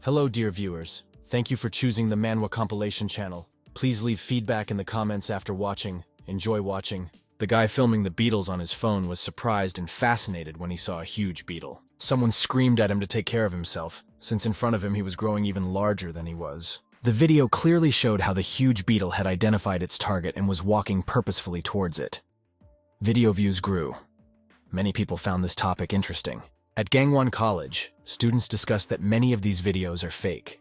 Hello dear viewers, thank you for choosing the Manhwa compilation channel. Please leave feedback in the comments after watching. Enjoy watching. The guy filming the beetles on his phone was surprised and fascinated when he saw a huge beetle. Someone screamed at him to take care of himself, since in front of him he was growing even larger than he was. The video clearly showed how the huge beetle had identified its target and was walking purposefully towards it. Video views grew. Many people found this topic interesting. At Gangwon College, students discussed that many of these videos are fake.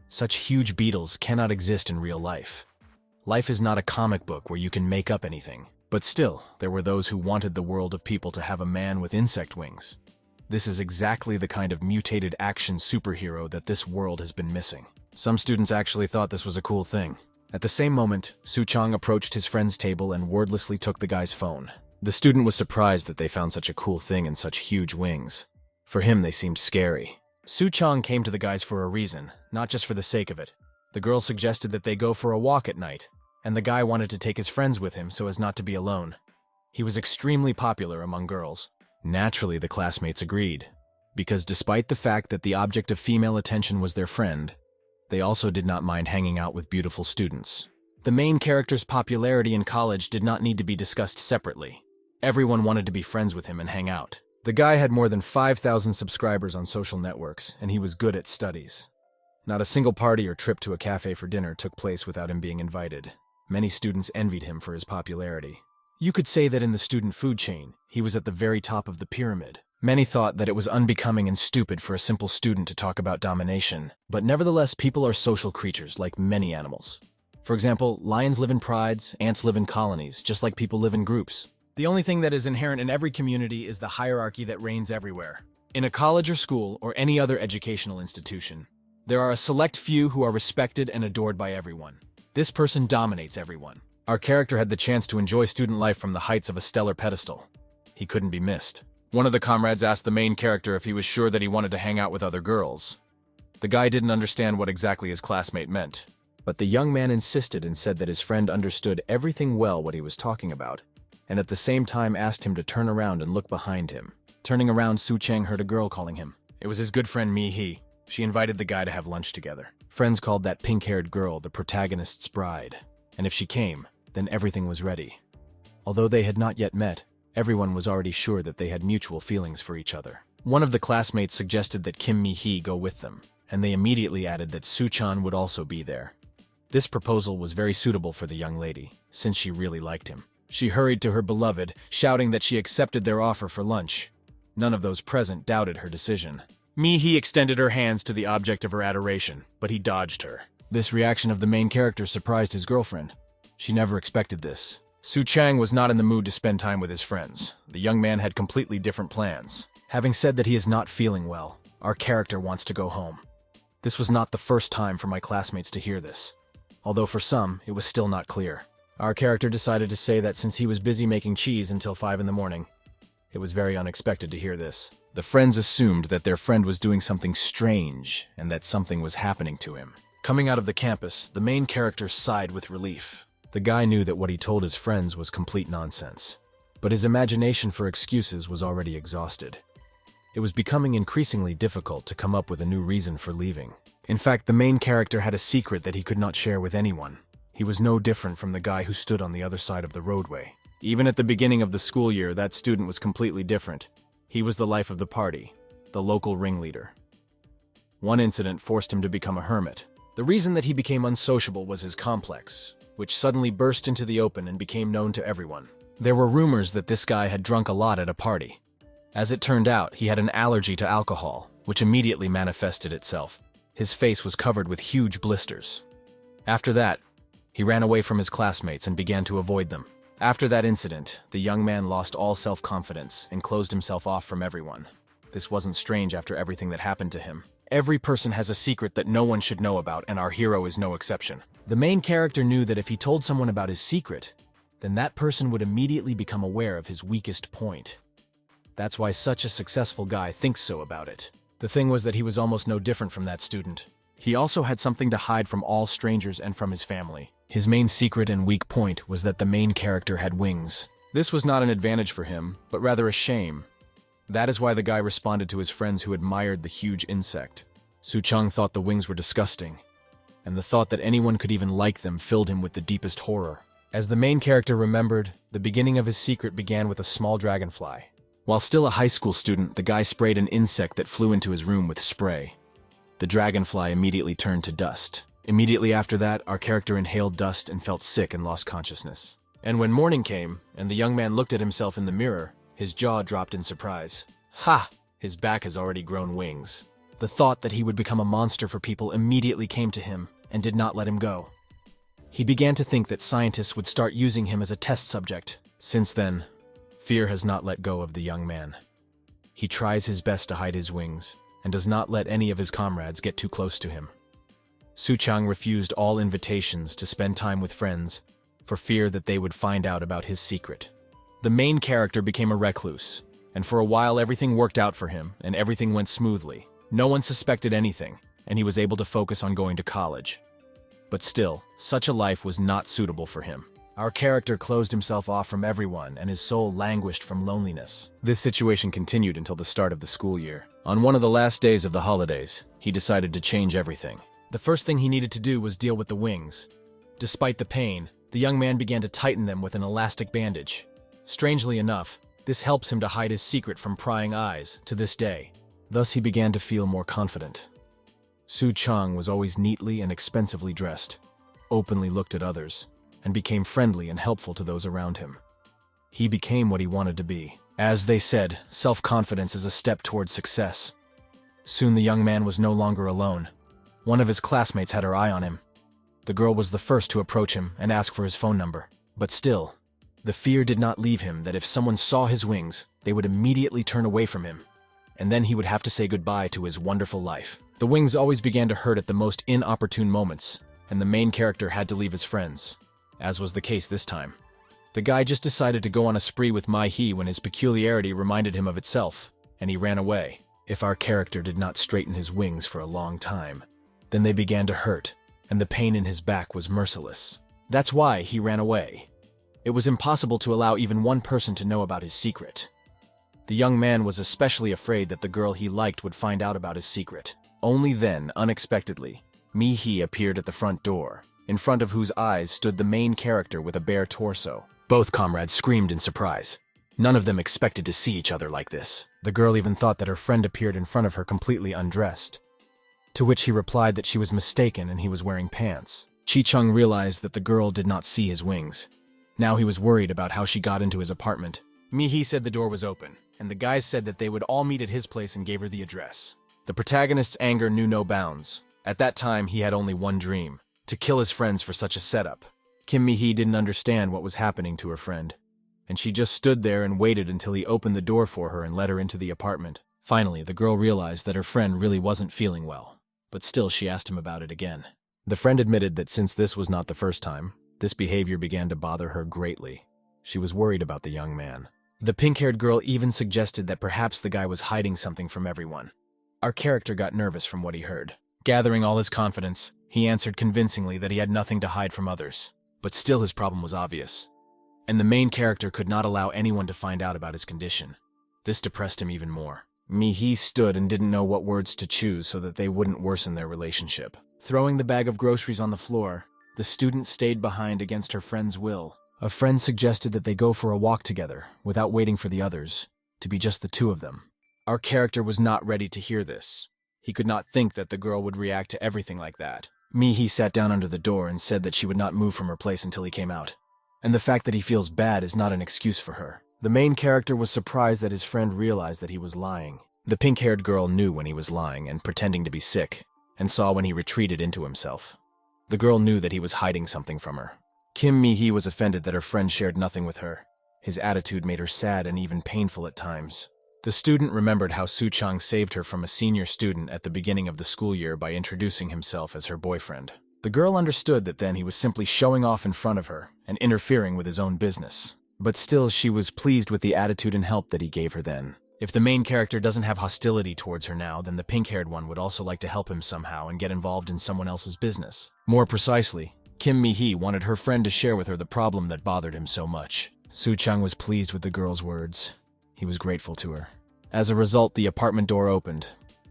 Such huge beetles cannot exist in real life. Life is not a comic book where you can make up anything. But still, there were those who wanted the world of people to have a man with insect wings. This is exactly the kind of mutated action superhero that this world has been missing. Some students actually thought this was a cool thing. At the same moment, Soo-chang approached his friend's table and wordlessly took the guy's phone. The student was surprised that they found such a cool thing and such huge wings. For him, they seemed scary. Soo-chang came to the guys for a reason, not just for the sake of it. The girl suggested that they go for a walk at night, and the guy wanted to take his friends with him so as not to be alone. He was extremely popular among girls. Naturally, the classmates agreed, because despite the fact that the object of female attention was their friend, they also did not mind hanging out with beautiful students. The main character's popularity in college did not need to be discussed separately. Everyone wanted to be friends with him and hang out. The guy had more than 5,000 subscribers on social networks, and he was good at studies. Not a single party or trip to a cafe for dinner took place without him being invited. Many students envied him for his popularity. You could say that in the student food chain, he was at the very top of the pyramid. Many thought that it was unbecoming and stupid for a simple student to talk about domination, but nevertheless, people are social creatures like many animals. For example, lions live in prides, ants live in colonies, just like people live in groups. The only thing that is inherent in every community is the hierarchy that reigns everywhere. In a college or school or any other educational institution, there are a select few who are respected and adored by everyone. This person dominates everyone. Our character had the chance to enjoy student life from the heights of a stellar pedestal. He couldn't be missed. One of the comrades asked the main character if he was sure that he wanted to hang out with other girls. The guy didn't understand what exactly his classmate meant, but the young man insisted and said that his friend understood everything well what he was talking about, and at the same time asked him to turn around and look behind him. Turning around, Soo-chang heard a girl calling him. It was his good friend Mi-hee. She invited the guy to have lunch together. Friends called that pink-haired girl the protagonist's bride, and if she came, then everything was ready. Although they had not yet met, everyone was already sure that they had mutual feelings for each other. One of the classmates suggested that Kim Mi-hee go with them, and they immediately added that Soo-chan would also be there. This proposal was very suitable for the young lady, since she really liked him. She hurried to her beloved, shouting that she accepted their offer for lunch. None of those present doubted her decision. Mi-hee extended her hands to the object of her adoration, but he dodged her. This reaction of the main character surprised his girlfriend. She never expected this. Soo-chang was not in the mood to spend time with his friends. The young man had completely different plans. Having said that he is not feeling well, our character wants to go home. This was not the first time for my classmates to hear this. Although for some, it was still not clear. Our character decided to say that since he was busy making cheese until 5 in the morning. It was very unexpected to hear this. The friends assumed that their friend was doing something strange and that something was happening to him. Coming out of the campus, the main character sighed with relief. The guy knew that what he told his friends was complete nonsense, but his imagination for excuses was already exhausted. It was becoming increasingly difficult to come up with a new reason for leaving. In fact, the main character had a secret that he could not share with anyone. He was no different from the guy who stood on the other side of the roadway. Even at the beginning of the school year, that student was completely different. He was the life of the party, the local ringleader. One incident forced him to become a hermit. The reason that he became unsociable was his complex, which suddenly burst into the open and became known to everyone. There were rumors that this guy had drunk a lot at a party. As it turned out, he had an allergy to alcohol, which immediately manifested itself. His face was covered with huge blisters. After that, he ran away from his classmates and began to avoid them. After that incident, the young man lost all self-confidence and closed himself off from everyone. This wasn't strange after everything that happened to him. Every person has a secret that no one should know about, and our hero is no exception. The main character knew that if he told someone about his secret, then that person would immediately become aware of his weakest point. That's why such a successful guy thinks so about it. The thing was that he was almost no different from that student. He also had something to hide from all strangers and from his family. His main secret and weak point was that the main character had wings. This was not an advantage for him, but rather a shame. That is why the guy responded to his friends who admired the huge insect. Su-chang thought the wings were disgusting, and the thought that anyone could even like them filled him with the deepest horror. As the main character remembered, the beginning of his secret began with a small dragonfly. While still a high school student, the guy sprayed an insect that flew into his room with spray. The dragonfly immediately turned to dust. Immediately after that, our character inhaled dust and felt sick and lost consciousness. And when morning came, and the young man looked at himself in the mirror, his jaw dropped in surprise. Ha! His back has already grown wings. The thought that he would become a monster for people immediately came to him and did not let him go. He began to think that scientists would start using him as a test subject. Since then, fear has not let go of the young man. He tries his best to hide his wings and does not let any of his comrades get too close to him. Su-chang refused all invitations to spend time with friends for fear that they would find out about his secret. The main character became a recluse, and for a while everything worked out for him and everything went smoothly. No one suspected anything, and he was able to focus on going to college. But still, such a life was not suitable for him. Our character closed himself off from everyone, and his soul languished from loneliness. This situation continued until the start of the school year. On one of the last days of the holidays, he decided to change everything. The first thing he needed to do was deal with the wings. Despite the pain, the young man began to tighten them with an elastic bandage. Strangely enough, this helps him to hide his secret from prying eyes to this day. Thus he began to feel more confident. Su-chang was always neatly and expensively dressed, openly looked at others, and became friendly and helpful to those around him. He became what he wanted to be. As they said, self-confidence is a step towards success. Soon the young man was no longer alone. One of his classmates had her eye on him. The girl was the first to approach him and ask for his phone number. But still, the fear did not leave him that if someone saw his wings, they would immediately turn away from him, and then he would have to say goodbye to his wonderful life. The wings always began to hurt at the most inopportune moments, and the main character had to leave his friends, as was the case this time. The guy just decided to go on a spree with Mai-hee when his peculiarity reminded him of itself, and he ran away. If our character did not straighten his wings for a long time, then they began to hurt, and the pain in his back was merciless. That's why he ran away. It was impossible to allow even one person to know about his secret. The young man was especially afraid that the girl he liked would find out about his secret. Only then, unexpectedly, Mi-hee appeared at the front door, in front of whose eyes stood the main character with a bare torso. Both comrades screamed in surprise. None of them expected to see each other like this. The girl even thought that her friend appeared in front of her completely undressed, to which he replied that she was mistaken and he was wearing pants. Chi-chung realized that the girl did not see his wings. Now he was worried about how she got into his apartment. Mi-hee said the door was open, and the guys said that they would all meet at his place and gave her the address. The protagonist's anger knew no bounds. At that time, he had only one dream: to kill his friends for such a setup. Kim Mi-hee didn't understand what was happening to her friend, and she just stood there and waited until he opened the door for her and let her into the apartment. Finally, the girl realized that her friend really wasn't feeling well, but still she asked him about it again. The friend admitted that since this was not the first time, this behavior began to bother her greatly. She was worried about the young man. The pink-haired girl even suggested that perhaps the guy was hiding something from everyone. Our character got nervous from what he heard. Gathering all his confidence, he answered convincingly that he had nothing to hide from others. But still his problem was obvious, and the main character could not allow anyone to find out about his condition. This depressed him even more. Mi-hee stood and didn't know what words to choose so that they wouldn't worsen their relationship. Throwing the bag of groceries on the floor, the student stayed behind against her friend's will. A friend suggested that they go for a walk together, without waiting for the others, to be just the two of them. Our character was not ready to hear this. He could not think that the girl would react to everything like that. Mi-hee sat down under the door and said that she would not move from her place until he came out. And the fact that he feels bad is not an excuse for her. The main character was surprised that his friend realized that he was lying. The pink-haired girl knew when he was lying and pretending to be sick, and saw when he retreated into himself. The girl knew that he was hiding something from her. Kim Mi-hee was offended that her friend shared nothing with her. His attitude made her sad and even painful at times. The student remembered how Su-chang saved her from a senior student at the beginning of the school year by introducing himself as her boyfriend. The girl understood that then he was simply showing off in front of her and interfering with his own business. But still, she was pleased with the attitude and help that he gave her then. If the main character doesn't have hostility towards her now, then the pink-haired one would also like to help him somehow and get involved in someone else's business. More precisely, Kim Mi-hee wanted her friend to share with her the problem that bothered him so much. Su-chang was pleased with the girl's words. He was grateful to her. As a result, the apartment door opened,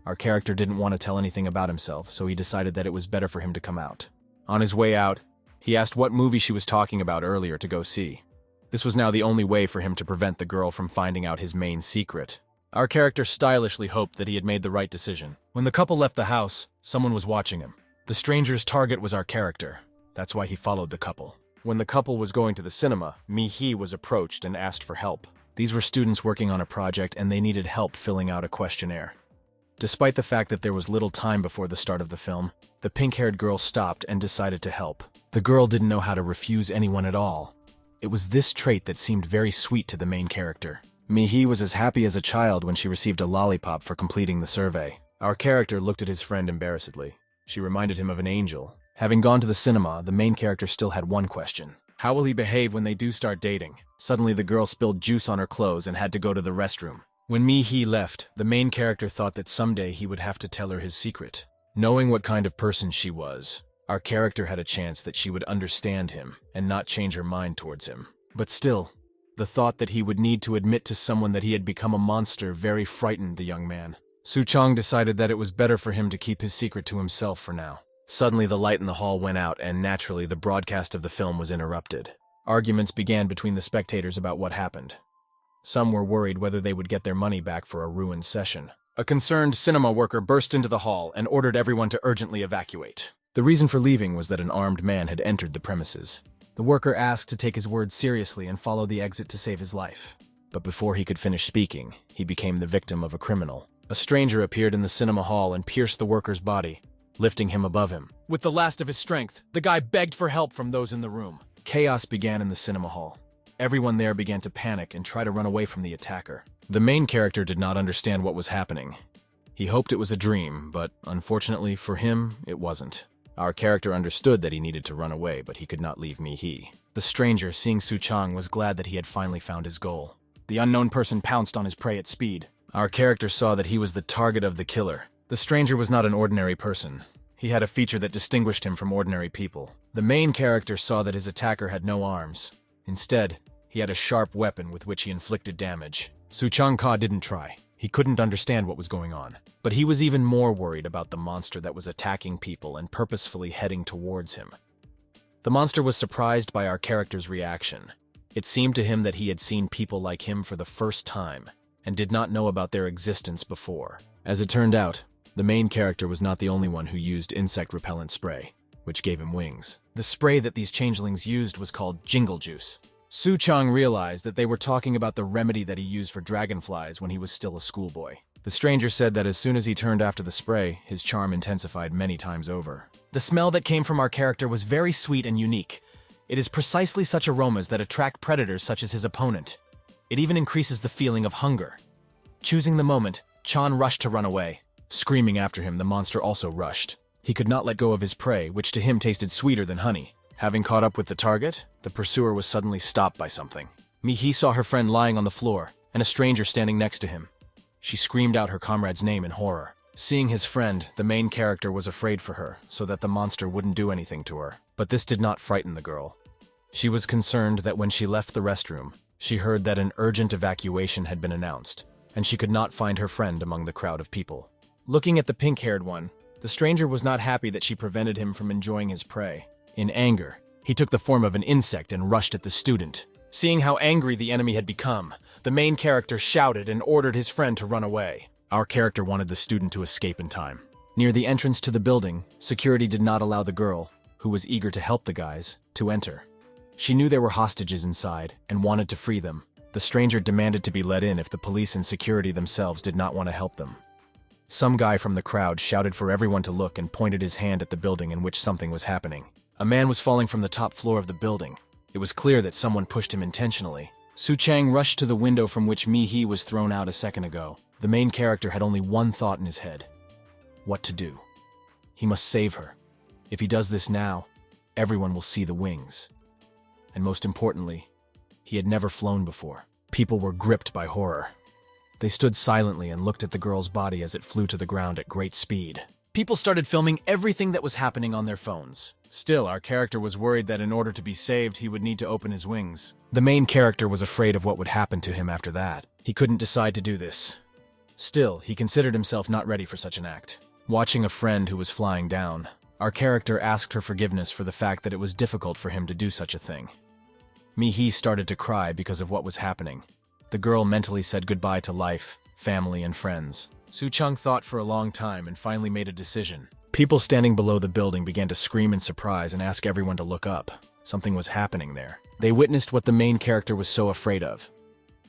Our character didn't want to tell anything about himself, so he decided that it was better for him to come out. On his way out, he asked what movie she was talking about earlier to go see. This was now the only way for him to prevent the girl from finding out his main secret. Our character stylishly hoped that he had made the right decision. When the couple left the house, someone was watching him. The stranger's target was our character. That's why he followed the couple. When the couple was going to the cinema, Mi-hee was approached and asked for help. These were students working on a project and they needed help filling out a questionnaire. Despite the fact that there was little time before the start of the film, the pink-haired girl stopped and decided to help. The girl didn't know how to refuse anyone at all. It was this trait that seemed very sweet to the main character. Mi-hee was as happy as a child when she received a lollipop for completing the survey. Our character looked at his friend embarrassedly. She reminded him of an angel. Having gone to the cinema, the main character still had one question. How will he behave when they do start dating? Suddenly the girl spilled juice on her clothes and had to go to the restroom. When Mi-hee left, the main character thought that someday he would have to tell her his secret. Knowing what kind of person she was, our character had a chance that she would understand him and not change her mind towards him. But still, the thought that he would need to admit to someone that he had become a monster very frightened the young man. Soo-chang decided that it was better for him to keep his secret to himself for now. Suddenly the light in the hall went out and naturally the broadcast of the film was interrupted. Arguments began between the spectators about what happened. Some were worried whether they would get their money back for a ruined session. A concerned cinema worker burst into the hall and ordered everyone to urgently evacuate. The reason for leaving was that an armed man had entered the premises. The worker asked to take his words seriously and follow the exit to save his life. But before he could finish speaking, he became the victim of a criminal. A stranger appeared in the cinema hall and pierced the worker's body, lifting him above him. With the last of his strength, the guy begged for help from those in the room. Chaos began in the cinema hall. Everyone there began to panic and try to run away from the attacker. The main character did not understand what was happening. He hoped it was a dream, but unfortunately for him, it wasn't. Our character understood that he needed to run away, but he could not leave Mi-hee. The stranger, seeing Soo-chang, was glad that he had finally found his goal. The unknown person pounced on his prey at speed. Our character saw that he was the target of the killer. The stranger was not an ordinary person. He had a feature that distinguished him from ordinary people. The main character saw that his attacker had no arms. Instead, he had a sharp weapon with which he inflicted damage. Soo-chang didn't try. He couldn't understand what was going on. But he was even more worried about the monster that was attacking people and purposefully heading towards him. The monster was surprised by our character's reaction. It seemed to him that he had seen people like him for the first time and did not know about their existence before. As it turned out, the main character was not the only one who used insect repellent spray, which gave him wings. The spray that these changelings used was called Jingle Juice. Soo-chang realized that they were talking about the remedy that he used for dragonflies when he was still a schoolboy. The stranger said that as soon as he turned after the spray, his charm intensified many times over. The smell that came from our character was very sweet and unique. It is precisely such aromas that attract predators such as his opponent. It even increases the feeling of hunger. Choosing the moment, Chan rushed to run away. Screaming after him, the monster also rushed. He could not let go of his prey, which to him tasted sweeter than honey. Having caught up with the target, the pursuer was suddenly stopped by something. Mi-hee saw her friend lying on the floor, and a stranger standing next to him. She screamed out her comrade's name in horror. Seeing his friend, the main character was afraid for her, so that the monster wouldn't do anything to her. But this did not frighten the girl. She was concerned that when she left the restroom, she heard that an urgent evacuation had been announced, and she could not find her friend among the crowd of people. Looking at the pink-haired one, the stranger was not happy that she prevented him from enjoying his prey. In anger, he took the form of an insect and rushed at the student. Seeing how angry the enemy had become, the main character shouted and ordered his friend to run away. Our character wanted the student to escape in time. Near the entrance to the building, security did not allow the girl, who was eager to help the guys, to enter. She knew there were hostages inside and wanted to free them. The stranger demanded to be let in if the police and security themselves did not want to help them. Some guy from the crowd shouted for everyone to look and pointed his hand at the building in which something was happening. A man was falling from the top floor of the building. It was clear that someone pushed him intentionally. Soo-chang rushed to the window from which Mi-hee was thrown out a second ago. The main character had only one thought in his head. What to do? He must save her. If he does this now, everyone will see the wings. And most importantly, he had never flown before. People were gripped by horror. They stood silently and looked at the girl's body as it flew to the ground at great speed. People started filming everything that was happening on their phones. Still, our character was worried that in order to be saved, he would need to open his wings. The main character was afraid of what would happen to him after that. He couldn't decide to do this. Still, he considered himself not ready for such an act. Watching a friend who was flying down, our character asked her forgiveness for the fact that it was difficult for him to do such a thing. Mi-hee started to cry because of what was happening. The girl mentally said goodbye to life, family, and friends. Soo-chang thought for a long time and finally made a decision. People standing below the building began to scream in surprise and ask everyone to look up. Something was happening there. They witnessed what the main character was so afraid of.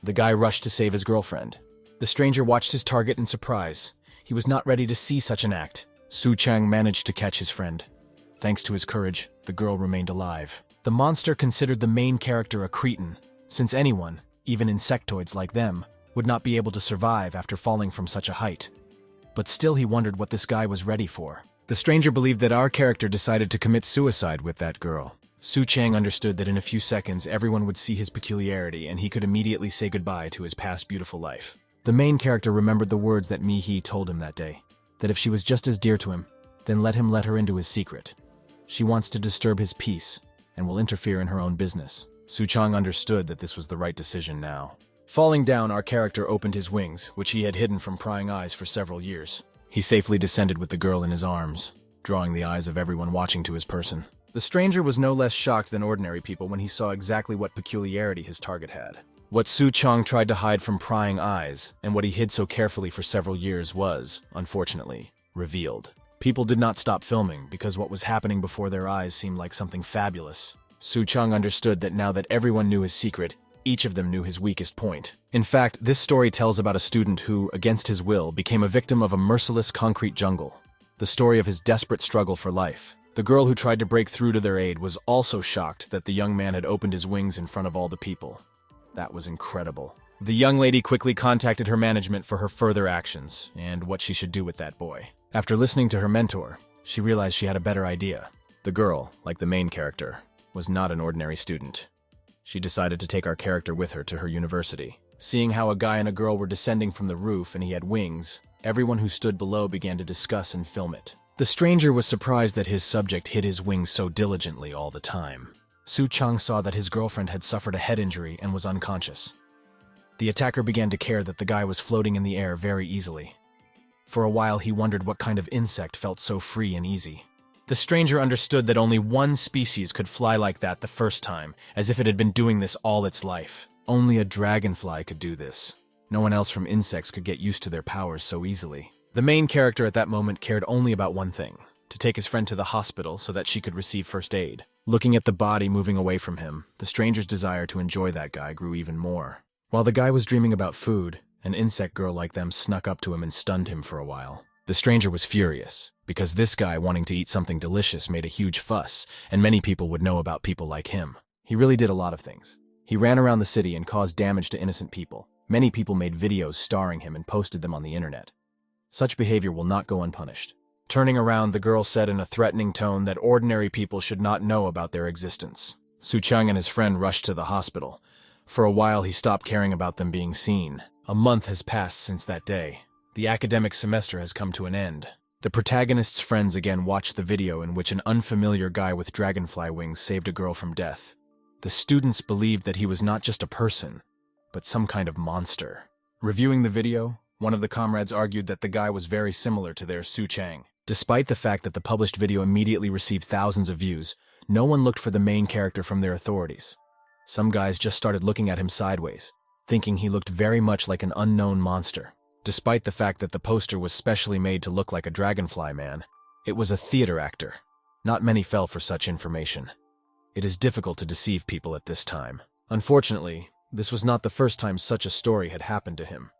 The guy rushed to save his girlfriend. The stranger watched his target in surprise. He was not ready to see such an act. Soo-chang managed to catch his friend. Thanks to his courage, the girl remained alive. The monster considered the main character a cretin, since anyone, even insectoids like them, would not be able to survive after falling from such a height. But still he wondered what this guy was ready for. The stranger believed that our character decided to commit suicide with that girl. Soo-chang understood that in a few seconds everyone would see his peculiarity and he could immediately say goodbye to his past beautiful life. The main character remembered the words that Mi-hee told him that day, that if she was just as dear to him, then let him let her into his secret. She wants to disturb his peace and will interfere in her own business. Soo-chang understood that this was the right decision now. Falling down, our character opened his wings, which he had hidden from prying eyes for several years. He safely descended with the girl in his arms, drawing the eyes of everyone watching to his person. The stranger was no less shocked than ordinary people when he saw exactly what peculiarity his target had. What Soo-chang tried to hide from prying eyes, and what he hid so carefully for several years was, unfortunately, revealed. People did not stop filming because what was happening before their eyes seemed like something fabulous. Soo-chang understood that now that everyone knew his secret, each of them knew his weakest point. In fact, this story tells about a student who, against his will, became a victim of a merciless concrete jungle. The story of his desperate struggle for life. The girl who tried to break through to their aid was also shocked that the young man had opened his wings in front of all the people. That was incredible. The young lady quickly contacted her management for her further actions and what she should do with that boy. After listening to her mentor, she realized she had a better idea. The girl, like the main character, was not an ordinary student. She decided to take our character with her to her university. Seeing how a guy and a girl were descending from the roof and he had wings, everyone who stood below began to discuss and film it. The stranger was surprised that his subject hid his wings so diligently all the time. Soo-chang saw that his girlfriend had suffered a head injury and was unconscious. The attacker began to care that the guy was floating in the air very easily. For a while he wondered what kind of insect felt so free and easy. The stranger understood that only one species could fly like that the first time, as if it had been doing this all its life. Only a dragonfly could do this. No one else from insects could get used to their powers so easily. The main character at that moment cared only about one thing, to take his friend to the hospital so that she could receive first aid. Looking at the body moving away from him, the stranger's desire to enjoy that guy grew even more. While the guy was dreaming about food, an insect girl like them snuck up to him and stunned him for a while. The stranger was furious, because this guy wanting to eat something delicious made a huge fuss, and many people would know about people like him. He really did a lot of things. He ran around the city and caused damage to innocent people. Many people made videos starring him and posted them on the internet. Such behavior will not go unpunished. Turning around, the girl said in a threatening tone that ordinary people should not know about their existence. Soo-chang and his friend rushed to the hospital. For a while, he stopped caring about them being seen. A month has passed since that day. The academic semester has come to an end. The protagonist's friends again watched the video in which an unfamiliar guy with dragonfly wings saved a girl from death. The students believed that he was not just a person, but some kind of monster. Reviewing the video, one of the comrades argued that the guy was very similar to their Soo-chang. Despite the fact that the published video immediately received thousands of views, no one looked for the main character from their authorities. Some guys just started looking at him sideways, thinking he looked very much like an unknown monster. Despite the fact that the poster was specially made to look like a dragonfly man, it was a theater actor. Not many fell for such information. It is difficult to deceive people at this time. Unfortunately, this was not the first time such a story had happened to him.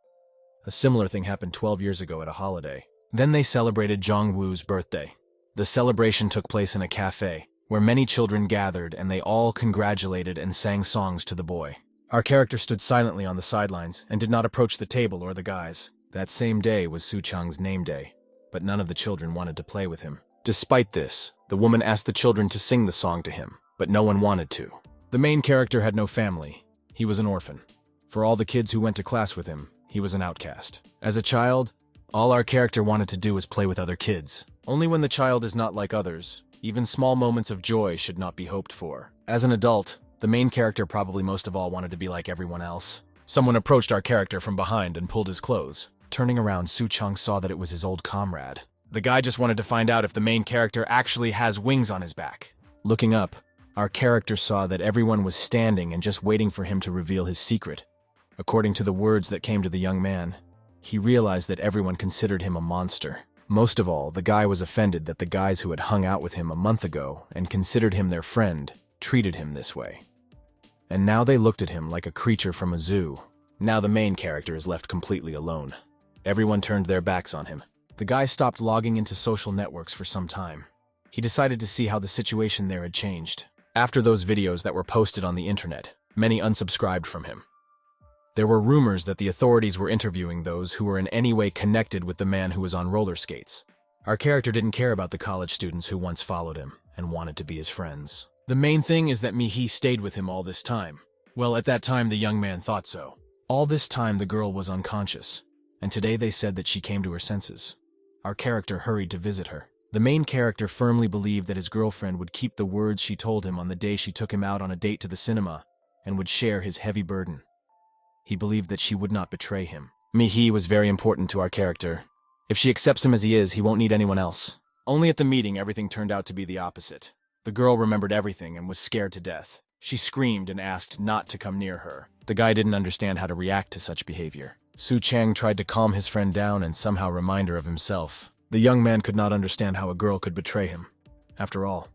A similar thing happened 12 years ago at a holiday. Then they celebrated Jong-woo's birthday. The celebration took place in a cafe, where many children gathered and they all congratulated and sang songs to the boy. Our character stood silently on the sidelines and did not approach the table or the guys. That same day was Soo-chang's name day, but none of the children wanted to play with him. Despite this, the woman asked the children to sing the song to him, but no one wanted to. The main character had no family. He was an orphan. For all the kids who went to class with him, he was an outcast. As a child, all our character wanted to do was play with other kids. Only when the child is not like others, even small moments of joy should not be hoped for. As an adult, the main character probably most of all wanted to be like everyone else. Someone approached our character from behind and pulled his clothes. Turning around, Su Chang saw that it was his old comrade. The guy just wanted to find out if the main character actually has wings on his back. Looking up, our character saw that everyone was standing and just waiting for him to reveal his secret. According to the words that came to the young man, he realized that everyone considered him a monster. Most of all, the guy was offended that the guys who had hung out with him a month ago and considered him their friend treated him this way. And now they looked at him like a creature from a zoo. Now the main character is left completely alone. Everyone turned their backs on him. The guy stopped logging into social networks for some time. He decided to see how the situation there had changed. After those videos that were posted on the internet, many unsubscribed from him. There were rumors that the authorities were interviewing those who were in any way connected with the man who was on roller skates. Our character didn't care about the college students who once followed him and wanted to be his friends. The main thing is that Mi-hee stayed with him all this time. Well, at that time the young man thought so. All this time the girl was unconscious, and today they said that she came to her senses. Our character hurried to visit her. The main character firmly believed that his girlfriend would keep the words she told him on the day she took him out on a date to the cinema and would share his heavy burden. He believed that she would not betray him. Mi-hee was very important to our character. If she accepts him as he is, he won't need anyone else. Only at the meeting, everything turned out to be the opposite. The girl remembered everything and was scared to death. She screamed and asked not to come near her. The guy didn't understand how to react to such behavior. Su Chang tried to calm his friend down and somehow remind her of himself. The young man could not understand how a girl could betray him. After all,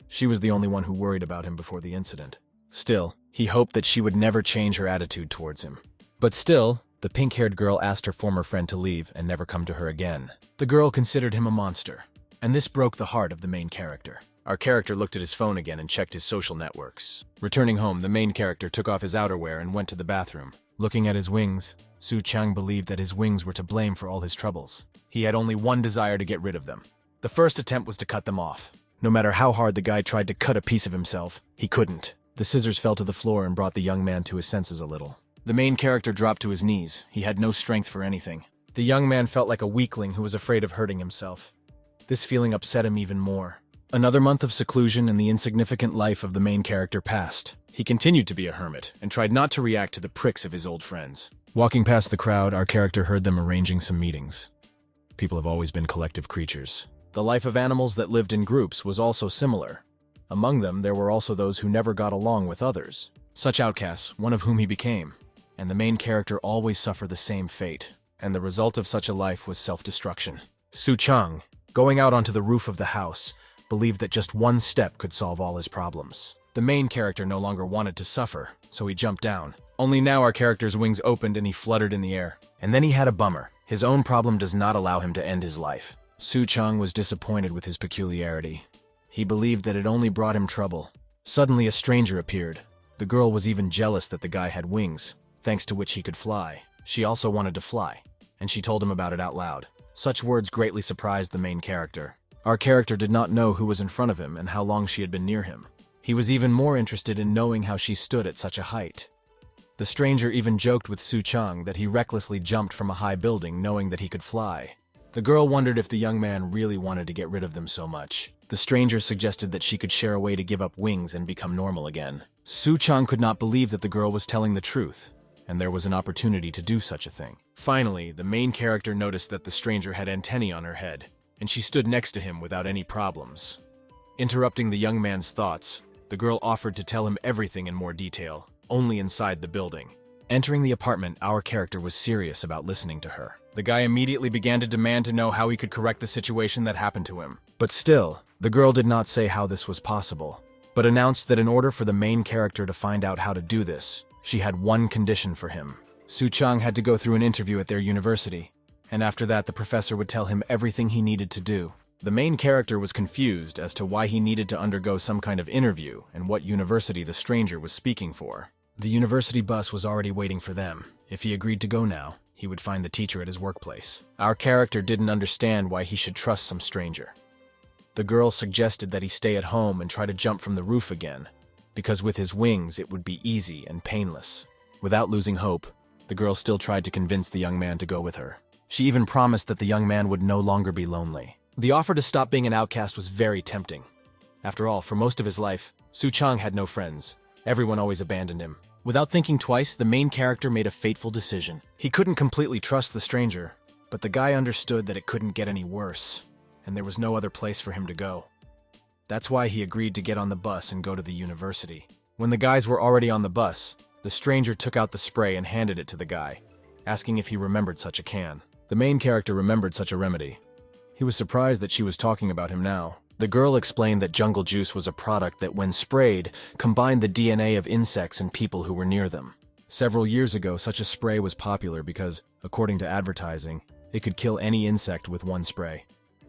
she was the only one who worried about him before the incident. Still, he hoped that she would never change her attitude towards him. But still, the pink-haired girl asked her former friend to leave and never come to her again. The girl considered him a monster, and this broke the heart of the main character. Our character looked at his phone again and checked his social networks. Returning home, the main character took off his outerwear and went to the bathroom. Looking at his wings, Su Chang believed that his wings were to blame for all his troubles. He had only one desire to get rid of them. The first attempt was to cut them off. No matter how hard the guy tried to cut a piece of himself, he couldn't. The scissors fell to the floor and brought the young man to his senses a little. The main character dropped to his knees. He had no strength for anything. The young man felt like a weakling who was afraid of hurting himself. This feeling upset him even more. Another month of seclusion and the insignificant life of the main character passed. He continued to be a hermit and tried not to react to the pricks of his old friends. Walking past the crowd, our character heard them arranging some meetings. People have always been collective creatures. The life of animals that lived in groups was also similar. Among them, there were also those who never got along with others. Such outcasts, one of whom he became. And the main character always suffered the same fate. And the result of such a life was self-destruction. Su Chang, going out onto the roof of the house, believed that just one step could solve all his problems. The main character no longer wanted to suffer, so he jumped down. Only now our character's wings opened and he fluttered in the air. And then he had a bummer. His own problem does not allow him to end his life. Su Chang was disappointed with his peculiarity. He believed that it only brought him trouble. Suddenly a stranger appeared. The girl was even jealous that the guy had wings, thanks to which he could fly. She also wanted to fly, and she told him about it out loud. Such words greatly surprised the main character. Our character did not know who was in front of him and how long she had been near him. He was even more interested in knowing how she stood at such a height. The stranger even joked with Su Chang that he recklessly jumped from a high building knowing that he could fly. The girl wondered if the young man really wanted to get rid of them so much. The stranger suggested that she could share a way to give up wings and become normal again. Su Chang could not believe that the girl was telling the truth, and there was an opportunity to do such a thing. Finally, the main character noticed that the stranger had antennae on her head, and she stood next to him without any problems. Interrupting the young man's thoughts, the girl offered to tell him everything in more detail, only inside the building. Entering the apartment, our character was serious about listening to her. The guy immediately began to demand to know how he could correct the situation that happened to him. But still, the girl did not say how this was possible, but announced that in order for the main character to find out how to do this, she had one condition for him. Su Chang had to go through an interview at their university, and after that the professor would tell him everything he needed to do. The main character was confused as to why he needed to undergo some kind of interview and what university the stranger was speaking for. The university bus was already waiting for them. If he agreed to go now, he would find the teacher at his workplace. Our character didn't understand why he should trust some stranger. The girl suggested that he stay at home and try to jump from the roof again, because with his wings it would be easy and painless. Without losing hope, the girl still tried to convince the young man to go with her. She even promised that the young man would no longer be lonely. The offer to stop being an outcast was very tempting. After all, for most of his life, Su Chang had no friends. Everyone always abandoned him. Without thinking twice, the main character made a fateful decision. He couldn't completely trust the stranger, But the guy understood that it couldn't get any worse, and there was no other place for him to go. That's why he agreed to get on the bus and go to the university. When the guys were already on the bus, the stranger took out the spray and handed it to the guy, asking if he remembered such a can. The main character remembered such a remedy. He was surprised that she was talking about him now. The girl explained that jungle juice was a product that, when sprayed, combined the DNA of insects and people who were near them. Several years ago, such a spray was popular because, according to advertising, it could kill any insect with one spray.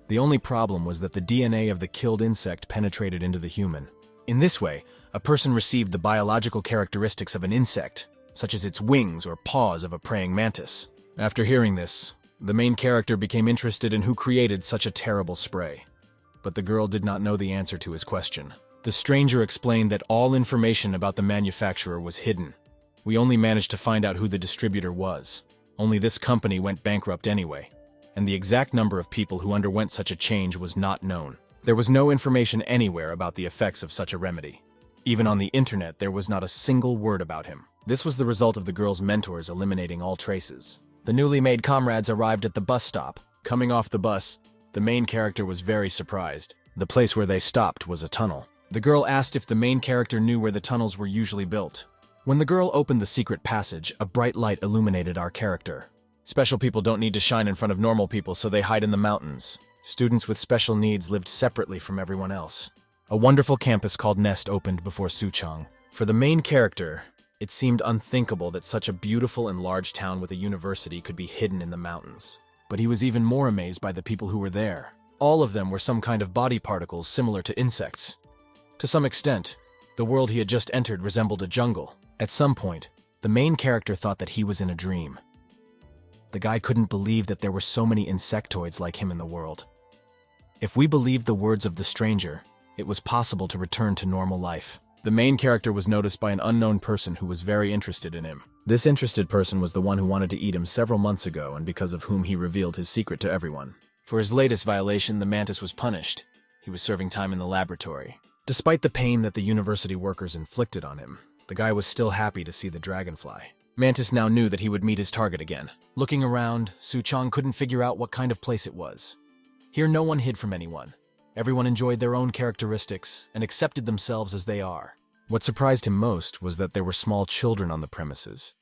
The only problem was that the DNA of the killed insect penetrated into the human. In this way, a person received the biological characteristics of an insect, such as its wings or paws of a praying mantis. After hearing this, the main character became interested in who created such a terrible spray. But the girl did not know the answer to his question. The stranger explained that all information about the manufacturer was hidden. We only managed to find out who the distributor was. Only this company went bankrupt anyway, and the exact number of people who underwent such a change was not known. There was no information anywhere about the effects of such a remedy. Even on the internet, there was not a single word about him. This was the result of the girl's mentors eliminating all traces. The newly made comrades arrived at the bus stop. Coming off the bus, the main character was very surprised. The place where they stopped was a tunnel. The girl asked if the main character knew where the tunnels were usually built. When the girl opened the secret passage, a bright light illuminated our character. Special people don't need to shine in front of normal people, so they hide in the mountains. Students with special needs lived separately from everyone else. A wonderful campus called Nest opened before Suchong. For the main character, it seemed unthinkable that such a beautiful and large town with a university could be hidden in the mountains. But he was even more amazed by the people who were there. All of them were some kind of body particles similar to insects. To some extent, the world he had just entered resembled a jungle. At some point, the main character thought that he was in a dream. The guy couldn't believe that there were so many insectoids like him in the world. If we believed the words of the stranger, it was possible to return to normal life. The main character was noticed by an unknown person who was very interested in him. This interested person was the one who wanted to eat him several months ago and because of whom he revealed his secret to everyone. For his latest violation, the mantis was punished. He was serving time in the laboratory. Despite the pain that the university workers inflicted on him, the guy was still happy to see the dragonfly. Mantis now knew that he would meet his target again. Looking around, Suchong couldn't figure out what kind of place it was. Here no one hid from anyone. Everyone enjoyed their own characteristics and accepted themselves as they are. What surprised him most was that there were small children on the premises.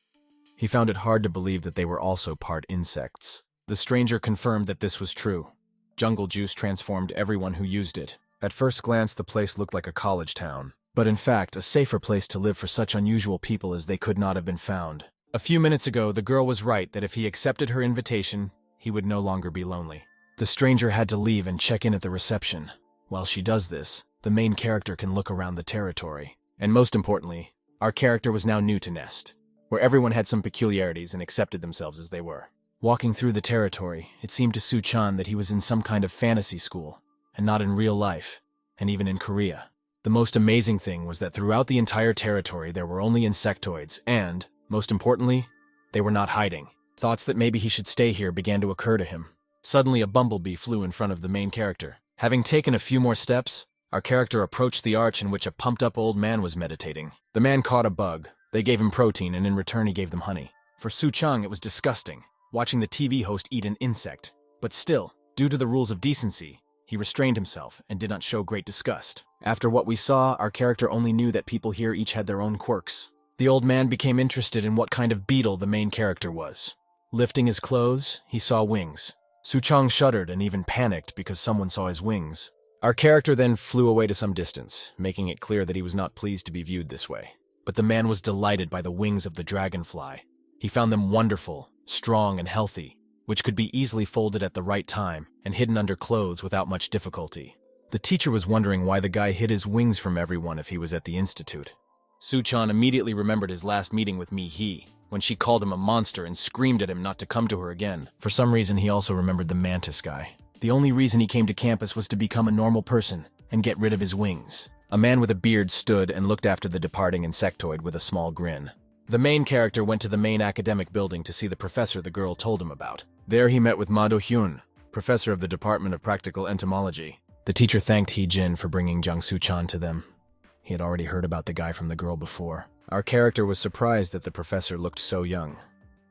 He found it hard to believe that they were also part insects. The stranger confirmed that this was true. Jungle juice transformed everyone who used it. At first glance, the place looked like a college town, but in fact, a safer place to live for such unusual people as they could not have been found. A few minutes ago, the girl was right that if he accepted her invitation, he would no longer be lonely. The stranger had to leave and check in at the reception. While she does this, the main character can look around the territory. And most importantly, our character was now new to Nest, where everyone had some peculiarities and accepted themselves as they were. Walking through the territory, it seemed to Suchan that he was in some kind of fantasy school, and not in real life, and even in Korea. The most amazing thing was that throughout the entire territory there were only insectoids and, most importantly, they were not hiding. Thoughts that maybe he should stay here began to occur to him. Suddenly a bumblebee flew in front of the main character. Having taken a few more steps, our character approached the arch in which a pumped-up old man was meditating. The man caught a bug. They gave him protein, and in return he gave them honey. For Suchang, it was disgusting, watching the TV host eat an insect. But still, due to the rules of decency, he restrained himself and did not show great disgust. After what we saw, our character only knew that people here each had their own quirks. The old man became interested in what kind of beetle the main character was. Lifting his clothes, he saw wings. Suchang shuddered and even panicked because someone saw his wings. Our character then flew away to some distance, making it clear that he was not pleased to be viewed this way. But the man was delighted by the wings of the dragonfly. He found them wonderful, strong, and healthy, which could be easily folded at the right time and hidden under clothes without much difficulty. The teacher was wondering why the guy hid his wings from everyone if he was at the institute. Suchan immediately remembered his last meeting with Mi-hee, when she called him a monster and screamed at him not to come to her again. For some reason, he also remembered the mantis guy. The only reason he came to campus was to become a normal person and get rid of his wings. A man with a beard stood and looked after the departing insectoid with a small grin. The main character went to the main academic building to see the professor the girl told him about. There he met with Ma Do-hyun, professor of the Department of Practical Entomology. The teacher thanked Hee-jin for bringing Jung Soo-chan to them. He had already heard about the guy from the girl before. Our character was surprised that the professor looked so young.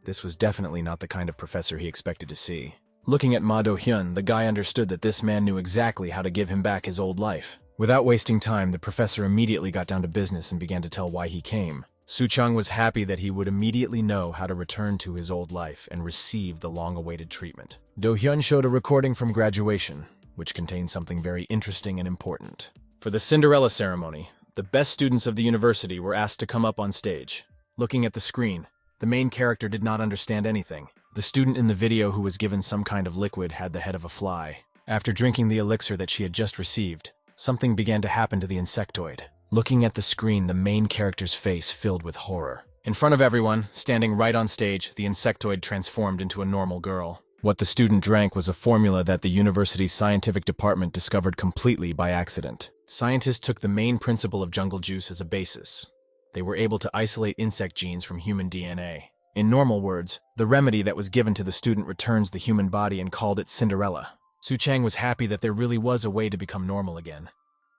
This was definitely not the kind of professor he expected to see. Looking at Ma Do-hyun, the guy understood that this man knew exactly how to give him back his old life. Without wasting time, the professor immediately got down to business and began to tell why he came. Soo-chang was happy that he would immediately know how to return to his old life and receive the long-awaited treatment. Do-hyun showed a recording from graduation, which contained something very interesting and important. For the Cinderella ceremony, the best students of the university were asked to come up on stage. Looking at the screen, the main character did not understand anything. The student in the video who was given some kind of liquid had the head of a fly. After drinking the elixir that she had just received, something began to happen to the insectoid. Looking at the screen, the main character's face filled with horror. In front of everyone, standing right on stage, the insectoid transformed into a normal girl. What the student drank was a formula that the university's scientific department discovered completely by accident. Scientists took the main principle of jungle juice as a basis. They were able to isolate insect genes from human DNA. In normal words, the remedy that was given to the student returns the human body and called it Cinderella. Soo-chang was happy that there really was a way to become normal again,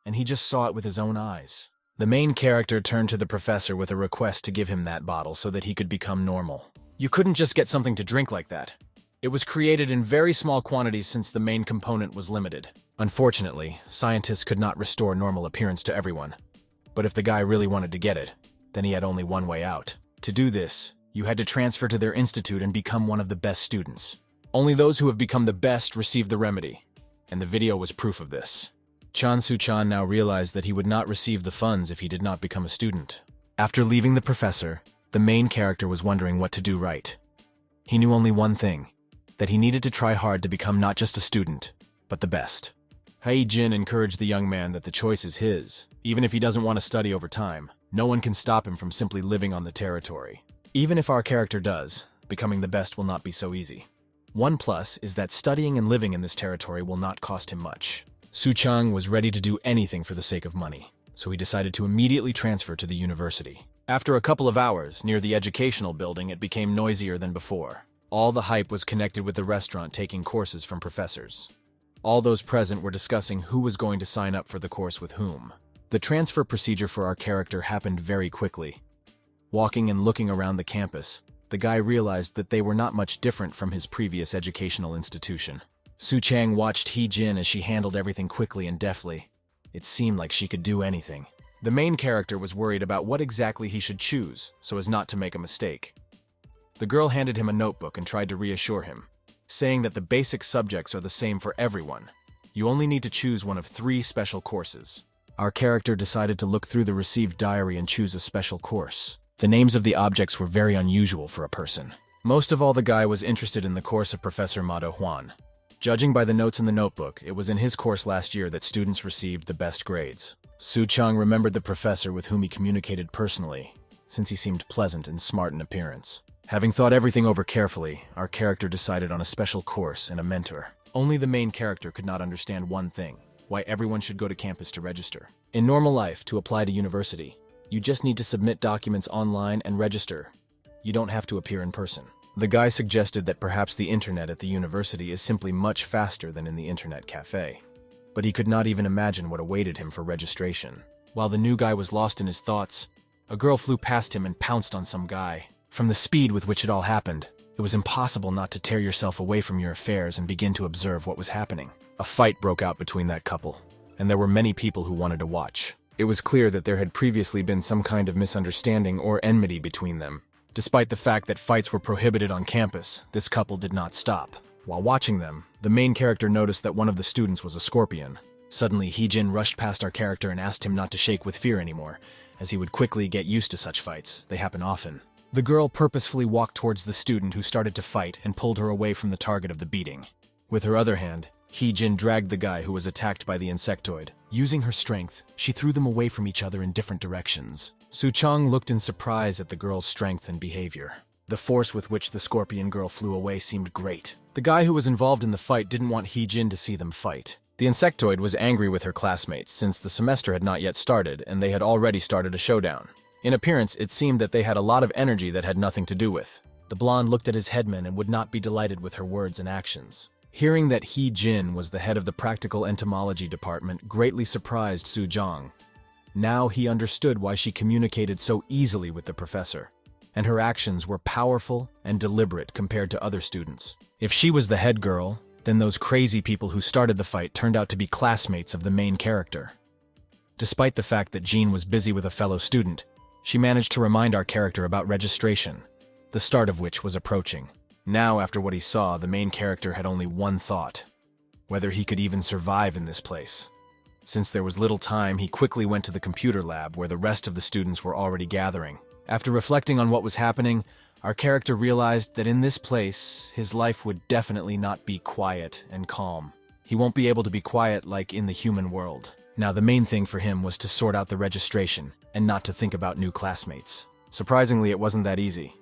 and he just saw it with his own eyes. The main character turned to the professor with a request to give him that bottle so that he could become normal. You couldn't just get something to drink like that. It was created in very small quantities since the main component was limited. Unfortunately, scientists could not restore normal appearance to everyone. But if the guy really wanted to get it, then he had only one way out. To do this, you had to transfer to their institute and become one of the best students. Only those who have become the best receive the remedy, and the video was proof of this. Chan Soo-chan now realized that he would not receive the funds if he did not become a student. After leaving the professor, the main character was wondering what to do right. He knew only one thing, that he needed to try hard to become not just a student, but the best. Hae-jin encouraged the young man that the choice is his. Even if he doesn't want to study over time, no one can stop him from simply living on the territory. Even if our character does, becoming the best will not be so easy. One plus is that studying and living in this territory will not cost him much. Soo-chang was ready to do anything for the sake of money, so he decided to immediately transfer to the university. After a couple of hours, near the educational building, it became noisier than before. All the hype was connected with the restaurant taking courses from professors. All those present were discussing who was going to sign up for the course with whom. The transfer procedure for our character happened very quickly. Walking and looking around the campus, the guy realized that they were not much different from his previous educational institution. Soo-chang watched Hae-jin as she handled everything quickly and deftly. It seemed like she could do anything. The main character was worried about what exactly he should choose so as not to make a mistake. The girl handed him a notebook and tried to reassure him, saying that the basic subjects are the same for everyone. You only need to choose one of 3 special courses. Our character decided to look through the received diary and choose a special course. The names of the objects were very unusual for a person. Most of all, the guy was interested in the course of Professor Ma Do-hwan. Judging by the notes in the notebook, it was in his course last year that students received the best grades. Soo-chang remembered the professor with whom he communicated personally, since he seemed pleasant and smart in appearance. Having thought everything over carefully, our character decided on a special course and a mentor. Only the main character could not understand one thing: why everyone should go to campus to register. In normal life, to apply to university, you just need to submit documents online and register. You don't have to appear in person. The guy suggested that perhaps the internet at the university is simply much faster than in the internet cafe. But he could not even imagine what awaited him for registration. While the new guy was lost in his thoughts, a girl flew past him and pounced on some guy. From the speed with which it all happened, it was impossible not to tear yourself away from your affairs and begin to observe what was happening. A fight broke out between that couple, and there were many people who wanted to watch. It was clear that there had previously been some kind of misunderstanding or enmity between them. Despite the fact that fights were prohibited on campus, this couple did not stop. While watching them, the main character noticed that one of the students was a scorpion. Suddenly, Hae-jin rushed past our character and asked him not to shake with fear anymore, as he would quickly get used to such fights. They happen often. The girl purposefully walked towards the student who started to fight and pulled her away from the target of the beating. With her other hand, Hae-jin dragged the guy who was attacked by the insectoid. Using her strength, she threw them away from each other in different directions. Soo-chang looked in surprise at the girl's strength and behavior. The force with which the scorpion girl flew away seemed great. The guy who was involved in the fight didn't want Hae-jin to see them fight. The insectoid was angry with her classmates since the semester had not yet started and they had already started a showdown. In appearance, it seemed that they had a lot of energy that had nothing to do with. The blonde looked at his headman and would not be delighted with her words and actions. Hearing that Hae-jin was the head of the practical entomology department greatly surprised Soo-jang. Now he understood why she communicated so easily with the professor. and her actions were powerful and deliberate compared to other students. If she was the head girl, then those crazy people who started the fight turned out to be classmates of the main character. Despite the fact that Jean was busy with a fellow student, she managed to remind our character about registration, the start of which was approaching. Now, after what he saw, the main character had only one thought: whether he could even survive in this place. Since there was little time, he quickly went to the computer lab where the rest of the students were already gathering. After reflecting on what was happening, our character realized that in this place, his life would definitely not be quiet and calm. He won't be able to be quiet like in the human world. Now, the main thing for him was to sort out the registration and not to think about new classmates. Surprisingly, it wasn't that easy.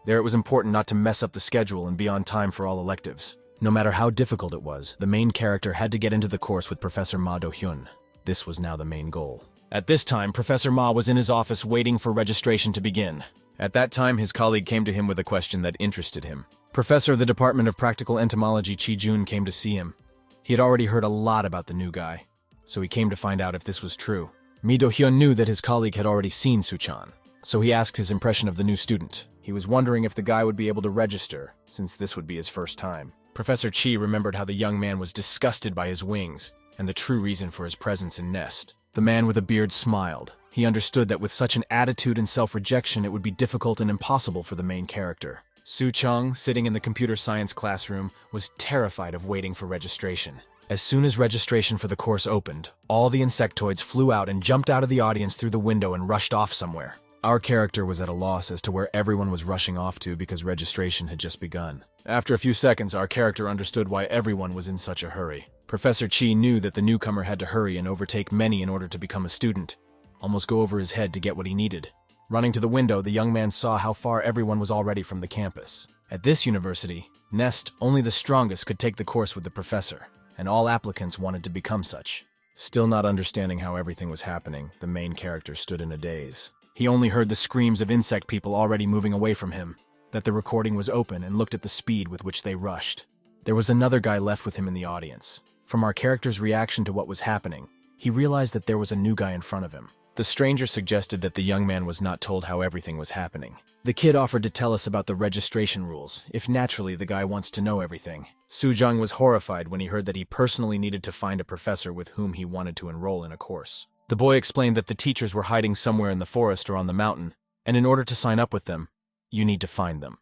There it was important not to mess up the schedule and be on time for all electives. No matter how difficult it was, the main character had to get into the course with Professor Ma Do-hyun. This was now the main goal. At this time, Professor Ma was in his office waiting for registration to begin. At that time, his colleague came to him with a question that interested him. Professor of the Department of Practical Entomology Chi Jun came to see him. He had already heard a lot about the new guy, so he came to find out if this was true. Mi Do-hyun knew that his colleague had already seen Su-chan, so he asked his impression of the new student. He was wondering if the guy would be able to register, since this would be his first time. Professor Chi remembered how the young man was disgusted by his wings, and the true reason for his presence in Nest. The man with a beard smiled. He understood that with such an attitude and self-rejection, it would be difficult and impossible for the main character. Su-chang, sitting in the computer science classroom, was terrified of waiting for registration. As soon as registration for the course opened, all the insectoids flew out and jumped out of the audience through the window and rushed off somewhere. Our character was at a loss as to where everyone was rushing off to because registration had just begun. After a few seconds, our character understood why everyone was in such a hurry. Professor Chi knew that the newcomer had to hurry and overtake many in order to become a student, almost go over his head to get what he needed. Running to the window, the young man saw how far everyone was already from the campus. At this university, Nest, only the strongest could take the course with the professor, and all applicants wanted to become such. Still not understanding how everything was happening, the main character stood in a daze. He only heard the screams of insect people already moving away from him, that the recording was open, and looked at the speed with which they rushed. There was another guy left with him in the audience. From our character's reaction to what was happening, he realized that there was a new guy in front of him. The stranger suggested that the young man was not told how everything was happening. The kid offered to tell us about the registration rules, if naturally the guy wants to know everything. Su-jung was horrified when he heard that he personally needed to find a professor with whom he wanted to enroll in a course. The boy explained that the teachers were hiding somewhere in the forest or on the mountain, and in order to sign up with them, you need to find them.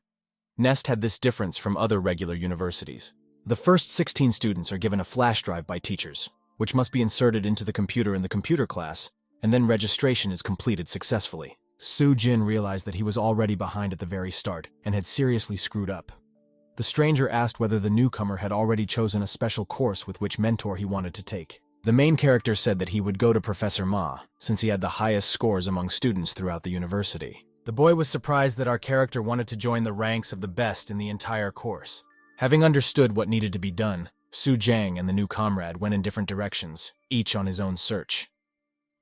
Nest had this difference from other regular universities. The first 16 students are given a flash drive by teachers, which must be inserted into the computer in the computer class, and then registration is completed successfully. Su-jin realized that he was already behind at the very start and had seriously screwed up. The stranger asked whether the newcomer had already chosen a special course with which mentor he wanted to take. The main character said that he would go to Professor Ma, since he had the highest scores among students throughout the university. The boy was surprised that our character wanted to join the ranks of the best in the entire course. Having understood what needed to be done, Su-jang and the new comrade went in different directions, each on his own search.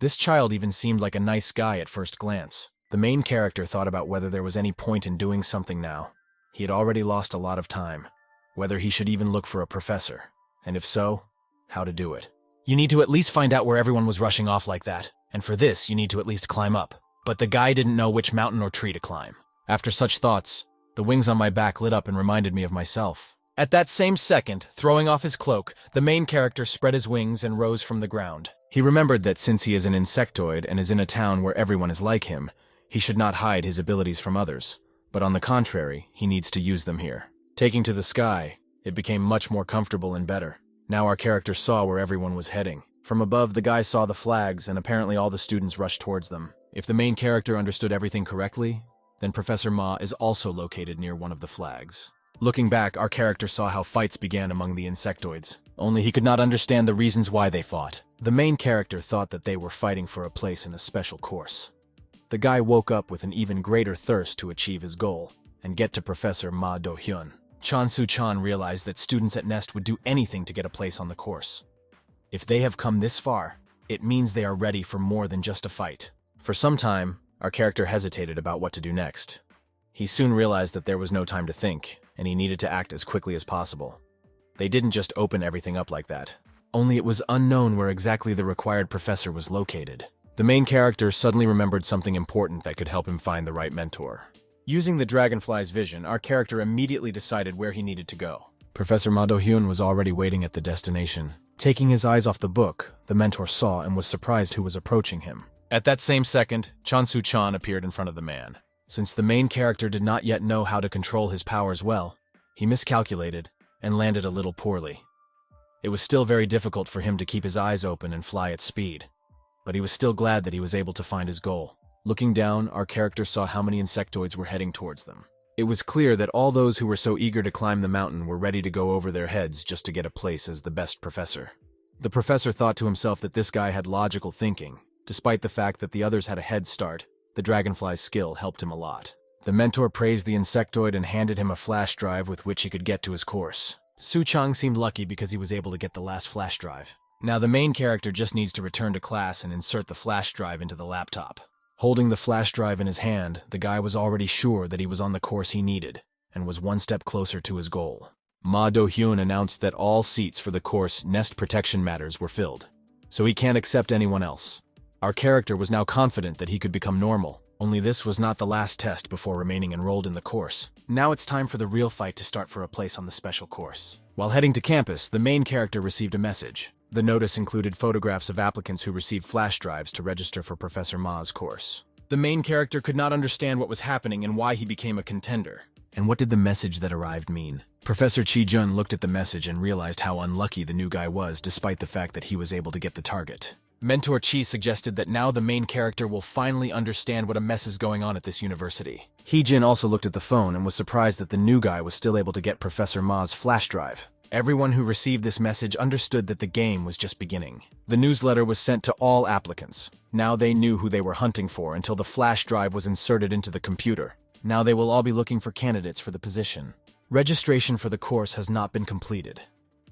This child even seemed like a nice guy at first glance. The main character thought about whether there was any point in doing something now. He had already lost a lot of time, whether he should even look for a professor, and if so, how to do it. You need to at least find out where everyone was rushing off like that, and for this you need to at least climb up. But the guy didn't know which mountain or tree to climb. After such thoughts, the wings on my back lit up and reminded me of myself. At that same second, throwing off his cloak, the main character spread his wings and rose from the ground. He remembered that since he is an insectoid and is in a town where everyone is like him, he should not hide his abilities from others, but on the contrary, he needs to use them here. Taking to the sky, it became much more comfortable and better. Now our character saw where everyone was heading. From above, the guy saw the flags, and apparently all the students rushed towards them. If the main character understood everything correctly, then Professor Ma is also located near one of the flags. Looking back, our character saw how fights began among the insectoids, only he could not understand the reasons why they fought. The main character thought that they were fighting for a place in a special course. The guy woke up with an even greater thirst to achieve his goal and get to Professor Ma Do-hyun. Chan Su-chan realized that students at Nest would do anything to get a place on the course. If they have come this far, it means they are ready for more than just a fight. For some time, our character hesitated about what to do next. He soon realized that there was no time to think, and he needed to act as quickly as possible. They didn't just open everything up like that. Only it was unknown where exactly the required professor was located. The main character suddenly remembered something important that could help him find the right mentor. Using the Dragonfly's vision, our character immediately decided where he needed to go. Professor Ma Do-hyun was already waiting at the destination. Taking his eyes off the book, the mentor saw and was surprised who was approaching him. At that same second, Chan Su-chan appeared in front of the man. Since the main character did not yet know how to control his powers well, he miscalculated and landed a little poorly. It was still very difficult for him to keep his eyes open and fly at speed, but he was still glad that he was able to find his goal. Looking down, our character saw how many insectoids were heading towards them. It was clear that all those who were so eager to climb the mountain were ready to go over their heads just to get a place as the best professor. The professor thought to himself that this guy had logical thinking. Despite the fact that the others had a head start, the Dragonfly's skill helped him a lot. The mentor praised the insectoid and handed him a flash drive with which he could get to his course. Su-chang seemed lucky because he was able to get the last flash drive. Now the main character just needs to return to class and insert the flash drive into the laptop. Holding the flash drive in his hand, the guy was already sure that he was on the course he needed, and was one step closer to his goal. Ma Do-hyun announced that all seats for the course Nest Protection Matters were filled, so he can't accept anyone else. Our character was now confident that he could become normal, only this was not the last test before remaining enrolled in the course. Now it's time for the real fight to start for a place on the special course. While heading to campus, the main character received a message. The notice included photographs of applicants who received flash drives to register for Professor Ma's course. The main character could not understand what was happening and why he became a contender. And what did the message that arrived mean? Professor Chi-jun looked at the message and realized how unlucky the new guy was despite the fact that he was able to get the target. Mentor Chi suggested that now the main character will finally understand what a mess is going on at this university. Hee-jin also looked at the phone and was surprised that the new guy was still able to get Professor Ma's flash drive. Everyone who received this message understood that the game was just beginning. The newsletter was sent to all applicants. Now they knew who they were hunting for until the flash drive was inserted into the computer. Now they will all be looking for candidates for the position. Registration for the course has not been completed.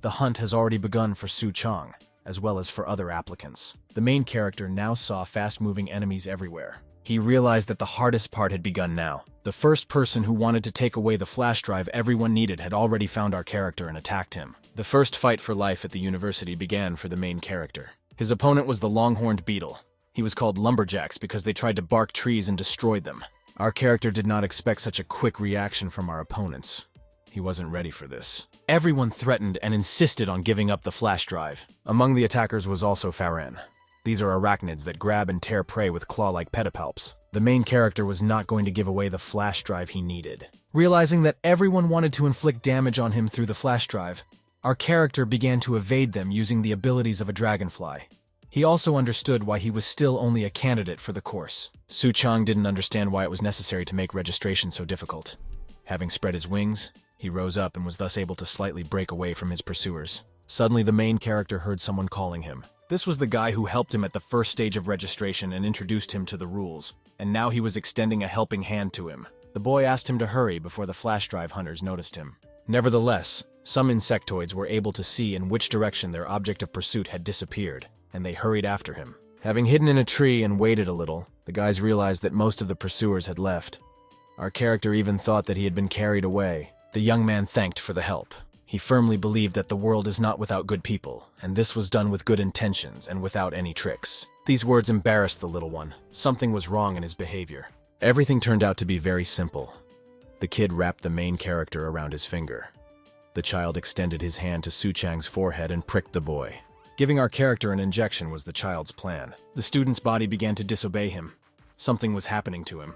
The hunt has already begun for Su-chang, as well as for other applicants. The main character now saw fast-moving enemies everywhere. He realized that the hardest part had begun now. The first person who wanted to take away the flash drive everyone needed had already found our character and attacked him. The first fight for life at the university began for the main character. His opponent was the long-horned beetle. He was called lumberjacks because they tried to bark trees and destroyed them. Our character did not expect such a quick reaction from our opponents. He wasn't ready for this. Everyone threatened and insisted on giving up the flash drive. Among the attackers was also Pharan. These are arachnids that grab and tear prey with claw-like pedipalps. The main character was not going to give away the flash drive he needed. Realizing that everyone wanted to inflict damage on him through the flash drive, our character began to evade them using the abilities of a dragonfly. He also understood why he was still only a candidate for the course. Su-chang didn't understand why it was necessary to make registration so difficult. Having spread his wings, he rose up and was thus able to slightly break away from his pursuers. Suddenly, the main character heard someone calling him. This was the guy who helped him at the first stage of registration and introduced him to the rules, and now he was extending a helping hand to him. The boy asked him to hurry before the flash drive hunters noticed him. Nevertheless, some insectoids were able to see in which direction their object of pursuit had disappeared, and they hurried after him. Having hidden in a tree and waited a little, the guys realized that most of the pursuers had left. Our character even thought that he had been carried away. The young man thanked for the help. He firmly believed that the world is not without good people, and this was done with good intentions and without any tricks. These words embarrassed the little one. Something was wrong in his behavior. Everything turned out to be very simple. The kid wrapped the main character around his finger. The child extended his hand to Su-chang's forehead and pricked the boy. Giving our character an injection was the child's plan. The student's body began to disobey him. Something was happening to him.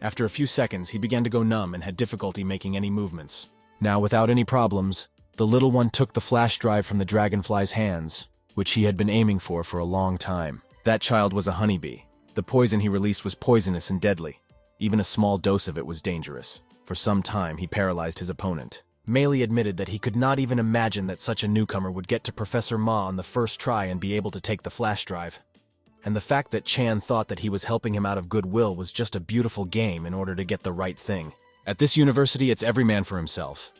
After a few seconds, he began to go numb and had difficulty making any movements. Now, without any problems, the little one took the flash drive from the dragonfly's hands, which he had been aiming for a long time. That child was a honeybee. The poison he released was poisonous and deadly. Even a small dose of it was dangerous. For some time, he paralyzed his opponent. Meili admitted that he could not even imagine that such a newcomer would get to Professor Ma on the first try and be able to take the flash drive. And the fact that Chan thought that he was helping him out of goodwill was just a beautiful game in order to get the right thing. At this university, it's every man for himself.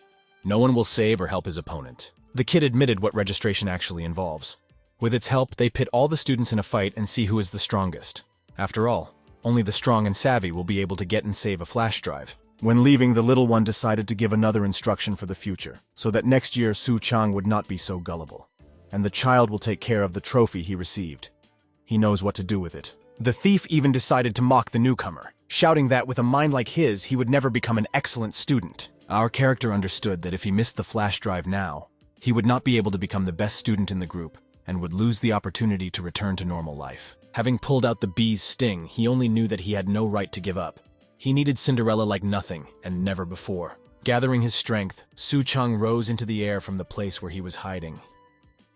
No one will save or help his opponent. The kid admitted what registration actually involves. With its help, they pit all the students in a fight and see who is the strongest. After all, only the strong and savvy will be able to get and save a flash drive. When leaving, the little one decided to give another instruction for the future, so that next year Su-chang would not be so gullible. And the child will take care of the trophy he received. He knows what to do with it. The thief even decided to mock the newcomer. shouting that with a mind like his, he would never become an excellent student. Our character understood that if he missed the flash drive now, he would not be able to become the best student in the group and would lose the opportunity to return to normal life. Having pulled out the bee's sting, he only knew that he had no right to give up. He needed Cinderella like nothing and never before. Gathering his strength, Su Chang rose into the air from the place where he was hiding.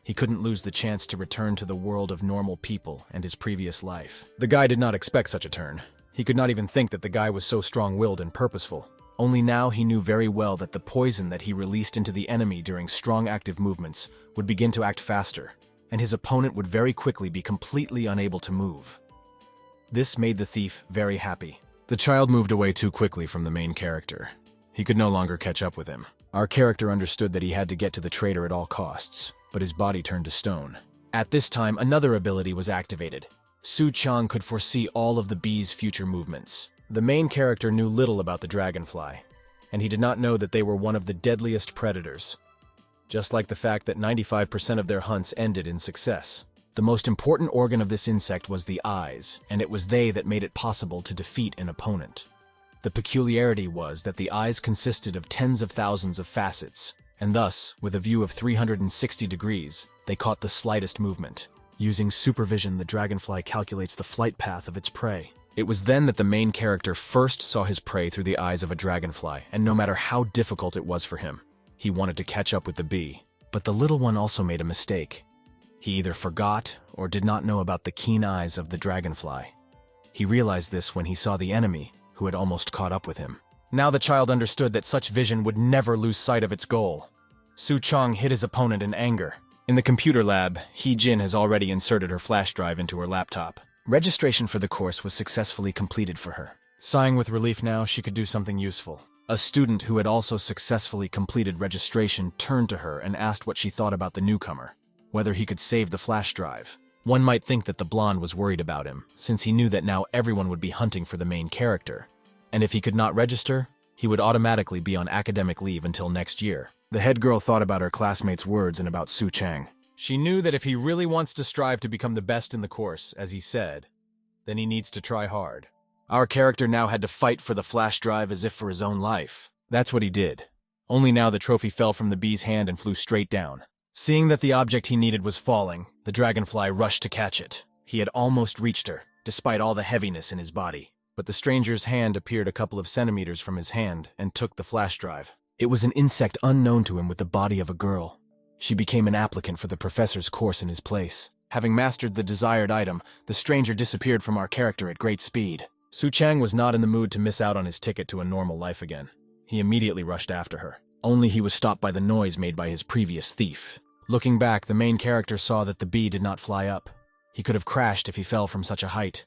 He couldn't lose the chance to return to the world of normal people and his previous life. The guy did not expect such a turn. He could not even think that the guy was so strong-willed and purposeful. Only now he knew very well that the poison that he released into the enemy during strong active movements would begin to act faster, and his opponent would very quickly be completely unable to move. This made the thief very happy. The child moved away too quickly from the main character. He could no longer catch up with him. Our character understood that he had to get to the traitor at all costs, but his body turned to stone. At this time, another ability was activated. Su Chang could foresee all of the bee's future movements. The main character knew little about the Dragonfly, and he did not know that they were one of the deadliest predators. Just like the fact that 95% of their hunts ended in success. The most important organ of this insect was the eyes, and it was they that made it possible to defeat an opponent. The peculiarity was that the eyes consisted of tens of thousands of facets, and thus, with a view of 360 degrees, they caught the slightest movement. Using supervision, the Dragonfly calculates the flight path of its prey. It was then that the main character first saw his prey through the eyes of a dragonfly, and no matter how difficult it was for him, he wanted to catch up with the bee. But the little one also made a mistake. He either forgot or did not know about the keen eyes of the dragonfly. He realized this when he saw the enemy, who had almost caught up with him. Now the child understood that such vision would never lose sight of its goal. Su Chang hit his opponent in anger. In the computer lab, He Jin has already inserted her flash drive into her laptop. Registration for the course was successfully completed for her. Sighing with relief now, she could do something useful. A student who had also successfully completed registration turned to her and asked what she thought about the newcomer, whether he could save the flash drive. One might think that the blonde was worried about him, since he knew that now everyone would be hunting for the main character. And if he could not register, he would automatically be on academic leave until next year. The head girl thought about her classmates' words and about Su Chang. She knew that if he really wants to strive to become the best in the course, as he said, then he needs to try hard. Our character now had to fight for the flash drive as if for his own life. That's what he did. Only now the trophy fell from the bee's hand and flew straight down. Seeing that the object he needed was falling, the dragonfly rushed to catch it. He had almost reached her, despite all the heaviness in his body. But the stranger's hand appeared a couple of centimeters from his hand and took the flash drive. It was an insect unknown to him with the body of a girl. She became an applicant for the professor's course in his place. Having mastered the desired item, the stranger disappeared from our character at great speed. Su Chang was not in the mood to miss out on his ticket to a normal life again. He immediately rushed after her. Only he was stopped by the noise made by his previous thief. Looking back, the main character saw that the bee did not fly up. He could have crashed if he fell from such a height.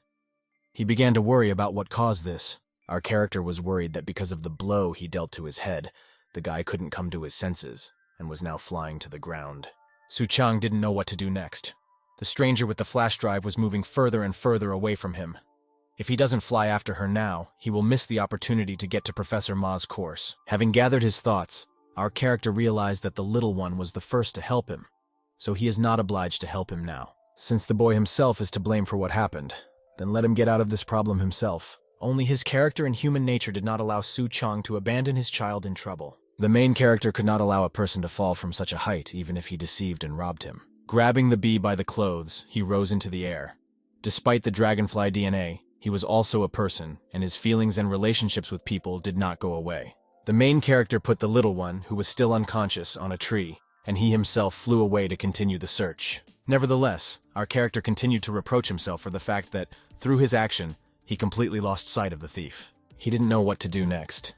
He began to worry about what caused this. Our character was worried that because of the blow he dealt to his head, the guy couldn't come to his senses and was now flying to the ground. Su Chang didn't know what to do next. The stranger with the flash drive was moving further and further away from him. If he doesn't fly after her now, he will miss the opportunity to get to Professor Ma's course. Having gathered his thoughts, our character realized that the little one was the first to help him, so he is not obliged to help him now. Since the boy himself is to blame for what happened, then let him get out of this problem himself. Only his character and human nature did not allow Su Chang to abandon his child in trouble. The main character could not allow a person to fall from such a height, even if he deceived and robbed him. Grabbing the bee by the clothes, he rose into the air. Despite the dragonfly DNA, he was also a person, and his feelings and relationships with people did not go away. The main character put the little one, who was still unconscious, on a tree, and he himself flew away to continue the search. Nevertheless, our character continued to reproach himself for the fact that, through his action, he completely lost sight of the thief. He didn't know what to do next.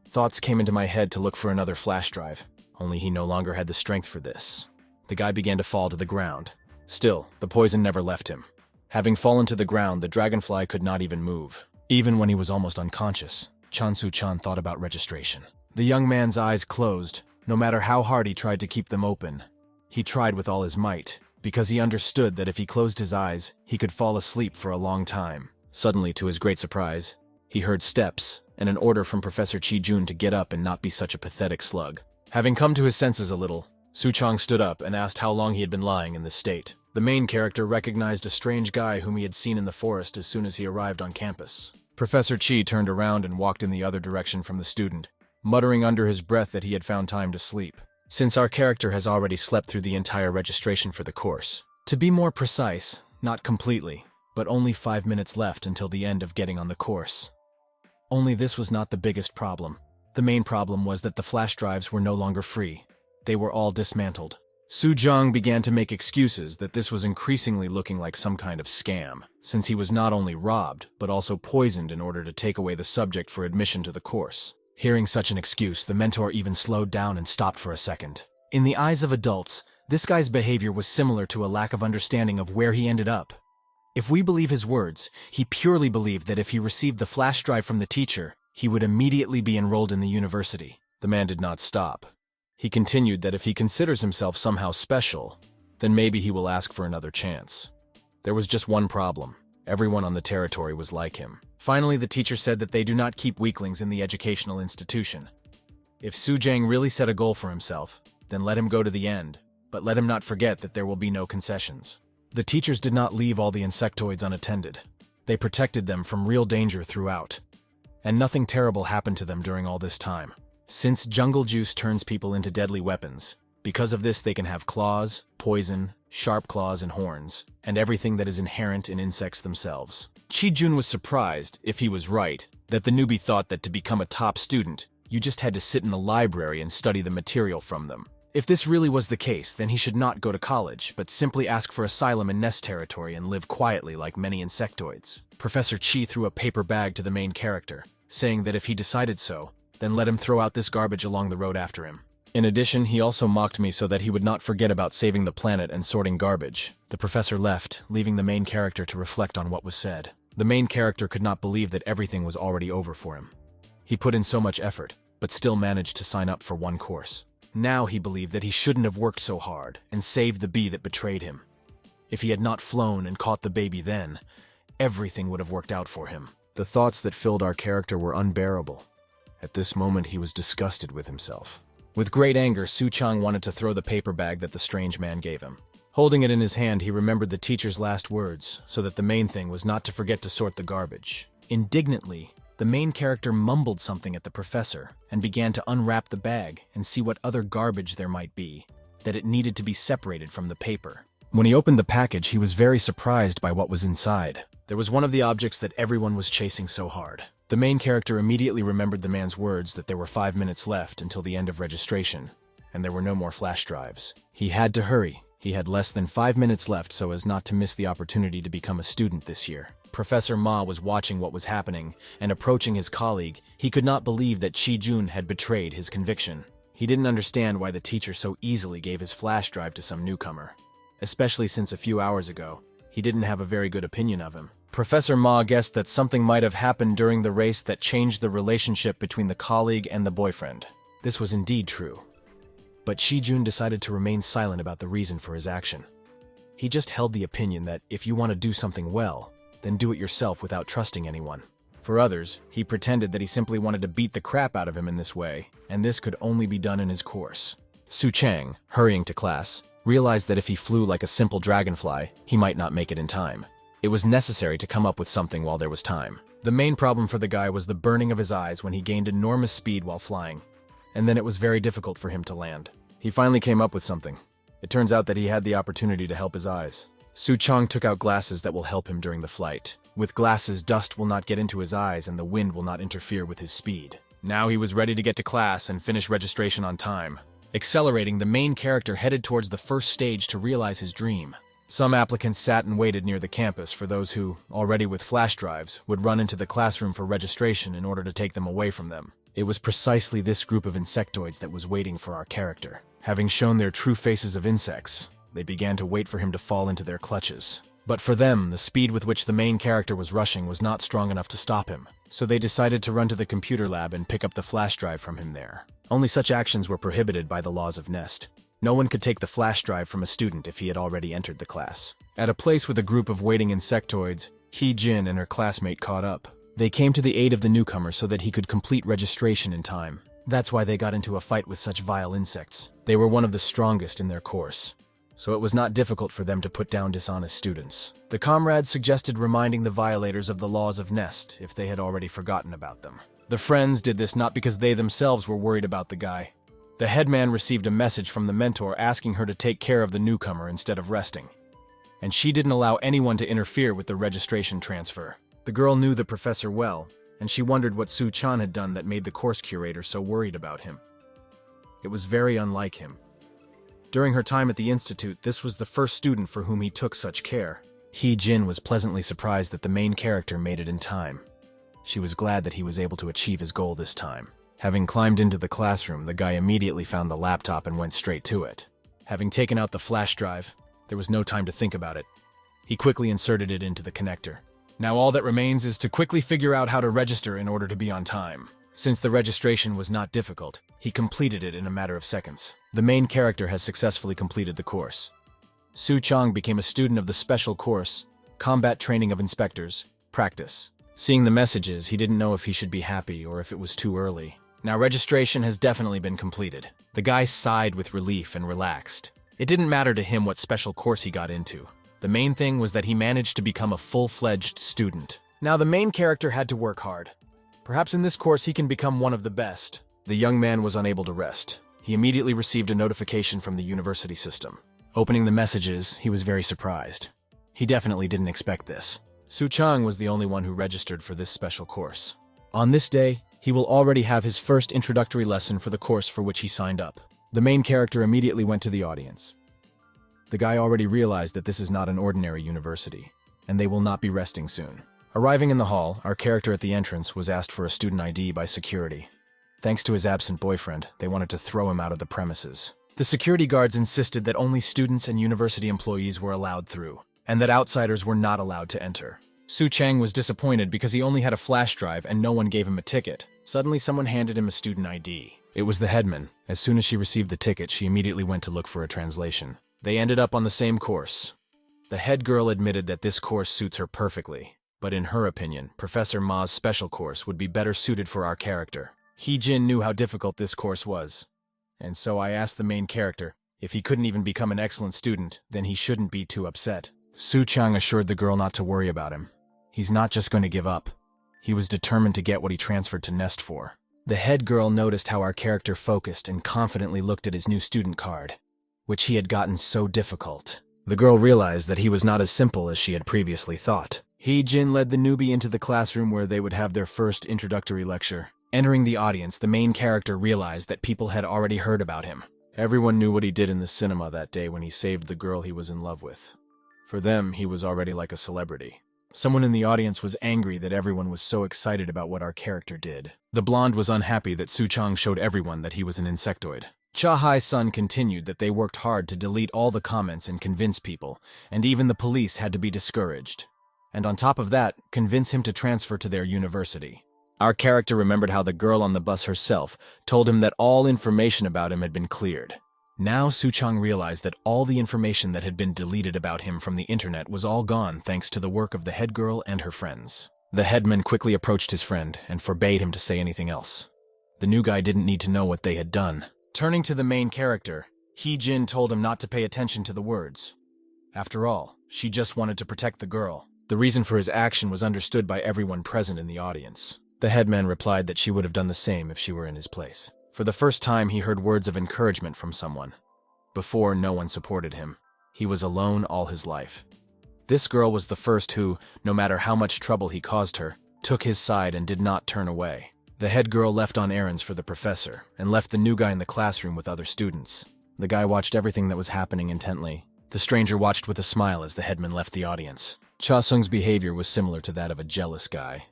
Thoughts came into my head to look for another flash drive, only he no longer had the strength for this. The guy began to fall to the ground. Still, the poison never left him. Having fallen to the ground, the dragonfly could not even move. Even when he was almost unconscious, Chan Su-chan thought about registration. The young man's eyes closed, no matter how hard he tried to keep them open. He tried with all his might, because he understood that if he closed his eyes, he could fall asleep for a long time. Suddenly, to his great surprise, he heard steps and an order from Professor Chi-jun to get up and not be such a pathetic slug. Having come to his senses a little, Su-chang stood up and asked how long he had been lying in this state. The main character recognized a strange guy whom he had seen in the forest as soon as he arrived on campus. Professor Chi turned around and walked in the other direction from the student, muttering under his breath that he had found time to sleep, since our character has already slept through the entire registration for the course. To be more precise, not completely, but only 5 minutes left until the end of getting on the course. Only this was not the biggest problem. The main problem was that the flash drives were no longer free. They were all dismantled. Su Zhang began to make excuses that this was increasingly looking like some kind of scam, since he was not only robbed, but also poisoned in order to take away the subject for admission to the course. Hearing such an excuse, the mentor even slowed down and stopped for a second. In the eyes of adults, this guy's behavior was similar to a lack of understanding of where he ended up. If we believe his words, he purely believed that if he received the flash drive from the teacher, he would immediately be enrolled in the university. The man did not stop. He continued that if he considers himself somehow special, then maybe he will ask for another chance. There was just one problem. Everyone on the territory was like him. Finally, the teacher said that they do not keep weaklings in the educational institution. If Su Zhang really set a goal for himself, then let him go to the end, but let him not forget that there will be no concessions. The teachers did not leave all the insectoids unattended. They protected them from real danger throughout. And nothing terrible happened to them during all this time. Since jungle juice turns people into deadly weapons, because of this they can have claws, poison, sharp claws and horns, and everything that is inherent in insects themselves. Chi-jun was surprised, if he was right, that the newbie thought that to become a top student, you just had to sit in the library and study the material from them. If this really was the case, then he should not go to college, but simply ask for asylum in nest territory and live quietly like many insectoids. Professor Chi threw a paper bag to the main character, saying that if he decided so, then let him throw out this garbage along the road after him. In addition, he also mocked me so that he would not forget about saving the planet and sorting garbage. The professor left, leaving the main character to reflect on what was said. The main character could not believe that everything was already over for him. He put in so much effort, but still managed to sign up for one course. Now he believed that he shouldn't have worked so hard and saved the bee that betrayed him. If he had not flown and caught the baby then, everything would have worked out for him. The thoughts that filled our character were unbearable. At this moment he was disgusted with himself. With great anger, Su Chang wanted to throw the paper bag that the strange man gave him. Holding it in his hand, he remembered the teacher's last words, so that the main thing was not to forget to sort the garbage. Indignantly, the main character mumbled something at the professor and began to unwrap the bag and see what other garbage there might be, that it needed to be separated from the paper. When he opened the package, he was very surprised by what was inside. There was one of the objects that everyone was chasing so hard. The main character immediately remembered the man's words that there were 5 minutes left until the end of registration, and there were no more flash drives. He had to hurry. He had less than 5 minutes left so as not to miss the opportunity to become a student this year. Professor Ma was watching what was happening, and approaching his colleague, he could not believe that Chi-jun had betrayed his conviction. He didn't understand why the teacher so easily gave his flash drive to some newcomer, especially since a few hours ago, he didn't have a very good opinion of him. Professor Ma guessed that something might have happened during the race that changed the relationship between the colleague and the boyfriend. This was indeed true. But Chi-jun decided to remain silent about the reason for his action. He just held the opinion that if you want to do something well, then do it yourself without trusting anyone. For others, he pretended that he simply wanted to beat the crap out of him in this way, and this could only be done in his course. Su Chang, hurrying to class, realized that if he flew like a simple dragonfly, he might not make it in time. It was necessary to come up with something while there was time. The main problem for the guy was the burning of his eyes when he gained enormous speed while flying, and then it was very difficult for him to land. He finally came up with something. It turns out that he had the opportunity to help his eyes. Su Chang took out glasses that will help him during the flight. With glasses, dust will not get into his eyes and the wind will not interfere with his speed. Now he was ready to get to class and finish registration on time. Accelerating, the main character headed towards the first stage to realize his dream. Some applicants sat and waited near the campus for those who, already with flash drives, would run into the classroom for registration in order to take them away from them. It was precisely this group of insectoids that was waiting for our character. Having shown their true faces of insects, they began to wait for him to fall into their clutches. But for them, the speed with which the main character was rushing was not strong enough to stop him, so they decided to run to the computer lab and pick up the flash drive from him there. Only such actions were prohibited by the laws of Nest. No one could take the flash drive from a student if he had already entered the class. At a place with a group of waiting insectoids, He-jin and her classmate caught up. They came to the aid of the newcomer so that he could complete registration in time. That's why they got into a fight with such vile insects. They were one of the strongest in their course. so it was not difficult for them to put down dishonest students. The comrades suggested reminding the violators of the laws of Nest if they had already forgotten about them. The friends did this not because they themselves were worried about the guy. The headman received a message from the mentor asking her to take care of the newcomer instead of resting. And she didn't allow anyone to interfere with the registration transfer. The girl knew the professor well, and she wondered what Su-chan had done that made the course curator so worried about him. It was very unlike him. During her time at the institute, this was the first student for whom he took such care. Hee-jin was pleasantly surprised that the main character made it in time. She was glad that he was able to achieve his goal this time. Having climbed into the classroom, the guy immediately found the laptop and went straight to it. Having taken out the flash drive, there was no time to think about it. He quickly inserted it into the connector. Now all that remains is to quickly figure out how to register in order to be on time. Since the registration was not difficult, he completed it in a matter of seconds. The main character has successfully completed the course. Su-chang became a student of the special course, Combat Training of Inspectors, Practice. Seeing the messages, he didn't know if he should be happy or if it was too early. Now registration has definitely been completed. The guy sighed with relief and relaxed. It didn't matter to him what special course he got into. The main thing was that he managed to become a full-fledged student. Now the main character had to work hard. Perhaps in this course he can become one of the best. The young man was unable to rest. He immediately received a notification from the university system. Opening the messages, he was very surprised. He definitely didn't expect this. Su-chang was the only one who registered for this special course. On this day, he will already have his first introductory lesson for the course for which he signed up. The main character immediately went to the audience. The guy already realized that this is not an ordinary university, and they will not be resting soon. Arriving in the hall, our character at the entrance was asked for a student ID by security. Thanks to his absent boyfriend, they wanted to throw him out of the premises. The security guards insisted that only students and university employees were allowed through, and that outsiders were not allowed to enter. Su-chang was disappointed because he only had a flash drive and no one gave him a ticket. Suddenly, someone handed him a student ID. It was the headman. As soon as she received the ticket, she immediately went to look for a translation. They ended up on the same course. The head girl admitted that this course suits her perfectly, but in her opinion, Professor Ma's special course would be better suited for our character. Hee-jin knew how difficult this course was, and so I asked the main character, if he couldn't even become an excellent student, then he shouldn't be too upset. Su-chang assured the girl not to worry about him. He's not just going to give up. He was determined to get what he transferred to Nest for. The head girl noticed how our character focused and confidently looked at his new student card, which he had gotten so difficult. The girl realized that he was not as simple as she had previously thought. Hee-jin led the newbie into the classroom where they would have their first introductory lecture. Entering the audience, the main character realized that people had already heard about him. Everyone knew what he did in the cinema that day when he saved the girl he was in love with. For them, he was already like a celebrity. Someone in the audience was angry that everyone was so excited about what our character did. The blonde was unhappy that Su-chang showed everyone that he was an insectoid. Cha-hai-sun continued that they worked hard to delete all the comments and convince people, and even the police had to be discouraged. And on top of that, convince him to transfer to their university. Our character remembered how the girl on the bus herself told him that all information about him had been cleared. Now Su-chang realized that all the information that had been deleted about him from the internet was all gone thanks to the work of the head girl and her friends. The headman quickly approached his friend and forbade him to say anything else. The new guy didn't need to know what they had done. Turning to the main character, Hee-jin told him not to pay attention to the words. After all, she just wanted to protect the girl. The reason for his action was understood by everyone present in the audience. The headman replied that she would have done the same if she were in his place. For the first time, he heard words of encouragement from someone. Before, no one supported him. He was alone all his life. This girl was the first who, no matter how much trouble he caused her, took his side and did not turn away. The head girl left on errands for the professor and left the new guy in the classroom with other students. The guy watched everything that was happening intently. The stranger watched with a smile as the headman left the audience. Cha-sung's behavior was similar to that of a jealous guy.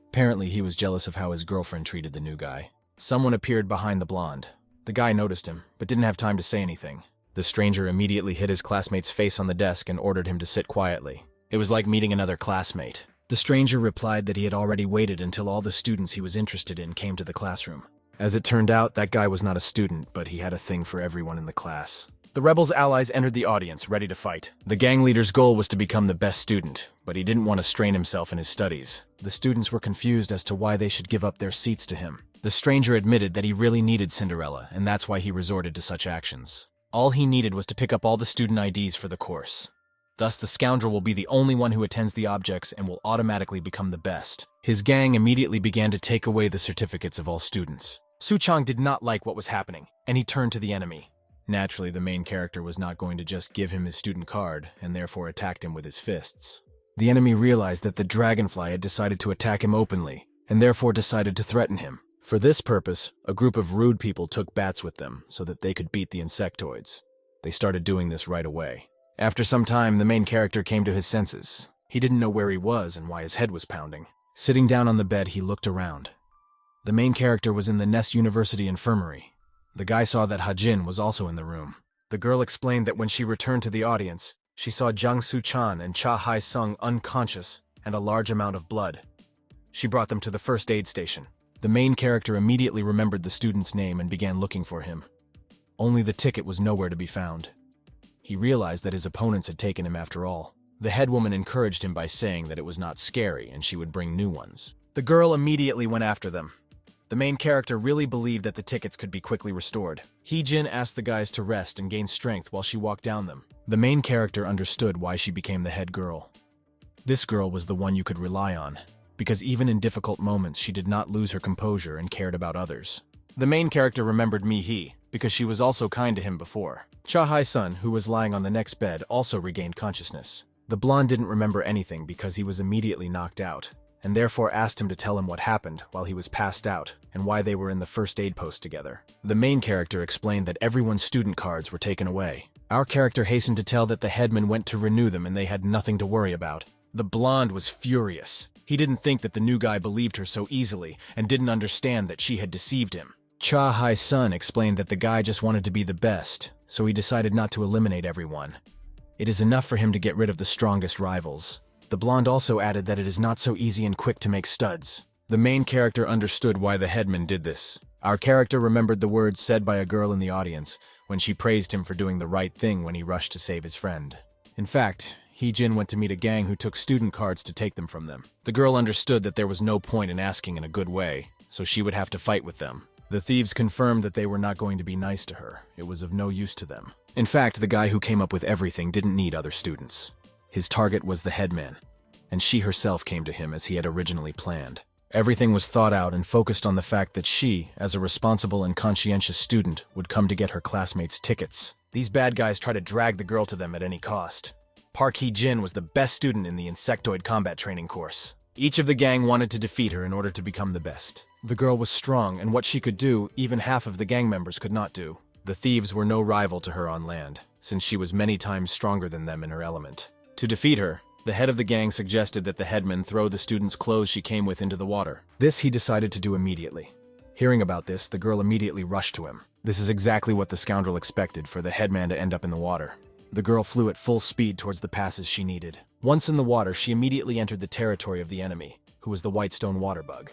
Apparently, he was jealous of how his girlfriend treated the new guy. Someone appeared behind the blonde. The guy noticed him, but didn't have time to say anything. The stranger immediately hit his classmate's face on the desk and ordered him to sit quietly. It was like meeting another classmate. The stranger replied that he had already waited until all the students he was interested in came to the classroom. As it turned out, that guy was not a student, but he had a thing for everyone in the class. The rebels' allies entered the audience, ready to fight. The gang leader's goal was to become the best student, but he didn't want to strain himself in his studies. The students were confused as to why they should give up their seats to him. The stranger admitted that he really needed Cinderella, and that's why he resorted to such actions. All he needed was to pick up all the student IDs for the course. Thus, the scoundrel will be the only one who attends the objects and will automatically become the best. His gang immediately began to take away the certificates of all students. Su-chang did not like what was happening, and he turned to the enemy. Naturally, the main character was not going to just give him his student card, and therefore attacked him with his fists. The enemy realized that the Dragonfly had decided to attack him openly, and therefore decided to threaten him. For this purpose, a group of rude people took bats with them so that they could beat the insectoids. They started doing this right away. After some time, the main character came to his senses. He didn't know where he was and why his head was pounding. Sitting down on the bed, he looked around. The main character was in the Ness University infirmary. The guy saw that Ha-jin was also in the room. The girl explained that when she returned to the audience, she saw Jang Soo-chan and Cha Hai-sung unconscious and a large amount of blood. She brought them to the first aid station. The main character immediately remembered the student's name and began looking for him. Only the ticket was nowhere to be found. He realized that his opponents had taken him after all. The head woman encouraged him by saying that it was not scary and she would bring new ones. The girl immediately went after them. The main character really believed that the tickets could be quickly restored. Hee-jin asked the guys to rest and gain strength while she walked down them. The main character understood why she became the head girl. This girl was the one you could rely on, because even in difficult moments she did not lose her composure and cared about others. The main character remembered Mi-hee, because she was also kind to him before. Cha Hai-sun, who was lying on the next bed, also regained consciousness. The blonde didn't remember anything because he was immediately knocked out, and therefore asked him to tell him what happened while he was passed out and why they were in the first aid post together. The main character explained that everyone's student cards were taken away. Our character hastened to tell that the headman went to renew them and they had nothing to worry about. The blonde was furious. He didn't think that the new guy believed her so easily and didn't understand that she had deceived him. Cha Hai-sun explained that the guy just wanted to be the best, so he decided not to eliminate everyone. It is enough for him to get rid of the strongest rivals. The blonde also added that it is not so easy and quick to make studs. The main character understood why the headman did this. Our character remembered the words said by a girl in the audience when she praised him for doing the right thing when he rushed to save his friend. In fact, Hee-jin went to meet a gang who took student cards to take them from them. The girl understood that there was no point in asking in a good way, so she would have to fight with them. The thieves confirmed that they were not going to be nice to her. It was of no use to them. In fact, the guy who came up with everything didn't need other students. His target was the headman, and she herself came to him as he had originally planned. Everything was thought out and focused on the fact that she, as a responsible and conscientious student, would come to get her classmates' tickets. These bad guys tried to drag the girl to them at any cost. Park Hee-jin was the best student in the insectoid combat training course. Each of the gang wanted to defeat her in order to become the best. The girl was strong, and what she could do, even half of the gang members could not do. The thieves were no rival to her on land, since she was many times stronger than them in her element. To defeat her, the head of the gang suggested that the headman throw the student's clothes she came with into the water. This he decided to do immediately. Hearing about this, the girl immediately rushed to him. This is exactly what the scoundrel expected, for the headman to end up in the water. The girl flew at full speed towards the passes she needed. Once in the water, she immediately entered the territory of the enemy, who was the whitestone water bug,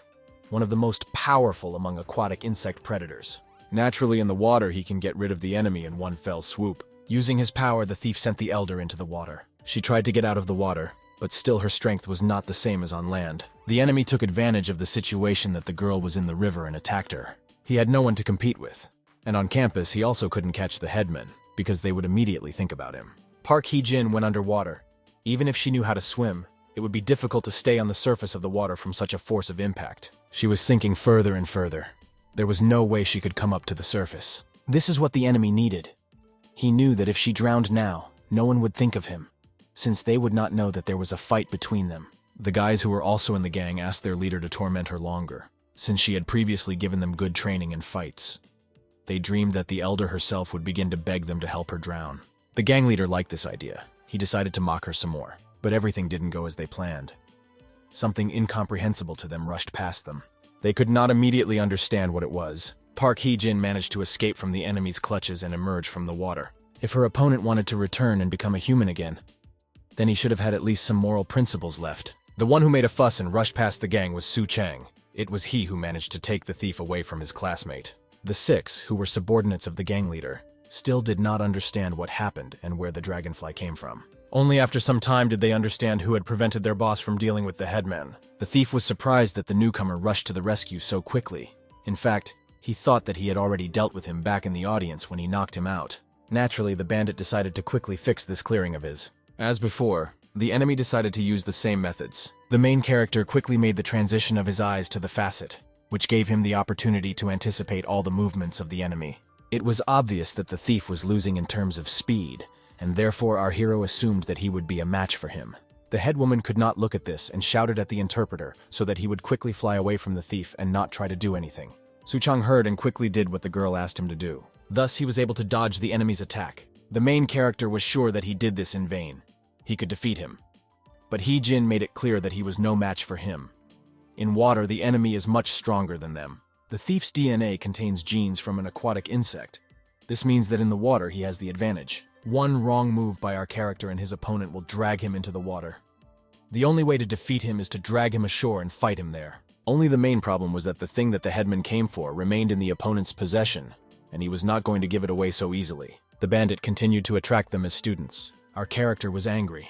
one of the most powerful among aquatic insect predators. Naturally, in the water, he can get rid of the enemy in one fell swoop. Using his power, the thief sent the elder into the water. She tried to get out of the water, but still her strength was not the same as on land. The enemy took advantage of the situation that the girl was in the river and attacked her. He had no one to compete with, and on campus, he also couldn't catch the headman, because they would immediately think about him. Park Hee-jin went underwater. Even if she knew how to swim, it would be difficult to stay on the surface of the water from such a force of impact. She was sinking further and further. There was no way she could come up to the surface. This is what the enemy needed. He knew that if she drowned now, no one would think of him, since they would not know that there was a fight between them. The guys who were also in the gang asked their leader to torment her longer, since she had previously given them good training in fights. They dreamed that the elder herself would begin to beg them to help her drown. The gang leader liked this idea. He decided to mock her some more, but everything didn't go as they planned. Something incomprehensible to them rushed past them. They could not immediately understand what it was. Park Hee-jin managed to escape from the enemy's clutches and emerge from the water. If her opponent wanted to return and become a human again, then he should have had at least some moral principles left. The one who made a fuss and rushed past the gang was Su-chang. It was he who managed to take the thief away from his classmate. The 6, who were subordinates of the gang leader, still did not understand what happened and where the Dragonfly came from. Only after some time did they understand who had prevented their boss from dealing with the headman. The thief was surprised that the newcomer rushed to the rescue so quickly. In fact, he thought that he had already dealt with him back in the audience when he knocked him out. Naturally, the bandit decided to quickly fix this clearing of his. As before, the enemy decided to use the same methods. The main character quickly made the transition of his eyes to the facet, which gave him the opportunity to anticipate all the movements of the enemy. It was obvious that the thief was losing in terms of speed, and therefore our hero assumed that he would be a match for him. The head woman could not look at this and shouted at the interpreter so that he would quickly fly away from the thief and not try to do anything. Suchang heard and quickly did what the girl asked him to do. Thus, he was able to dodge the enemy's attack. The main character was sure that he did this in vain. He could defeat him. But Hee-jin made it clear that he was no match for him. In water, the enemy is much stronger than them. The thief's DNA contains genes from an aquatic insect. This means that in the water, he has the advantage. One wrong move by our character and his opponent will drag him into the water. The only way to defeat him is to drag him ashore and fight him there. Only the main problem was that the thing that the headman came for remained in the opponent's possession, and he was not going to give it away so easily. The bandit continued to attract them as students. Our character was angry.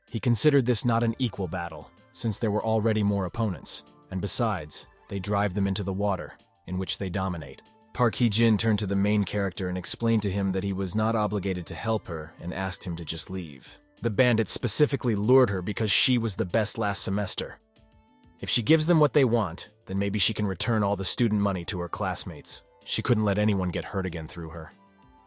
He considered this not an equal battle, since there were already more opponents, and besides, they drive them into the water, in which they dominate. Park Hee-jin turned to the main character and explained to him that he was not obligated to help her and asked him to just leave. The bandit specifically lured her because she was the best last semester. If she gives them what they want, then maybe she can return all the student money to her classmates. She couldn't let anyone get hurt again through her.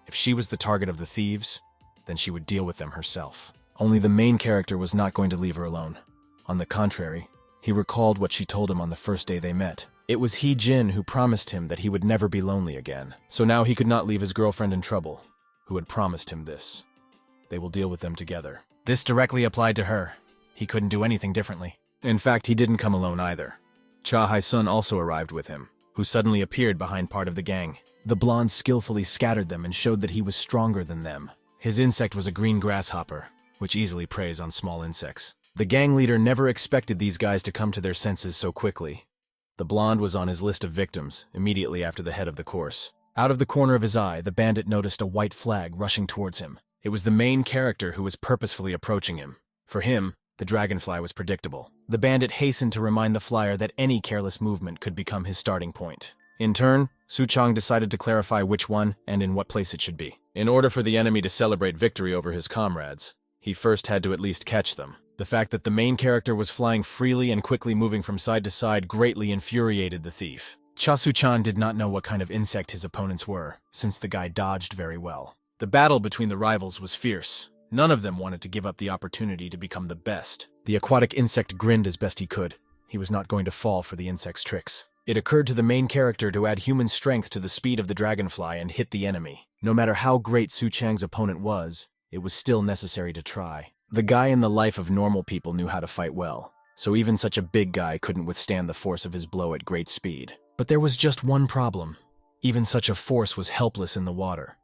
If she was the target of the thieves, then she would deal with them herself. Only the main character was not going to leave her alone. On the contrary, he recalled what she told him on the first day they met. It was Hee-jin who promised him that he would never be lonely again. So now he could not leave his girlfriend in trouble, who had promised him this. They will deal with them together. This directly applied to her. He couldn't do anything differently. In fact, he didn't come alone either. Cha Hai-sun also arrived with him, who suddenly appeared behind part of the gang. The blonde skillfully scattered them and showed that he was stronger than them. His insect was a green grasshopper, which easily preys on small insects. The gang leader never expected these guys to come to their senses so quickly. The blonde was on his list of victims, immediately after the head of the course. Out of the corner of his eye, the bandit noticed a white flag rushing towards him. It was the main character who was purposefully approaching him. For him, the Dragonfly was predictable. The bandit hastened to remind the flyer that any careless movement could become his starting point. In turn, Suchang decided to clarify which one and in what place it should be. In order for the enemy to celebrate victory over his comrades, he first had to at least catch them. The fact that the main character was flying freely and quickly moving from side to side greatly infuriated the thief. Cha Su-chan did not know what kind of insect his opponents were, since the guy dodged very well. The battle between the rivals was fierce. None of them wanted to give up the opportunity to become the best. The aquatic insect grinned as best he could. He was not going to fall for the insect's tricks. It occurred to the main character to add human strength to the speed of the Dragonfly and hit the enemy. No matter how great Su Chang's opponent was, it was still necessary to try. The guy in the life of normal people knew how to fight well, so even such a big guy couldn't withstand the force of his blow at great speed. But there was just one problem. Even such a force was helpless in the water,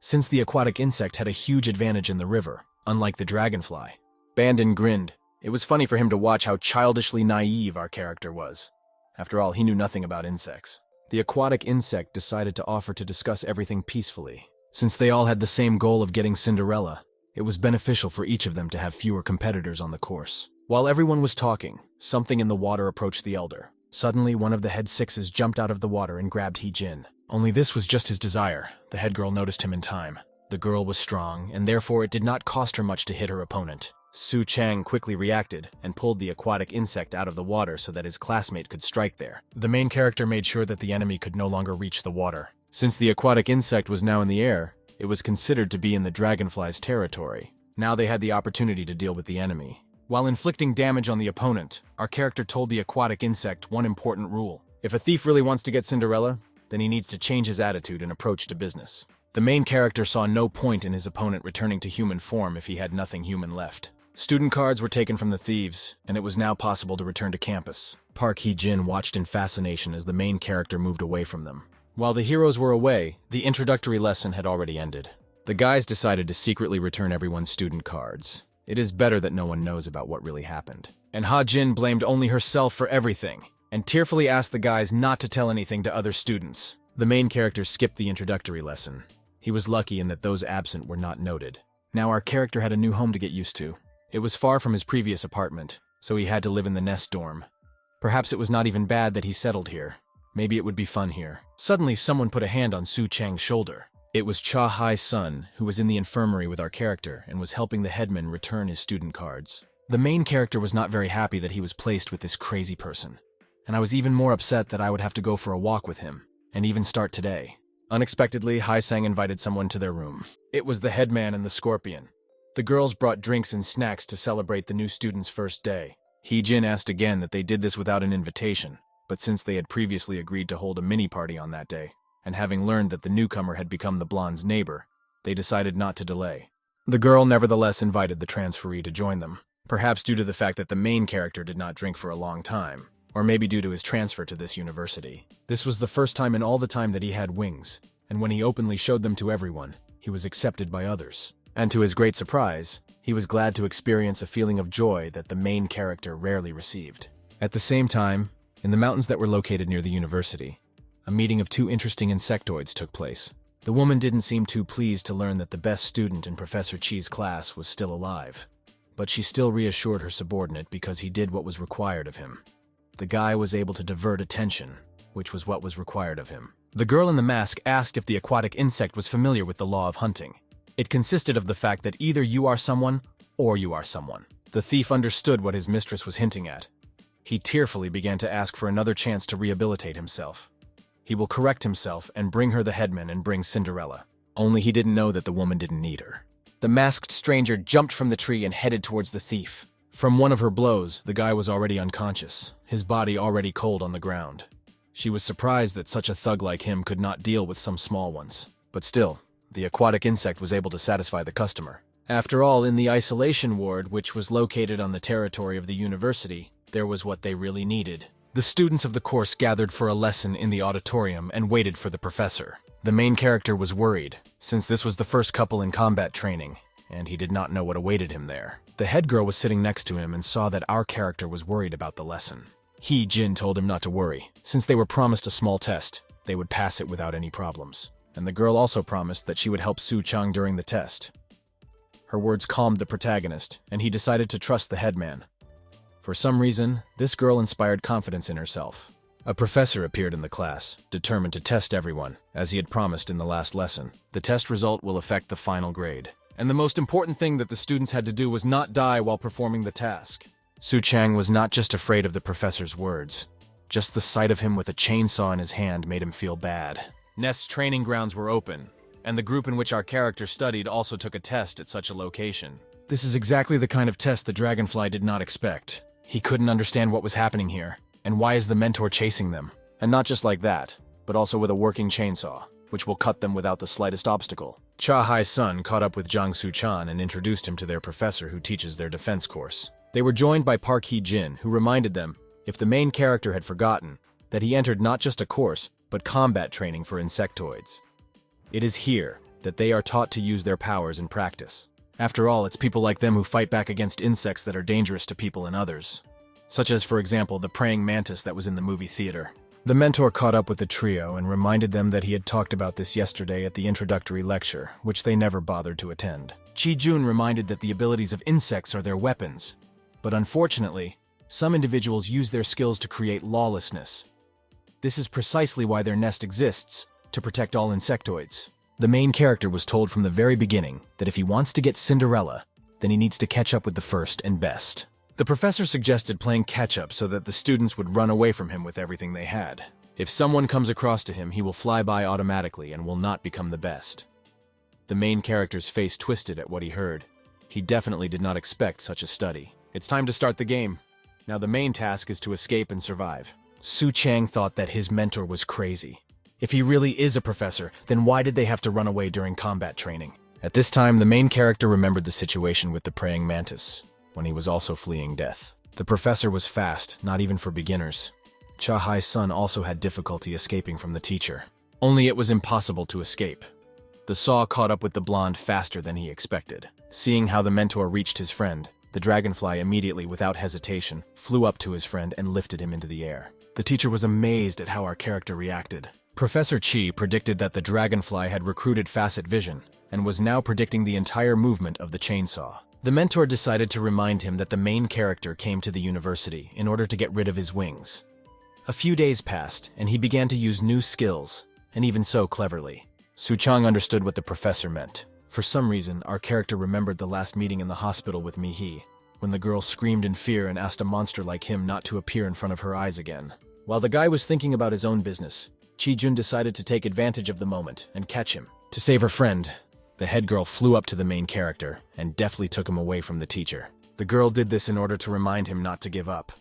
since the aquatic insect had a huge advantage in the river, unlike the Dragonfly. Bandon grinned. It was funny for him to watch how childishly naive our character was. After all, he knew nothing about insects. The aquatic insect decided to offer to discuss everything peacefully. Since they all had the same goal of getting Cinderella, it was beneficial for each of them to have fewer competitors on the course. While everyone was talking, something in the water approached the elder. Suddenly, one of the head sixes jumped out of the water and grabbed Hee-jin. Only this was just his desire. The head girl noticed him in time. The girl was strong, and therefore it did not cost her much to hit her opponent. Su Chang quickly reacted and pulled the aquatic insect out of the water so that his classmate could strike there. The main character made sure that the enemy could no longer reach the water. Since the aquatic insect was now in the air, it was considered to be in the Dragonfly's territory. Now they had the opportunity to deal with the enemy. While inflicting damage on the opponent, our character told the aquatic insect one important rule. If a thief really wants to get Cinderella, then he needs to change his attitude and approach to business. The main character saw no point in his opponent returning to human form if he had nothing human left. Student cards were taken from the thieves, and it was now possible to return to campus. Park Hee-jin watched in fascination as the main character moved away from them. While the heroes were away, the introductory lesson had already ended. The guys decided to secretly return everyone's student cards. It is better that no one knows about what really happened. And Ha-jin blamed only herself for everything, and tearfully asked the guys not to tell anything to other students. The main character skipped the introductory lesson. He was lucky in that those absent were not noted. Now our character had a new home to get used to. It was far from his previous apartment, so he had to live in the nest dorm. Perhaps it was not even bad that he settled here. Maybe it would be fun here. Suddenly, someone put a hand on Su Chang's shoulder. It was Cha Hai's son, who was in the infirmary with our character and was helping the headman return his student cards. The main character was not very happy that he was placed with this crazy person, and I was even more upset that I would have to go for a walk with him, and even start today. Unexpectedly, Haisang invited someone to their room. It was the headman and the scorpion. The girls brought drinks and snacks to celebrate the new student's first day. Hee-jin asked again that they did this without an invitation, but since they had previously agreed to hold a mini-party on that day, and having learned that the newcomer had become the blonde's neighbor, they decided not to delay. The girl nevertheless invited the transferee to join them, perhaps due to the fact that the main character did not drink for a long time, or maybe due to his transfer to this university. This was the first time in all the time that he had wings, and when he openly showed them to everyone, he was accepted by others. And to his great surprise, he was glad to experience a feeling of joy that the main character rarely received. At the same time, in the mountains that were located near the university, a meeting of two interesting insectoids took place. The woman didn't seem too pleased to learn that the best student in Professor Chi's class was still alive, but she still reassured her subordinate because he did what was required of him. The guy was able to divert attention, which was what was required of him. The girl in the mask asked if the aquatic insect was familiar with the law of hunting. It consisted of the fact that either you are someone or you are someone. The thief understood what his mistress was hinting at. He tearfully began to ask for another chance to rehabilitate himself. He will correct himself and bring her the headman and bring Cinderella. Only he didn't know that the woman didn't need her. The masked stranger jumped from the tree and headed towards the thief. From one of her blows, the guy was already unconscious, his body already cold on the ground. She was surprised that such a thug like him could not deal with some small ones. But still, the aquatic insect was able to satisfy the customer. After all, in the isolation ward, which was located on the territory of the university, there was what they really needed. The students of the course gathered for a lesson in the auditorium and waited for the professor. The main character was worried, since this was the first couple in combat training, and he did not know what awaited him there. The head girl was sitting next to him and saw that our character was worried about the lesson. Jin told him not to worry. Since they were promised a small test, they would pass it without any problems. And the girl also promised that she would help Su Chang during the test. Her words calmed the protagonist, and he decided to trust the headman. For some reason, this girl inspired confidence in herself. A professor appeared in the class, determined to test everyone, as he had promised in the last lesson. The test result will affect the final grade. And the most important thing that the students had to do was not die while performing the task. Su Chang was not just afraid of the professor's words. Just the sight of him with a chainsaw in his hand made him feel bad. Nest's training grounds were open, and the group in which our character studied also took a test at such a location. This is exactly the kind of test the Dragonfly did not expect. He couldn't understand what was happening here, and why is the mentor chasing them? And not just like that, but also with a working chainsaw, which will cut them without the slightest obstacle. Cha Hai's son caught up with Jiang Su-chan and introduced him to their professor who teaches their defense course. They were joined by Park Hee-jin, who reminded them, if the main character had forgotten, that he entered not just a course, but combat training for insectoids. It is here that they are taught to use their powers in practice. After all, it's people like them who fight back against insects that are dangerous to people and others. Such as, for example, the praying mantis that was in the movie theater. The mentor caught up with the trio and reminded them that he had talked about this yesterday at the introductory lecture, which they never bothered to attend. Chi-jun reminded that the abilities of insects are their weapons. But unfortunately, some individuals use their skills to create lawlessness. This is precisely why their nest exists, to protect all insectoids. The main character was told from the very beginning that if he wants to get Cinderella, then he needs to catch up with the first and best. The professor suggested playing catch-up so that the students would run away from him with everything they had. If someone comes across to him, he will fly by automatically and will not become the best. The main character's face twisted at what he heard. He definitely did not expect such a study. It's time to start the game. Now the main task is to escape and survive. Su Chang thought that his mentor was crazy. If he really is a professor, then why did they have to run away during combat training? At this time, the main character remembered the situation with the praying mantis, when he was also fleeing death. The professor was fast, not even for beginners. Cha Hai's son also had difficulty escaping from the teacher. Only it was impossible to escape. The saw caught up with the blonde faster than he expected. Seeing how the mentor reached his friend, the dragonfly immediately, without hesitation, flew up to his friend and lifted him into the air. The teacher was amazed at how our character reacted. Professor Chi predicted that the dragonfly had recruited facet vision and was now predicting the entire movement of the chainsaw. The mentor decided to remind him that the main character came to the university in order to get rid of his wings. A few days passed, and he began to use new skills, and even so cleverly. Su Chang understood what the professor meant. For some reason, our character remembered the last meeting in the hospital with Mi-hee, when the girl screamed in fear and asked a monster like him not to appear in front of her eyes again. While the guy was thinking about his own business, Chi-jun decided to take advantage of the moment and catch him. To save her friend, the head girl flew up to the main character and deftly took him away from the teacher. The girl did this in order to remind him not to give up.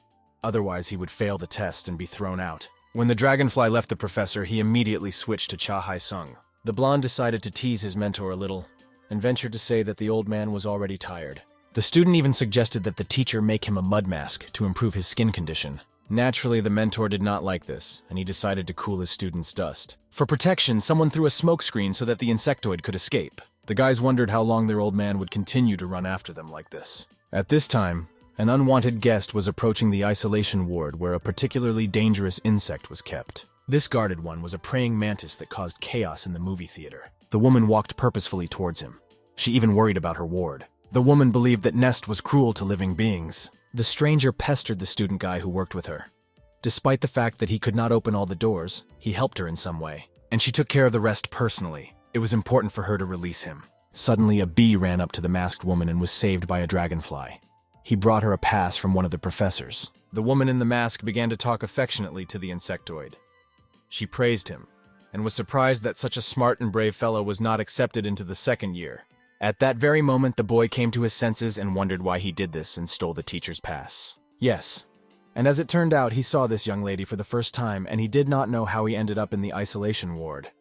Otherwise, he would fail the test and be thrown out. When the Dragonfly left the professor, he immediately switched to Cha Hai-sung. The blonde decided to tease his mentor a little and ventured to say that the old man was already tired. The student even suggested that the teacher make him a mud mask to improve his skin condition. Naturally, the mentor did not like this, and he decided to cool his student's dust. For protection, someone threw a smoke screen so that the insectoid could escape. The guys wondered how long their old man would continue to run after them like this. At this time, an unwanted guest was approaching the isolation ward where a particularly dangerous insect was kept. This guarded one was a praying mantis that caused chaos in the movie theater. The woman walked purposefully towards him. She even worried about her ward. The woman believed that Nest was cruel to living beings. The stranger pestered the student guy who worked with her. Despite the fact that he could not open all the doors, he helped her in some way, and she took care of the rest personally. It was important for her to release him. Suddenly, a bee ran up to the masked woman and was saved by a dragonfly. He brought her a pass from one of the professors. The woman in the mask began to talk affectionately to the insectoid. She praised him, and was surprised that such a smart and brave fellow was not accepted into the second year. At that very moment, the boy came to his senses and wondered why he did this and stole the teacher's pass. Yes, and as it turned out, he saw this young lady for the first time, and he did not know how he ended up in the isolation ward.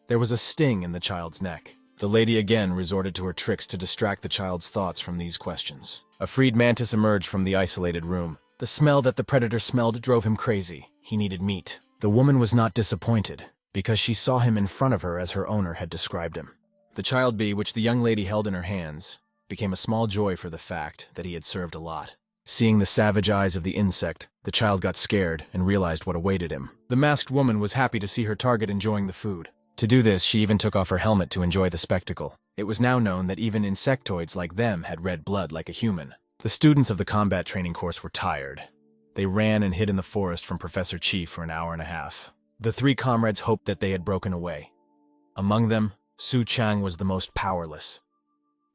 There was a sting in the child's neck. The lady again resorted to her tricks to distract the child's thoughts from these questions. A freed mantis emerged from the isolated room. The smell that the predator smelled drove him crazy. He needed meat. The woman was not disappointed, because she saw him in front of her as her owner had described him. The child bee, which the young lady held in her hands, became a small joy for the fact that he had served a lot. Seeing the savage eyes of the insect, the child got scared and realized what awaited him. The masked woman was happy to see her target enjoying the food. To do this, she even took off her helmet to enjoy the spectacle. It was now known that even insectoids like them had red blood like a human. The students of the combat training course were tired. They ran and hid in the forest from Professor Chi for an hour and a half. The three comrades hoped that they had broken away. Among them, Su Chang was the most powerless.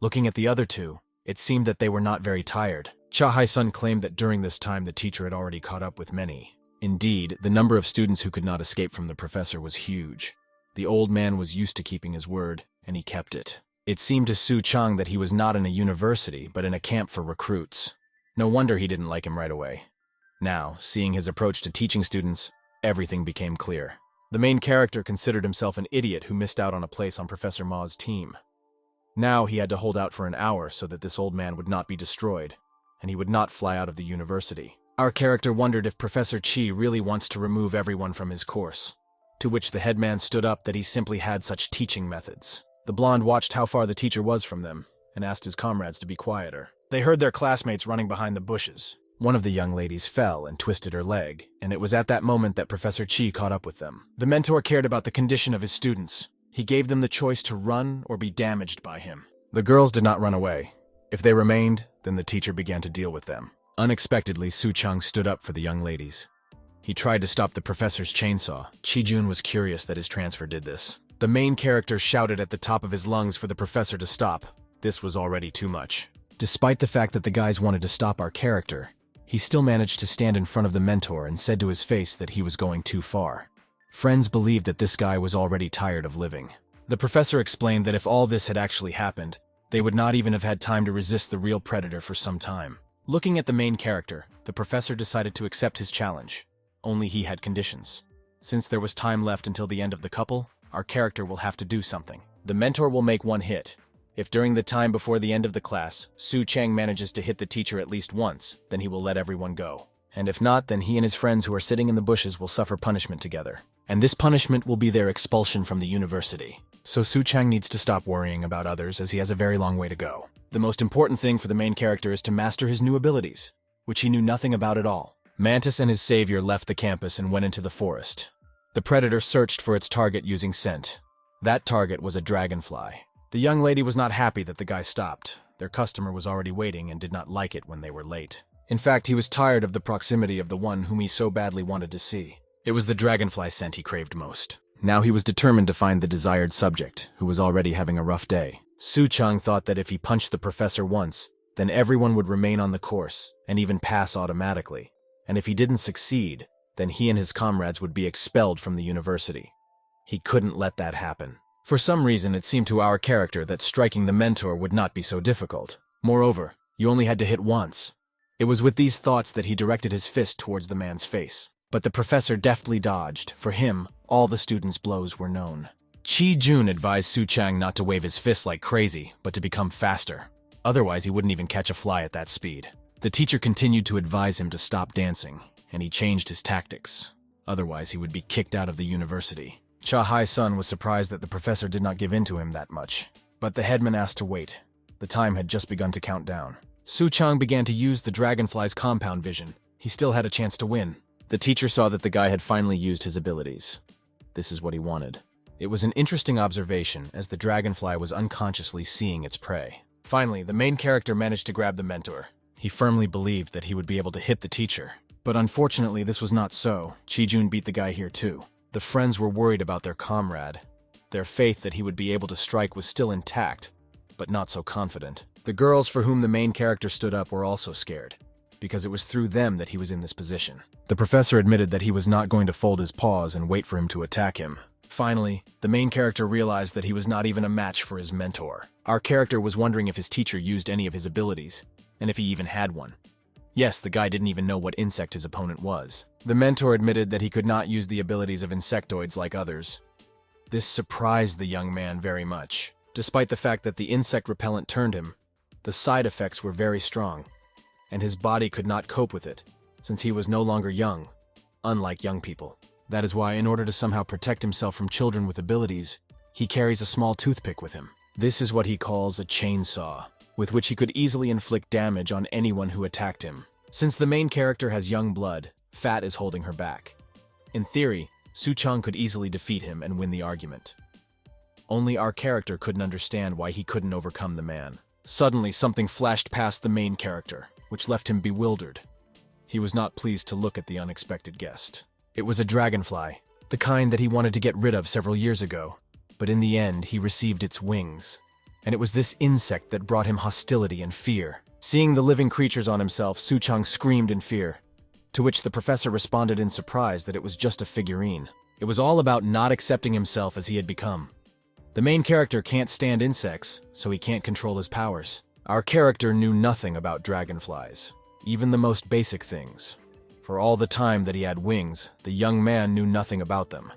Looking at the other two, it seemed that they were not very tired. Cha Hai-sun claimed that during this time the teacher had already caught up with many. Indeed, the number of students who could not escape from the professor was huge. The old man was used to keeping his word, and he kept it. It seemed to Su Chang that he was not in a university, but in a camp for recruits. No wonder he didn't like him right away. Now, seeing his approach to teaching students, everything became clear. The main character considered himself an idiot who missed out on a place on Professor Ma's team. Now he had to hold out for an hour so that this old man would not be destroyed, and he would not fly out of the university. Our character wondered if Professor Chi really wants to remove everyone from his course, to which the headman stood up that he simply had such teaching methods. The blonde watched how far the teacher was from them, and asked his comrades to be quieter. They heard their classmates running behind the bushes. One of the young ladies fell and twisted her leg, and it was at that moment that Professor Chi caught up with them. The mentor cared about the condition of his students. He gave them the choice to run or be damaged by him. The girls did not run away. If they remained, then the teacher began to deal with them. Unexpectedly, Su Chang stood up for the young ladies. He tried to stop the professor's chainsaw. Chi-jun was curious that his transfer did this. The main character shouted at the top of his lungs for the professor to stop. This was already too much. Despite the fact that the guys wanted to stop our character, he still managed to stand in front of the mentor and said to his face that he was going too far. Friends believed that this guy was already tired of living. The professor explained that if all this had actually happened, they would not even have had time to resist the real predator for some time. Looking at the main character, the professor decided to accept his challenge. Only he had conditions. Since there was time left until the end of the couple, our character will have to do something. The mentor will make one hit. If during the time before the end of the class, Su Chang manages to hit the teacher at least once, then he will let everyone go. And if not, then he and his friends who are sitting in the bushes will suffer punishment together. And this punishment will be their expulsion from the university. So Su Chang needs to stop worrying about others as he has a very long way to go. The most important thing for the main character is to master his new abilities, which he knew nothing about at all. Mantis and his savior left the campus and went into the forest. The predator searched for its target using scent. That target was a dragonfly. The young lady was not happy that the guy stopped. Their customer was already waiting and did not like it when they were late. In fact, he was tired of the proximity of the one whom he so badly wanted to see. It was the dragonfly scent he craved most. Now he was determined to find the desired subject, who was already having a rough day. Su-chang thought that if he punched the professor once, then everyone would remain on the course, and even pass automatically. And if he didn't succeed, then he and his comrades would be expelled from the university. He couldn't let that happen. For some reason, it seemed to our character that striking the mentor would not be so difficult. Moreover, you only had to hit once. It was with these thoughts that he directed his fist towards the man's face. But the professor deftly dodged. For him, all the students' blows were known. Chi-jun advised Su-chang not to wave his fists like crazy, but to become faster. Otherwise, he wouldn't even catch a fly at that speed. The teacher continued to advise him to stop dancing, and he changed his tactics. Otherwise, he would be kicked out of the university. Cha-hai-sun was surprised that the professor did not give in to him that much. But the headman asked to wait. The time had just begun to count down. Su-chang began to use the Dragonfly's compound vision. He still had a chance to win. The teacher saw that the guy had finally used his abilities. This is what he wanted. It was an interesting observation, as the Dragonfly was unconsciously seeing its prey. Finally, the main character managed to grab the mentor. He firmly believed that he would be able to hit the teacher. But unfortunately, this was not so. Chi-jun beat the guy here too. The friends were worried about their comrade. Their faith that he would be able to strike was still intact, but not so confident. The girls for whom the main character stood up were also scared, because it was through them that he was in this position. The professor admitted that he was not going to fold his paws and wait for him to attack him. Finally, the main character realized that he was not even a match for his mentor. Our character was wondering if his teacher used any of his abilities, and if he even had one. Yes, the guy didn't even know what insect his opponent was. The mentor admitted that he could not use the abilities of insectoids like others. This surprised the young man very much. Despite the fact that the insect repellent turned him, the side effects were very strong, and his body could not cope with it, since he was no longer young, unlike young people. That is why, in order to somehow protect himself from children with abilities, he carries a small toothpick with him. This is what he calls a chainsaw, with which he could easily inflict damage on anyone who attacked him. Since the main character has young blood, fat is holding her back. In theory, Su-chang could easily defeat him and win the argument. Only our character couldn't understand why he couldn't overcome the man. Suddenly, something flashed past the main character, which left him bewildered. He was not pleased to look at the unexpected guest. It was a dragonfly, the kind that he wanted to get rid of several years ago, but in the end he received its wings. And it was this insect that brought him hostility and fear. Seeing the living creatures on himself, Su-chang screamed in fear, to which the professor responded in surprise that it was just a figurine. It was all about not accepting himself as he had become. The main character can't stand insects, so he can't control his powers. Our character knew nothing about dragonflies, even the most basic things. For all the time that he had wings, the young man knew nothing about them.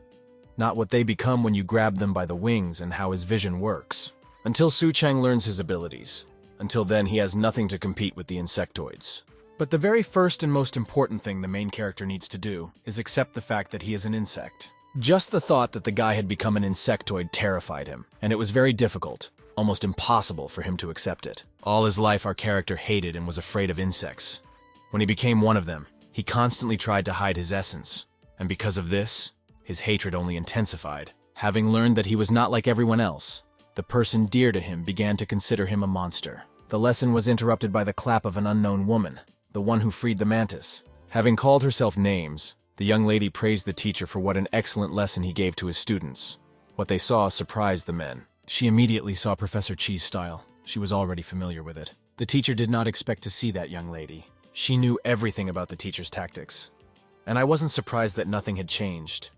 Not what they become when you grab them by the wings and how his vision works. Until Su-chang learns his abilities. Until then, he has nothing to compete with the insectoids. But the very first and most important thing the main character needs to do is accept the fact that he is an insect. Just the thought that the guy had become an insectoid terrified him, and it was very difficult, almost impossible for him to accept it. All his life, our character hated and was afraid of insects. When he became one of them, he constantly tried to hide his essence, and because of this, his hatred only intensified. Having learned that he was not like everyone else, the person dear to him began to consider him a monster. The lesson was interrupted by the clap of an unknown woman, the one who freed the mantis. Having called herself names, the young lady praised the teacher for what an excellent lesson he gave to his students. What they saw surprised the men. She immediately saw Professor Chi's style. She was already familiar with it. The teacher did not expect to see that young lady. She knew everything about the teacher's tactics. And I wasn't surprised that nothing had changed.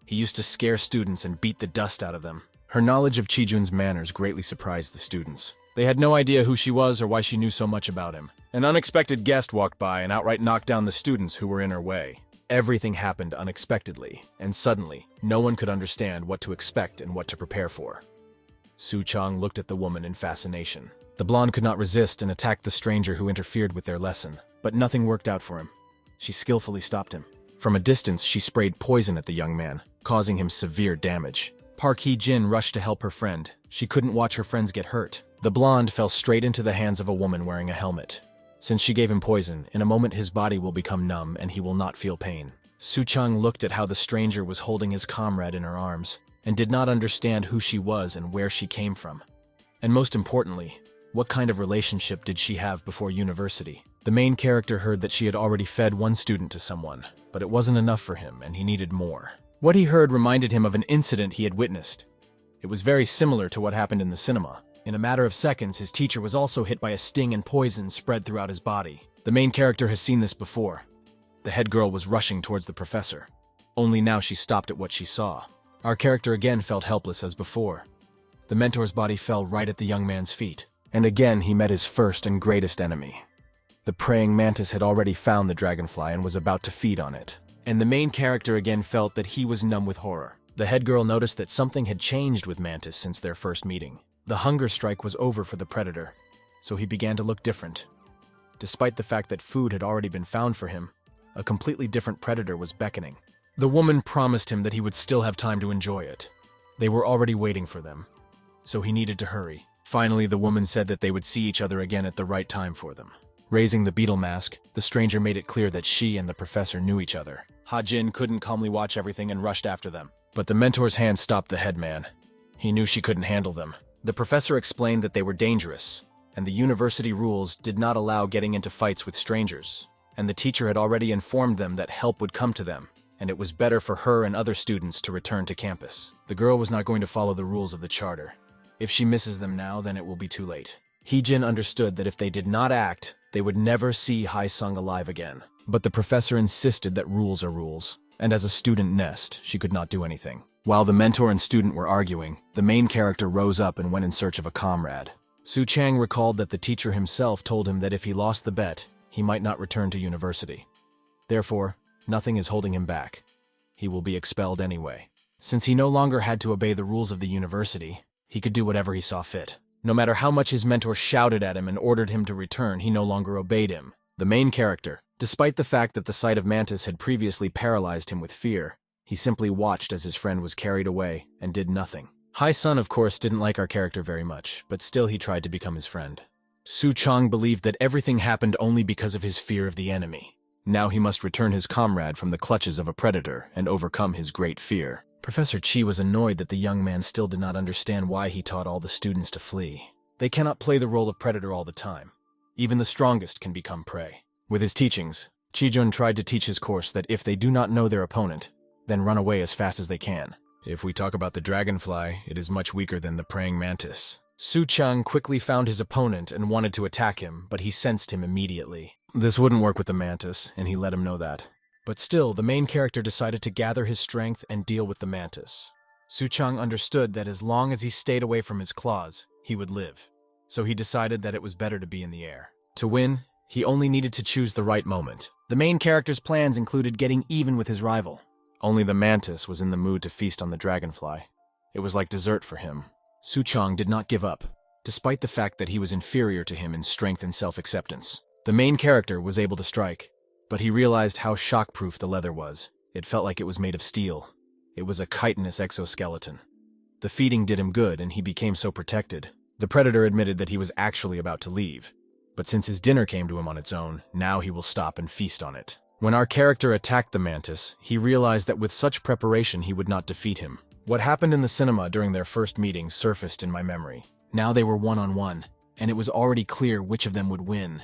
He used to scare students and beat the dust out of them. Her knowledge of Chi-jun's manners greatly surprised the students. They had no idea who she was or why she knew so much about him. An unexpected guest walked by and outright knocked down the students who were in her way. Everything happened unexpectedly, and suddenly, no one could understand what to expect and what to prepare for. Su-chang looked at the woman in fascination. The blonde could not resist and attacked the stranger who interfered with their lesson, but nothing worked out for him. She skillfully stopped him. From a distance, she sprayed poison at the young man, causing him severe damage. Park Hee-jin rushed to help her friend. She couldn't watch her friends get hurt. The blonde fell straight into the hands of a woman wearing a helmet. Since she gave him poison, in a moment his body will become numb and he will not feel pain. Su-chang looked at how the stranger was holding his comrade in her arms, and did not understand who she was and where she came from. And most importantly, what kind of relationship did she have before university? The main character heard that she had already fed one student to someone, but it wasn't enough for him and he needed more. What he heard reminded him of an incident he had witnessed. It was very similar to what happened in the cinema. In a matter of seconds, his teacher was also hit by a sting and poison spread throughout his body. The main character has seen this before. The head girl was rushing towards the professor. Only now she stopped at what she saw. Our character again felt helpless as before. The mentor's body fell right at the young man's feet. And again he met his first and greatest enemy. The praying mantis had already found the dragonfly and was about to feed on it. And the main character again felt that he was numb with horror. The head girl noticed that something had changed with Mantis since their first meeting. The hunger strike was over for the predator, so he began to look different. Despite the fact that food had already been found for him, a completely different predator was beckoning. The woman promised him that he would still have time to enjoy it. They were already waiting for them, so he needed to hurry. Finally, the woman said that they would see each other again at the right time for them. Raising the beetle mask, the stranger made it clear that she and the professor knew each other. Ha-Jin couldn't calmly watch everything and rushed after them. But the mentor's hand stopped the headman. He knew she couldn't handle them. The professor explained that they were dangerous, and the university rules did not allow getting into fights with strangers. And the teacher had already informed them that help would come to them, and it was better for her and other students to return to campus. The girl was not going to follow the rules of the charter. If she misses them now, then it will be too late. Hee-Jin understood that if they did not act, they would never see Hai-Sung alive again. But the professor insisted that rules are rules, and as a student nest, she could not do anything. While the mentor and student were arguing, the main character rose up and went in search of a comrade. Su Chang recalled that the teacher himself told him that if he lost the bet, he might not return to university. Therefore, nothing is holding him back. He will be expelled anyway. Since he no longer had to obey the rules of the university, he could do whatever he saw fit. No matter how much his mentor shouted at him and ordered him to return, he no longer obeyed him. The main character, despite the fact that the sight of Mantis had previously paralyzed him with fear, he simply watched as his friend was carried away and did nothing. Hai-Sun, of course, didn't like our character very much, but still he tried to become his friend. Su Chang believed that everything happened only because of his fear of the enemy. Now he must return his comrade from the clutches of a predator and overcome his great fear. Professor Chi was annoyed that the young man still did not understand why he taught all the students to flee. They cannot play the role of predator all the time. Even the strongest can become prey. With his teachings, Chi-Jun tried to teach his course that if they do not know their opponent, then run away as fast as they can. If we talk about the dragonfly, it is much weaker than the praying mantis. Su Chang quickly found his opponent and wanted to attack him, but he sensed him immediately. This wouldn't work with the mantis, and he let him know that. But still, the main character decided to gather his strength and deal with the mantis. Su Chang understood that as long as he stayed away from his claws, he would live. So he decided that it was better to be in the air. To win, he only needed to choose the right moment. The main character's plans included getting even with his rival. Only the mantis was in the mood to feast on the dragonfly. It was like dessert for him. Su Chang did not give up, despite the fact that he was inferior to him in strength and self-acceptance. The main character was able to strike, but he realized how shockproof the leather was. It felt like it was made of steel. It was a chitinous exoskeleton. The feeding did him good, and he became so protected. The predator admitted that he was actually about to leave, but since his dinner came to him on its own, now he will stop and feast on it. When our character attacked the mantis, he realized that with such preparation he would not defeat him. What happened in the cinema during their first meeting surfaced in my memory. Now they were one-on-one, and it was already clear which of them would win.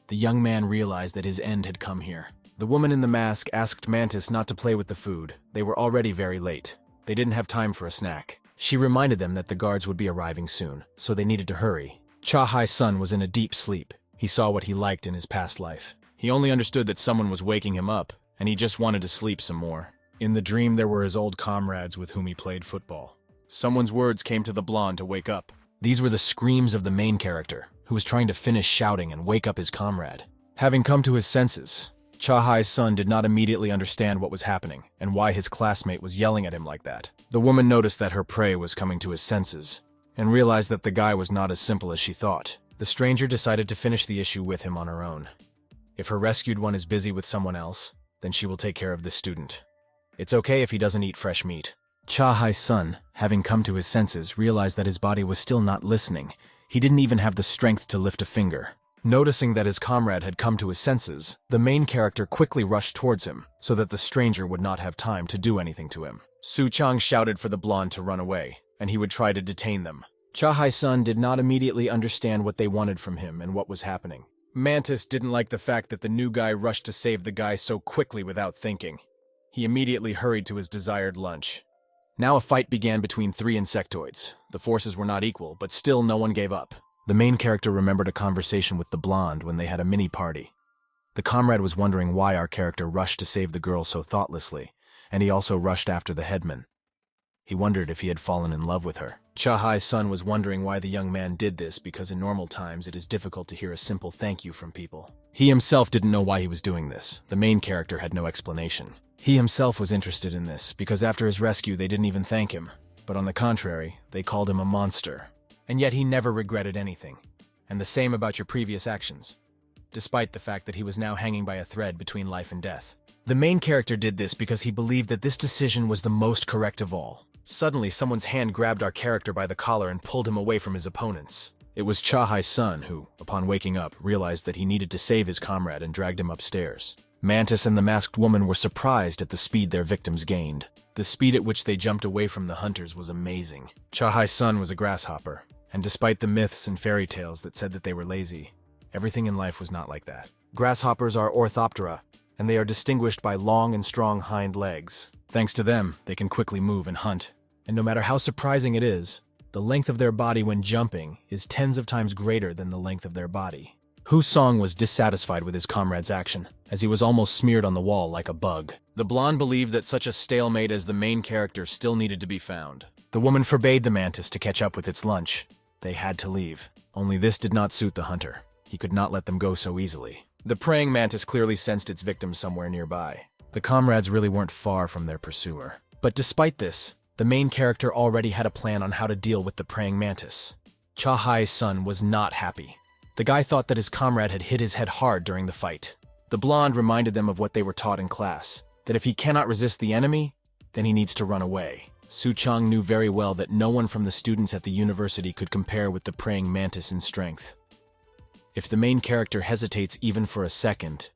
The young man realized that his end had come here. The woman in the mask asked Mantis not to play with the food. They were already very late. They didn't have time for a snack. She reminded them that the guards would be arriving soon, so they needed to hurry. Cha Hai-Sun was in a deep sleep. He saw what he liked in his past life. He only understood that someone was waking him up, and he just wanted to sleep some more. In the dream, there were his old comrades with whom he played football. Someone's words came to the blonde to wake up. These were the screams of the main character, who was trying to finish shouting and wake up his comrade. Having come to his senses, Cha Hai-Sun did not immediately understand what was happening and why his classmate was yelling at him like that. The woman noticed that her prey was coming to his senses and realized that the guy was not as simple as she thought. The stranger decided to finish the issue with him on her own. If her rescued one is busy with someone else, then she will take care of this student. It's okay if he doesn't eat fresh meat. Cha Hai-Sun, having come to his senses, realized that his body was still not listening. He didn't even have the strength to lift a finger. Noticing that his comrade had come to his senses, the main character quickly rushed towards him, so that the stranger would not have time to do anything to him. Su Chang shouted for the blonde to run away, and he would try to detain them. Cha Hai-Sun did not immediately understand what they wanted from him and what was happening. Mantis didn't like the fact that the new guy rushed to save the guy so quickly without thinking. He immediately hurried to his desired lunch. Now a fight began between three insectoids. The forces were not equal, but still no one gave up. The main character remembered a conversation with the blonde when they had a mini-party. The comrade was wondering why our character rushed to save the girl so thoughtlessly, and he also rushed after the headman. He wondered if he had fallen in love with her. Cha-Hai's son was wondering why the young man did this because in normal times it is difficult to hear a simple thank you from people. He himself didn't know why he was doing this. The main character had no explanation. He himself was interested in this because after his rescue they didn't even thank him. But on the contrary, they called him a monster. And yet he never regretted anything. And the same about your previous actions. Despite the fact that he was now hanging by a thread between life and death. The main character did this because he believed that this decision was the most correct of all. Suddenly, someone's hand grabbed our character by the collar and pulled him away from his opponents. It was Cha-Hai's son who, upon waking up, realized that he needed to save his comrade and dragged him upstairs. Mantis and the masked woman were surprised at the speed their victims gained. The speed at which they jumped away from the hunters was amazing. Cha-Hai's son was a grasshopper, and despite the myths and fairy tales that said that they were lazy, everything in life was not like that. Grasshoppers are orthoptera, and they are distinguished by long and strong hind legs. Thanks to them, they can quickly move and hunt. And no matter how surprising it is, the length of their body when jumping is tens of times greater than the length of their body. Hu Song was dissatisfied with his comrade's action, as he was almost smeared on the wall like a bug. The blonde believed that such a stalemate as the main character still needed to be found. The woman forbade the mantis to catch up with its lunch. They had to leave. Only this did not suit the hunter. He could not let them go so easily. The praying mantis clearly sensed its victim somewhere nearby. The comrades really weren't far from their pursuer. But despite this, the main character already had a plan on how to deal with the praying mantis. Cha-Hai's son was not happy. The guy thought that his comrade had hit his head hard during the fight. The blonde reminded them of what they were taught in class, that if he cannot resist the enemy, then he needs to run away. Su Chang knew very well that no one from the students at the university could compare with the praying mantis in strength. If the main character hesitates even for a second,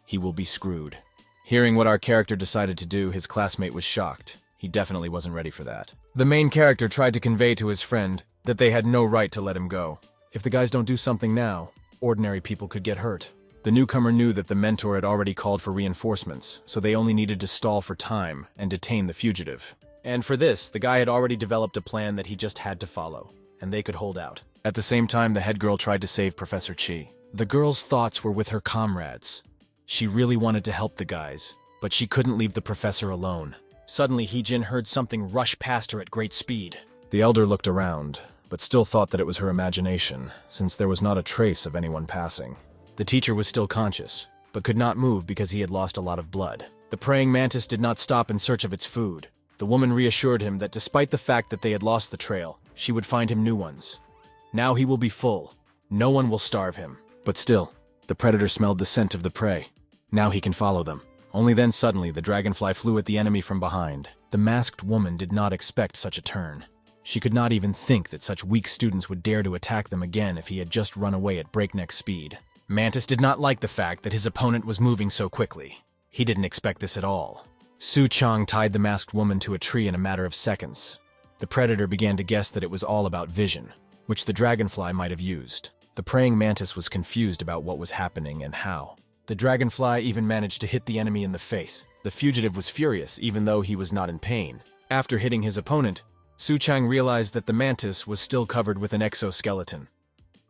he will be screwed. Hearing what our character decided to do, his classmate was shocked. He definitely wasn't ready for that. The main character tried to convey to his friend that they had no right to let him go. If the guys don't do something now, ordinary people could get hurt. The newcomer knew that the mentor had already called for reinforcements, so they only needed to stall for time and detain the fugitive. And for this, the guy had already developed a plan that he just had to follow, and they could hold out. At the same time, the head girl tried to save Professor Chi. The girl's thoughts were with her comrades. She really wanted to help the guys, but she couldn't leave the professor alone. Suddenly, He-Jin heard something rush past her at great speed. The elder looked around, but still thought that it was her imagination, since there was not a trace of anyone passing. The teacher was still conscious, but could not move because he had lost a lot of blood. The praying mantis did not stop in search of its food. The woman reassured him that despite the fact that they had lost the trail, she would find him new ones. Now he will be full. No one will starve him. But still, the predator smelled the scent of the prey. Now he can follow them. Only then suddenly the dragonfly flew at the enemy from behind. The masked woman did not expect such a turn. She could not even think that such weak students would dare to attack them again if he had just run away at breakneck speed. Mantis did not like the fact that his opponent was moving so quickly. He didn't expect this at all. Su Chang tied the masked woman to a tree in a matter of seconds. The predator began to guess that it was all about vision, which the dragonfly might have used. The praying mantis was confused about what was happening and how. The dragonfly even managed to hit the enemy in the face. The fugitive was furious, even though he was not in pain. After hitting his opponent, Su Chang realized that the mantis was still covered with an exoskeleton.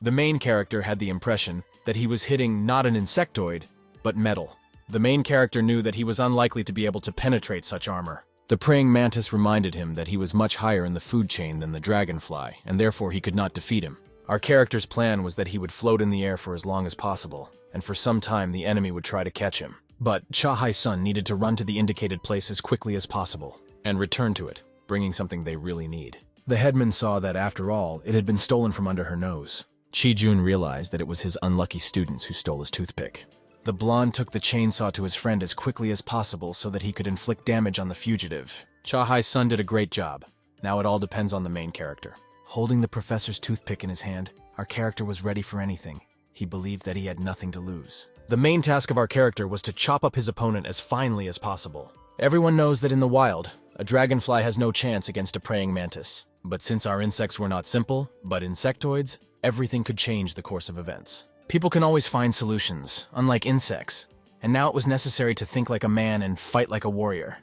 The main character had the impression that he was hitting not an insectoid, but metal. The main character knew that he was unlikely to be able to penetrate such armor. The praying mantis reminded him that he was much higher in the food chain than the dragonfly, and therefore he could not defeat him. Our character's plan was that he would float in the air for as long as possible, and for some time the enemy would try to catch him. But Cha-Hai's son needed to run to the indicated place as quickly as possible, and return to it, bringing something they really need. The headman saw that, after all, it had been stolen from under her nose. Chi-Jun realized that it was his unlucky students who stole his toothpick. The blonde took the chainsaw to his friend as quickly as possible so that he could inflict damage on the fugitive. Cha-Hai's son did a great job. Now it all depends on the main character. Holding the professor's toothpick in his hand, our character was ready for anything. He believed that he had nothing to lose. The main task of our character was to chop up his opponent as finely as possible. Everyone knows that in the wild, a dragonfly has no chance against a praying mantis. But since our insects were not simple, but insectoids, everything could change the course of events. People can always find solutions, unlike insects. and now it was necessary to think like a man and fight like a warrior.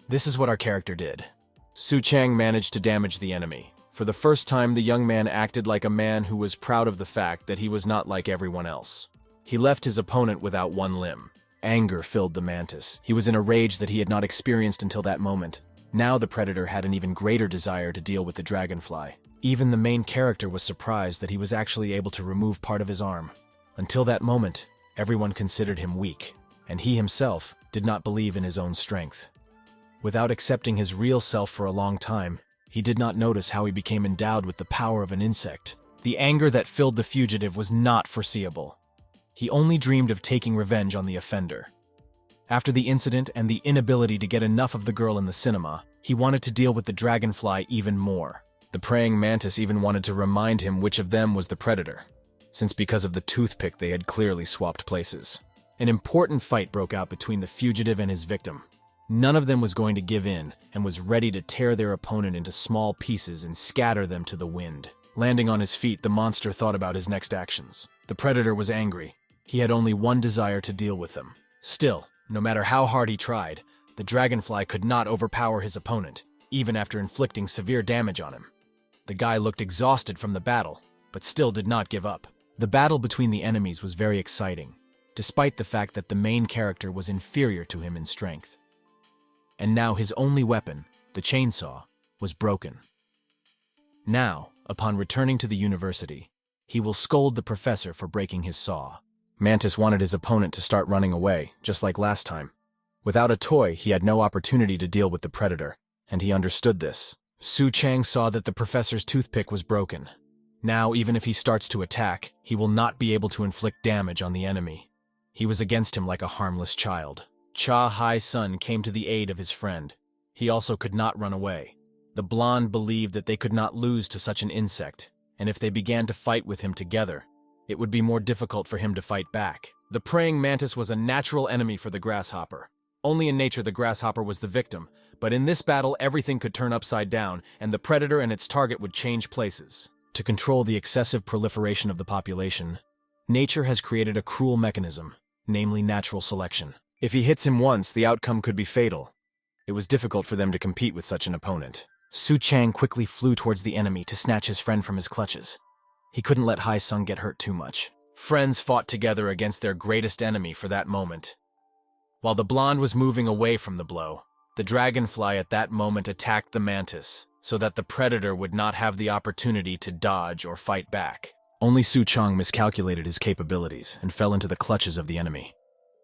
This is what our character did. Su Chang managed to damage the enemy. For the first time, the young man acted like a man who was proud of the fact that he was not like everyone else. He left his opponent without one limb. Anger filled the mantis. He was in a rage that he had not experienced until that moment. Now the predator had an even greater desire to deal with the dragonfly. Even the main character was surprised that he was actually able to remove part of his arm. Until that moment, everyone considered him weak, and he himself did not believe in his own strength. Without accepting his real self for a long time, he did not notice how he became endowed with the power of an insect. The anger that filled the fugitive was not foreseeable. He only dreamed of taking revenge on the offender. After the incident and the inability to get enough of the girl in the cinema, he wanted to deal with the dragonfly even more. The praying mantis even wanted to remind him which of them was the predator, since because of the toothpick they had clearly swapped places. An important fight broke out between the fugitive and his victim. None of them was going to give in and was ready to tear their opponent into small pieces and scatter them to the wind. Landing on his feet, the monster thought about his next actions. The predator was angry. He had only one desire to deal with them. Still, no matter how hard he tried, the dragonfly could not overpower his opponent, even after inflicting severe damage on him. The guy looked exhausted from the battle, but still did not give up. The battle between the enemies was very exciting, despite the fact that the main character was inferior to him in strength. And now his only weapon, the chainsaw, was broken. Now, upon returning to the university, he will scold the professor for breaking his saw. Mantis wanted his opponent to start running away, just like last time. Without a toy, he had no opportunity to deal with the predator, and he understood this. Su Chang saw that the professor's toothpick was broken. Now, even if he starts to attack, he will not be able to inflict damage on the enemy. He was against him like a harmless child. Cha Hai-sun came to the aid of his friend. He also could not run away. The blonde believed that they could not lose to such an insect, and if they began to fight with him together, it would be more difficult for him to fight back. The praying mantis was a natural enemy for the grasshopper. Only in nature the grasshopper was the victim, but in this battle everything could turn upside down, and the predator and its target would change places. To control the excessive proliferation of the population, nature has created a cruel mechanism, namely natural selection. If he hits him once, the outcome could be fatal. It was difficult for them to compete with such an opponent. Su Chang quickly flew towards the enemy to snatch his friend from his clutches. He couldn't let Hai-sung get hurt too much. Friends fought together against their greatest enemy for that moment. While the blonde was moving away from the blow, the dragonfly at that moment attacked the mantis, so that the predator would not have the opportunity to dodge or fight back. Only Su Chang miscalculated his capabilities and fell into the clutches of the enemy.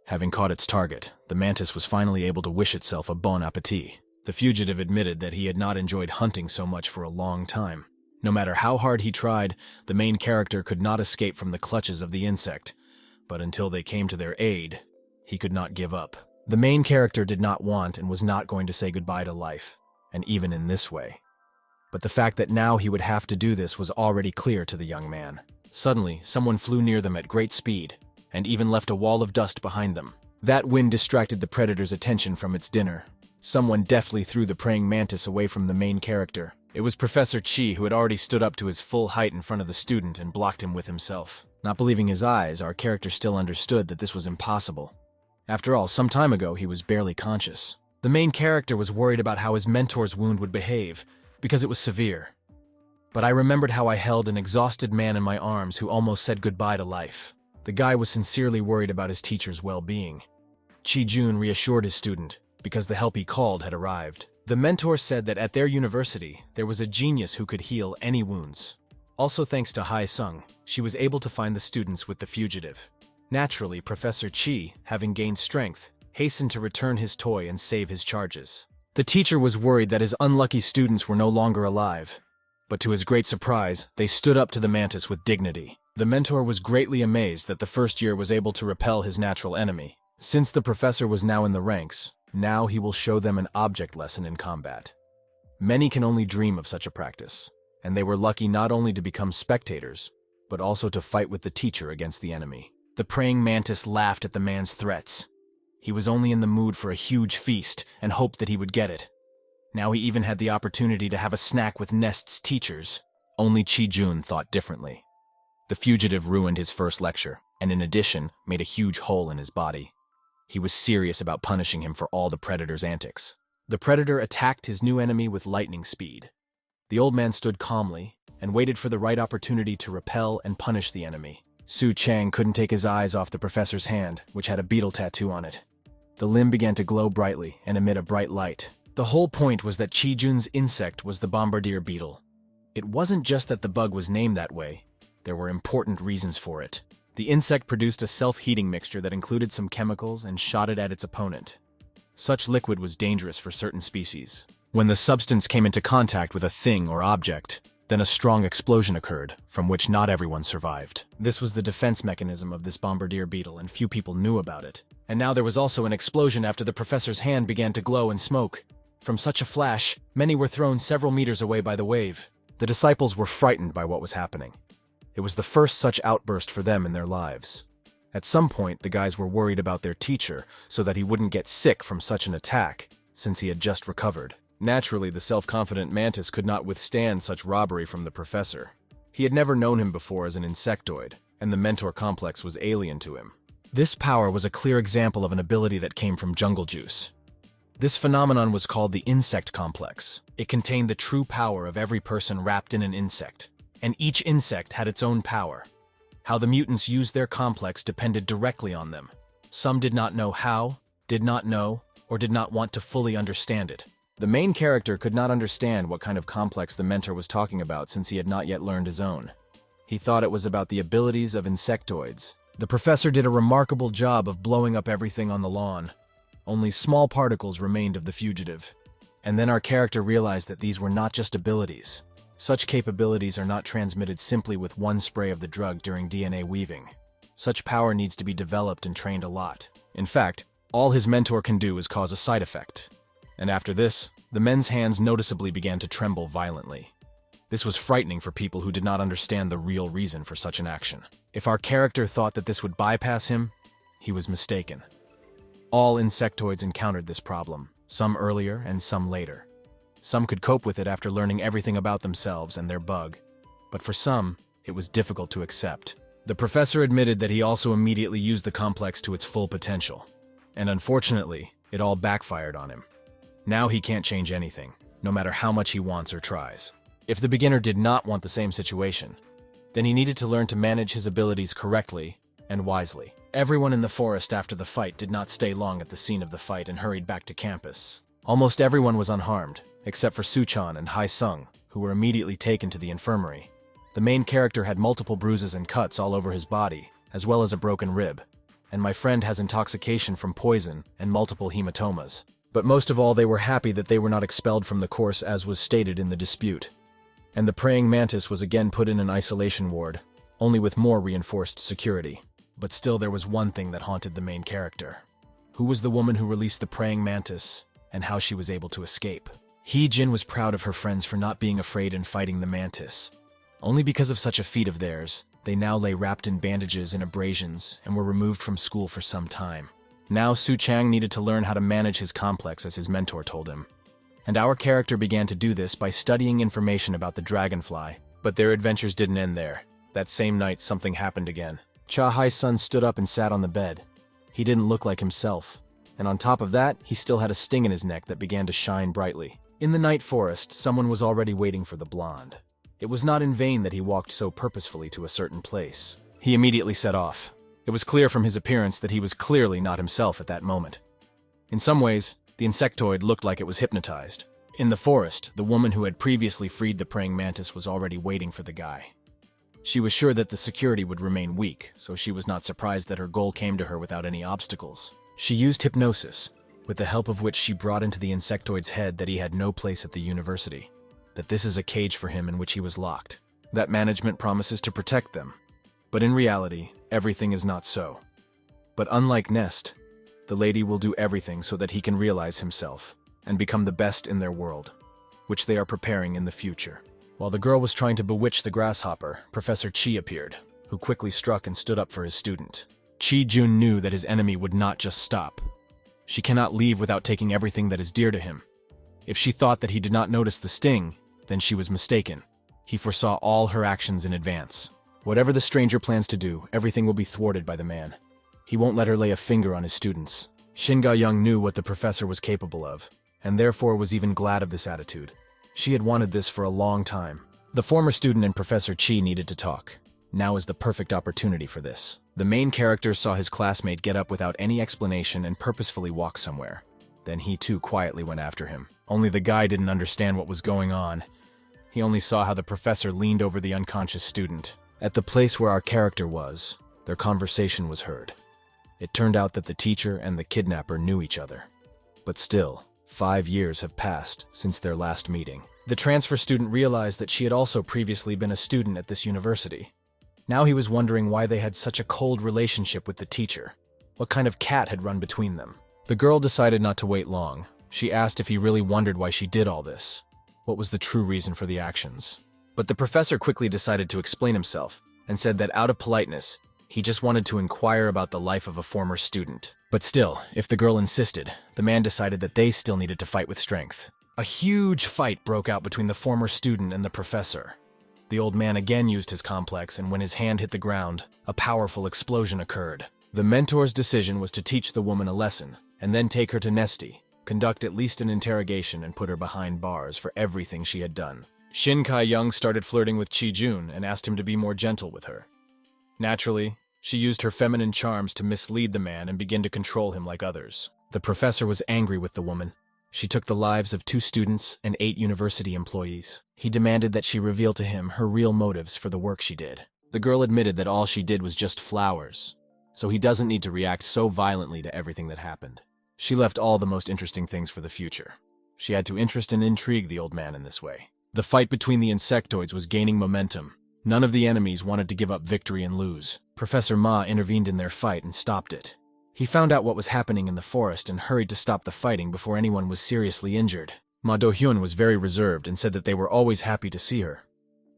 Having caught its target, the mantis was finally able to wish itself a bon appetit. The fugitive admitted that he had not enjoyed hunting so much for a long time. No matter how hard he tried, the main character could not escape from the clutches of the insect, but until they came to their aid, he could not give up. The main character did not want and was not going to say goodbye to life, and even in this way. But the fact that now he would have to do this was already clear to the young man. Suddenly, someone flew near them at great speed, and even left a wall of dust behind them. That wind distracted the predator's attention from its dinner. Someone deftly threw the praying mantis away from the main character. It was Professor Chi, who had already stood up to his full height in front of the student and blocked him with himself. Not believing his eyes, our character still understood that this was impossible. After all, some time ago he was barely conscious. The main character was worried about how his mentor's wound would behave, because it was severe. But I remembered how I held an exhausted man in my arms who almost said goodbye to life. The guy was sincerely worried about his teacher's well-being. Chi-jun reassured his student, because the help he called had arrived. The mentor said that at their university, there was a genius who could heal any wounds. Also thanks to Hai-sung, she was able to find the students with the fugitive. Naturally, Professor Chi, having gained strength, hastened to return his toy and save his charges. The teacher was worried that his unlucky students were no longer alive, but to his great surprise, they stood up to the mantis with dignity. The mentor was greatly amazed that the first year was able to repel his natural enemy. Since the professor was now in the ranks, now he will show them an object lesson in combat. Many can only dream of such a practice, and they were lucky not only to become spectators, but also to fight with the teacher against the enemy. The praying mantis laughed at the man's threats. He was only in the mood for a huge feast and hoped that he would get it. Now he even had the opportunity to have a snack with Nest's teachers. Only Chi-jun thought differently. The fugitive ruined his first lecture, and in addition, made a huge hole in his body. He was serious about punishing him for all the predator's antics. The predator attacked his new enemy with lightning speed. The old man stood calmly and waited for the right opportunity to repel and punish the enemy. Su Chang couldn't take his eyes off the professor's hand, which had a beetle tattoo on it. The limb began to glow brightly and emit a bright light. The whole point was that Chi Jun's insect was the bombardier beetle. It wasn't just that the bug was named that way. There were important reasons for it. The insect produced a self-heating mixture that included some chemicals and shot it at its opponent. Such liquid was dangerous for certain species. When the substance came into contact with a thing or object, then a strong explosion occurred, from which not everyone survived. This was the defense mechanism of this bombardier beetle, and few people knew about it. And now there was also an explosion after the professor's hand began to glow and smoke. From such a flash, many were thrown several meters away by the wave. The disciples were frightened by what was happening. It was the first such outburst for them in their lives. At some point, the guys were worried about their teacher so that he wouldn't get sick from such an attack, since he had just recovered. Naturally, the self-confident Mantis could not withstand such robbery from the professor. He had never known him before as an insectoid, and the mentor complex was alien to him. This power was a clear example of an ability that came from jungle juice. This phenomenon was called the insect complex. It contained the true power of every person wrapped in an insect, and each insect had its own power. How the mutants used their complex depended directly on them. Some did not know how, did not know, or did not want to fully understand it. The main character could not understand what kind of complex the mentor was talking about since he had not yet learned his own. He thought it was about the abilities of insectoids. The professor did a remarkable job of blowing up everything on the lawn. Only small particles remained of the fugitive. And then our character realized that these were not just abilities. Such capabilities are not transmitted simply with one spray of the drug during DNA weaving. Such power needs to be developed and trained a lot. In fact, all his mentor can do is cause a side effect. And after this, the men's hands noticeably began to tremble violently. This was frightening for people who did not understand the real reason for such an action. If our character thought that this would bypass him, he was mistaken. All insectoids encountered this problem, some earlier and some later. Some could cope with it after learning everything about themselves and their bug, but for some, it was difficult to accept. The professor admitted that he also immediately used the complex to its full potential, and unfortunately, it all backfired on him. Now he can't change anything, no matter how much he wants or tries. If the beginner did not want the same situation, then he needed to learn to manage his abilities correctly and wisely. Everyone in the forest after the fight did not stay long at the scene of the fight and hurried back to campus. Almost everyone was unharmed, except for Suchan and Hai Sung, who were immediately taken to the infirmary. The main character had multiple bruises and cuts all over his body, as well as a broken rib, and my friend has intoxication from poison and multiple hematomas. But most of all, they were happy that they were not expelled from the course as was stated in the dispute. And the praying mantis was again put in an isolation ward, only with more reinforced security. But still there was one thing that haunted the main character. Who was the woman who released the praying mantis, and how she was able to escape? Hee-jin was proud of her friends for not being afraid in fighting the mantis. Only because of such a feat of theirs, they now lay wrapped in bandages and abrasions and were removed from school for some time. Now Su Chang needed to learn how to manage his complex as his mentor told him. And our character began to do this by studying information about the Dragonfly. But their adventures didn't end there. That same night, something happened again. Cha Hai's son stood up and sat on the bed. He didn't look like himself. And on top of that, he still had a sting in his neck that began to shine brightly. In the night forest, someone was already waiting for the blonde. It was not in vain that he walked so purposefully to a certain place. He immediately set off. It was clear from his appearance that he was clearly not himself at that moment. In some ways, the insectoid looked like it was hypnotized. In the forest, the woman who had previously freed the praying mantis was already waiting for the guy. She was sure that the security would remain weak, so she was not surprised that her goal came to her without any obstacles. She used hypnosis, with the help of which she brought into the insectoid's head that he had no place at the university, that this is a cage for him in which he was locked, that management promises to protect them. But in reality, everything is not so. But unlike Nest, the lady will do everything so that he can realize himself and become the best in their world, which they are preparing in the future. While the girl was trying to bewitch the grasshopper, Professor Chi appeared, who quickly struck and stood up for his student. Chi Jun knew that his enemy would not just stop. She cannot leave without taking everything that is dear to him. If she thought that he did not notice the sting, then she was mistaken. He foresaw all her actions in advance. Whatever the stranger plans to do, everything will be thwarted by the man. He won't let her lay a finger on his students. Shin Ga-young knew what the professor was capable of, and therefore was even glad of this attitude. She had wanted this for a long time. The former student and Professor Chi needed to talk. Now is the perfect opportunity for this. The main character saw his classmate get up without any explanation and purposefully walk somewhere. Then he too quietly went after him. Only the guy didn't understand what was going on. He only saw how the professor leaned over the unconscious student. At the place where our character was, their conversation was heard. It turned out that the teacher and the kidnapper knew each other. But still, 5 years have passed since their last meeting. The transfer student realized that she had also previously been a student at this university. Now he was wondering why they had such a cold relationship with the teacher. What kind of cat had run between them? The girl decided not to wait long. She asked if he really wondered why she did all this. What was the true reason for the actions? But the professor quickly decided to explain himself and said that out of politeness, he just wanted to inquire about the life of a former student. But still, if the girl insisted, the man decided that they still needed to fight with strength. A huge fight broke out between the former student and the professor. The old man again used his complex, and when his hand hit the ground, a powerful explosion occurred. The mentor's decision was to teach the woman a lesson, and then take her to Nesty, conduct at least an interrogation, and put her behind bars for everything she had done. Shin Ka-young started flirting with Chi-jun and asked him to be more gentle with her. Naturally, she used her feminine charms to mislead the man and begin to control him like others. The professor was angry with the woman. She took the lives of 2 students and 8 university employees. He demanded that she reveal to him her real motives for the work she did. The girl admitted that all she did was just flowers, so he doesn't need to react so violently to everything that happened. She left all the most interesting things for the future. She had to interest and intrigue the old man in this way. The fight between the insectoids was gaining momentum. None of the enemies wanted to give up victory and lose. Professor Ma intervened in their fight and stopped it. He found out what was happening in the forest and hurried to stop the fighting before anyone was seriously injured. Ma Do-hyun was very reserved and said that they were always happy to see her.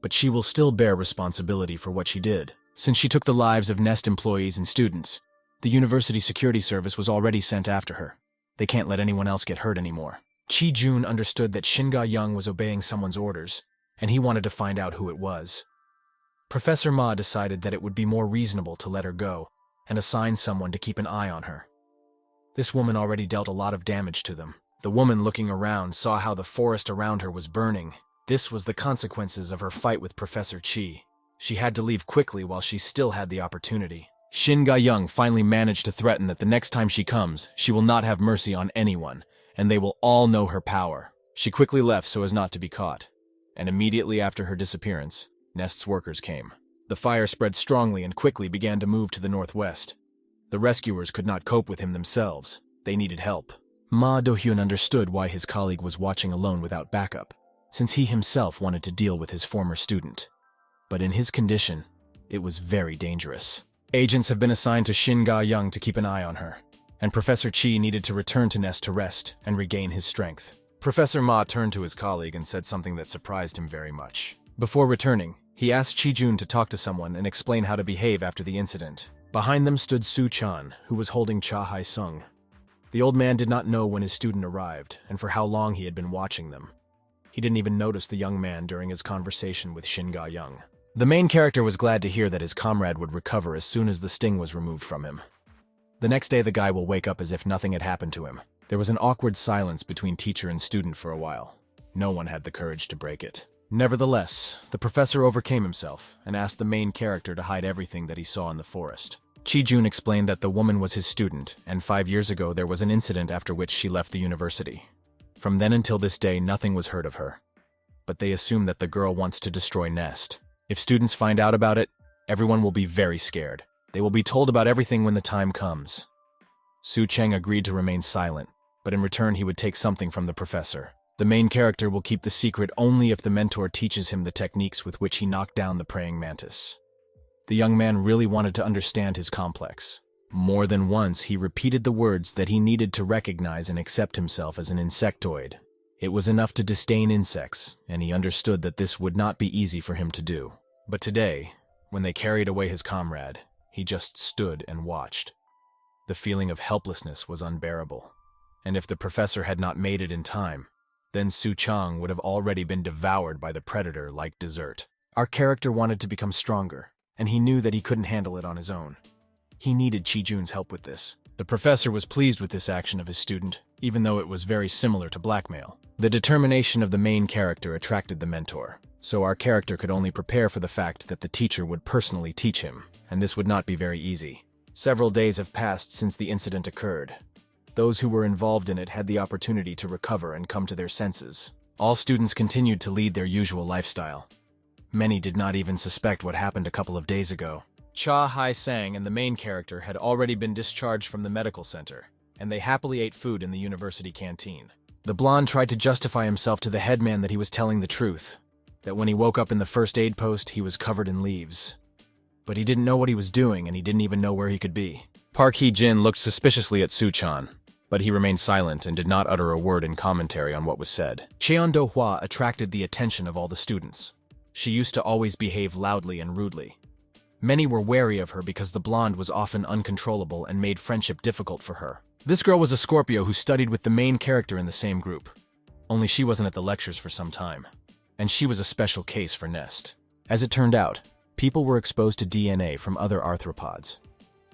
But she will still bear responsibility for what she did. Since she took the lives of Nest employees and students, the university security service was already sent after her. They can't let anyone else get hurt anymore. Chi-jun understood that Shin Ga-young was obeying someone's orders, and he wanted to find out who it was. Professor Ma decided that it would be more reasonable to let her go and assign someone to keep an eye on her. This woman already dealt a lot of damage to them. The woman, looking around, saw how the forest around her was burning. This was the consequences of her fight with Professor Chi. She had to leave quickly while she still had the opportunity. Shin Ga-young finally managed to threaten that the next time she comes, she will not have mercy on anyone, and they will all know her power. She quickly left so as not to be caught, and immediately after her disappearance, Nest's workers came. The fire spread strongly and quickly began to move to the northwest. The rescuers could not cope with him themselves. They needed help. Ma Do-hyun understood why his colleague was watching alone without backup, since he himself wanted to deal with his former student. But in his condition, it was very dangerous. Agents have been assigned to Shin Ga-young to keep an eye on her, and Professor Chi needed to return to Nest to rest and regain his strength. Professor Ma turned to his colleague and said something that surprised him very much. Before returning, he asked Chi-jun to talk to someone and explain how to behave after the incident. Behind them stood Su-chan, who was holding Cha Hai-sung. The old man did not know when his student arrived and for how long he had been watching them. He didn't even notice the young man during his conversation with Shin Ga-young. The main character was glad to hear that his comrade would recover as soon as the sting was removed from him. The next day the guy will wake up as if nothing had happened to him. There was an awkward silence between teacher and student for a while. No one had the courage to break it. Nevertheless, the professor overcame himself and asked the main character to hide everything that he saw in the forest. Chi-jun explained that the woman was his student, and 5 years ago there was an incident after which she left the university. From then until this day, nothing was heard of her. But they assume that the girl wants to destroy Nest. If students find out about it, everyone will be very scared. They will be told about everything when the time comes. Su Cheng agreed to remain silent, but in return he would take something from the professor. The main character will keep the secret only if the mentor teaches him the techniques with which he knocked down the praying mantis. The young man really wanted to understand his complex. More than once, he repeated the words that he needed to recognize and accept himself as an insectoid. It was enough to disdain insects, and he understood that this would not be easy for him to do. But today, when they carried away his comrade, he just stood and watched. The feeling of helplessness was unbearable. And if the professor had not made it in time, then Su Chang would have already been devoured by the predator like dessert. Our character wanted to become stronger, and he knew that he couldn't handle it on his own. He needed Chi-jun's help with this. The professor was pleased with this action of his student, even though it was very similar to blackmail. The determination of the main character attracted the mentor, so our character could only prepare for the fact that the teacher would personally teach him, and this would not be very easy. Several days have passed since the incident occurred. Those who were involved in it had the opportunity to recover and come to their senses. All students continued to lead their usual lifestyle. Many did not even suspect what happened a couple of days ago. Cha Hai-sang and the main character had already been discharged from the medical center, and they happily ate food in the university canteen. The blonde tried to justify himself to the headman that he was telling the truth, that when he woke up in the first aid post, he was covered in leaves. But he didn't know what he was doing, and he didn't even know where he could be. Park Hee-jin looked suspiciously at Su-chan, but he remained silent and did not utter a word in commentary on what was said. Cheon Do-hwa attracted the attention of all the students. She used to always behave loudly and rudely. Many were wary of her because the blonde was often uncontrollable and made friendship difficult for her. This girl was a Scorpio who studied with the main character in the same group. Only she wasn't at the lectures for some time. And she was a special case for Nest. As it turned out, people were exposed to DNA from other arthropods.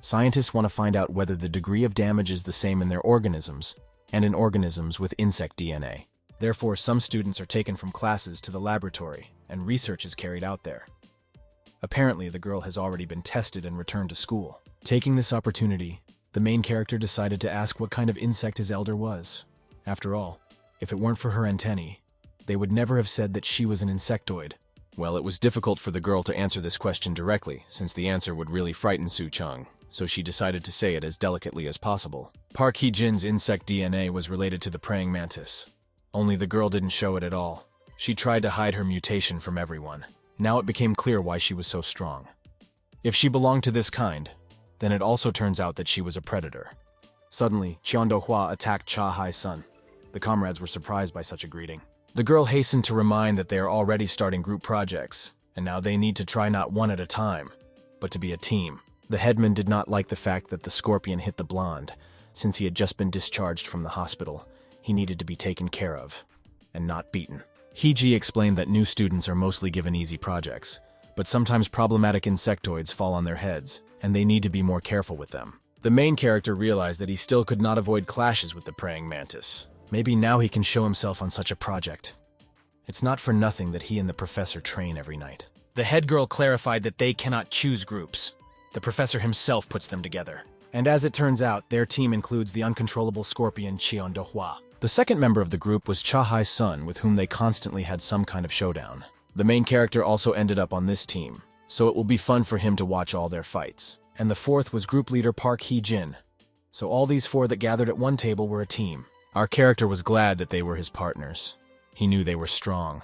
Scientists want to find out whether the degree of damage is the same in their organisms and in organisms with insect DNA. Therefore, some students are taken from classes to the laboratory, and research is carried out there. Apparently, the girl has already been tested and returned to school. Taking this opportunity, the main character decided to ask what kind of insect his elder was. After all, if it weren't for her antennae, they would never have said that she was an insectoid. Well, it was difficult for the girl to answer this question directly, since the answer would really frighten Su-chang, so she decided to say it as delicately as possible. Park Hee-jin's insect DNA was related to the praying mantis. Only the girl didn't show it at all. She tried to hide her mutation from everyone. Now it became clear why she was so strong. If she belonged to this kind, then it also turns out that she was a predator. Suddenly, Cheon Do-hwa attacked Cha Hai-sun. The comrades were surprised by such a greeting. The girl hastened to remind that they are already starting group projects, and now they need to try not one at a time, but to be a team. The headman did not like the fact that the scorpion hit the blonde. Since he had just been discharged from the hospital, he needed to be taken care of, and not beaten. Hee-ji explained that new students are mostly given easy projects, but sometimes problematic insectoids fall on their heads, and they need to be more careful with them. The main character realized that he still could not avoid clashes with the praying mantis. Maybe now he can show himself on such a project. It's not for nothing that he and the professor train every night. The head girl clarified that they cannot choose groups. The professor himself puts them together. And as it turns out, their team includes the uncontrollable scorpion Cheon Do-hwa. The second member of the group was Cha Hai-sun, with whom they constantly had some kind of showdown. The main character also ended up on this team, so it will be fun for him to watch all their fights. And the fourth was group leader Park Hee-jin. So all these four that gathered at one table were a team. Our character was glad that they were his partners. He knew they were strong,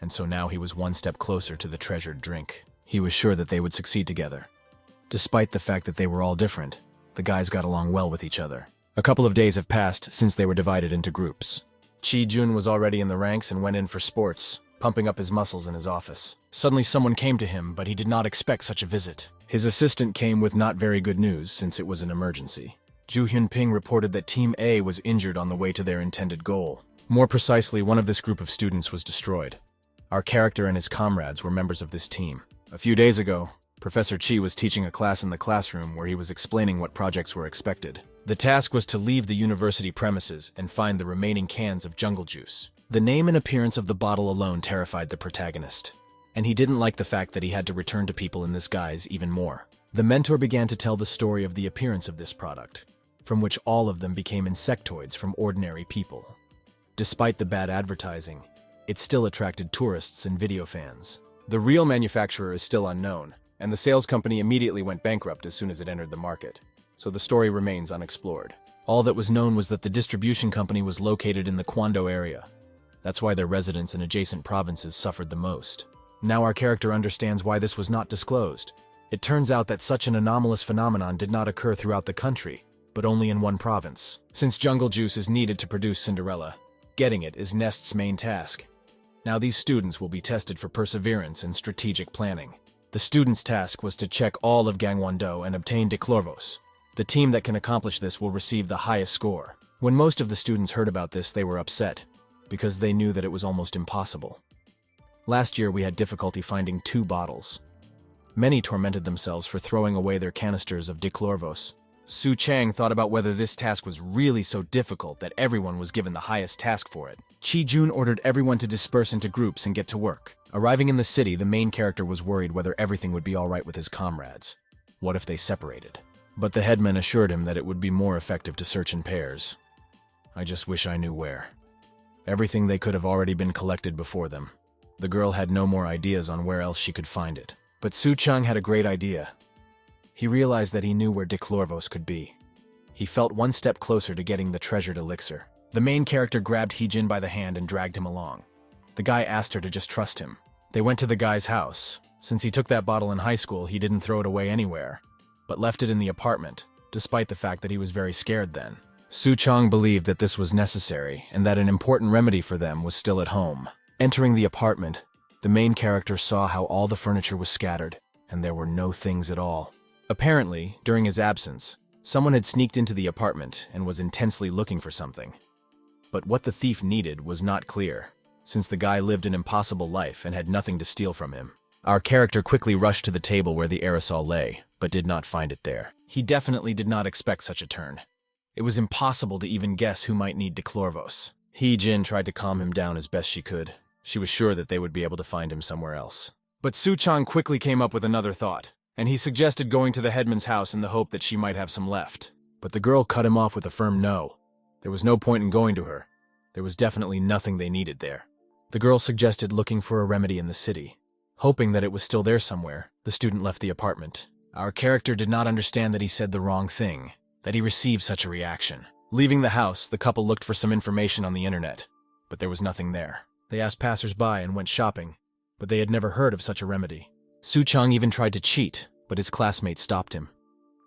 and so now he was one step closer to the treasured drink. He was sure that they would succeed together. Despite the fact that they were all different, the guys got along well with each other. A couple of days have passed since they were divided into groups. Chi-jun was already in the ranks and went in for sports, pumping up his muscles in his office. Suddenly someone came to him, but he did not expect such a visit. His assistant came with not very good news since it was an emergency. Ju Hyun-ping reported that Team A was injured on the way to their intended goal. More precisely, one of this group of students was destroyed. Our character and his comrades were members of this team. A few days ago, Professor Chi was teaching a class in the classroom where he was explaining what projects were expected. The task was to leave the university premises and find the remaining cans of jungle juice. The name and appearance of the bottle alone terrified the protagonist, and he didn't like the fact that he had to return to people in this guise even more. The mentor began to tell the story of the appearance of this product, from which all of them became insectoids from ordinary people. Despite the bad advertising, it still attracted tourists and video fans. The real manufacturer is still unknown, and the sales company immediately went bankrupt as soon as it entered the market, so the story remains unexplored. All that was known was that the distribution company was located in the Kwando area. That's why their residents in adjacent provinces suffered the most. Now our character understands why this was not disclosed. It turns out that such an anomalous phenomenon did not occur throughout the country, but only in one province. Since jungle juice is needed to produce Cinderella, getting it is Nest's main task. Now these students will be tested for perseverance and strategic planning. The students' task was to check all of Gangwon-do and obtain Declorvos. The team that can accomplish this will receive the highest score. When most of the students heard about this, they were upset, because they knew that it was almost impossible. Last year we had difficulty finding 2 bottles. Many tormented themselves for throwing away their canisters of Declorvos. Su Chang thought about whether this task was really so difficult that everyone was given the highest task for it. Chi Jun ordered everyone to disperse into groups and get to work. Arriving in the city, the main character was worried whether everything would be alright with his comrades. What if they separated? But the headman assured him that it would be more effective to search in pairs. I just wish I knew where. Everything they could have already been collected before them. The girl had no more ideas on where else she could find it. But Su Chang had a great idea. He realized that he knew where Diclorvos could be. He felt one step closer to getting the treasured elixir. The main character grabbed Heejin by the hand and dragged him along. The guy asked her to just trust him. They went to the guy's house. Since he took that bottle in high school, he didn't throw it away anywhere, but left it in the apartment, despite the fact that he was very scared then. Su Chang believed that this was necessary and that an important remedy for them was still at home. Entering the apartment, the main character saw how all the furniture was scattered, and there were no things at all. Apparently, during his absence, someone had sneaked into the apartment and was intensely looking for something. But what the thief needed was not clear, since the guy lived an impossible life and had nothing to steal from him. Our character quickly rushed to the table where the aerosol lay, but did not find it there. He definitely did not expect such a turn. It was impossible to even guess who might need Diclorvos. Heejin tried to calm him down as best she could. She was sure that they would be able to find him somewhere else. But Su Chang quickly came up with another thought, and he suggested going to the headman's house in the hope that she might have some left. But the girl cut him off with a firm no. There was no point in going to her. There was definitely nothing they needed there. The girl suggested looking for a remedy in the city. Hoping that it was still there somewhere, the student left the apartment. Our character did not understand that he said the wrong thing, that he received such a reaction. Leaving the house, the couple looked for some information on the internet, but there was nothing there. They asked passers-by and went shopping, but they had never heard of such a remedy. Su Chang even tried to cheat, but his classmates stopped him.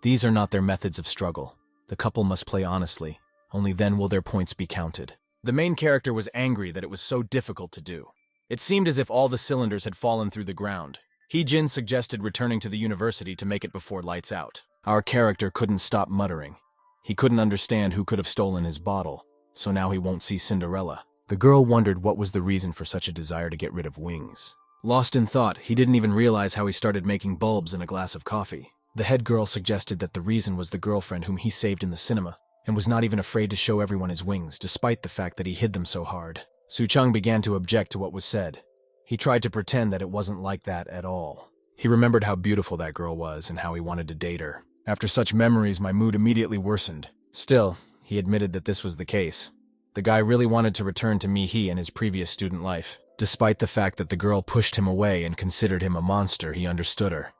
These are not their methods of struggle. The couple must play honestly. Only then will their points be counted. The main character was angry that it was so difficult to do. It seemed as if all the cylinders had fallen through the ground. Heejin suggested returning to the university to make it before lights out. Our character couldn't stop muttering. He couldn't understand who could have stolen his bottle, so now he won't see Cinderella. The girl wondered what was the reason for such a desire to get rid of wings. Lost in thought, he didn't even realize how he started making bulbs in a glass of coffee. The head girl suggested that the reason was the girlfriend whom he saved in the cinema, and was not even afraid to show everyone his wings, despite the fact that he hid them so hard. Su Chang began to object to what was said. He tried to pretend that it wasn't like that at all. He remembered how beautiful that girl was and how he wanted to date her. After such memories, my mood immediately worsened. Still, he admitted that this was the case. The guy really wanted to return to Mihi and his previous student life. Despite the fact that the girl pushed him away and considered him a monster, he understood her.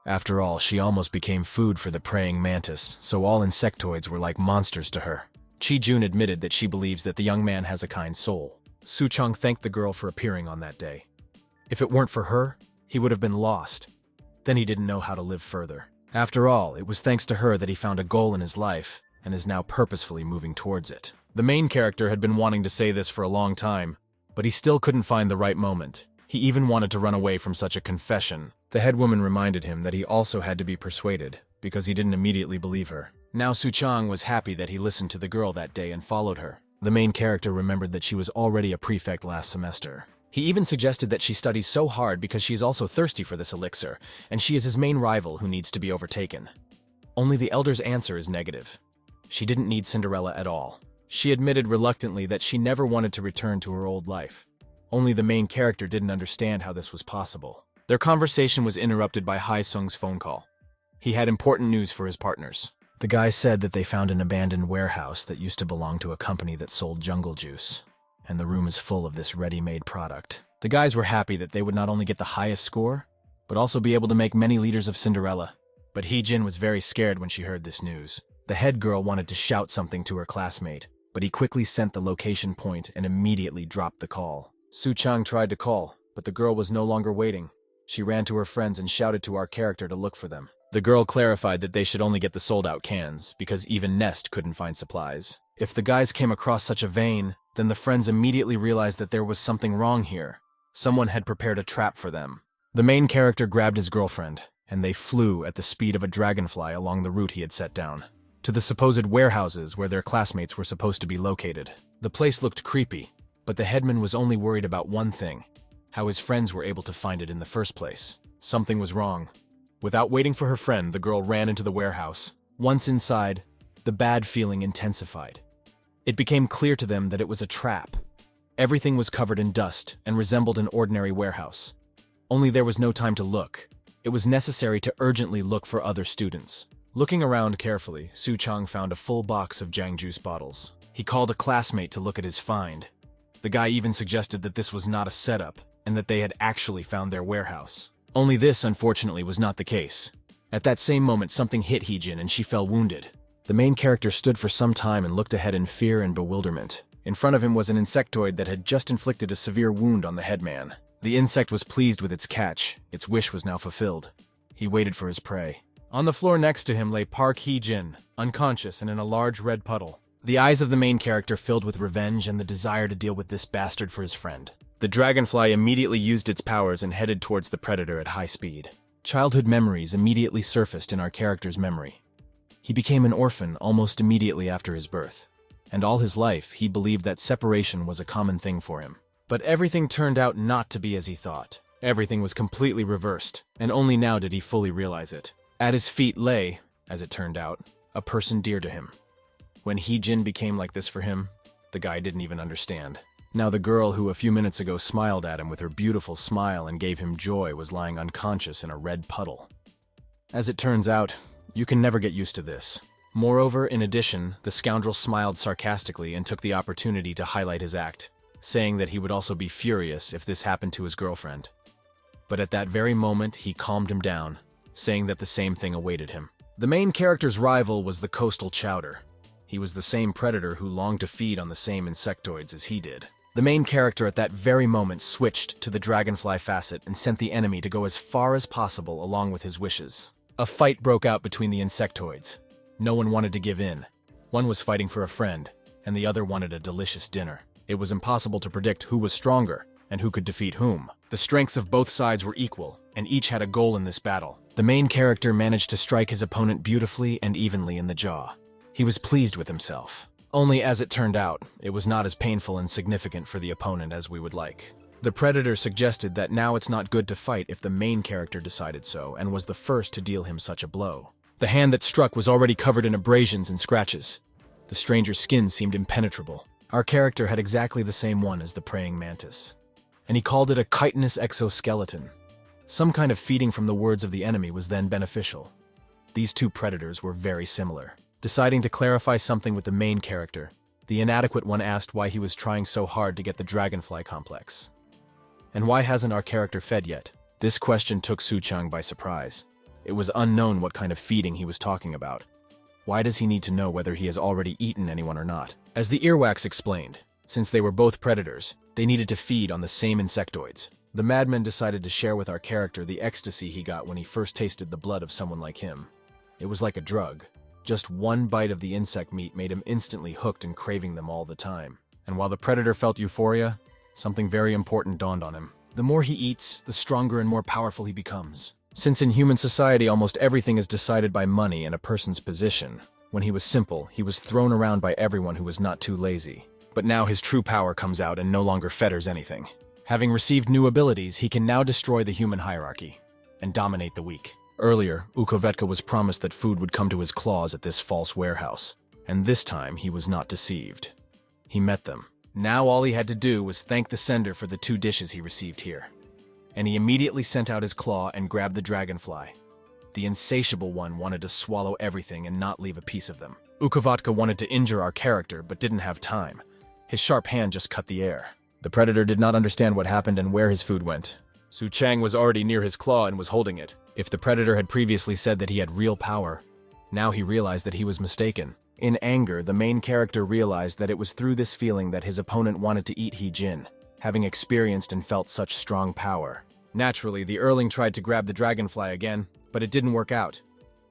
After all, she almost became food for the praying mantis, so all insectoids were like monsters to her. Chi Jun admitted that she believes that the young man has a kind soul. Su Chang thanked the girl for appearing on that day. If it weren't for her, he would have been lost. Then he didn't know how to live further. After all, it was thanks to her that he found a goal in his life, and is now purposefully moving towards it. The main character had been wanting to say this for a long time, but he still couldn't find the right moment. He even wanted to run away from such a confession. The head woman reminded him that he also had to be persuaded, because he didn't immediately believe her. Now Su Chang was happy that he listened to the girl that day and followed her. The main character remembered that she was already a prefect last semester. He even suggested that she studies so hard because she is also thirsty for this elixir, and she is his main rival who needs to be overtaken. Only the elder's answer is negative. She didn't need Cinderella at all. She admitted reluctantly that she never wanted to return to her old life. Only the main character didn't understand how this was possible. Their conversation was interrupted by Hai Sung's phone call. He had important news for his partners. The guy said that they found an abandoned warehouse that used to belong to a company that sold jungle juice, and the room is full of this ready-made product. The guys were happy that they would not only get the highest score, but also be able to make many liters of Cinderella. But Heejin was very scared when she heard this news. The head girl wanted to shout something to her classmate, but he quickly sent the location point and immediately dropped the call. Su Chang tried to call, but the girl was no longer waiting. She ran to her friends and shouted to our character to look for them. The girl clarified that they should only get the sold-out cans, because even Nest couldn't find supplies. If the guys came across such a vein, then the friends immediately realized that there was something wrong here. Someone had prepared a trap for them. The main character grabbed his girlfriend, and they flew at the speed of a dragonfly along the route he had set down, to the supposed warehouses where their classmates were supposed to be located. The place looked creepy, but the headman was only worried about one thing: how his friends were able to find it in the first place. Something was wrong. Without waiting for her friend, the girl ran into the warehouse. Once inside, the bad feeling intensified. It became clear to them that it was a trap. Everything was covered in dust and resembled an ordinary warehouse. Only there was no time to look. It was necessary to urgently look for other students. Looking around carefully, Su Chang found a full box of Jang juice bottles. He called a classmate to look at his find. The guy even suggested that this was not a setup, and that they had actually found their warehouse. Only this, unfortunately, was not the case. At that same moment, something hit Heejin and she fell wounded. The main character stood for some time and looked ahead in fear and bewilderment. In front of him was an insectoid that had just inflicted a severe wound on the headman. The insect was pleased with its catch. Its wish was now fulfilled. He waited for his prey. On the floor next to him lay Park Hee-jin, unconscious and in a large red puddle. The eyes of the main character filled with revenge and the desire to deal with this bastard for his friend. The Dragonfly immediately used its powers and headed towards the predator at high speed. Childhood memories immediately surfaced in our character's memory. He became an orphan almost immediately after his birth, and all his life he believed that separation was a common thing for him. But everything turned out not to be as he thought. Everything was completely reversed, and only now did he fully realize it. At his feet lay, as it turned out, a person dear to him. When Hee-jin became like this for him, the guy didn't even understand. Now the girl who a few minutes ago smiled at him with her beautiful smile and gave him joy was lying unconscious in a red puddle. As it turns out, you can never get used to this. Moreover, in addition, the scoundrel smiled sarcastically and took the opportunity to highlight his act, saying that he would also be furious if this happened to his girlfriend. But at that very moment, he calmed him down, saying that the same thing awaited him. The main character's rival was the coastal chowder. He was the same predator who longed to feed on the same insectoids as he did. The main character at that very moment switched to the Dragonfly facet and sent the enemy to go as far as possible along with his wishes. A fight broke out between the insectoids. No one wanted to give in. One was fighting for a friend, and the other wanted a delicious dinner. It was impossible to predict who was stronger and who could defeat whom. The strengths of both sides were equal, and each had a goal in this battle. The main character managed to strike his opponent beautifully and evenly in the jaw. He was pleased with himself. Only as it turned out, it was not as painful and significant for the opponent as we would like. The predator suggested that now it's not good to fight if the main character decided so, and was the first to deal him such a blow. The hand that struck was already covered in abrasions and scratches. The stranger's skin seemed impenetrable. Our character had exactly the same one as the praying mantis, and he called it a chitinous exoskeleton. Some kind of feeding from the words of the enemy was then beneficial. These two predators were very similar. Deciding to clarify something with the main character, the inadequate one asked why he was trying so hard to get the Dragonfly complex. And why hasn't our character fed yet? This question took Su Chang by surprise. It was unknown what kind of feeding he was talking about. Why does he need to know whether he has already eaten anyone or not? As the earwax explained, since they were both predators, they needed to feed on the same insectoids. The madman decided to share with our character the ecstasy he got when he first tasted the blood of someone like him. It was like a drug. Just one bite of the insect meat made him instantly hooked and craving them all the time. And while the predator felt euphoria, something very important dawned on him. The more he eats, the stronger and more powerful he becomes. Since in human society almost everything is decided by money and a person's position, when he was simple, he was thrown around by everyone who was not too lazy. But now his true power comes out and no longer fetters anything. Having received new abilities, he can now destroy the human hierarchy and dominate the weak. Earlier, Ukhovetka was promised that food would come to his claws at this false warehouse, and this time he was not deceived. He met them. Now all he had to do was thank the sender for the 2 dishes he received here. And he immediately sent out his claw and grabbed the Dragonfly. The insatiable one wanted to swallow everything and not leave a piece of them. Ukhovetka wanted to injure our character, but didn't have time. His sharp hand just cut the air. The predator did not understand what happened and where his food went. Su Chang was already near his claw and was holding it. If the predator had previously said that he had real power, now he realized that he was mistaken. In anger, the main character realized that it was through this feeling that his opponent wanted to eat Hee-jin, having experienced and felt such strong power. Naturally, the Erling tried to grab the Dragonfly again, but it didn't work out.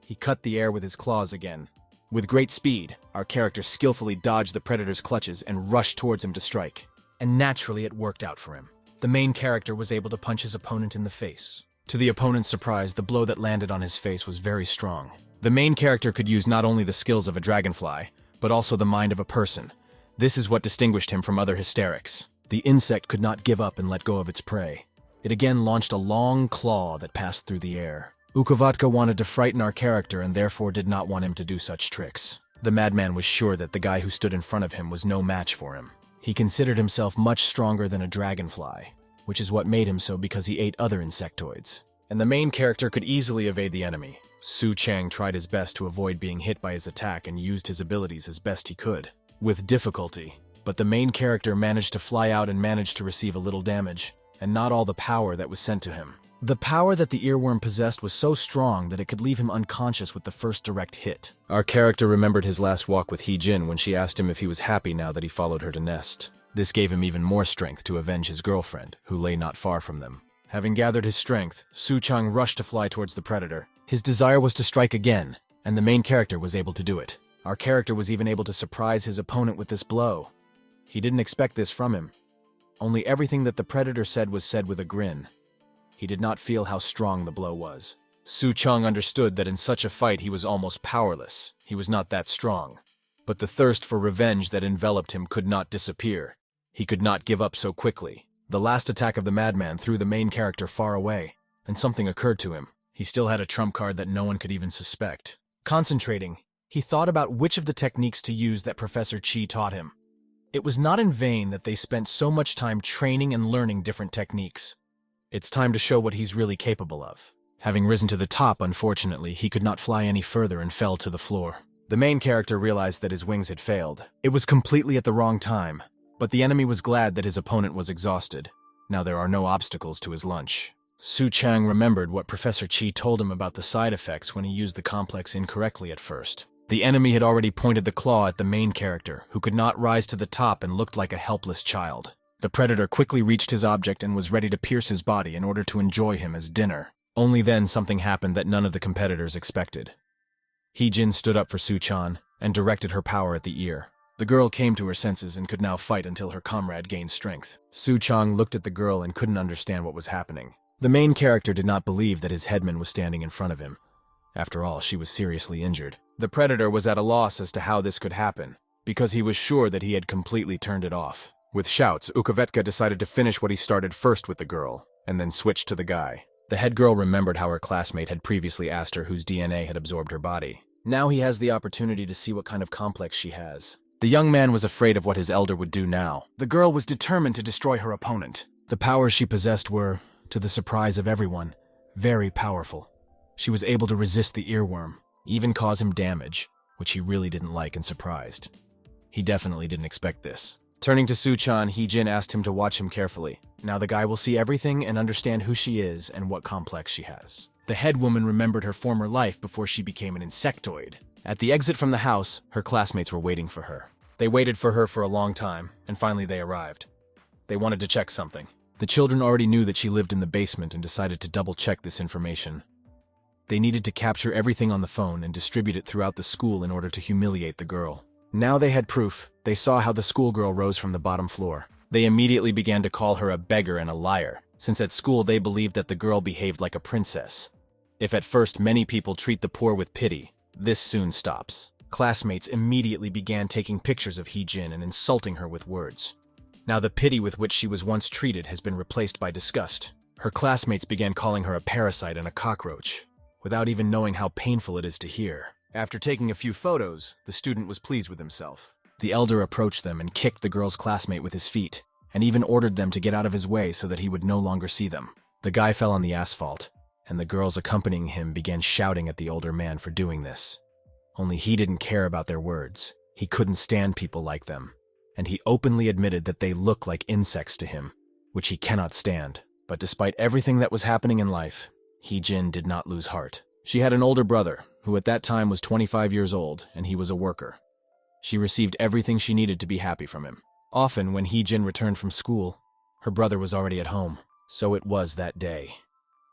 He cut the air with his claws again. With great speed, our character skillfully dodged the predator's clutches and rushed towards him to strike. And naturally, it worked out for him. The main character was able to punch his opponent in the face. To the opponent's surprise, the blow that landed on his face was very strong. The main character could use not only the skills of a dragonfly, but also the mind of a person. This is what distinguished him from other hysterics. The insect could not give up and let go of its prey. It again launched a long claw that passed through the air. Ukavatka wanted to frighten our character and therefore did not want him to do such tricks. The madman was sure that the guy who stood in front of him was no match for him. He considered himself much stronger than a dragonfly, which is what made him so because he ate other insectoids. And the main character could easily evade the enemy. Su Chang tried his best to avoid being hit by his attack and used his abilities as best he could, with difficulty. But the main character managed to fly out and managed to receive a little damage, and not all the power that was sent to him. The power that the earworm possessed was so strong that it could leave him unconscious with the first direct hit. Our character remembered his last walk with Hee-jin when she asked him if he was happy now that he followed her to Nest. This gave him even more strength to avenge his girlfriend, who lay not far from them. Having gathered his strength, Su Chang rushed to fly towards the predator. His desire was to strike again, and the main character was able to do it. Our character was even able to surprise his opponent with this blow. He didn't expect this from him. Only everything that the predator said was said with a grin. He did not feel how strong the blow was. Su Chang understood that in such a fight he was almost powerless. He was not that strong. But the thirst for revenge that enveloped him could not disappear. He could not give up so quickly. The last attack of the madman threw the main character far away, and something occurred to him. He still had a trump card that no one could even suspect. Concentrating, he thought about which of the techniques to use that Professor Chi taught him. It was not in vain that they spent so much time training and learning different techniques. It's time to show what he's really capable of. Having risen to the top, unfortunately, he could not fly any further and fell to the floor. The main character realized that his wings had failed. It was completely at the wrong time, but the enemy was glad that his opponent was exhausted. Now there are no obstacles to his lunch. Su Chang remembered what Professor Chi told him about the side effects when he used the complex incorrectly at first. The enemy had already pointed the claw at the main character, who could not rise to the top and looked like a helpless child. The predator quickly reached his object and was ready to pierce his body in order to enjoy him as dinner. Only then something happened that none of the competitors expected. Hee-jin stood up for Su Chang and directed her power at the ear. The girl came to her senses and could now fight until her comrade gained strength. Su Chang looked at the girl and couldn't understand what was happening. The main character did not believe that his headman was standing in front of him. After all, she was seriously injured. The predator was at a loss as to how this could happen, because he was sure that he had completely turned it off. With shouts, Ukavatka decided to finish what he started first with the girl, and then switched to the guy. The head girl remembered how her classmate had previously asked her whose DNA had absorbed her body. Now he has the opportunity to see what kind of complex she has. The young man was afraid of what his elder would do now. The girl was determined to destroy her opponent. The powers she possessed were, to the surprise of everyone, very powerful. She was able to resist the earworm, even cause him damage, which he really didn't like and surprised. He definitely didn't expect this. Turning to Su Chang, Hee-jin asked him to watch him carefully. Now the guy will see everything and understand who she is and what complex she has. The head woman remembered her former life before she became an insectoid. At the exit from the house, her classmates were waiting for her. They waited for her for a long time, and finally they arrived. They wanted to check something. The children already knew that she lived in the basement and decided to double-check this information. They needed to capture everything on the phone and distribute it throughout the school in order to humiliate the girl. Now they had proof. They saw how the schoolgirl rose from the bottom floor. They immediately began to call her a beggar and a liar, since at school they believed that the girl behaved like a princess. If at first many people treat the poor with pity, this soon stops. Classmates immediately began taking pictures of Hee-jin and insulting her with words. Now the pity with which she was once treated has been replaced by disgust. Her classmates began calling her a parasite and a cockroach, without even knowing how painful it is to hear. After taking a few photos, the student was pleased with himself. The elder approached them and kicked the girl's classmate with his feet, and even ordered them to get out of his way so that he would no longer see them. The guy fell on the asphalt, and the girls accompanying him began shouting at the older man for doing this. Only he didn't care about their words. He couldn't stand people like them, and he openly admitted that they look like insects to him, which he cannot stand. But despite everything that was happening in life, Hee-jin did not lose heart. She had an older brother, who at that time was 25 years old, and he was a worker. She received everything she needed to be happy from him. Often, when Hee-jin returned from school, her brother was already at home. So it was that day.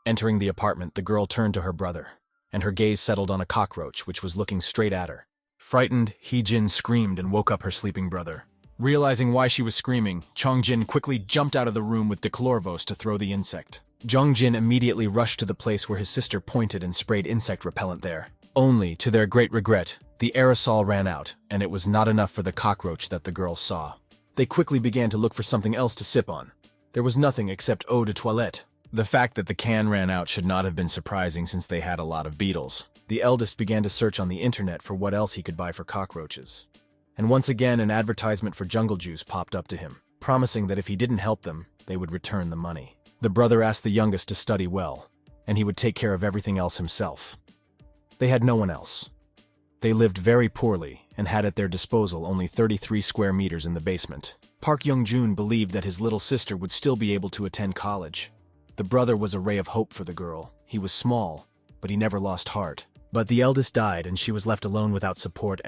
Entering the apartment, the girl turned to her brother, and her gaze settled on a cockroach which was looking straight at her. Frightened, Hee-jin screamed and woke up her sleeping brother. Realizing why she was screaming, Chong-jin quickly jumped out of the room with Declorvos to throw the insect. Jong-jin immediately rushed to the place where his sister pointed and sprayed insect repellent there. Only, to their great regret, the aerosol ran out, and it was not enough for the cockroach that the girls saw. They quickly began to look for something else to sip on. There was nothing except eau de toilette. The fact that the can ran out should not have been surprising since they had a lot of beetles. The eldest began to search on the internet for what else he could buy for cockroaches. And once again, an advertisement for jungle juice popped up to him, promising that if he didn't help them, they would return the money. The brother asked the youngest to study well, and he would take care of everything else himself. They had no one else. They lived very poorly and had at their disposal only 33 square meters in the basement. Park Young-jun believed that his little sister would still be able to attend college. The brother was a ray of hope for the girl. He was small, but he never lost heart. But the eldest died and she was left alone without support.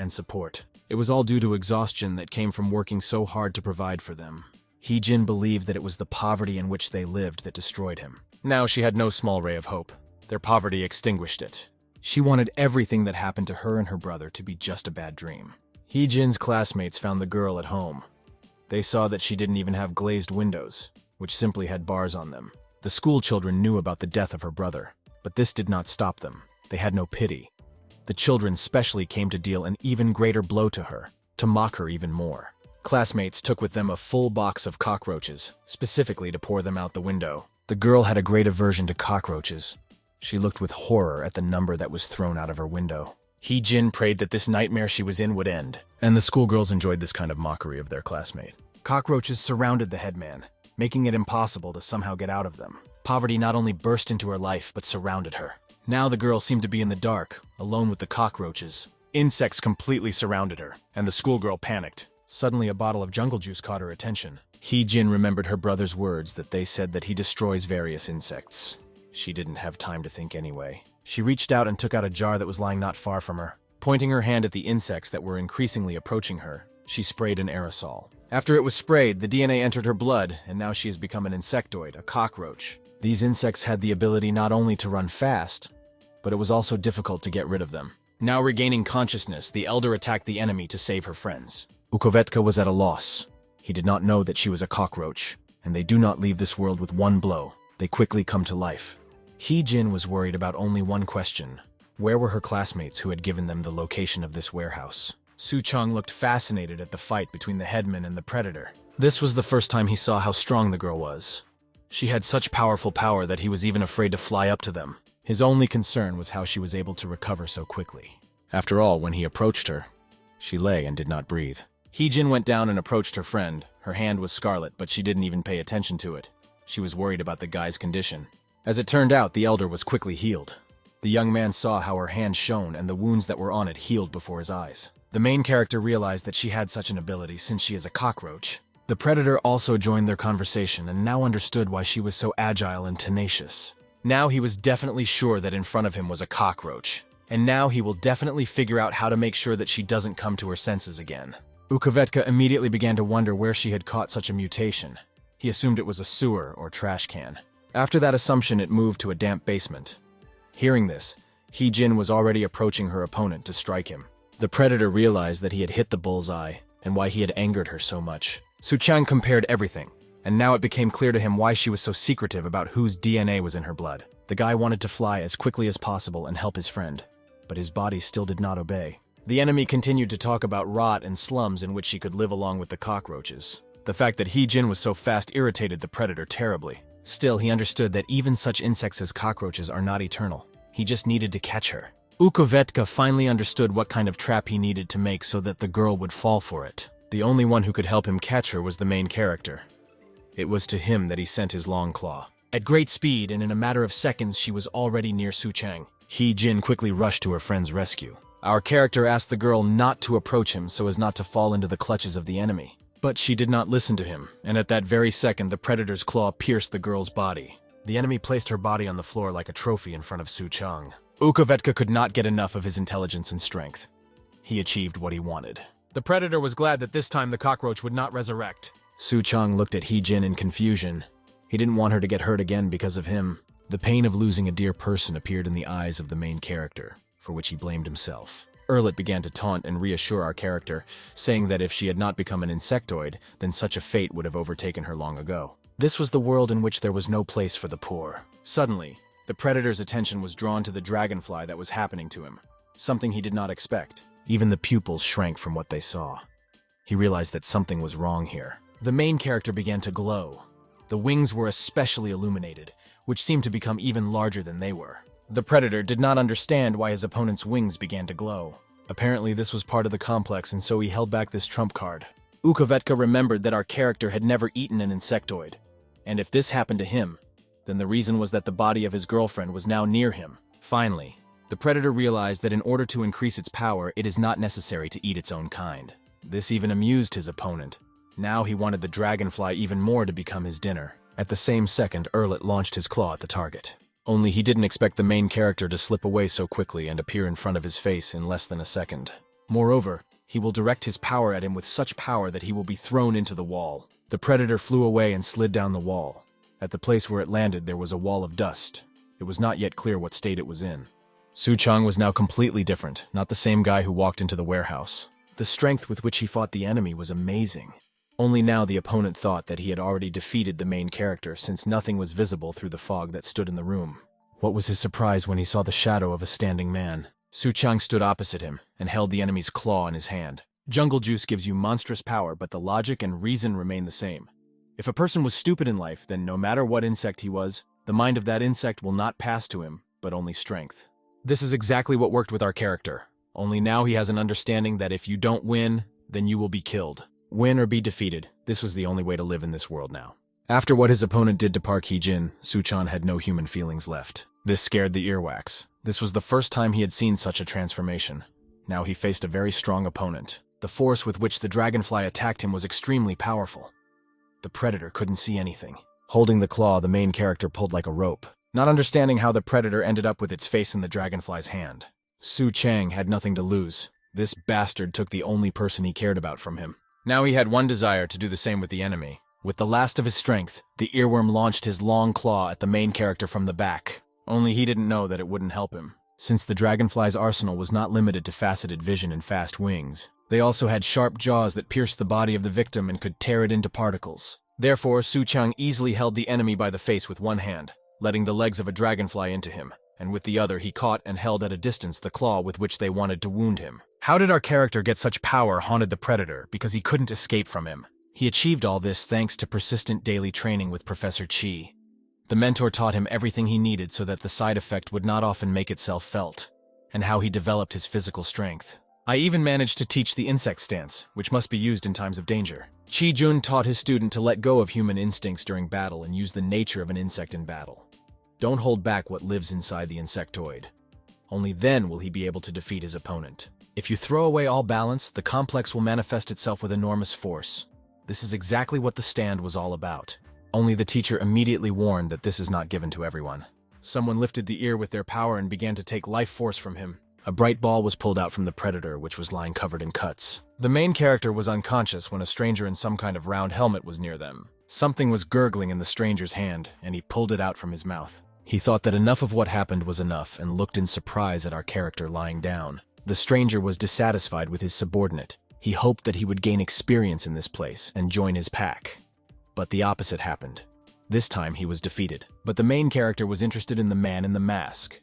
It was all due to exhaustion that came from working so hard to provide for them. Hee-jin believed that it was the poverty in which they lived that destroyed him. Now she had no small ray of hope. Their poverty extinguished it. She wanted everything that happened to her and her brother to be just a bad dream. Hee-jin's classmates found the girl at home. They saw that she didn't even have glazed windows, which simply had bars on them. The school children knew about the death of her brother, but this did not stop them. They had no pity. The children specially came to deal an even greater blow to her, to mock her even more. Classmates took with them a full box of cockroaches, specifically to pour them out the window. The girl had a great aversion to cockroaches. She looked with horror at the number that was thrown out of her window. Hee-jin prayed that this nightmare she was in would end, and the schoolgirls enjoyed this kind of mockery of their classmate. Cockroaches surrounded the headman, making it impossible to somehow get out of them. Poverty not only burst into her life, but surrounded her. Now the girl seemed to be in the dark, alone with the cockroaches. Insects completely surrounded her, and the schoolgirl panicked. Suddenly a bottle of jungle juice caught her attention. Hee-jin remembered her brother's words that they said that he destroys various insects. She didn't have time to think anyway. She reached out and took out a jar that was lying not far from her. Pointing her hand at the insects that were increasingly approaching her, she sprayed an aerosol. After it was sprayed, the DNA entered her blood, and now she has become an insectoid, a cockroach. These insects had the ability not only to run fast, but it was also difficult to get rid of them. Now regaining consciousness, the elder attacked the enemy to save her friends. Ukhovetka was at a loss. He did not know that she was a cockroach, and they do not leave this world with one blow. They quickly come to life. Hee-jin was worried about only one question. Where were her classmates who had given them the location of this warehouse? Soo-chang looked fascinated at the fight between the headman and the predator. This was the first time he saw how strong the girl was. She had such powerful power that he was even afraid to fly up to them. His only concern was how she was able to recover so quickly. After all, when he approached her, she lay and did not breathe. Hee-jin went down and approached her friend. Her hand was scarlet, but she didn't even pay attention to it. She was worried about the guy's condition. As it turned out, the elder was quickly healed. The young man saw how her hand shone and the wounds that were on it healed before his eyes. The main character realized that she had such an ability since she is a cockroach. The predator also joined their conversation and now understood why she was so agile and tenacious. Now he was definitely sure that in front of him was a cockroach. And now he will definitely figure out how to make sure that she doesn't come to her senses again. Ukhovetka immediately began to wonder where she had caught such a mutation. He assumed it was a sewer or trash can. After that assumption, it moved to a damp basement. Hearing this, Hee-jin was already approaching her opponent to strike him. The predator realized that he had hit the bullseye and why he had angered her so much. Soo-chang compared everything, and now it became clear to him why she was so secretive about whose DNA was in her blood. The guy wanted to fly as quickly as possible and help his friend, but his body still did not obey. The enemy continued to talk about rot and slums in which she could live along with the cockroaches. The fact that Hee-jin was so fast irritated the predator terribly. Still, he understood that even such insects as cockroaches are not eternal. He just needed to catch her. Ukhovetka finally understood what kind of trap he needed to make so that the girl would fall for it. The only one who could help him catch her was the main character. It was to him that he sent his long claw. At great speed, and in a matter of seconds, she was already near Soo-chang. Hee-jin quickly rushed to her friend's rescue. Our character asked the girl not to approach him so as not to fall into the clutches of the enemy. But she did not listen to him, and at that very second, the predator's claw pierced the girl's body. The enemy placed her body on the floor like a trophy in front of Soo-chang. Ukhovetka could not get enough of his intelligence and strength. He achieved what he wanted. The predator was glad that this time the cockroach would not resurrect. Soo-chang looked at Hee-jin in confusion. He didn't want her to get hurt again because of him. The pain of losing a dear person appeared in the eyes of the main character, for which he blamed himself. Erlet began to taunt and reassure our character, saying that if she had not become an insectoid, then such a fate would have overtaken her long ago. This was the world in which there was no place for the poor. Suddenly, the predator's attention was drawn to the dragonfly that was happening to him, something he did not expect. Even the pupils shrank from what they saw. He realized that something was wrong here. The main character began to glow. The wings were especially illuminated, which seemed to become even larger than they were. The predator did not understand why his opponent's wings began to glow. Apparently this was part of the complex, and so he held back this trump card. Ukhovetka remembered that our character had never eaten an insectoid, and if this happened to him, then the reason was that the body of his girlfriend was now near him. Finally, the predator realized that in order to increase its power, it is not necessary to eat its own kind. This even amused his opponent. Now he wanted the dragonfly even more to become his dinner. At the same second, Erlet launched his claw at the target. Only he didn't expect the main character to slip away so quickly and appear in front of his face in less than a second. Moreover, he will direct his power at him with such power that he will be thrown into the wall. The predator flew away and slid down the wall. At the place where it landed, there was a wall of dust. It was not yet clear what state it was in. Suchang was now completely different, not the same guy who walked into the warehouse. The strength with which he fought the enemy was amazing. Only now the opponent thought that he had already defeated the main character, since nothing was visible through the fog that stood in the room. What was his surprise when he saw the shadow of a standing man. Suchang stood opposite him and held the enemy's claw in his hand. Jungle juice gives you monstrous power, but the logic and reason remain the same. If a person was stupid in life, then no matter what insect he was, the mind of that insect will not pass to him, but only strength. This is exactly what worked with our character. Only now he has an understanding that if you don't win, then you will be killed. Win or be defeated, this was the only way to live in this world now. After what his opponent did to Park Hee-jin, Suchan had no human feelings left. This scared the earwax. This was the first time he had seen such a transformation. Now he faced a very strong opponent. The force with which the dragonfly attacked him was extremely powerful. The predator couldn't see anything. Holding the claw, the main character pulled like a rope, not understanding how the predator ended up with its face in the dragonfly's hand. Su Chang had nothing to lose. This bastard took the only person he cared about from him. Now he had one desire: to do the same with the enemy. With the last of his strength, the earworm launched his long claw at the main character from the back. Only he didn't know that it wouldn't help him. Since the dragonfly's arsenal was not limited to faceted vision and fast wings, they also had sharp jaws that pierced the body of the victim and could tear it into particles. Therefore, Su Chang easily held the enemy by the face with one hand, letting the legs of a dragonfly into him, and with the other he caught and held at a distance the claw with which they wanted to wound him. How did our character get such power haunted the predator? Because he couldn't escape from him. He achieved all this thanks to persistent daily training with Professor Chi. The mentor taught him everything he needed so that the side effect would not often make itself felt, and how he developed his physical strength. I even managed to teach the insect stance, which must be used in times of danger. Chi Jun taught his student to let go of human instincts during battle and use the nature of an insect in battle. Don't hold back what lives inside the insectoid. Only then will he be able to defeat his opponent. If you throw away all balance, the complex will manifest itself with enormous force. This is exactly what the stand was all about. Only the teacher immediately warned that this is not given to everyone. Someone lifted the ear with their power and began to take life force from him. A bright ball was pulled out from the predator, which was lying covered in cuts. The main character was unconscious when a stranger in some kind of round helmet was near them. Something was gurgling in the stranger's hand, and he pulled it out from his mouth. He thought that enough of what happened was enough and looked in surprise at our character lying down. The stranger was dissatisfied with his subordinate. He hoped that he would gain experience in this place and join his pack. But the opposite happened. This time he was defeated. But the main character was interested in the man in the mask.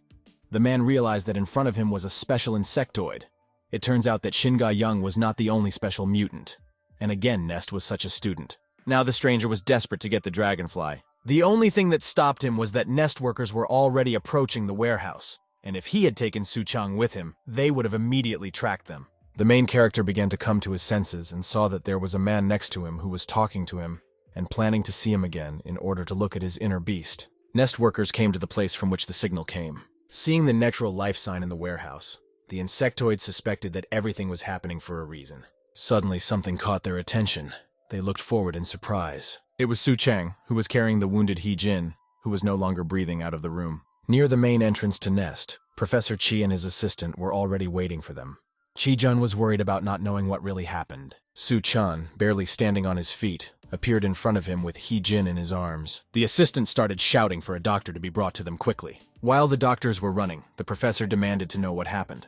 The man realized that in front of him was a special insectoid. It turns out that Shinga Young was not the only special mutant. And again, Nest was such a student. Now the stranger was desperate to get the dragonfly. The only thing that stopped him was that Nest workers were already approaching the warehouse. And if he had taken Su Chang with him, they would have immediately tracked them. The main character began to come to his senses and saw that there was a man next to him who was talking to him and planning to see him again in order to look at his inner beast. Nest workers came to the place from which the signal came. Seeing the natural life sign in the warehouse, the insectoid suspected that everything was happening for a reason. Suddenly, something caught their attention. They looked forward in surprise. It was Su Chang, who was carrying the wounded Hee-jin, who was no longer breathing, out of the room. Near the main entrance to Nest, Professor Chi and his assistant were already waiting for them. Chi-jun was worried about not knowing what really happened. Su-chan, barely standing on his feet, appeared in front of him with Hee-jin in his arms. The assistant started shouting for a doctor to be brought to them quickly. While the doctors were running, the professor demanded to know what happened.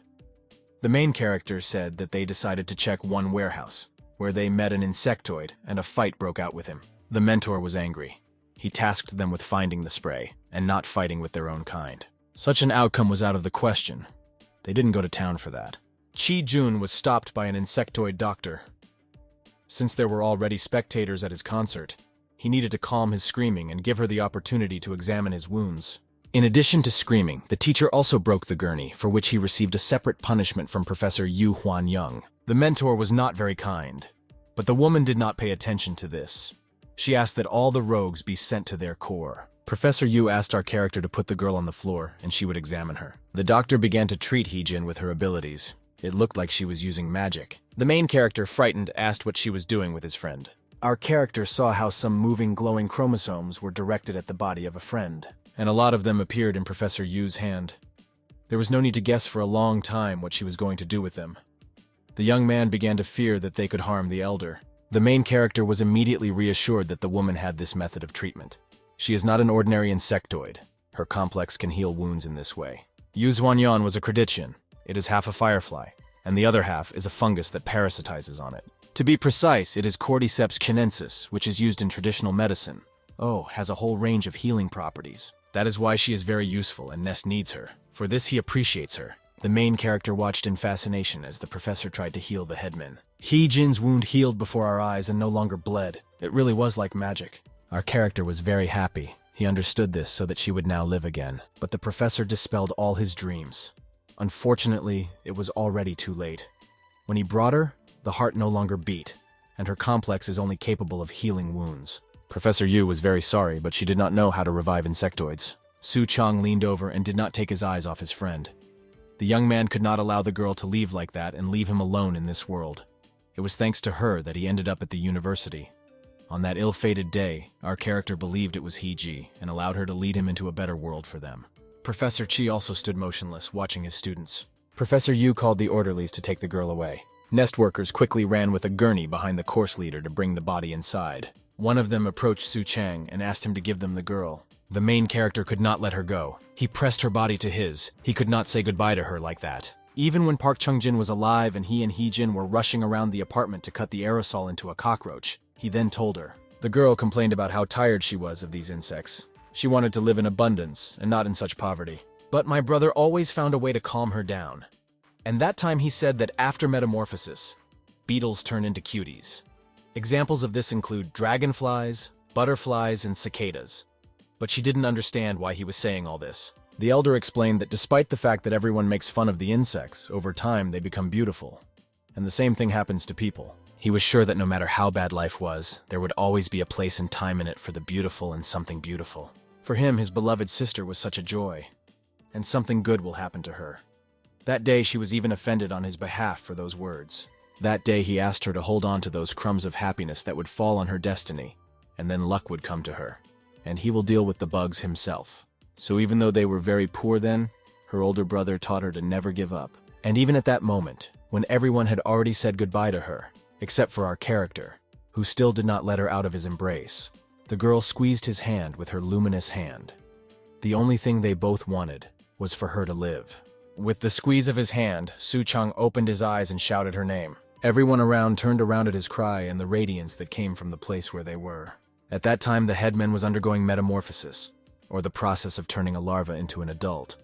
The main character said that they decided to check one warehouse, where they met an insectoid and a fight broke out with him. The mentor was angry. He tasked them with finding the spray and not fighting with their own kind. Such an outcome was out of the question. They didn't go to town for that. Chi-jun was stopped by an insectoid doctor. Since there were already spectators at his concert, He needed to calm his screaming and give her the opportunity to examine his wounds. In addition to screaming, the teacher also broke the gurney, for which he received a separate punishment from Professor Yu Huan-young. The mentor was not very kind, but the woman did not pay attention to this. She asked that all the rogues be sent to their core. Professor Yu asked our character to put the girl on the floor, and she would examine her. The doctor began to treat Hee-jin with her abilities. It looked like she was using magic. The main character, frightened, asked what she was doing with his friend. Our character saw how some moving, glowing chromosomes were directed at the body of a friend, and a lot of them appeared in Professor Yu's hand. There was no need to guess for a long time what she was going to do with them. The young man began to fear that they could harm the elder. The main character was immediately reassured that the woman had this method of treatment. She is not an ordinary insectoid. Her complex can heal wounds in this way. Yu Xuanyan was a creditian. It is half a firefly, and the other half is a fungus that parasitizes on it. To be precise, it is Cordyceps chinensis, which is used in traditional medicine. Oh, has a whole range of healing properties. That is why she is very useful and Nest needs her. For this he appreciates her. The main character watched in fascination as the professor tried to heal the headman. Hee-jin's wound healed before our eyes and no longer bled. It really was like magic. Our character was very happy. He understood this so that she would now live again. But the professor dispelled all his dreams. Unfortunately, it was already too late. When he brought her, the heart no longer beat, and her complex is only capable of healing wounds. Professor Yu was very sorry, but she did not know how to revive insectoids. Su Chang leaned over and did not take his eyes off his friend. The young man could not allow the girl to leave like that and leave him alone in this world. It was thanks to her that he ended up at the university. On that ill-fated day, our character believed it was Hee-ji and allowed her to lead him into a better world for them. Professor Chi also stood motionless, watching his students. Professor Yu called the orderlies to take the girl away. Nest workers quickly ran with a gurney behind the course leader to bring the body inside. One of them approached Su Chang and asked him to give them the girl. The main character could not let her go. He pressed her body to his. He could not say goodbye to her like that. Even when Park Chung-jin was alive and he and Hee-jin were rushing around the apartment to cut the aerosol into a cockroach, he then told her. The girl complained about how tired she was of these insects. She wanted to live in abundance and not in such poverty. But my brother always found a way to calm her down. And that time he said that after metamorphosis, beetles turn into cuties. Examples of this include dragonflies, butterflies, and cicadas. But she didn't understand why he was saying all this. The elder explained that despite the fact that everyone makes fun of the insects, over time they become beautiful. And the same thing happens to people. He was sure that no matter how bad life was, there would always be a place and time in it for the beautiful and something beautiful. For him, his beloved sister was such a joy. And something good will happen to her. That day she was even offended on his behalf for those words. That day he asked her to hold on to those crumbs of happiness that would fall on her destiny, and then luck would come to her. And he will deal with the bugs himself. So even though they were very poor then, her older brother taught her to never give up. And even at that moment, when everyone had already said goodbye to her, except for our character, who still did not let her out of his embrace, the girl squeezed his hand with her luminous hand. The only thing they both wanted was for her to live. With the squeeze of his hand, Su Chang opened his eyes and shouted her name. Everyone around turned around at his cry and the radiance that came from the place where they were. At that time, the headman was undergoing metamorphosis, or the process of turning a larva into an adult.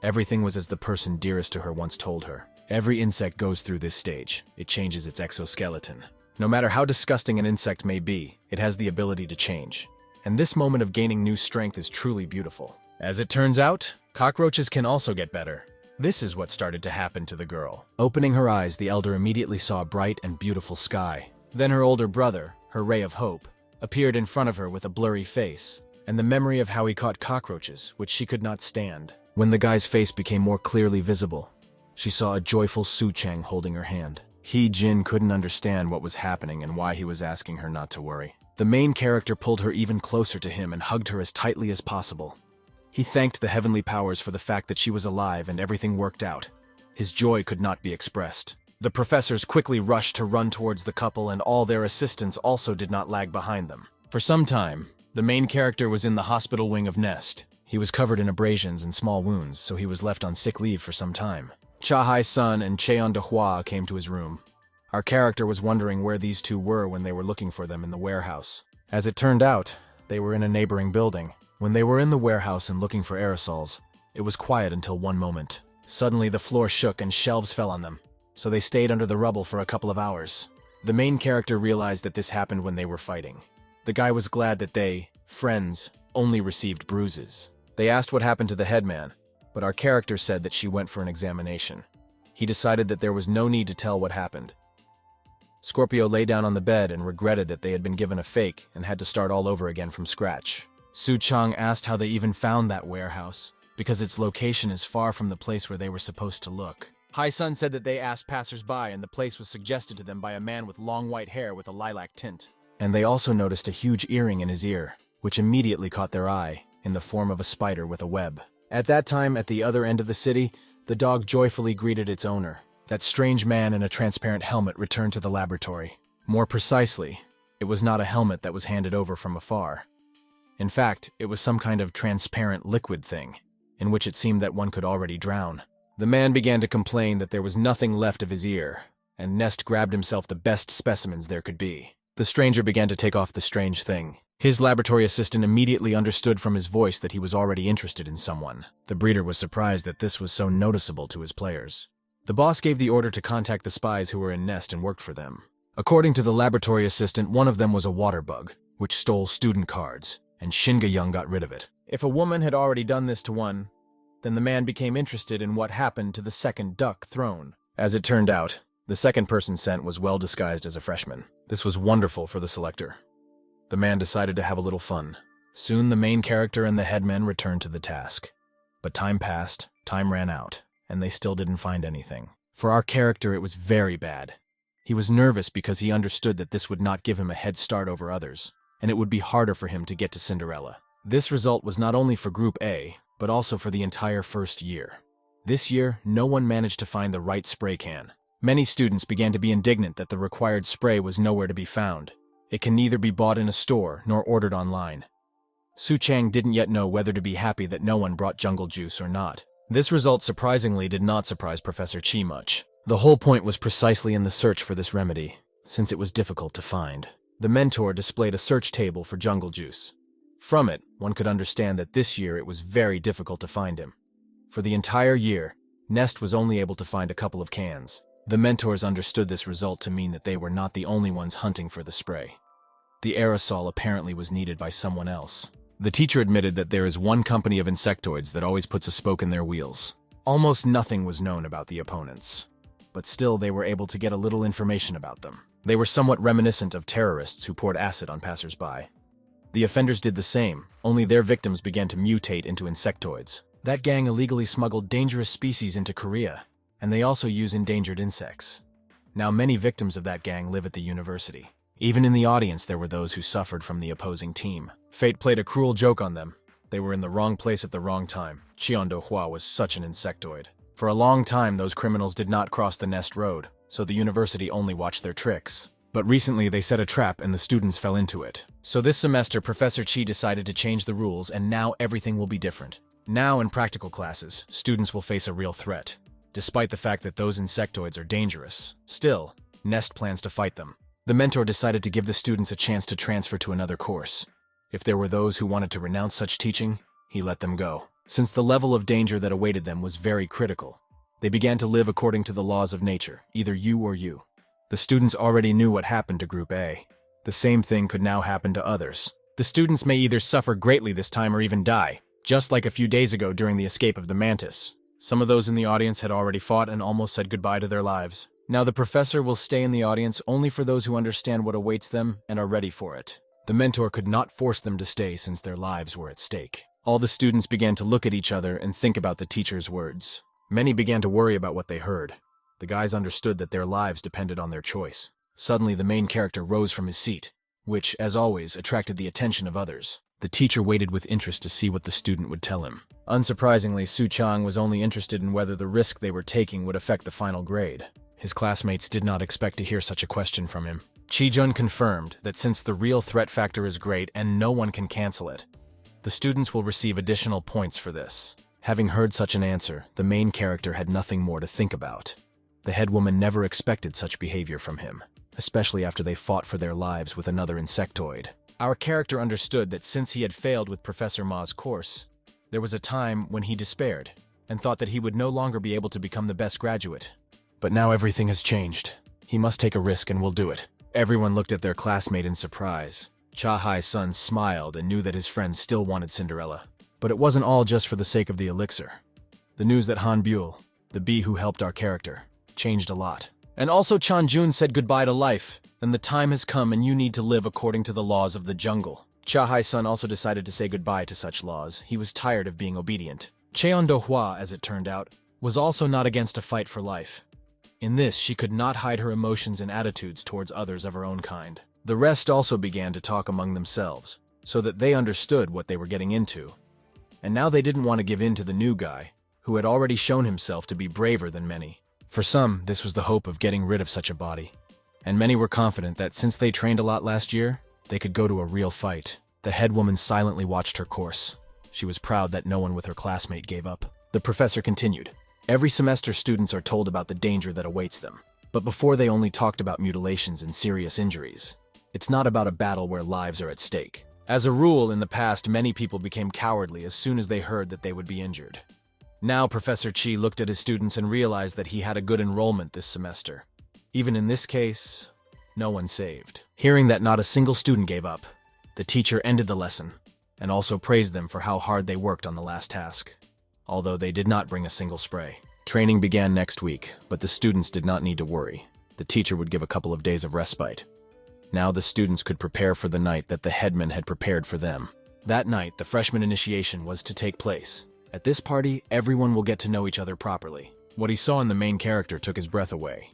Everything was as the person dearest to her once told her. Every insect goes through this stage. It changes its exoskeleton. No matter how disgusting an insect may be, it has the ability to change. And this moment of gaining new strength is truly beautiful. As it turns out, cockroaches can also get better. This is what started to happen to the girl. Opening her eyes, the elder immediately saw a bright and beautiful sky. Then her older brother, her ray of hope, appeared in front of her with a blurry face, and the memory of how he caught cockroaches, which she could not stand. When the guy's face became more clearly visible, she saw a joyful Su Chang holding her hand. Hee-jin couldn't understand what was happening and why he was asking her not to worry. The main character pulled her even closer to him and hugged her as tightly as possible. He thanked the heavenly powers for the fact that she was alive and everything worked out. His joy could not be expressed. The professors quickly rushed to run towards the couple, and all their assistants also did not lag behind them. For some time, the main character was in the hospital wing of Nest. He was covered in abrasions and small wounds, so he was left on sick leave for some time. Cha Hai-sun and Cheon De-hwa came to his room. Our character was wondering where these two were when they were looking for them in the warehouse. As it turned out, they were in a neighboring building. When they were in the warehouse and looking for aerosols, it was quiet until one moment. Suddenly the floor shook and shelves fell on them, so they stayed under the rubble for a couple of hours. The main character realized that this happened when they were fighting. The guy was glad that they, friends, only received bruises. They asked what happened to the headman, but our character said that she went for an examination. He decided that there was no need to tell what happened. Scorpio lay down on the bed and regretted that they had been given a fake and had to start all over again from scratch. Su Chang asked how they even found that warehouse, because its location is far from the place where they were supposed to look. Hai Sun said that they asked passersby and the place was suggested to them by a man with long white hair with a lilac tint. And they also noticed a huge earring in his ear, which immediately caught their eye, in the form of a spider with a web. At that time, at the other end of the city, the dog joyfully greeted its owner. That strange man in a transparent helmet returned to the laboratory. More precisely, it was not a helmet that was handed over from afar. In fact, it was some kind of transparent liquid thing, in which it seemed that one could already drown. The man began to complain that there was nothing left of his ear, and Nest grabbed himself the best specimens there could be. The stranger began to take off the strange thing. His laboratory assistant immediately understood from his voice that he was already interested in someone. The breeder was surprised that this was so noticeable to his players. The boss gave the order to contact the spies who were in Nest and worked for them. According to the laboratory assistant, one of them was a water bug, which stole student cards, and Shinga Young got rid of it. If a woman had already done this to one, then the man became interested in what happened to the second duck thrown. As it turned out, the second person sent was well disguised as a freshman. This was wonderful for the selector. The man decided to have a little fun. Soon the main character and the headman returned to the task. But time passed, time ran out, and they still didn't find anything. For our character, it was very bad. He was nervous because he understood that this would not give him a head start over others, and it would be harder for him to get to Cinderella. This result was not only for Group A, but also for the entire first year. This year, no one managed to find the right spray can. Many students began to be indignant that the required spray was nowhere to be found. It can neither be bought in a store nor ordered online. Su Chang didn't yet know whether to be happy that no one brought jungle juice or not. This result surprisingly did not surprise Professor Chi much. The whole point was precisely in the search for this remedy, since it was difficult to find. The mentor displayed a search table for jungle juice. From it, one could understand that this year it was very difficult to find him. For the entire year, Nest was only able to find a couple of cans. The mentors understood this result to mean that they were not the only ones hunting for the spray. The aerosol apparently was needed by someone else. The teacher admitted that there is one company of insectoids that always puts a spoke in their wheels. Almost nothing was known about the opponents, but still they were able to get a little information about them. They were somewhat reminiscent of terrorists who poured acid on passersby. The offenders did the same, only their victims began to mutate into insectoids. That gang illegally smuggled dangerous species into Korea, and they also use endangered insects. Now many victims of that gang live at the university. Even in the audience there were those who suffered from the opposing team. Fate played a cruel joke on them. They were in the wrong place at the wrong time. Cheondo Hua was such an insectoid. For a long time those criminals did not cross the Nest Road, so the university only watched their tricks. But recently they set a trap and the students fell into it. So this semester Professor Chi decided to change the rules and now everything will be different. Now in practical classes, students will face a real threat. Despite the fact that those insectoids are dangerous, still, Nest plans to fight them. The mentor decided to give the students a chance to transfer to another course. If there were those who wanted to renounce such teaching, he let them go. Since the level of danger that awaited them was very critical, they began to live according to the laws of nature, either you or you. The students already knew what happened to Group A. The same thing could now happen to others. The students may either suffer greatly this time or even die, just like a few days ago during the escape of the mantis. Some of those in the audience had already fought and almost said goodbye to their lives. Now the professor will stay in the audience only for those who understand what awaits them and are ready for it. The mentor could not force them to stay since their lives were at stake. All the students began to look at each other and think about the teacher's words. Many began to worry about what they heard. The guys understood that their lives depended on their choice. Suddenly the main character rose from his seat, which, as always, attracted the attention of others. The teacher waited with interest to see what the student would tell him. Unsurprisingly, Su Chang was only interested in whether the risk they were taking would affect the final grade. His classmates did not expect to hear such a question from him. Chi-jun confirmed that since the real threat factor is great and no one can cancel it, the students will receive additional points for this. Having heard such an answer, the main character had nothing more to think about. The head woman never expected such behavior from him, especially after they fought for their lives with another insectoid. Our character understood that since he had failed with Professor Ma's course, there was a time when he despaired and thought that he would no longer be able to become the best graduate. But now everything has changed. He must take a risk and will do it. Everyone looked at their classmate in surprise. Cha-hai-sun smiled and knew that his friend still wanted Cinderella. But it wasn't all just for the sake of the elixir. The news that Han Buell, the bee who helped our character, changed a lot. And also Chan-jun said goodbye to life, and the time has come and you need to live according to the laws of the jungle. Cha-hai-sun also decided to say goodbye to such laws. He was tired of being obedient. Cheon-do-hwa, as it turned out, was also not against a fight for life. In this, she could not hide her emotions and attitudes towards others of her own kind. The rest also began to talk among themselves, so that they understood what they were getting into. And now they didn't want to give in to the new guy, who had already shown himself to be braver than many. For some, this was the hope of getting rid of such a body. And many were confident that since they trained a lot last year, they could go to a real fight. The head woman silently watched her course. She was proud that no one with her classmate gave up. The professor continued. Every semester students are told about the danger that awaits them. But before they only talked about mutilations and serious injuries. It's not about a battle where lives are at stake. As a rule, in the past, many people became cowardly as soon as they heard that they would be injured. Now Professor Chi looked at his students and realized that he had a good enrollment this semester. Even in this case, no one saved. Hearing that not a single student gave up, the teacher ended the lesson and also praised them for how hard they worked on the last task, although they did not bring a single spray. Training began next week, but the students did not need to worry. The teacher would give a couple of days of respite. Now the students could prepare for the night that the headman had prepared for them. That night, the freshman initiation was to take place. At this party, everyone will get to know each other properly. What he saw in the main character took his breath away.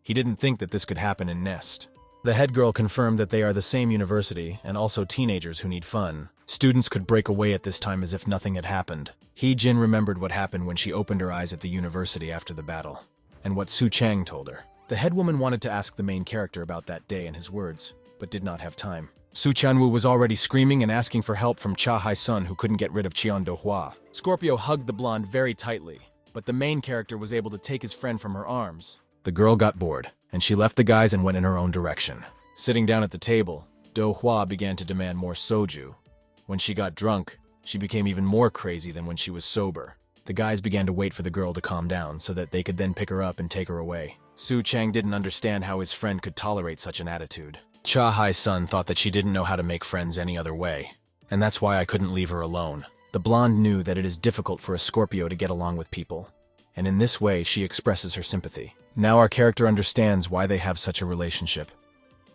He didn't think that this could happen in Nest. The head girl confirmed that they are the same university and also teenagers who need fun. Students could break away at this time as if nothing had happened. Jin remembered what happened when she opened her eyes at the university after the battle, and what Su Chang told her. The head woman wanted to ask the main character about that day and his words, but did not have time. Su Chanwoo was already screaming and asking for help from Cha Hai-sun, who couldn't get rid of Cheon Do-hwa. Scorpio hugged the blonde very tightly, but the main character was able to take his friend from her arms. The girl got bored, and she left the guys and went in her own direction. Sitting down at the table, Do-hwa began to demand more soju. When she got drunk, she became even more crazy than when she was sober. The guys began to wait for the girl to calm down so that they could then pick her up and take her away. Su Chang didn't understand how his friend could tolerate such an attitude. Cha Hai-sun thought that she didn't know how to make friends any other way, and that's why I couldn't leave her alone. The blonde knew that it is difficult for a Scorpio to get along with people, and in this way she expresses her sympathy. Now our character understands why they have such a relationship.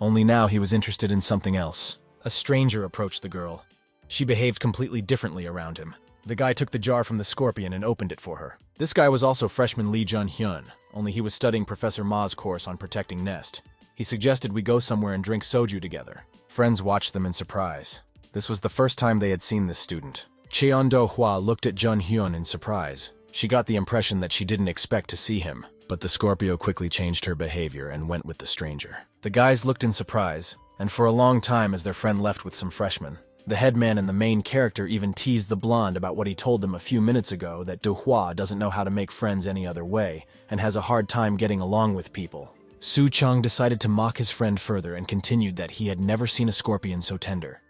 Only now he was interested in something else. A stranger approached the girl. She behaved completely differently around him. The guy took the jar from the scorpion and opened it for her. This guy was also freshman Lee Jun-hyun, only he was studying Professor Ma's course on protecting Nest. He suggested we go somewhere and drink soju together. Friends watched them in surprise. This was the first time they had seen this student. Cheon Do-hwa looked at Jun-hyun in surprise. She got the impression that she didn't expect to see him, but the Scorpio quickly changed her behavior and went with the stranger. The guys looked in surprise, and for a long time as their friend left with some freshmen. The headman and the main character even teased the blonde about what he told them a few minutes ago, that Do-hwa doesn't know how to make friends any other way, and has a hard time getting along with people. Su Chang decided to mock his friend further and continued that he had never seen a scorpion so tender.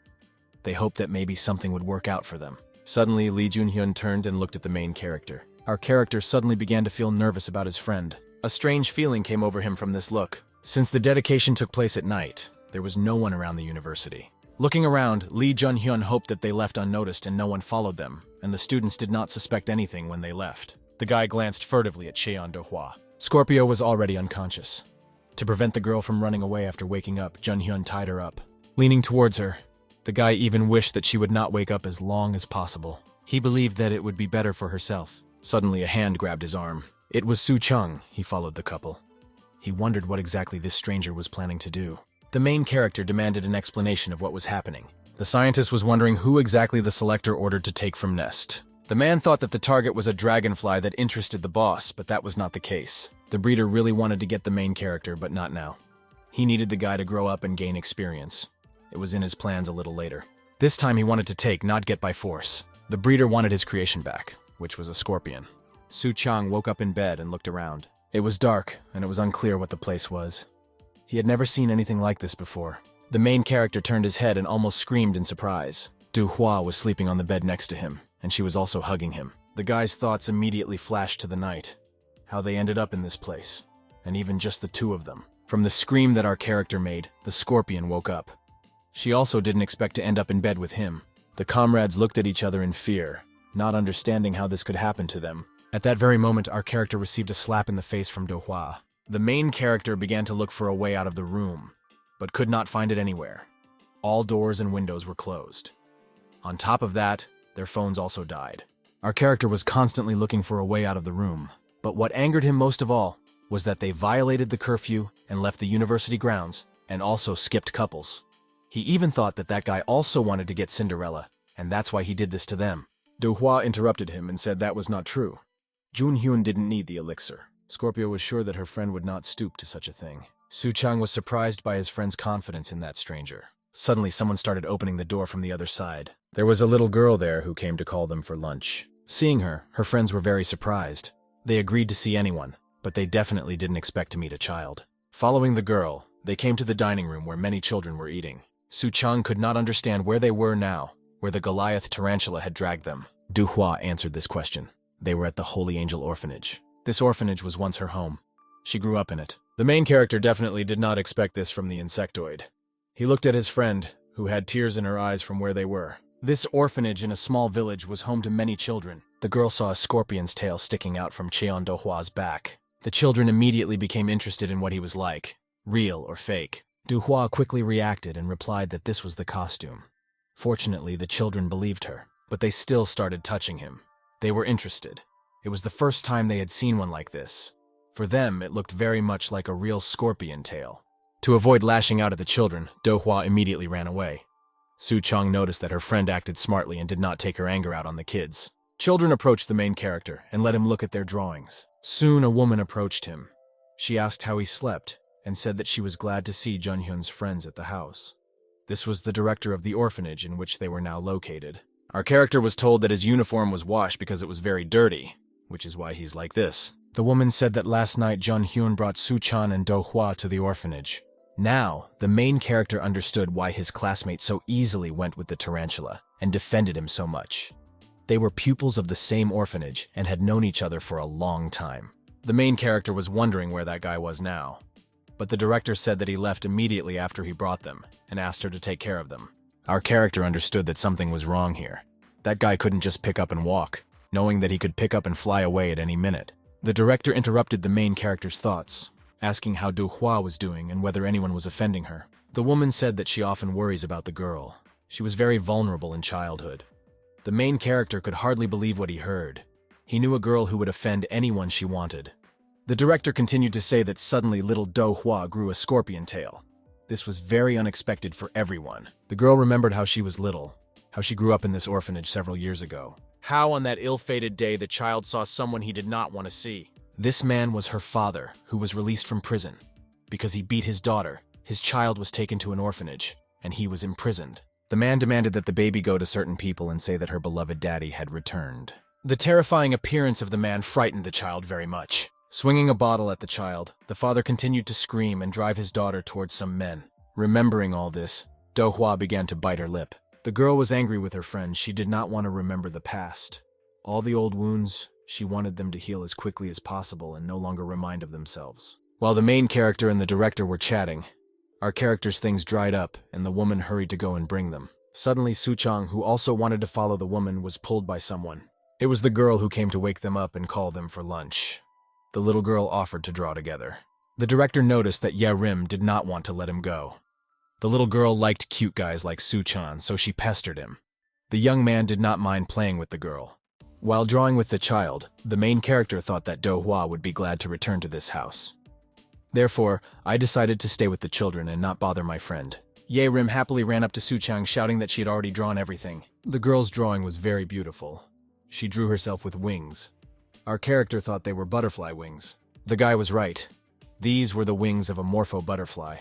They hoped that maybe something would work out for them. Suddenly, Lee Jun-hyun turned and looked at the main character. Our character suddenly began to feel nervous about his friend. A strange feeling came over him from this look. Since the dedication took place at night, there was no one around the university. Looking around, Lee Jun-hyun hoped that they left unnoticed and no one followed them, and the students did not suspect anything when they left. The guy glanced furtively at Cheon Do-hwa. Scorpio was already unconscious. To prevent the girl from running away after waking up, Jun-hyun tied her up. Leaning towards her, the guy even wished that she would not wake up as long as possible. He believed that it would be better for herself. Suddenly a hand grabbed his arm. It was Su Chang. He followed the couple. He wondered what exactly this stranger was planning to do. The main character demanded an explanation of what was happening. The scientist was wondering who exactly the selector ordered to take from Nest. The man thought that the target was a dragonfly that interested the boss, but that was not the case. The breeder really wanted to get the main character, but not now. He needed the guy to grow up and gain experience. It was in his plans a little later. This time he wanted to take, not get by force. The breeder wanted his creation back, which was a scorpion. Su Chang woke up in bed and looked around. It was dark, and it was unclear what the place was. He had never seen anything like this before. The main character turned his head and almost screamed in surprise. Do-hwa was sleeping on the bed next to him, and she was also hugging him. The guy's thoughts immediately flashed to the night, how they ended up in this place, and even just the two of them. From the scream that our character made, the scorpion woke up. She also didn't expect to end up in bed with him. The comrades looked at each other in fear, not understanding how this could happen to them. At that very moment, our character received a slap in the face from Do-hwa. The main character began to look for a way out of the room, but could not find it anywhere. All doors and windows were closed. On top of that, their phones also died. Our character was constantly looking for a way out of the room, but what angered him most of all was that they violated the curfew and left the university grounds, and also skipped couples. He even thought that that guy also wanted to get Cinderella, and that's why he did this to them. Do-hwa interrupted him and said that was not true. Jun-hyun didn't need the elixir. Scorpio was sure that her friend would not stoop to such a thing. Soo-chang was surprised by his friend's confidence in that stranger. Suddenly, someone started opening the door from the other side. There was a little girl there who came to call them for lunch. Seeing her, her friends were very surprised. They agreed to see anyone, but they definitely didn't expect to meet a child. Following the girl, they came to the dining room where many children were eating. Soo-chang could not understand where they were now, where the Goliath tarantula had dragged them. Do-hwa answered this question. They were at the Holy Angel Orphanage. This orphanage was once her home. She grew up in it. The main character definitely did not expect this from the insectoid. He looked at his friend, who had tears in her eyes from where they were. This orphanage in a small village was home to many children. The girl saw a scorpion's tail sticking out from Cheon Do-hwa's back. The children immediately became interested in what he was like, real or fake. Do-hwa quickly reacted and replied that this was the costume. Fortunately, the children believed her, but they still started touching him. They were interested. It was the first time they had seen one like this. For them, it looked very much like a real scorpion tail. To avoid lashing out at the children, Do-hwa immediately ran away. Soo-chang noticed that her friend acted smartly and did not take her anger out on the kids. Children approached the main character and let him look at their drawings. Soon a woman approached him. She asked how he slept and said that she was glad to see Jun-hyun's friends at the house. This was the director of the orphanage in which they were now located. Our character was told that his uniform was washed because it was very dirty, which is why he's like this. The woman said that last night Jun-hyun brought Soo-chan and Do-hwa to the orphanage. Now, the main character understood why his classmate so easily went with the tarantula and defended him so much. They were pupils of the same orphanage and had known each other for a long time. The main character was wondering where that guy was now, but the director said that he left immediately after he brought them and asked her to take care of them. Our character understood that something was wrong here. That guy couldn't just pick up and walk, knowing that he could pick up and fly away at any minute. The director interrupted the main character's thoughts, asking how Do-hwa was doing and whether anyone was offending her. The woman said that she often worries about the girl. She was very vulnerable in childhood. The main character could hardly believe what he heard. He knew a girl who would offend anyone she wanted. The director continued to say that suddenly little Do-hwa grew a scorpion tail. This was very unexpected for everyone. The girl remembered how she was little, how she grew up in this orphanage several years ago. How on that ill-fated day the child saw someone he did not want to see. This man was her father, who was released from prison. Because he beat his daughter, his child was taken to an orphanage, and he was imprisoned. The man demanded that the baby go to certain people and say that her beloved daddy had returned. The terrifying appearance of the man frightened the child very much. Swinging a bottle at the child, the father continued to scream and drive his daughter towards some men. Remembering all this, Do-hwa began to bite her lip. The girl was angry with her friend. She did not want to remember the past. All the old wounds, she wanted them to heal as quickly as possible and no longer remind of themselves. While the main character and the director were chatting, our character's things dried up and the woman hurried to go and bring them. Suddenly, Soo-chang, who also wanted to follow the woman, was pulled by someone. It was the girl who came to wake them up and call them for lunch. The little girl offered to draw together. The director noticed that Ye-rim did not want to let him go. The little girl liked cute guys like Soo-chan, so she pestered him. The young man did not mind playing with the girl. While drawing with the child, the main character thought that Do-hwa would be glad to return to this house. Therefore, I decided to stay with the children and not bother my friend. Ye-rim happily ran up to Soo-chang, shouting that she had already drawn everything. The girl's drawing was very beautiful. She drew herself with wings. Our character thought they were butterfly wings. The guy was right. These were the wings of a morpho butterfly.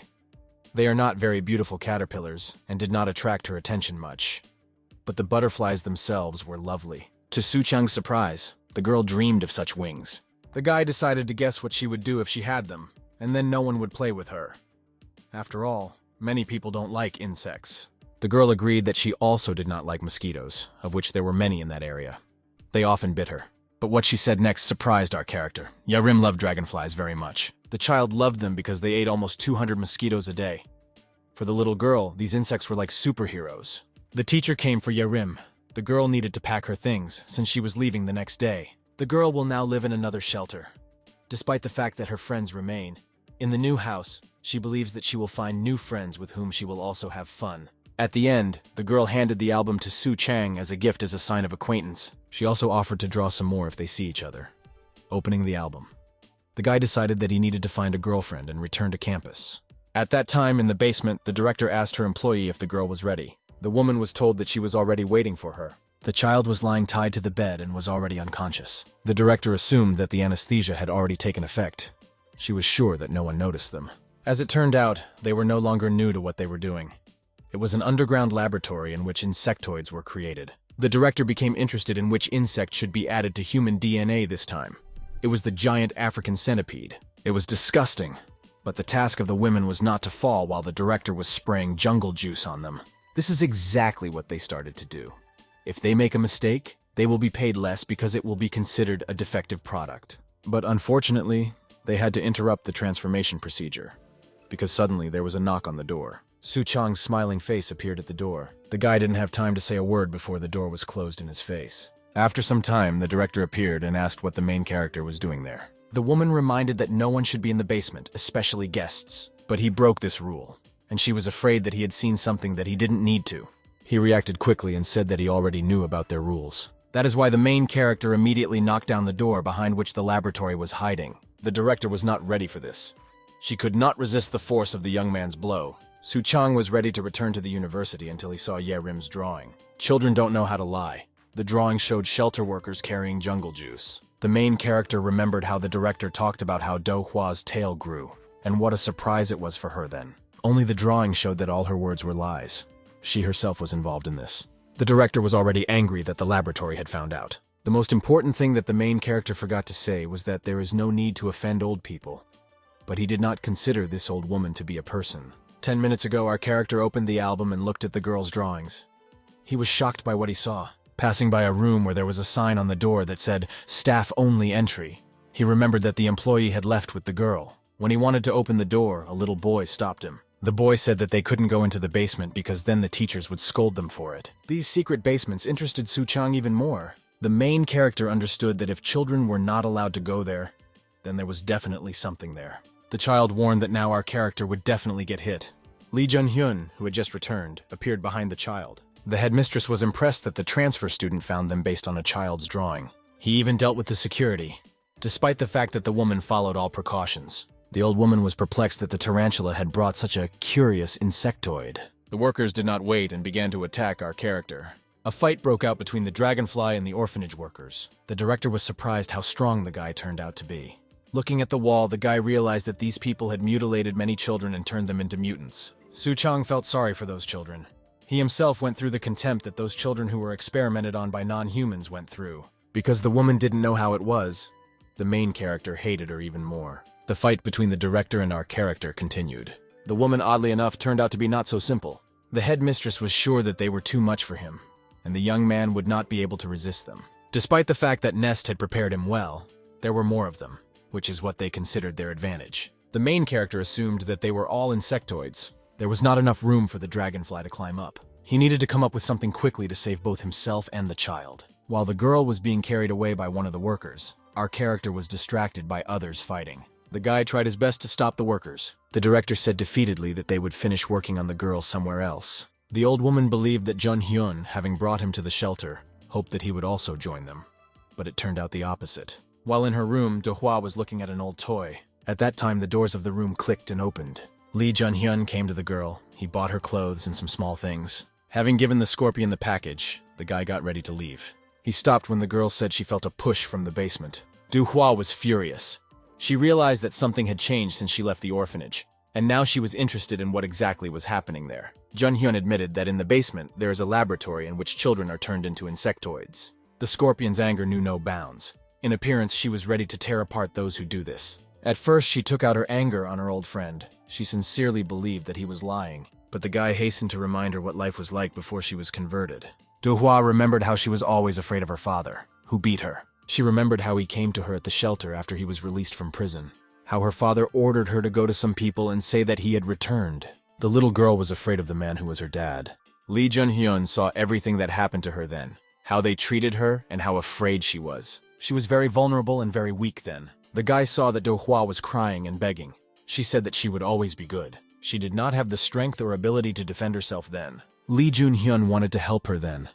They are not very beautiful caterpillars and did not attract her attention much. But the butterflies themselves were lovely. To Soo-chang's surprise, the girl dreamed of such wings. The guy decided to guess what she would do if she had them, and then no one would play with her. After all, many people don't like insects. The girl agreed that she also did not like mosquitoes, of which there were many in that area. They often bit her. But what she said next surprised our character. Ye-rim loved dragonflies very much. The child loved them because they ate almost 200 mosquitoes a day. For the little girl, these insects were like superheroes. The teacher came for Yerim. The girl needed to pack her things, since she was leaving the next day. The girl will now live in another shelter. Despite the fact that her friends remain, in the new house, she believes that she will find new friends with whom she will also have fun. At the end, the girl handed the album to Su Chang as a gift as a sign of acquaintance. She also offered to draw some more if they see each other. Opening the album, the guy decided that he needed to find a girlfriend and return to campus. At that time, in the basement, the director asked her employee if the girl was ready. The woman was told that she was already waiting for her. The child was lying tied to the bed and was already unconscious. The director assumed that the anesthesia had already taken effect. She was sure that no one noticed them. As it turned out, they were no longer new to what they were doing. It was an underground laboratory in which insectoids were created. The director became interested in which insect should be added to human DNA this time. It was the giant African centipede. It was disgusting, but the task of the women was not to fall while the director was spraying jungle juice on them. This is exactly what they started to do. If they make a mistake, they will be paid less because it will be considered a defective product. But unfortunately, they had to interrupt the transformation procedure, because suddenly there was a knock on the door. Su Chang's smiling face appeared at the door. The guy didn't have time to say a word before the door was closed in his face. After some time, the director appeared and asked what the main character was doing there. The woman reminded that no one should be in the basement, especially guests. But he broke this rule, and she was afraid that he had seen something that he didn't need to. He reacted quickly and said that he already knew about their rules. That is why the main character immediately knocked down the door behind which the laboratory was hiding. The director was not ready for this. She could not resist the force of the young man's blow. Su Chang was ready to return to the university until he saw Yerim's drawing. Children don't know how to lie. The drawing showed shelter workers carrying jungle juice. The main character remembered how the director talked about how Do Hwa's tail grew, and what a surprise it was for her then. Only the drawing showed that all her words were lies. She herself was involved in this. The director was already angry that the laboratory had found out. The most important thing that the main character forgot to say was that there is no need to offend old people. But he did not consider this old woman to be a person. 10 minutes ago, our character opened the album and looked at the girl's drawings. He was shocked by what he saw. Passing by a room where there was a sign on the door that said, "Staff Only Entry," he remembered that the employee had left with the girl. When he wanted to open the door, a little boy stopped him. The boy said that they couldn't go into the basement because then the teachers would scold them for it. These secret basements interested Su Chang even more. The main character understood that if children were not allowed to go there, then there was definitely something there. The child warned that now our character would definitely get hit. Lee Jun-hyun, who had just returned, appeared behind the child. The headmistress was impressed that the transfer student found them based on a child's drawing. He even dealt with the security, despite the fact that the woman followed all precautions. The old woman was perplexed that the tarantula had brought such a curious insectoid. The workers did not wait and began to attack our character. A fight broke out between the Dragonfly and the orphanage workers. The director was surprised how strong the guy turned out to be. Looking at the wall, the guy realized that these people had mutilated many children and turned them into mutants. Su Chang felt sorry for those children. He himself went through the contempt that those children who were experimented on by non-humans went through. Because the woman didn't know how it was, the main character hated her even more. The fight between the director and our character continued. The woman, oddly enough, turned out to be not so simple. The headmistress was sure that they were too much for him, and the young man would not be able to resist them. Despite the fact that Nest had prepared him well, there were more of them, which is what they considered their advantage. The main character assumed that they were all insectoids. There was not enough room for the Dragonfly to climb up. He needed to come up with something quickly to save both himself and the child. While the girl was being carried away by one of the workers, our character was distracted by others fighting. The guy tried his best to stop the workers. The director said defeatedly that they would finish working on the girl somewhere else. The old woman believed that Jun-hyun, having brought him to the shelter, hoped that he would also join them. But it turned out the opposite. While in her room, Do Hwa was looking at an old toy. At that time, the doors of the room clicked and opened. Lee Jun-hyun came to the girl. He bought her clothes and some small things. Having given the scorpion the package, the guy got ready to leave. He stopped when the girl said she felt a push from the basement. Do Hwa was furious. She realized that something had changed since she left the orphanage, and now she was interested in what exactly was happening there. Jun-hyun admitted that in the basement, there is a laboratory in which children are turned into insectoids. The scorpion's anger knew no bounds. In appearance, she was ready to tear apart those who do this. At first, she took out her anger on her old friend. She sincerely believed that he was lying, but the guy hastened to remind her what life was like before she was converted. Do Hwa remembered how she was always afraid of her father, who beat her. She remembered how he came to her at the shelter after he was released from prison, how her father ordered her to go to some people and say that he had returned. The little girl was afraid of the man who was her dad. Lee Jun-hyun saw everything that happened to her then, how they treated her and how afraid she was. She was very vulnerable and very weak then. The guy saw that Do-hwa was crying and begging. She said that she would always be good. She did not have the strength or ability to defend herself then. Lee Jun-hyun wanted to help her then.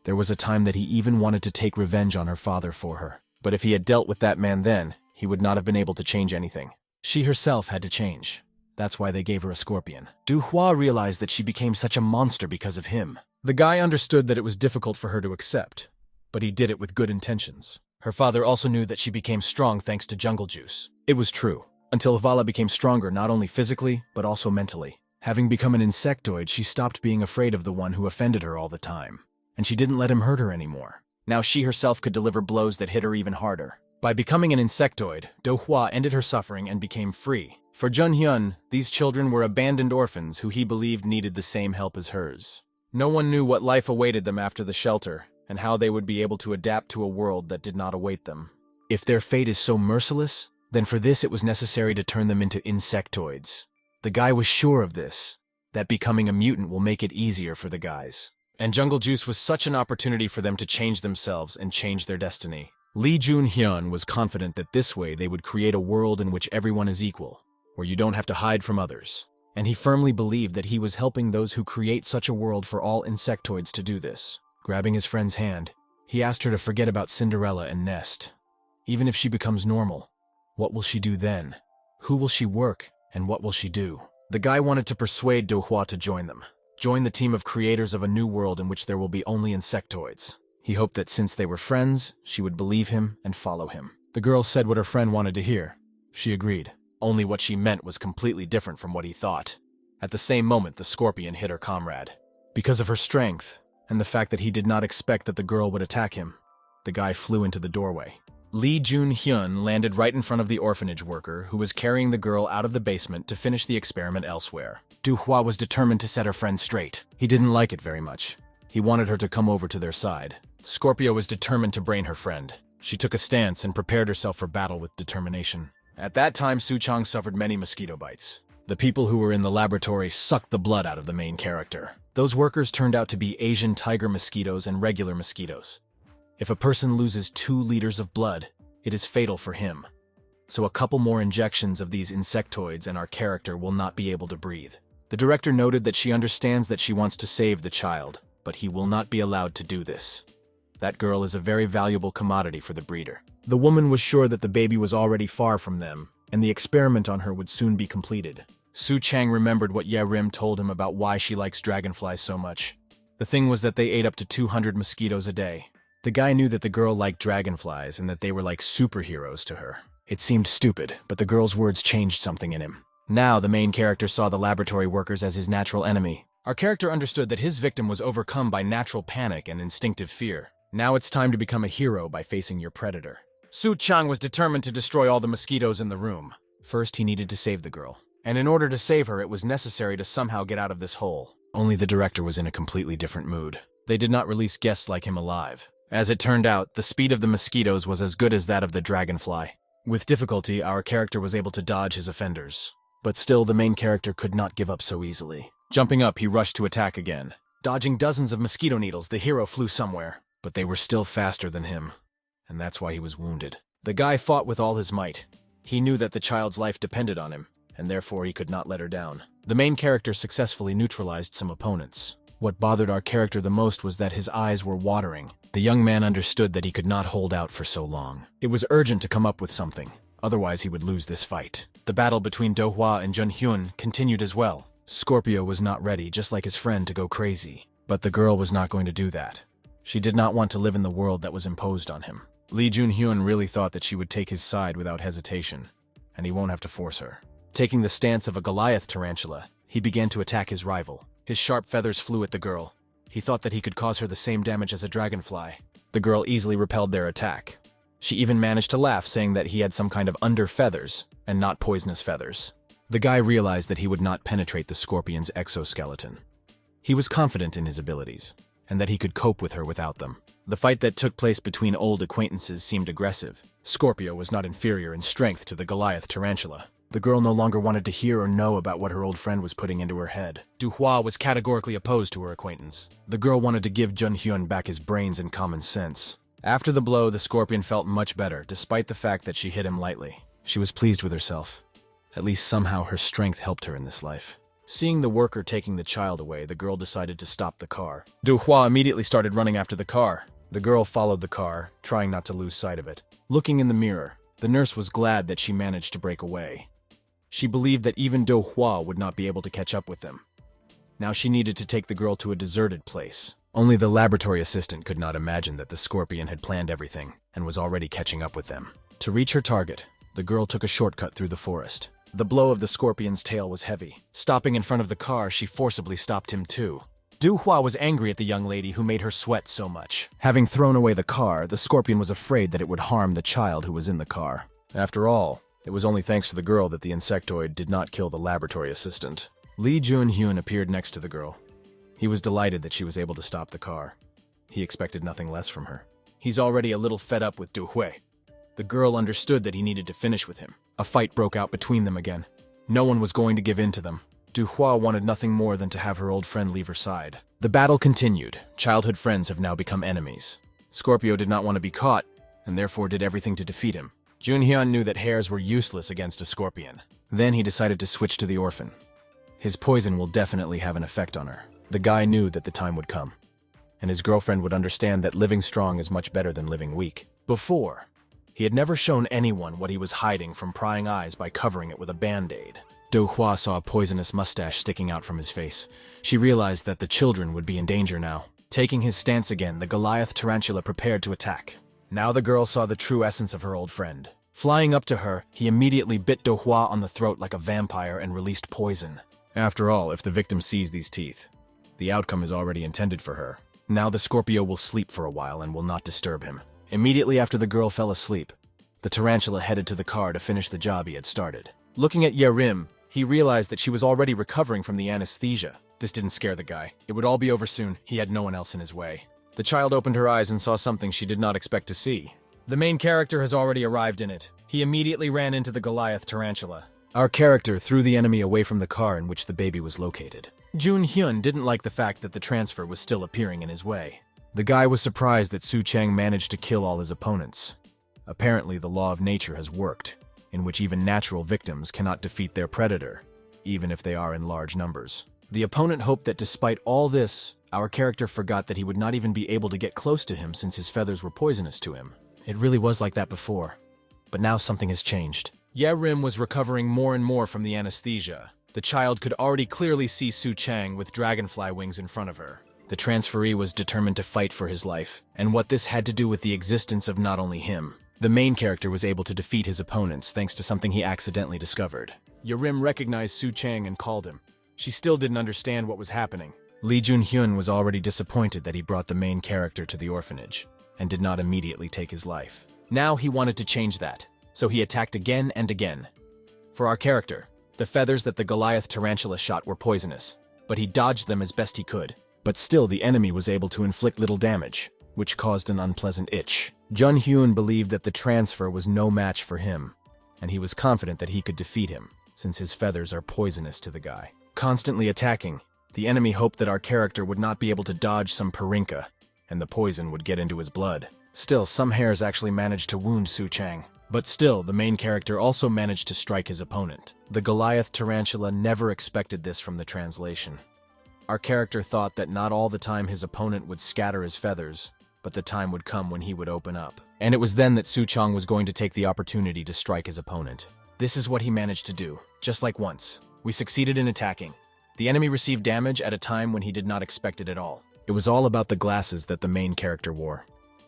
There was a time that he even wanted to take revenge on her father for her. But if he had dealt with that man then, he would not have been able to change anything. She herself had to change. That's why they gave her a scorpion. Du-hwa realized that she became such a monster because of him. The guy understood that it was difficult for her to accept, but he did it with good intentions. Her father also knew that she became strong thanks to jungle juice. It was true, until Vala became stronger not only physically, but also mentally. Having become an insectoid, she stopped being afraid of the one who offended her all the time, and she didn't let him hurt her anymore. Now she herself could deliver blows that hit her even harder. By becoming an insectoid, Do-hwa ended her suffering and became free. For Jun-hyun, these children were abandoned orphans who he believed needed the same help as hers. No one knew what life awaited them after the shelter, and how they would be able to adapt to a world that did not await them. If their fate is so merciless, then for this it was necessary to turn them into insectoids. The guy was sure of this, that becoming a mutant will make it easier for the guys. And jungle juice was such an opportunity for them to change themselves and change their destiny. Lee Jun-hyun was confident that this way they would create a world in which everyone is equal, where you don't have to hide from others. And he firmly believed that he was helping those who create such a world for all insectoids to do this. Grabbing his friend's hand, he asked her to forget about Cinderella and Nest. Even if she becomes normal, what will she do then? Who will she work, and what will she do? The guy wanted to persuade Do-hwa to join them. Join the team of creators of a new world in which there will be only insectoids. He hoped that since they were friends, she would believe him and follow him. The girl said what her friend wanted to hear. She agreed. Only what she meant was completely different from what he thought. At the same moment, the scorpion hit her comrade. Because of her strength, and the fact that he did not expect that the girl would attack him, the guy flew into the doorway. Lee Jun-hyun landed right in front of the orphanage worker who was carrying the girl out of the basement to finish the experiment elsewhere. Du-hwa was determined to set her friend straight. He didn't like it very much. He wanted her to come over to their side. Scorpio was determined to brain her friend. She took a stance and prepared herself for battle with determination. At that time, Soo-chang suffered many mosquito bites. The people who were in the laboratory sucked the blood out of the main character. Those workers turned out to be Asian tiger mosquitoes and regular mosquitoes. If a person loses 2 liters of blood, it is fatal for him. So a couple more injections of these insectoids and our character will not be able to breathe. The director noted that she understands that she wants to save the child, but he will not be allowed to do this. That girl is a very valuable commodity for the breeder. The woman was sure that the baby was already far from them, and the experiment on her would soon be completed. Soo-chang remembered what Ye-rim told him about why she likes dragonflies so much. The thing was that they ate up to 200 mosquitoes a day. The guy knew that the girl liked dragonflies and that they were like superheroes to her. It seemed stupid, but the girl's words changed something in him. Now the main character saw the laboratory workers as his natural enemy. Our character understood that his victim was overcome by natural panic and instinctive fear. Now it's time to become a hero by facing your predator. Soo-chang was determined to destroy all the mosquitoes in the room. First, he needed to save the girl. And in order to save her, it was necessary to somehow get out of this hole. Only the director was in a completely different mood. They did not release guests like him alive. As it turned out, the speed of the mosquitoes was as good as that of the dragonfly. With difficulty, our character was able to dodge his offenders. But still, the main character could not give up so easily. Jumping up, he rushed to attack again. Dodging dozens of mosquito needles, the hero flew somewhere. But they were still faster than him. And that's why he was wounded. The guy fought with all his might. He knew that the child's life depended on him, and therefore he could not let her down. The main character successfully neutralized some opponents. What bothered our character the most was that his eyes were watering. The young man understood that he could not hold out for so long. It was urgent to come up with something, otherwise he would lose this fight. The battle between Do-hwa and Jun-hyun continued as well. Scorpio was not ready, just like his friend, to go crazy. But the girl was not going to do that. She did not want to live in the world that was imposed on him. Lee Jun-hyun really thought that she would take his side without hesitation, and he won't have to force her. Taking the stance of a Goliath tarantula, he began to attack his rival. His sharp feathers flew at the girl. He thought that he could cause her the same damage as a dragonfly. The girl easily repelled their attack. She even managed to laugh, saying that he had some kind of under feathers, and not poisonous feathers. The guy realized that he would not penetrate the scorpion's exoskeleton. He was confident in his abilities, and that he could cope with her without them. The fight that took place between old acquaintances seemed aggressive. Scorpio was not inferior in strength to the Goliath tarantula. The girl no longer wanted to hear or know about what her old friend was putting into her head. Duhua was categorically opposed to her acquaintance. The girl wanted to give Junhyun back his brains and common sense. After the blow, the scorpion felt much better, despite the fact that she hit him lightly. She was pleased with herself. At least somehow her strength helped her in this life. Seeing the worker taking the child away, the girl decided to stop the car. Duhua immediately started running after the car. The girl followed the car, trying not to lose sight of it. Looking in the mirror, the nurse was glad that she managed to break away. She believed that even Duhua would not be able to catch up with them. Now she needed to take the girl to a deserted place. Only the laboratory assistant could not imagine that the scorpion had planned everything and was already catching up with them. To reach her target, the girl took a shortcut through the forest. The blow of the scorpion's tail was heavy. Stopping in front of the car, she forcibly stopped him too. Duhua was angry at the young lady who made her sweat so much. Having thrown away the car, the scorpion was afraid that it would harm the child who was in the car. After all, it was only thanks to the girl that the insectoid did not kill the laboratory assistant. Lee Junhyun appeared next to the girl. He was delighted that she was able to stop the car. He expected nothing less from her. He's already a little fed up with Duhui. The girl understood that he needed to finish with him. A fight broke out between them again. No one was going to give in to them. Duhua wanted nothing more than to have her old friend leave her side. The battle continued. Childhood friends have now become enemies. Scorpio did not want to be caught, and therefore did everything to defeat him. Junhyun knew that hares were useless against a scorpion. Then he decided to switch to the orphan. His poison will definitely have an effect on her. The guy knew that the time would come, and his girlfriend would understand that living strong is much better than living weak. Before, he had never shown anyone what he was hiding from prying eyes by covering it with a band-aid. Duhua saw a poisonous mustache sticking out from his face. She realized that the children would be in danger now. Taking his stance again, the Goliath tarantula prepared to attack. Now the girl saw the true essence of her old friend. Flying up to her, he immediately bit Duhua on the throat like a vampire and released poison. After all, if the victim sees these teeth, the outcome is already intended for her. Now the Scorpio will sleep for a while and will not disturb him. Immediately after the girl fell asleep, the tarantula headed to the car to finish the job he had started. Looking at Yerim, he realized that she was already recovering from the anesthesia. This didn't scare the guy. It would all be over soon. He had no one else in his way. The child opened her eyes and saw something she did not expect to see. The main character has already arrived in it. He immediately ran into the Goliath tarantula. Our character threw the enemy away from the car in which the baby was located. Junhyun didn't like the fact that the transfer was still appearing in his way. The guy was surprised that Su Chang managed to kill all his opponents. Apparently, the law of nature has worked, in which even natural victims cannot defeat their predator, even if they are in large numbers. The opponent hoped that despite all this, our character forgot that he would not even be able to get close to him since his feathers were poisonous to him. It really was like that before, but now something has changed. Yerim was recovering more and more from the anesthesia. The child could already clearly see Su Chang with dragonfly wings in front of her. The transferee was determined to fight for his life, and what this had to do with the existence of not only him. The main character was able to defeat his opponents thanks to something he accidentally discovered. Yerim recognized Su Chang and called him. She still didn't understand what was happening. Lee Junhyun was already disappointed that he brought the main character to the orphanage, and did not immediately take his life. Now he wanted to change that, so he attacked again and again. For our character, the feathers that the Goliath tarantula shot were poisonous, but he dodged them as best he could. But still the enemy was able to inflict little damage, which caused an unpleasant itch. Junhyun believed that the transfer was no match for him, and he was confident that he could defeat him, since his feathers are poisonous to the guy. Constantly attacking, the enemy hoped that our character would not be able to dodge some parinka, and the poison would get into his blood. Still, some hairs actually managed to wound Su Chang. But still, the main character also managed to strike his opponent. The Goliath tarantula never expected this from the translation. Our character thought that not all the time his opponent would scatter his feathers, but the time would come when he would open up. And it was then that Su Chang was going to take the opportunity to strike his opponent. This is what he managed to do, just like once. We succeeded in attacking. The enemy received damage at a time when he did not expect it at all. It was all about the glasses that the main character wore.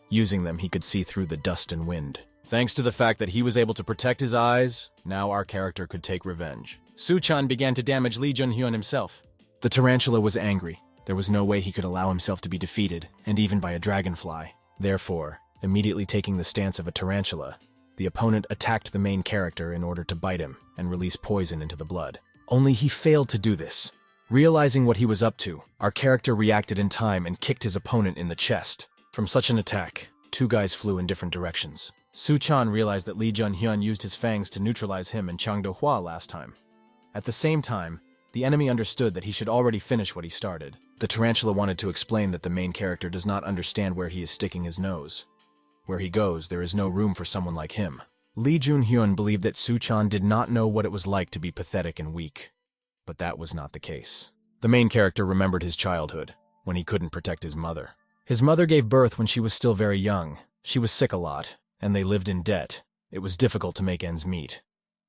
Using them, he could see through the dust and wind. Thanks to the fact that he was able to protect his eyes, now our character could take revenge. Su Chan began to damage Lee Junhyun himself. The tarantula was angry. There was no way he could allow himself to be defeated, and even by a dragonfly. Therefore, immediately taking the stance of a tarantula, the opponent attacked the main character in order to bite him and release poison into the blood. Only he failed to do this. Realizing what he was up to, our character reacted in time and kicked his opponent in the chest. From such an attack, two guys flew in different directions. Su-chan realized that Lee Jun-hyun used his fangs to neutralize him and Chang Do-hwa last time. At the same time, the enemy understood that he should already finish what he started. The tarantula wanted to explain that the main character does not understand where he is sticking his nose. Where he goes, there is no room for someone like him. Lee Jun-hyun believed that Su-chan did not know what it was like to be pathetic and weak. But that was not the case. The main character remembered his childhood, when he couldn't protect his mother. His mother gave birth when she was still very young. She was sick a lot, and they lived in debt. It was difficult to make ends meet.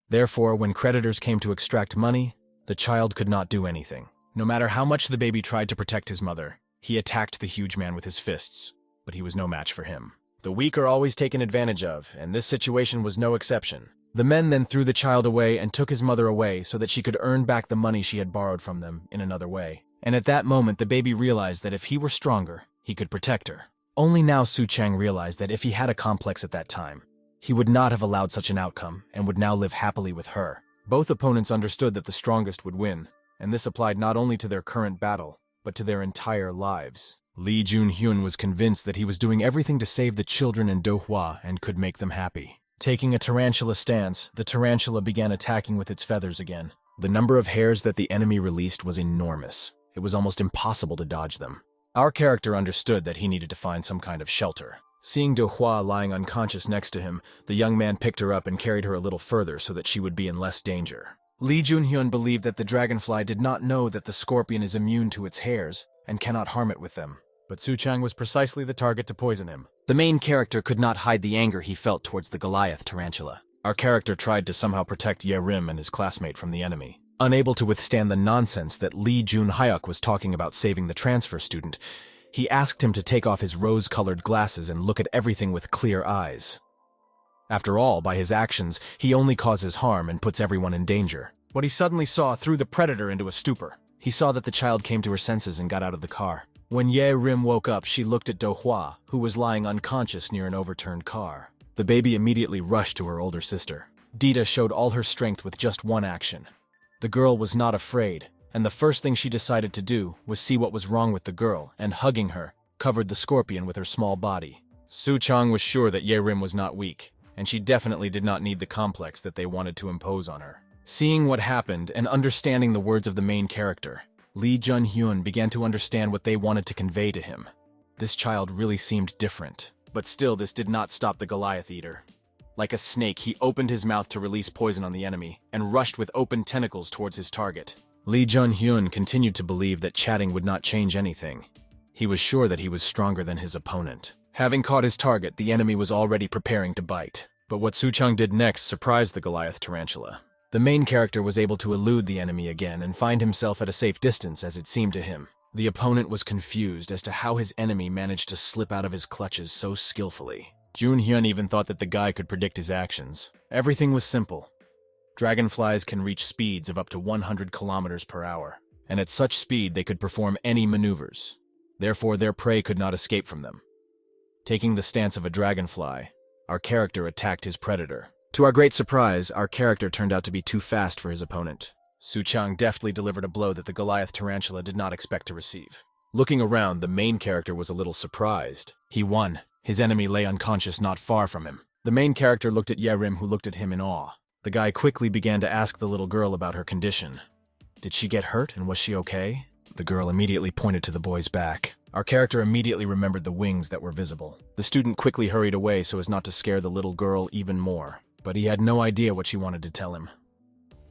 Therefore, when creditors came to extract money, the child could not do anything. No matter how much the baby tried to protect his mother, he attacked the huge man with his fists, but he was no match for him. The weak are always taken advantage of, and this situation was no exception. The men then threw the child away and took his mother away so that she could earn back the money she had borrowed from them in another way. And at that moment, the baby realized that if he were stronger, he could protect her. Only now Su-chang realized that if he had a complex at that time, he would not have allowed such an outcome and would now live happily with her. Both opponents understood that the strongest would win, and this applied not only to their current battle, but to their entire lives. Lee Jun-hyun was convinced that he was doing everything to save the children in Do-hwa and could make them happy. Taking a tarantula stance, the tarantula began attacking with its feathers again. The number of hairs that the enemy released was enormous. It was almost impossible to dodge them. Our character understood that he needed to find some kind of shelter. Seeing Do-hwa lying unconscious next to him, the young man picked her up and carried her a little further so that she would be in less danger. Lee Jun-hyun believed that the dragonfly did not know that the scorpion is immune to its hairs and cannot harm it with them. But Su-chang was precisely the target to poison him. The main character could not hide the anger he felt towards the Goliath tarantula. Our character tried to somehow protect Ye-rim and his classmate from the enemy. Unable to withstand the nonsense that Lee Jun-hyuk was talking about saving the transfer student, he asked him to take off his rose-colored glasses and look at everything with clear eyes. After all, by his actions, he only causes harm and puts everyone in danger. What he suddenly saw threw the predator into a stupor. He saw that the child came to her senses and got out of the car. When Ye-rim woke up, she looked at Do-hwa, who was lying unconscious near an overturned car. The baby immediately rushed to her older sister. Dita showed all her strength with just one action. The girl was not afraid, and the first thing she decided to do was see what was wrong with the girl, and hugging her, covered the scorpion with her small body. Su-chang was sure that Ye-rim was not weak, and she definitely did not need the complex that they wanted to impose on her. Seeing what happened and understanding the words of the main character, Lee Jun-hyun began to understand what they wanted to convey to him. This child really seemed different, but still this did not stop the Goliath eater. Like a snake, he opened his mouth to release poison on the enemy and rushed with open tentacles towards his target. Lee Jun-hyun continued to believe that chatting would not change anything. He was sure that he was stronger than his opponent. Having caught his target, the enemy was already preparing to bite. But what Su-chang did next surprised the Goliath tarantula. The main character was able to elude the enemy again and find himself at a safe distance, as it seemed to him. The opponent was confused as to how his enemy managed to slip out of his clutches so skillfully. Jun-hyun even thought that the guy could predict his actions. Everything was simple. Dragonflies can reach speeds of up to 100 kilometers per hour, and at such speed they could perform any maneuvers. Therefore, their prey could not escape from them. Taking the stance of a dragonfly, our character attacked his predator. To our great surprise, our character turned out to be too fast for his opponent. Su-chang deftly delivered a blow that the Goliath tarantula did not expect to receive. Looking around, the main character was a little surprised. He won. His enemy lay unconscious not far from him. The main character looked at Ye-rim, who looked at him in awe. The guy quickly began to ask the little girl about her condition. Did she get hurt, and was she okay? The girl immediately pointed to the boy's back. Our character immediately remembered the wings that were visible. The student quickly hurried away so as not to scare the little girl even more. But he had no idea what she wanted to tell him.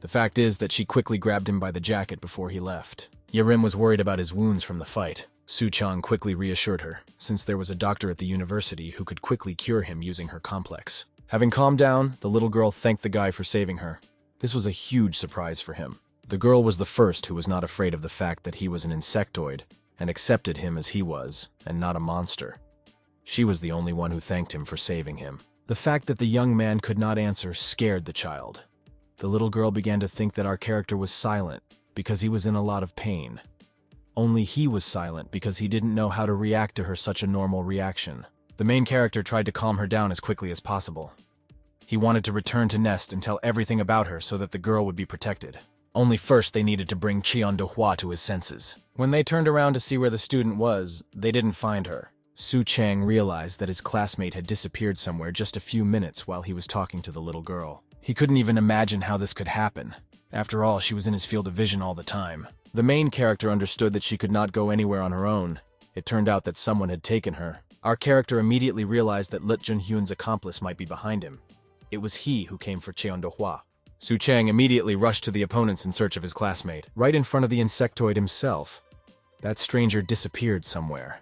The fact is that she quickly grabbed him by the jacket before he left. Ye-rim was worried about his wounds from the fight. Su-chang quickly reassured her, since there was a doctor at the university who could quickly cure him using her complex. Having calmed down, the little girl thanked the guy for saving her. This was a huge surprise for him. The girl was the first who was not afraid of the fact that he was an insectoid, and accepted him as he was, and not a monster. She was the only one who thanked him for saving him. The fact that the young man could not answer scared the child. The little girl began to think that our character was silent because he was in a lot of pain. Only he was silent because he didn't know how to react to her such a normal reaction. The main character tried to calm her down as quickly as possible. He wanted to return to Nest and tell everything about her so that the girl would be protected. Only first they needed to bring Cheon Do-hwa to his senses. When they turned around to see where the student was, they didn't find her. Su Chang realized that his classmate had disappeared somewhere just a few minutes while he was talking to the little girl. He couldn't even imagine how this could happen. After all, she was in his field of vision all the time. The main character understood that she could not go anywhere on her own. It turned out that someone had taken her. Our character immediately realized that Lit Junhyun's accomplice might be behind him. It was he who came for Cheon Do-hwa. Su Chang immediately rushed to the opponents in search of his classmate, right in front of the insectoid himself. That stranger disappeared somewhere.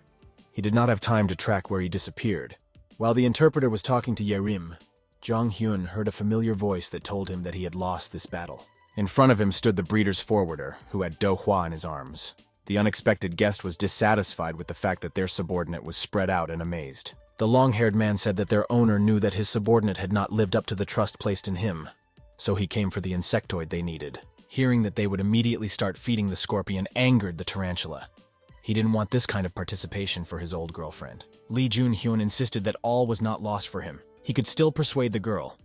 He did not have time to track where he disappeared. While the interpreter was talking to Yerim, Jong Hyun heard a familiar voice that told him that he had lost this battle. In front of him stood the breeder's forwarder, who had Do-hwa in his arms. The unexpected guest was dissatisfied with the fact that their subordinate was spread out and amazed. The long-haired man said that their owner knew that his subordinate had not lived up to the trust placed in him, so he came for the insectoid they needed. Hearing that they would immediately start feeding the scorpion angered the tarantula. He didn't want this kind of participation for his old girlfriend. Lee Jun-hyun insisted that all was not lost for him. He could still persuade the girl.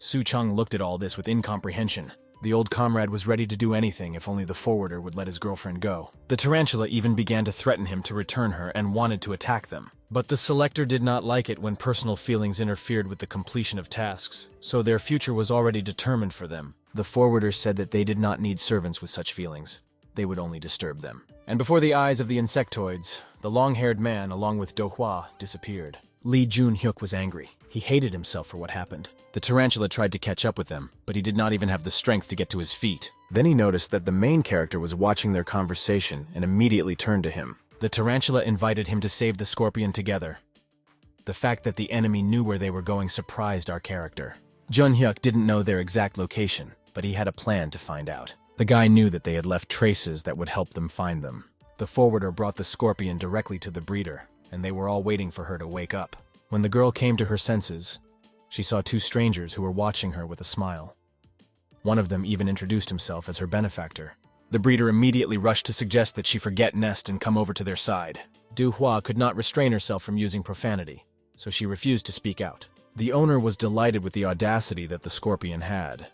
Su Chung looked at all this with incomprehension. The old comrade was ready to do anything if only the forwarder would let his girlfriend go. The tarantula even began to threaten him to return her and wanted to attack them. But the selector did not like it when personal feelings interfered with the completion of tasks, so their future was already determined for them. The forwarder said that they did not need servants with such feelings. They would only disturb them. And before the eyes of the insectoids, the long-haired man, along with Do-hwa, disappeared. Lee Jun-hyuk was angry. He hated himself for what happened. The tarantula tried to catch up with them, but he did not even have the strength to get to his feet. Then he noticed that the main character was watching their conversation and immediately turned to him. The tarantula invited him to save the scorpion together. The fact that the enemy knew where they were going surprised our character. Jun-hyuk didn't know their exact location, but he had a plan to find out. The guy knew that they had left traces that would help them find them. The forwarder brought the scorpion directly to the breeder, and they were all waiting for her to wake up. When the girl came to her senses, she saw two strangers who were watching her with a smile. One of them even introduced himself as her benefactor. The breeder immediately rushed to suggest that she forget Nest and come over to their side. Du-hwa could not restrain herself from using profanity, so she refused to speak out. The owner was delighted with the audacity that the scorpion had.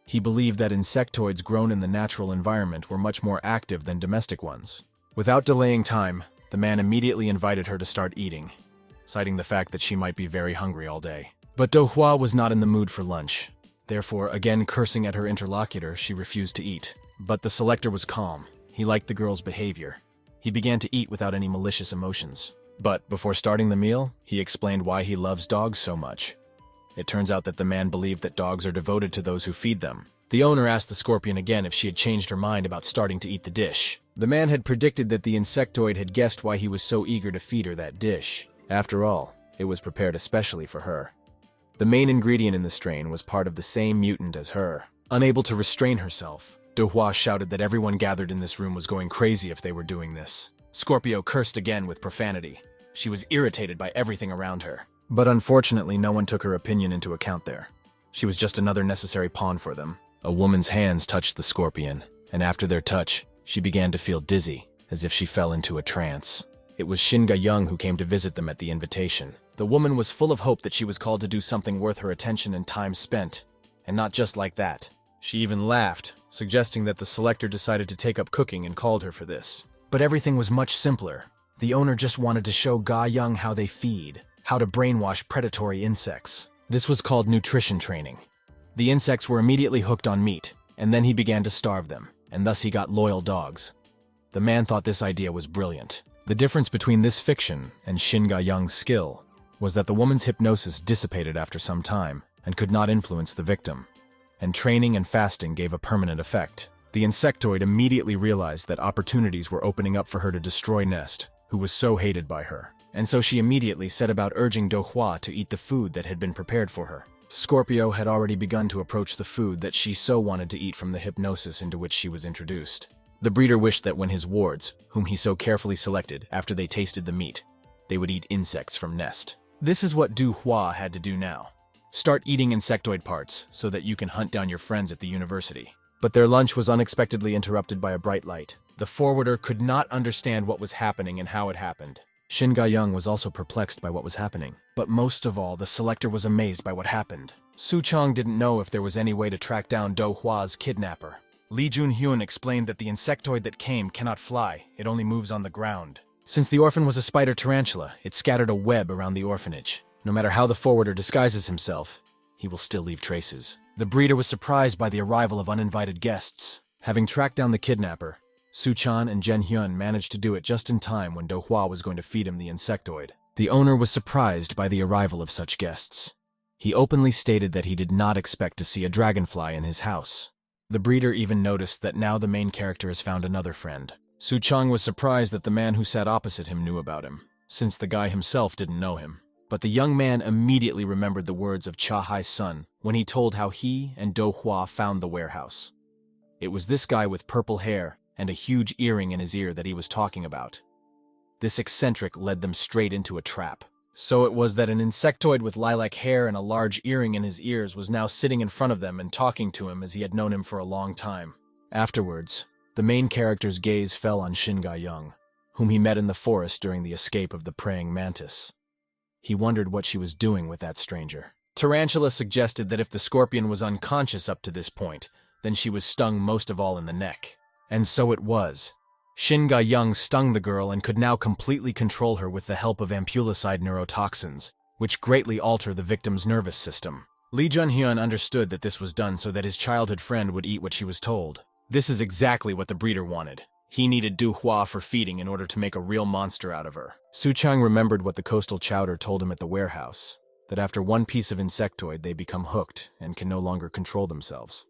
He believed that insectoids grown in the natural environment were much more active than domestic ones. Without delaying time, the man immediately invited her to start eating, citing the fact that she might be very hungry all day. But Do-hwa was not in the mood for lunch. Therefore, again cursing at her interlocutor, she refused to eat. But the selector was calm. He liked the girl's behavior. He began to eat without any malicious emotions. But before starting the meal, he explained why he loves dogs so much. It turns out that the man believed that dogs are devoted to those who feed them. The owner asked the scorpion again if she had changed her mind about starting to eat the dish. The man had predicted that the insectoid had guessed why he was so eager to feed her that dish. After all, it was prepared especially for her. The main ingredient in the strain was part of the same mutant as her. Unable to restrain herself, Do-hwa shouted that everyone gathered in this room was going crazy if they were doing this. Scorpio cursed again with profanity. She was irritated by everything around her. But unfortunately, no one took her opinion into account there. She was just another necessary pawn for them. A woman's hands touched the scorpion, and after their touch, she began to feel dizzy, as if she fell into a trance. It was Shin Ga-young who came to visit them at the invitation. The woman was full of hope that she was called to do something worth her attention and time spent. And not just like that. She even laughed, suggesting that the selector decided to take up cooking and called her for this. But everything was much simpler. The owner just wanted to show Ga-young how they feed, how to brainwash predatory insects. This was called nutrition training. The insects were immediately hooked on meat, and then he began to starve them, and thus he got loyal dogs. The man thought this idea was brilliant. The difference between this fiction and Shin Ga-young's skill was that the woman's hypnosis dissipated after some time and could not influence the victim, and training and fasting gave a permanent effect. The insectoid immediately realized that opportunities were opening up for her to destroy Nest, who was so hated by her, and so she immediately set about urging Do-hwa to eat the food that had been prepared for her. Scorpio had already begun to approach the food that she so wanted to eat from the hypnosis into which she was introduced. The breeder wished that when his wards, whom he so carefully selected after they tasted the meat, they would eat insects from Nest. This is what Du-hwa had to do now. Start eating insectoid parts so that you can hunt down your friends at the university. But their lunch was unexpectedly interrupted by a bright light. The forwarder could not understand what was happening and how it happened. Shin Ga-young was also perplexed by what was happening. But most of all, the selector was amazed by what happened. Su Chang didn't know if there was any way to track down Do-hwa's kidnapper. Lee Jun-hyun explained that the insectoid that came cannot fly, it only moves on the ground. Since the orphan was a spider tarantula, it scattered a web around the orphanage. No matter how the forwarder disguises himself, he will still leave traces. The breeder was surprised by the arrival of uninvited guests. Having tracked down the kidnapper, Su-chan and Jen-hyun managed to do it just in time when Do-hwa was going to feed him the insectoid. The owner was surprised by the arrival of such guests. He openly stated that he did not expect to see a dragonfly in his house. The breeder even noticed that now the main character has found another friend. Su-chang was surprised that the man who sat opposite him knew about him, since the guy himself didn't know him. But the young man immediately remembered the words of Cha-hai's son when he told how he and Do-hwa found the warehouse. It was this guy with purple hair and a huge earring in his ear that he was talking about. This eccentric led them straight into a trap. So it was that an insectoid with lilac hair and a large earring in his ears was now sitting in front of them and talking to him as he had known him for a long time. Afterwards, the main character's gaze fell on Shin Ga-young, whom he met in the forest during the escape of the praying mantis. He wondered what she was doing with that stranger. Tarantula suggested that if the scorpion was unconscious up to this point, then she was stung most of all in the neck. And so it was. Shin Ga-young stung the girl and could now completely control her with the help of ampulicide neurotoxins, which greatly alter the victim's nervous system. Lee Jun-hyun understood that this was done so that his childhood friend would eat what she was told. This is exactly what the breeder wanted. He needed Do-hwa for feeding in order to make a real monster out of her. Su-chang remembered what the coastal chowder told him at the warehouse, that after one piece of insectoid they become hooked and can no longer control themselves.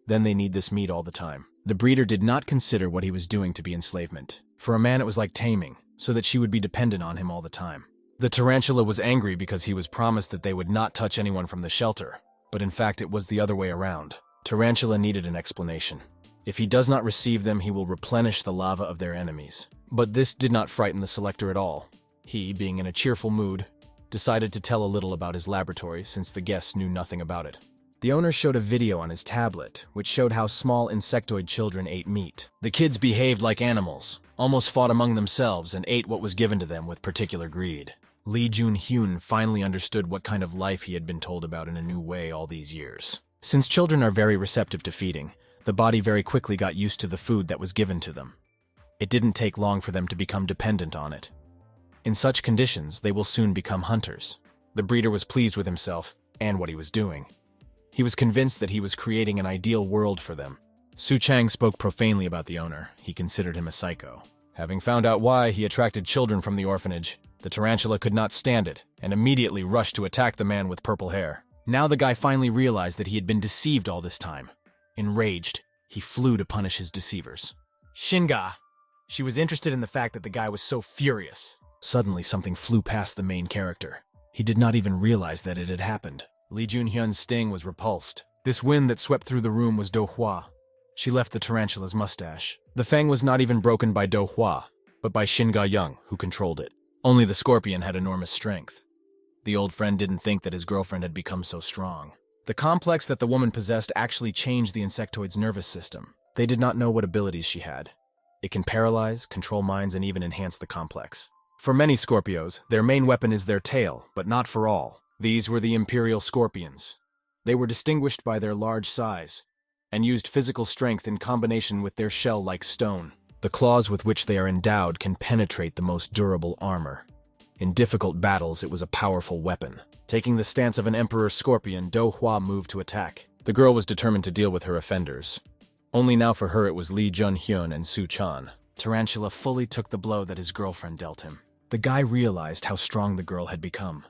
Then they need this meat all the time. The breeder did not consider what he was doing to be enslavement. For a man it was like taming, so that she would be dependent on him all the time. The tarantula was angry because he was promised that they would not touch anyone from the shelter, but in fact it was the other way around. Tarantula needed an explanation. If he does not receive them, he will replenish the lava of their enemies. But this did not frighten the selector at all. He, being in a cheerful mood, decided to tell a little about his laboratory since the guests knew nothing about it. The owner showed a video on his tablet, which showed how small insectoid children ate meat. The kids behaved like animals, almost fought among themselves, and ate what was given to them with particular greed. Lee Jun-hyun finally understood what kind of life he had been told about in a new way all these years. Since children are very receptive to feeding, the body very quickly got used to the food that was given to them. It didn't take long for them to become dependent on it. In such conditions, they will soon become hunters. The breeder was pleased with himself and what he was doing. He was convinced that he was creating an ideal world for them. Su-chang spoke profanely about the owner. He considered him a psycho. Having found out why he attracted children from the orphanage, the tarantula could not stand it and immediately rushed to attack the man with purple hair. Now the guy finally realized that he had been deceived all this time. Enraged, he flew to punish his deceivers. Shinga! She was interested in the fact that the guy was so furious. Suddenly something flew past the main character. He did not even realize that it had happened. Lee Jun-hyun's sting was repulsed. This wind that swept through the room was Do-hwa. She left the tarantula's mustache. The fang was not even broken by Do-hwa, but by Shin Ga-young, who controlled it. Only the scorpion had enormous strength. The old friend didn't think that his girlfriend had become so strong. The complex that the woman possessed actually changed the insectoid's nervous system. They did not know what abilities she had. It can paralyze, control minds, and even enhance the complex. For many Scorpios, their main weapon is their tail, but not for all. These were the imperial scorpions. They were distinguished by their large size, and used physical strength in combination with their shell-like stone. The claws with which they are endowed can penetrate the most durable armor. In difficult battles, it was a powerful weapon. Taking the stance of an emperor scorpion, Do-hwa moved to attack. The girl was determined to deal with her offenders. Only now for her it was Lee Jun-hyun and Su-chan. Tarantula fully took the blow that his girlfriend dealt him. The guy realized how strong the girl had become.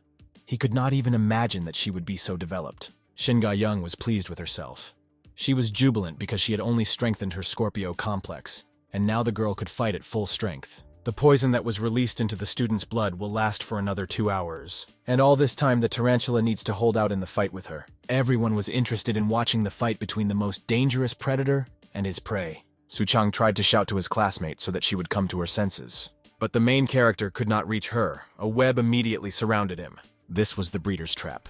He could not even imagine that she would be so developed. Shin Ga-young was pleased with herself. She was jubilant because she had only strengthened her Scorpio complex, and now the girl could fight at full strength. The poison that was released into the student's blood will last for another 2 hours. And all this time the tarantula needs to hold out in the fight with her. Everyone was interested in watching the fight between the most dangerous predator and his prey. Su-chang tried to shout to his classmate so that she would come to her senses. But the main character could not reach her. A web immediately surrounded him. This was the breeder's trap.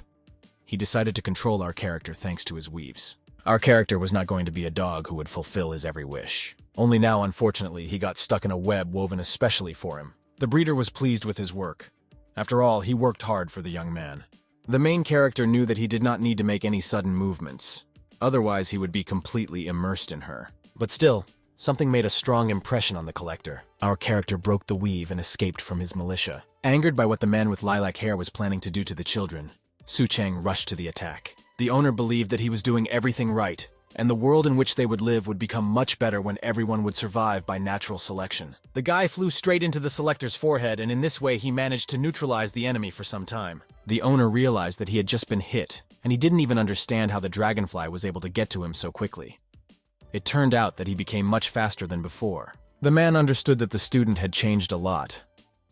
He decided to control our character thanks to his weaves. Our character was not going to be a dog who would fulfill his every wish. Only now, unfortunately, he got stuck in a web woven especially for him. The breeder was pleased with his work. After all, he worked hard for the young man. The main character knew that he did not need to make any sudden movements. Otherwise, he would be completely immersed in her. But still, Something made a strong impression on the collector. Our character broke the weave and escaped from his militia. Angered by what the man with lilac hair was planning to do to the children, Su Chang rushed to the attack. The owner believed that he was doing everything right, and the world in which they would live would become much better when everyone would survive by natural selection. The guy flew straight into the selector's forehead, and in this way he managed to neutralize the enemy for some time. The owner realized that he had just been hit, and he didn't even understand how the Dragonfly was able to get to him so quickly. It turned out that he became much faster than before. The man understood that the student had changed a lot.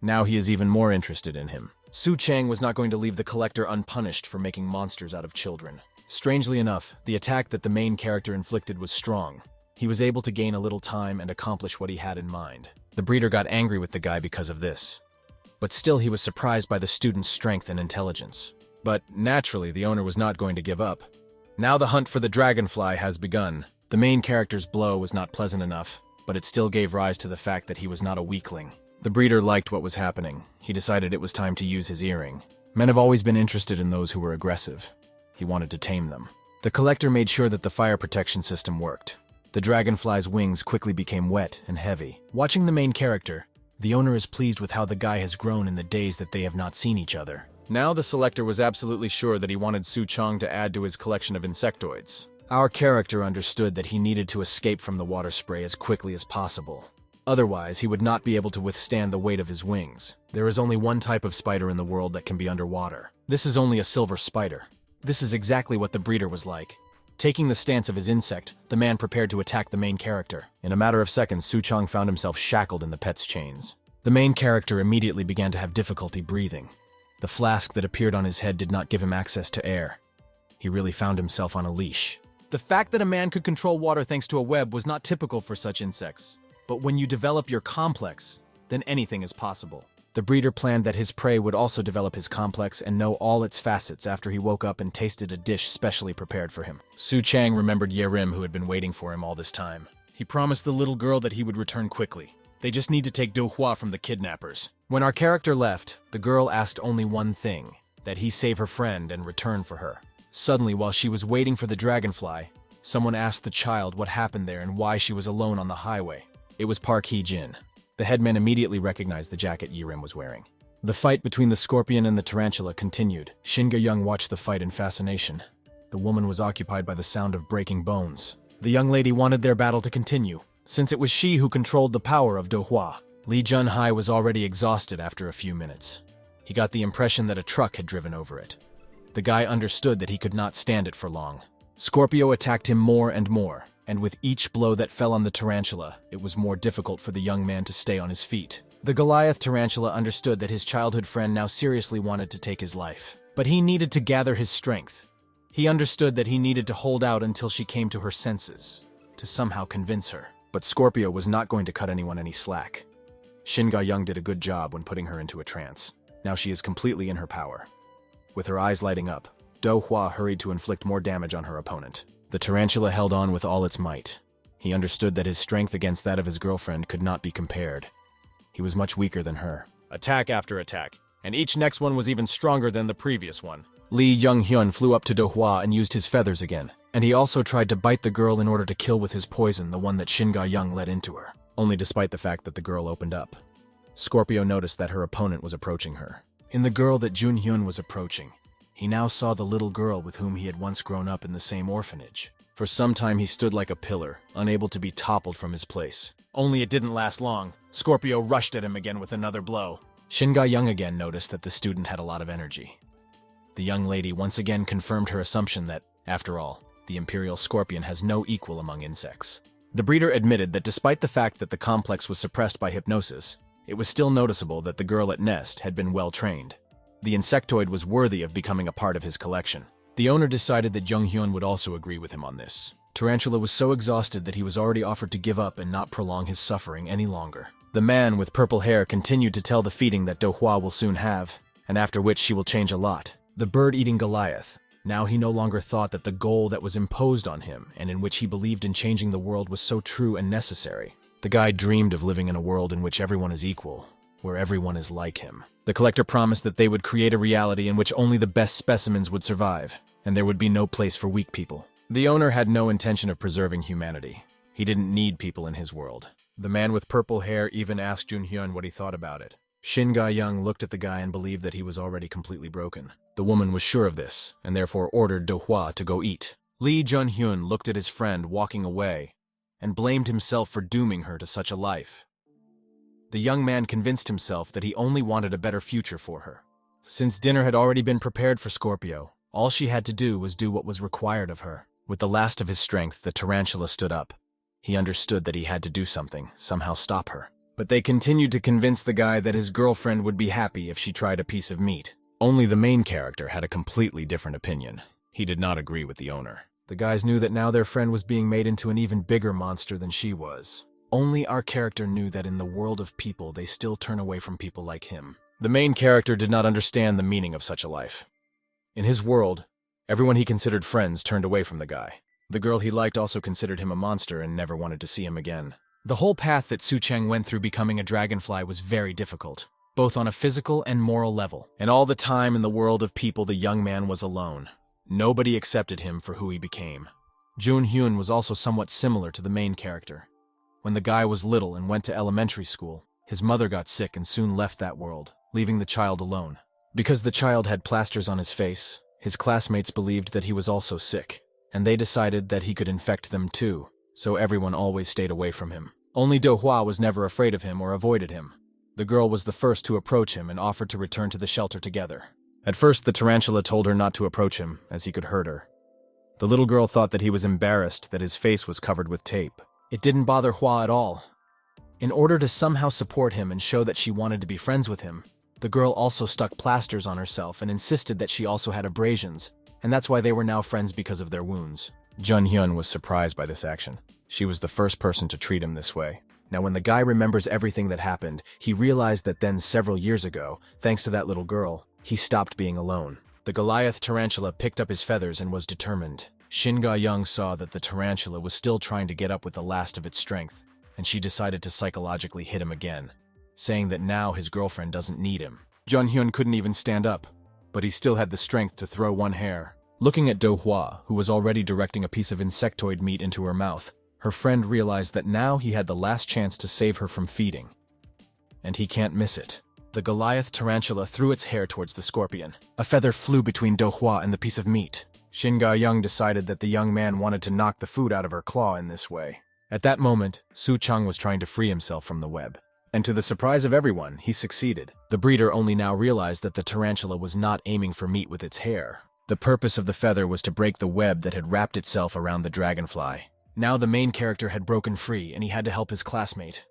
Now he is even more interested in him. Su Chang was not going to leave the collector unpunished for making monsters out of children. Strangely enough, the attack that the main character inflicted was strong. He was able to gain a little time and accomplish what he had in mind. The breeder got angry with the guy because of this. But still he was surprised by the student's strength and intelligence. But naturally, the owner was not going to give up. Now the hunt for the Dragonfly has begun. The main character's blow was not pleasant enough, but it still gave rise to the fact that he was not a weakling. The breeder liked what was happening. He decided it was time to use his earring. Men have always been interested in those who were aggressive. He wanted to tame them. The collector made sure that the fire protection system worked. The Dragonfly's wings quickly became wet and heavy. Watching the main character, the owner is pleased with how the guy has grown in the days that they have not seen each other. Now the selector was absolutely sure that he wanted Su Chang to add to his collection of insectoids. Our character understood that he needed to escape from the water spray as quickly as possible. Otherwise, he would not be able to withstand the weight of his wings. There is only one type of spider in the world that can be underwater. This is only a silver spider. This is exactly what the breeder was like. Taking the stance of his insect, the man prepared to attack the main character. In a matter of seconds, Su Chang found himself shackled in the pet's chains. The main character immediately began to have difficulty breathing. The flask that appeared on his head did not give him access to air. He really found himself on a leash. The fact that a man could control water thanks to a web was not typical for such insects. But when you develop your complex, then anything is possible. The breeder planned that his prey would also develop his complex and know all its facets after he woke up and tasted a dish specially prepared for him. Su Chang remembered Yerim, who had been waiting for him all this time. He promised the little girl that he would return quickly. They just need to take Do Hua from the kidnappers. When our character left, the girl asked only one thing, that he save her friend and return for her. Suddenly, while she was waiting for the Dragonfly, someone asked the child what happened there and why she was alone on the highway. It was Park Hee-jin. The headman immediately recognized the jacket Yerim was wearing. The fight between the scorpion and the tarantula continued. Shin Ga-young watched the fight in fascination. The woman was occupied by the sound of breaking bones. The young lady wanted their battle to continue, since it was she who controlled the power of Do Hua. Lee Jun-hai was already exhausted after a few minutes. He got the impression that a truck had driven over it. The guy understood that he could not stand it for long. Scorpio attacked him more and more, and with each blow that fell on the tarantula, it was more difficult for the young man to stay on his feet. The Goliath tarantula understood that his childhood friend now seriously wanted to take his life. But he needed to gather his strength. He understood that he needed to hold out until she came to her senses, to somehow convince her. But Scorpio was not going to cut anyone any slack. Shin Ga-young did a good job when putting her into a trance. Now she is completely in her power. With her eyes lighting up, Do Hua hurried to inflict more damage on her opponent. The tarantula held on with all its might. He understood that his strength against that of his girlfriend could not be compared. He was much weaker than her. Attack after attack, and each next one was even stronger than the previous one. Lee Young-hyun flew up to Do Hua and used his feathers again, and he also tried to bite the girl in order to kill with his poison the one that Shin Ga-young let into her, only despite the fact that the girl opened up. Scorpio noticed that her opponent was approaching her. In the girl that Jun-hyun was approaching, he now saw the little girl with whom he had once grown up in the same orphanage. For some time he stood like a pillar, unable to be toppled from his place. Only it didn't last long. Scorpio rushed at him again with another blow. Shin Ga-young again noticed that the student had a lot of energy. The young lady once again confirmed her assumption that, after all, the Imperial Scorpion has no equal among insects. The breeder admitted that despite the fact that the complex was suppressed by hypnosis, it was still noticeable that the girl at Nest had been well trained. The insectoid was worthy of becoming a part of his collection. The owner decided that Jung-hyun would also agree with him on this. Tarantula was so exhausted that he was already offered to give up and not prolong his suffering any longer. The man with purple hair continued to tell the feeding that Do Hua will soon have, and after which she will change a lot. The bird-eating Goliath. Now he no longer thought that the goal that was imposed on him, and in which he believed in changing the world, was so true and necessary. The guy dreamed of living in a world in which everyone is equal, where everyone is like him. The collector promised that they would create a reality in which only the best specimens would survive, and there would be no place for weak people. The owner had no intention of preserving humanity. He didn't need people in his world. The man with purple hair even asked Junhyun what he thought about it. Shin Ga-young looked at the guy and believed that he was already completely broken. The woman was sure of this, and therefore ordered Do-hwa to go eat. Lee Jun-hyun looked at his friend walking away, and blamed himself for dooming her to such a life. The young man convinced himself that he only wanted a better future for her. Since dinner had already been prepared for Scorpio, all she had to do was do what was required of her. With the last of his strength, the tarantula stood up. He understood that he had to do something, somehow stop her. But they continued to convince the guy that his girlfriend would be happy if she tried a piece of meat. Only the main character had a completely different opinion. He did not agree with the owner. The guys knew that now their friend was being made into an even bigger monster than she was. Only our character knew that in the world of people, they still turn away from people like him. The main character did not understand the meaning of such a life. In his world, everyone he considered friends turned away from the guy. The girl he liked also considered him a monster and never wanted to see him again. The whole path that Su Chang went through becoming a dragonfly was very difficult, both on a physical and moral level. And all the time in the world of people, the young man was alone. Nobody accepted him for who he became. Jun Hyun was also somewhat similar to the main character. When the guy was little and went to elementary school, his mother got sick and soon left that world, leaving the child alone. Because the child had plasters on his face, his classmates believed that he was also sick, and they decided that he could infect them too, so everyone always stayed away from him. Only Do-hwa was never afraid of him or avoided him. The girl was the first to approach him and offered to return to the shelter together. At first, the tarantula told her not to approach him, as he could hurt her. The little girl thought that he was embarrassed that his face was covered with tape. It didn't bother Hwa at all. In order to somehow support him and show that she wanted to be friends with him, the girl also stuck plasters on herself and insisted that she also had abrasions, and that's why they were now friends because of their wounds. Jun Hyun was surprised by this action. She was the first person to treat him this way. Now when the guy remembers everything that happened, he realized that then several years ago, thanks to that little girl, he stopped being alone. The Goliath tarantula picked up his feathers and was determined. Shin Ga-young saw that the tarantula was still trying to get up with the last of its strength, and she decided to psychologically hit him again, saying that now his girlfriend doesn't need him. Jun Hyun couldn't even stand up, but he still had the strength to throw one hair. Looking at Do-hwa, who was already directing a piece of insectoid meat into her mouth, her friend realized that now he had the last chance to save her from feeding. And he can't miss it. The Goliath tarantula threw its hair towards the scorpion. A feather flew between Do-hwa and the piece of meat. Shin Ga-young decided that the young man wanted to knock the food out of her claw in this way. At that moment, Su Chang was trying to free himself from the web. And to the surprise of everyone, he succeeded. The breeder only now realized that the tarantula was not aiming for meat with its hair. The purpose of the feather was to break the web that had wrapped itself around the dragonfly. Now the main character had broken free, and he had to help his classmate.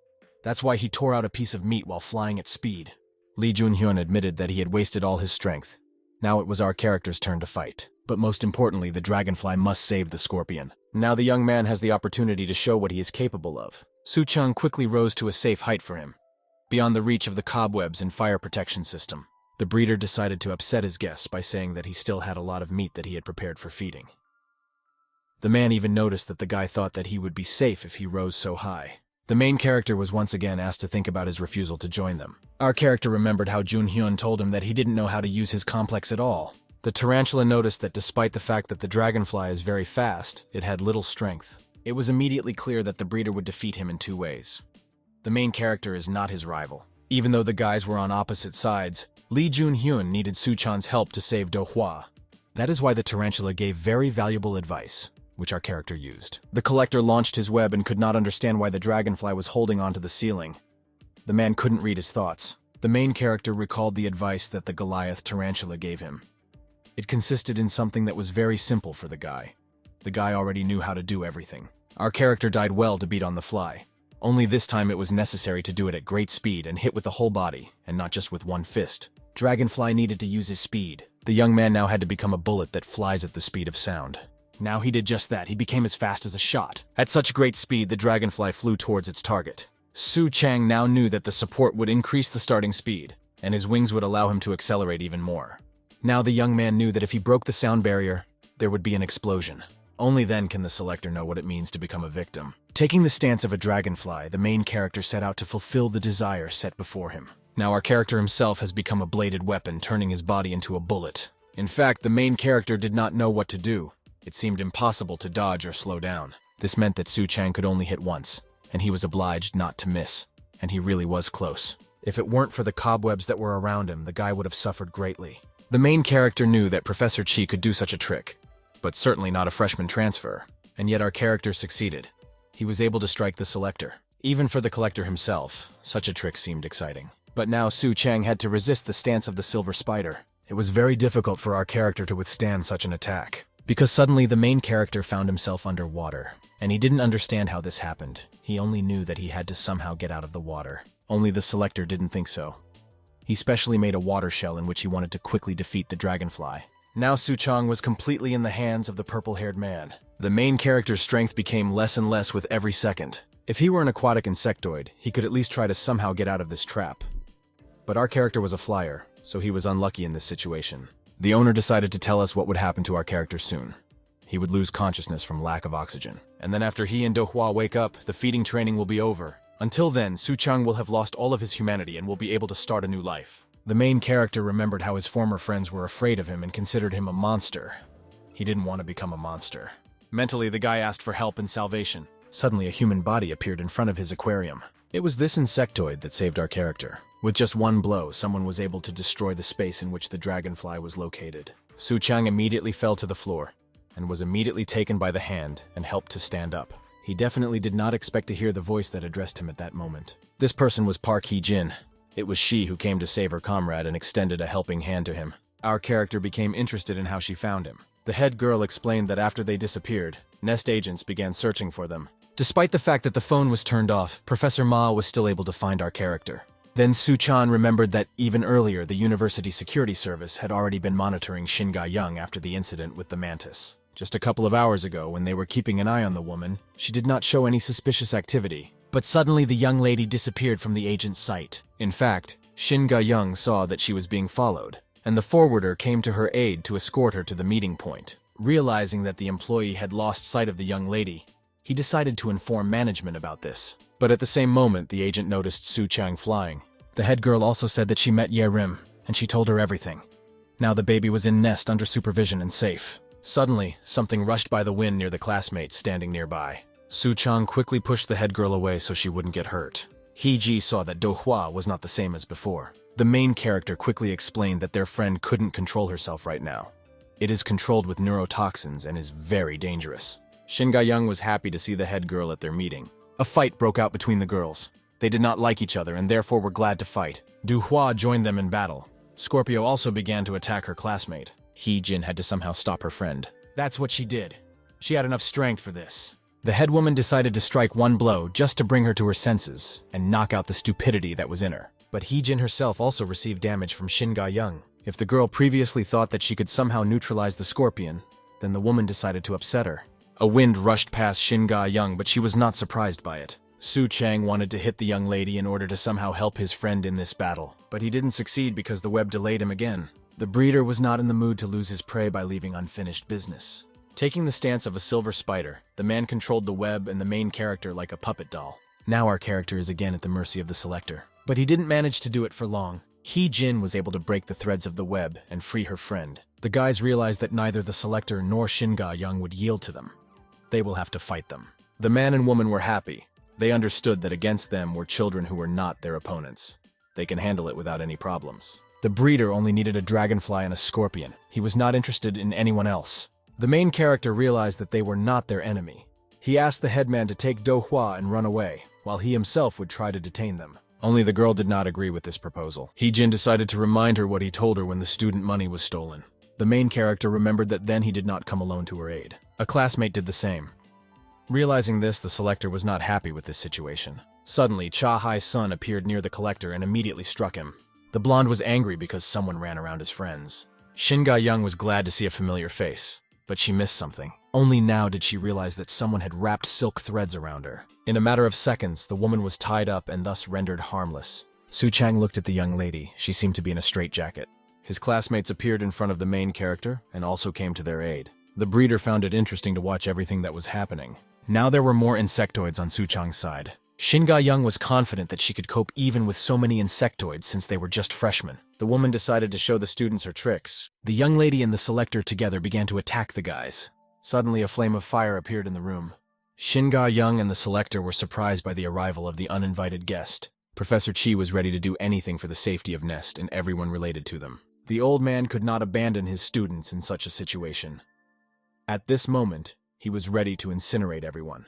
That's why he tore out a piece of meat while flying at speed. Lee Jun-hyun admitted that he had wasted all his strength. Now it was our character's turn to fight. But most importantly, the dragonfly must save the scorpion. Now the young man has the opportunity to show what he is capable of. Su Chang quickly rose to a safe height for him, beyond the reach of the cobwebs and fire protection system. The breeder decided to upset his guests by saying that he still had a lot of meat that he had prepared for feeding. The man even noticed that the guy thought that he would be safe if he rose so high. The main character was once again asked to think about his refusal to join them. Our character remembered how Jun Hyun told him that he didn't know how to use his complex at all. The tarantula noticed that despite the fact that the dragonfly is very fast, it had little strength. It was immediately clear that the breeder would defeat him in two ways. The main character is not his rival. Even though the guys were on opposite sides, Lee Jun-hyun needed Su Chan's help to save Do-hwa. That is why the tarantula gave very valuable advice, which our character used. The collector launched his web and could not understand why the dragonfly was holding onto the ceiling. The man couldn't read his thoughts. The main character recalled the advice that the Goliath tarantula gave him. It consisted in something that was very simple for the guy. The guy already knew how to do everything. Our character died well to beat on the fly. Only this time it was necessary to do it at great speed and hit with the whole body, and not just with one fist. Dragonfly needed to use his speed. The young man now had to become a bullet that flies at the speed of sound. Now he did just that. He became as fast as a shot. At such great speed, the dragonfly flew towards its target. Su Chang now knew that the support would increase the starting speed, and his wings would allow him to accelerate even more. Now the young man knew that if he broke the sound barrier, there would be an explosion. Only then can the selector know what it means to become a victim. Taking the stance of a dragonfly, the main character set out to fulfill the desire set before him. Now our character himself has become a bladed weapon, turning his body into a bullet. In fact, the main character did not know what to do. It seemed impossible to dodge or slow down. This meant that Su Chang could only hit once, and he was obliged not to miss. And he really was close. If it weren't for the cobwebs that were around him, the guy would have suffered greatly. The main character knew that Professor Chi could do such a trick, but certainly not a freshman transfer. And yet our character succeeded. He was able to strike the selector. Even for the collector himself, such a trick seemed exciting. But now Su Chang had to resist the stance of the silver spider. It was very difficult for our character to withstand such an attack, because suddenly the main character found himself underwater. And he didn't understand how this happened. He only knew that he had to somehow get out of the water. Only the selector didn't think so. He specially made a water shell in which he wanted to quickly defeat the Dragonfly. Now Su Chang was completely in the hands of the purple-haired man. The main character's strength became less and less with every second. If he were an aquatic insectoid, he could at least try to somehow get out of this trap. But our character was a flyer, so he was unlucky in this situation. The owner decided to tell us what would happen to our character soon. He would lose consciousness from lack of oxygen. And then after he and Do Hua wake up, the feeding training will be over. Until then, Su Chang will have lost all of his humanity and will be able to start a new life. The main character remembered how his former friends were afraid of him and considered him a monster. He didn't want to become a monster. Mentally, the guy asked for help and salvation. Suddenly, a human body appeared in front of his aquarium. It was this insectoid that saved our character. With just one blow, someone was able to destroy the space in which the Dragonfly was located. Su Chang immediately fell to the floor, and was immediately taken by the hand and helped to stand up. He definitely did not expect to hear the voice that addressed him at that moment. This person was Park Hee-jin. It was she who came to save her comrade and extended a helping hand to him. Our character became interested in how she found him. The head girl explained that after they disappeared, Nest agents began searching for them. Despite the fact that the phone was turned off, Professor Ma was still able to find our character. Then Su Chan remembered that even earlier the University Security Service had already been monitoring Shin Ga-young after the incident with the mantis. Just a couple of hours ago, when they were keeping an eye on the woman, she did not show any suspicious activity. But suddenly the young lady disappeared from the agent's sight. In fact, Shin Ga-young saw that she was being followed, and the forwarder came to her aid to escort her to the meeting point. Realizing that the employee had lost sight of the young lady, he decided to inform management about this. But at the same moment, the agent noticed Su Chang flying. The head girl also said that she met Ye Rim, and she told her everything. Now the baby was in nest under supervision and safe. Suddenly, something rushed by the wind near the classmates standing nearby. Su Chang quickly pushed the head girl away so she wouldn't get hurt. Hee-ji saw that Do Hua was not the same as before. The main character quickly explained that their friend couldn't control herself right now. It is controlled with neurotoxins and is very dangerous. Shin Ga-young was happy to see the head girl at their meeting. A fight broke out between the girls. They did not like each other and therefore were glad to fight. Du Hua joined them in battle. Scorpio also began to attack her classmate. Hee-jin had to somehow stop her friend. That's what she did. She had enough strength for this. The head woman decided to strike one blow just to bring her to her senses and knock out the stupidity that was in her. But Hee-jin herself also received damage from Shin Ga-young. If the girl previously thought that she could somehow neutralize the scorpion, then the woman decided to upset her. A wind rushed past Shin Ga-young, but she was not surprised by it. Su Chang wanted to hit the young lady in order to somehow help his friend in this battle, but he didn't succeed because the web delayed him again. The breeder was not in the mood to lose his prey by leaving unfinished business. Taking the stance of a silver spider, the man controlled the web and the main character like a puppet doll. Now our character is again at the mercy of the selector. But he didn't manage to do it for long. Hee-jin was able to break the threads of the web and free her friend. The guys realized that neither the selector nor Shin Ga-young would yield to them. They will have to fight them. The man and woman were happy. They understood that against them were children who were not their opponents. They can handle it without any problems. The breeder only needed a dragonfly and a scorpion. He was not interested in anyone else. The main character realized that they were not their enemy. He asked the headman to take Do Hua and run away, while he himself would try to detain them. Only the girl did not agree with this proposal. Hee-jin decided to remind her what he told her when the student money was stolen. The main character remembered that then he did not come alone to her aid. A classmate did the same. Realizing this, the selector was not happy with this situation. Suddenly, Cha Hai's son appeared near the collector and immediately struck him. The blonde was angry because someone ran around his friends. Shin Ga-young was glad to see a familiar face, but she missed something. Only now did she realize that someone had wrapped silk threads around her. In a matter of seconds, the woman was tied up and thus rendered harmless. Su Chang looked at the young lady. She seemed to be in a straitjacket. His classmates appeared in front of the main character and also came to their aid. The breeder found it interesting to watch everything that was happening. Now there were more insectoids on Su Chang's side. Shin Ga-young was confident that she could cope even with so many insectoids since they were just freshmen. The woman decided to show the students her tricks. The young lady and the selector together began to attack the guys. Suddenly a flame of fire appeared in the room. Shin Ga-young and the Selector were surprised by the arrival of the uninvited guest. Professor Chi was ready to do anything for the safety of Nest and everyone related to them. The old man could not abandon his students in such a situation. At this moment, he was ready to incinerate everyone.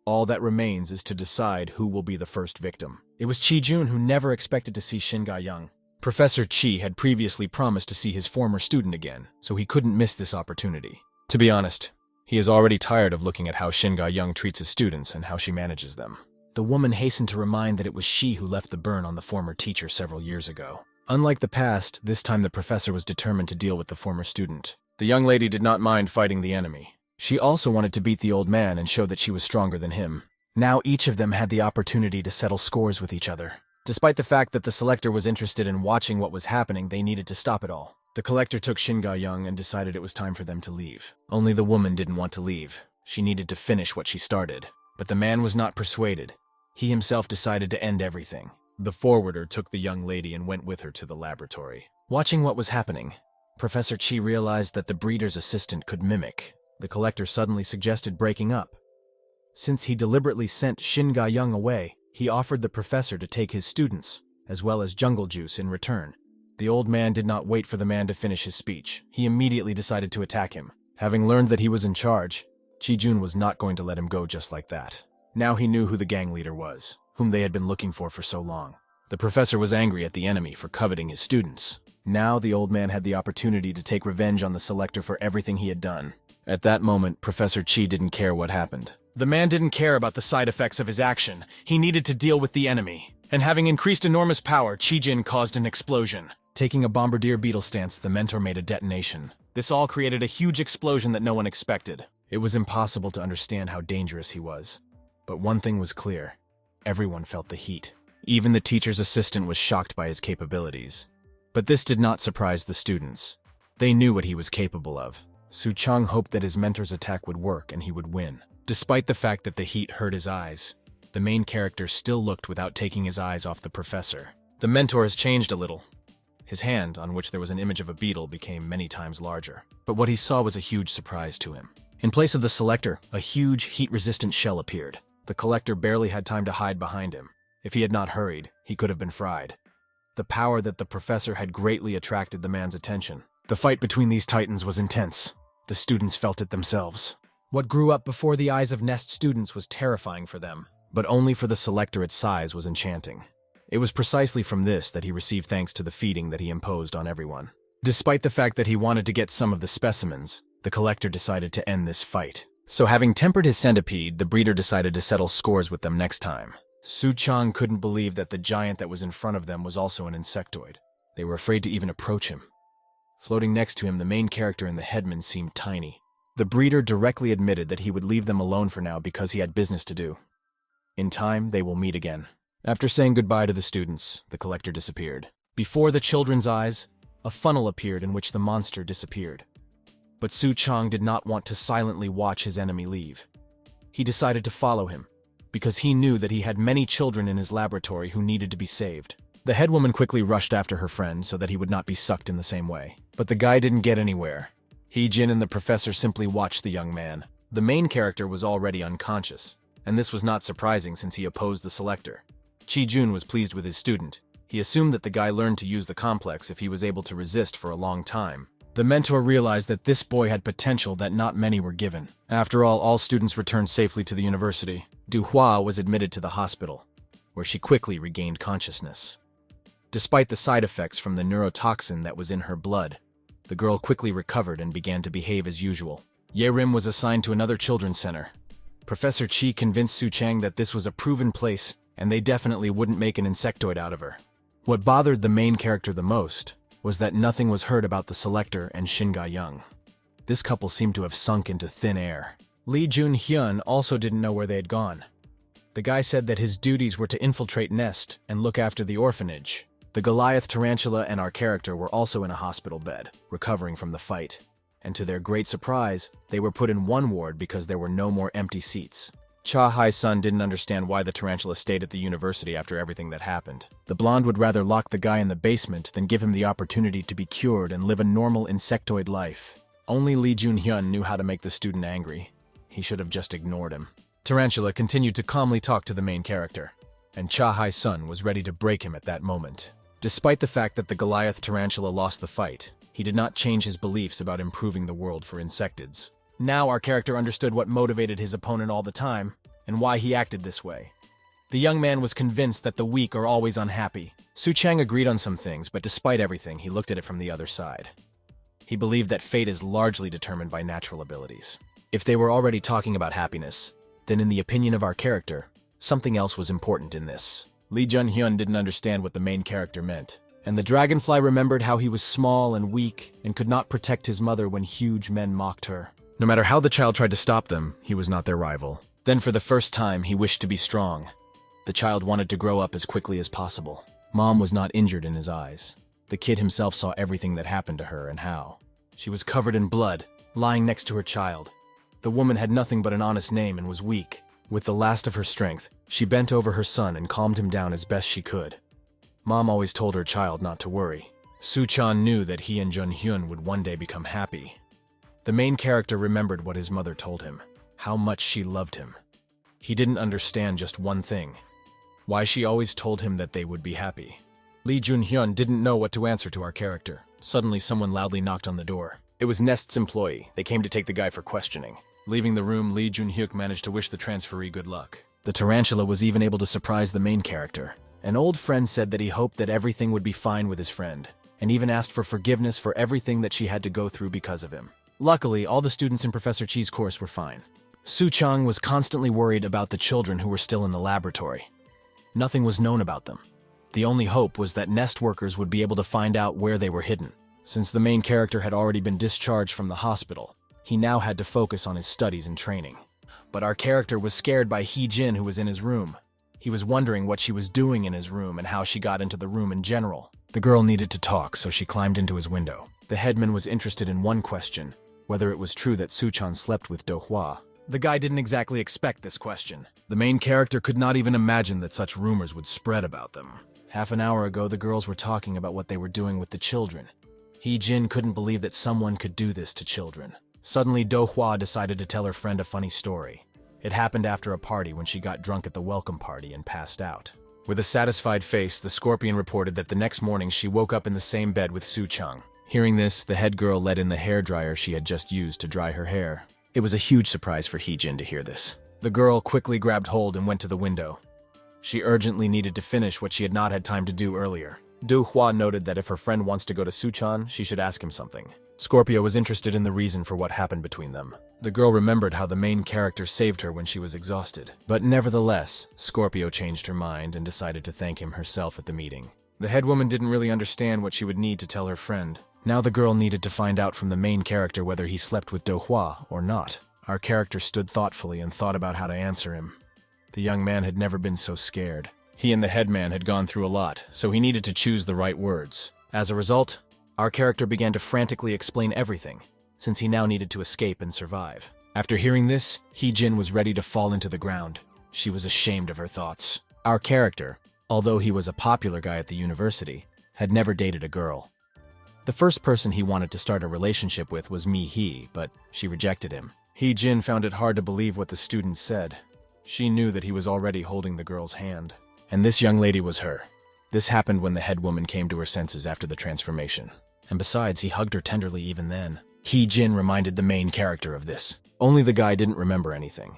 All that remains is to decide who will be the first victim. It was Chi-jun who never expected to see Shin Ga-young. Professor Chi had previously promised to see his former student again, so he couldn't miss this opportunity. To be honest, he is already tired of looking at how Shin Ga-young treats his students and how she manages them. The woman hastened to remind that it was she who left the burn on the former teacher several years ago. Unlike the past, this time the professor was determined to deal with the former student. The young lady did not mind fighting the enemy. She also wanted to beat the old man and show that she was stronger than him. Now each of them had the opportunity to settle scores with each other. Despite the fact that the Selector was interested in watching what was happening, they needed to stop it all. The Collector took Shin Ga-young and decided it was time for them to leave. Only the woman didn't want to leave. She needed to finish what she started. But the man was not persuaded. He himself decided to end everything. The forwarder took the young lady and went with her to the laboratory. Watching what was happening, Professor Chi realized that the breeder's assistant could mimic. The Collector suddenly suggested breaking up. Since he deliberately sent Shin Ga-young away, he offered the professor to take his students, as well as jungle juice in return. The old man did not wait for the man to finish his speech. He immediately decided to attack him. Having learned that he was in charge, Chi-jun was not going to let him go just like that. Now he knew who the gang leader was, whom they had been looking for so long. The professor was angry at the enemy for coveting his students. Now the old man had the opportunity to take revenge on the Selector for everything he had done. At that moment, Professor Chi didn't care what happened. The man didn't care about the side effects of his action. He needed to deal with the enemy. And having increased enormous power, Chi-jin caused an explosion. Taking a bombardier beetle stance, the mentor made a detonation. This all created a huge explosion that no one expected. It was impossible to understand how dangerous he was. But one thing was clear. Everyone felt the heat. Even the teacher's assistant was shocked by his capabilities. But this did not surprise the students. They knew what he was capable of. Su Chang hoped that his mentor's attack would work and he would win. Despite the fact that the heat hurt his eyes, the main character still looked without taking his eyes off the professor. The mentor has changed a little. His hand, on which there was an image of a beetle, became many times larger. But what he saw was a huge surprise to him. In place of the Selector, a huge, heat-resistant shell appeared. The Collector barely had time to hide behind him. If he had not hurried, he could have been fried. The power that the professor had greatly attracted the man's attention. The fight between these titans was intense. The students felt it themselves. What grew up before the eyes of Nest students was terrifying for them, but only for the Selector its size was enchanting. It was precisely from this that he received thanks to the feeding that he imposed on everyone. Despite the fact that he wanted to get some of the specimens, the Collector decided to end this fight. So having tempered his centipede, the breeder decided to settle scores with them next time. Su Chang couldn't believe that the giant that was in front of them was also an insectoid. They were afraid to even approach him. Floating next to him, the main character and the headman seemed tiny. The breeder directly admitted that he would leave them alone for now because he had business to do. In time, they will meet again. After saying goodbye to the students, the Collector disappeared. Before the children's eyes, a funnel appeared in which the monster disappeared. But Su Chang did not want to silently watch his enemy leave. He decided to follow him, because he knew that he had many children in his laboratory who needed to be saved. The headwoman quickly rushed after her friend so that he would not be sucked in the same way. But the guy didn't get anywhere. Jin and the professor simply watched the young man. The main character was already unconscious, and this was not surprising since he opposed the Selector. Chi-jun was pleased with his student. He assumed that the guy learned to use the complex if he was able to resist for a long time. The mentor realized that this boy had potential that not many were given. After all students returned safely to the university. Du Hua was admitted to the hospital, where she quickly regained consciousness. Despite the side effects from the neurotoxin that was in her blood, the girl quickly recovered and began to behave as usual. Ye-rim was assigned to another children's center. Professor Chi convinced Su Chang that this was a proven place, and they definitely wouldn't make an insectoid out of her. What bothered the main character the most was that nothing was heard about the Selector and Shin Ga-young. This couple seemed to have sunk into thin air. Lee Jun-hyun also didn't know where they had gone. The guy said that his duties were to infiltrate Nest and look after the orphanage. The Goliath tarantula and our character were also in a hospital bed, recovering from the fight. And to their great surprise, they were put in one ward because there were no more empty seats. Cha Hai-sun didn't understand why the tarantula stayed at the university after everything that happened. The blonde would rather lock the guy in the basement than give him the opportunity to be cured and live a normal insectoid life. Only Lee Jun-hyun knew how to make the student angry. He should have just ignored him. Tarantula continued to calmly talk to the main character, and Cha-Hai's son was ready to break him at that moment. Despite the fact that the Goliath tarantula lost the fight, he did not change his beliefs about improving the world for insectids. Now our character understood what motivated his opponent all the time, and why he acted this way. The young man was convinced that the weak are always unhappy. Su Chang agreed on some things, but despite everything, he looked at it from the other side. He believed that fate is largely determined by natural abilities. If they were already talking about happiness, then in the opinion of our character, something else was important in this. Lee Jun-hyun didn't understand what the main character meant, and the Dragonfly remembered how he was small and weak and could not protect his mother when huge men mocked her. No matter how the child tried to stop them, he was not their rival. Then for the first time, he wished to be strong. The child wanted to grow up as quickly as possible. Mom was not injured in his eyes. The kid himself saw everything that happened to her and how. She was covered in blood, lying next to her child. The woman had nothing but an honest name and was weak. With the last of her strength, she bent over her son and calmed him down as best she could. Mom always told her child not to worry. Su-chan knew that he and Jun-hyun would one day become happy. The main character remembered what his mother told him, how much she loved him. He didn't understand just one thing, why she always told him that they would be happy. Lee Jun-hyun didn't know what to answer to our character. Suddenly someone loudly knocked on the door. It was Nest's employee. They came to take the guy for questioning. Leaving the room, Lee Jun-hyuk managed to wish the transferee good luck. The tarantula was even able to surprise the main character. An old friend said that he hoped that everything would be fine with his friend, and even asked for forgiveness for everything that she had to go through because of him. Luckily, all the students in Professor Chi's course were fine. Su Chang was constantly worried about the children who were still in the laboratory. Nothing was known about them. The only hope was that Nest workers would be able to find out where they were hidden. Since the main character had already been discharged from the hospital, he now had to focus on his studies and training. But our character was scared by Hee-jin, who was in his room. He was wondering what she was doing in his room and how she got into the room in general. The girl needed to talk, so she climbed into his window. The headman was interested in one question, whether it was true that Su-chan slept with Do-hwa. The guy didn't exactly expect this question. The main character could not even imagine that such rumors would spread about them. Half an hour ago, the girls were talking about what they were doing with the children. Hee-jin couldn't believe that someone could do this to children. Suddenly, Do-hwa decided to tell her friend a funny story. It happened after a party when she got drunk at the welcome party and passed out. With a satisfied face, the scorpion reported that the next morning she woke up in the same bed with Su-chang. Hearing this, the head girl let in the hairdryer she had just used to dry her hair. It was a huge surprise for Hee-jin to hear this. The girl quickly grabbed hold and went to the window. She urgently needed to finish what she had not had time to do earlier. Do-hwa noted that if her friend wants to go to Su-chan, she should ask him something. Scorpio was interested in the reason for what happened between them. The girl remembered how the main character saved her when she was exhausted. But nevertheless, Scorpio changed her mind and decided to thank him herself at the meeting. The head woman didn't really understand what she would need to tell her friend. Now the girl needed to find out from the main character whether he slept with Do-hwa or not. Our character stood thoughtfully and thought about how to answer him. The young man had never been so scared. He and the headman had gone through a lot, so he needed to choose the right words. As a result, our character began to frantically explain everything, since he now needed to escape and survive. After hearing this, Hee-jin was ready to fall into the ground. She was ashamed of her thoughts. Our character, although he was a popular guy at the university, had never dated a girl. The first person he wanted to start a relationship with was Mi-hee, but she rejected him. Hee-jin found it hard to believe what the student said. She knew that he was already holding the girl's hand. And this young lady was her. This happened when the head woman came to her senses after the transformation. And besides, he hugged her tenderly even then. Hee-jin reminded the main character of this. Only the guy didn't remember anything.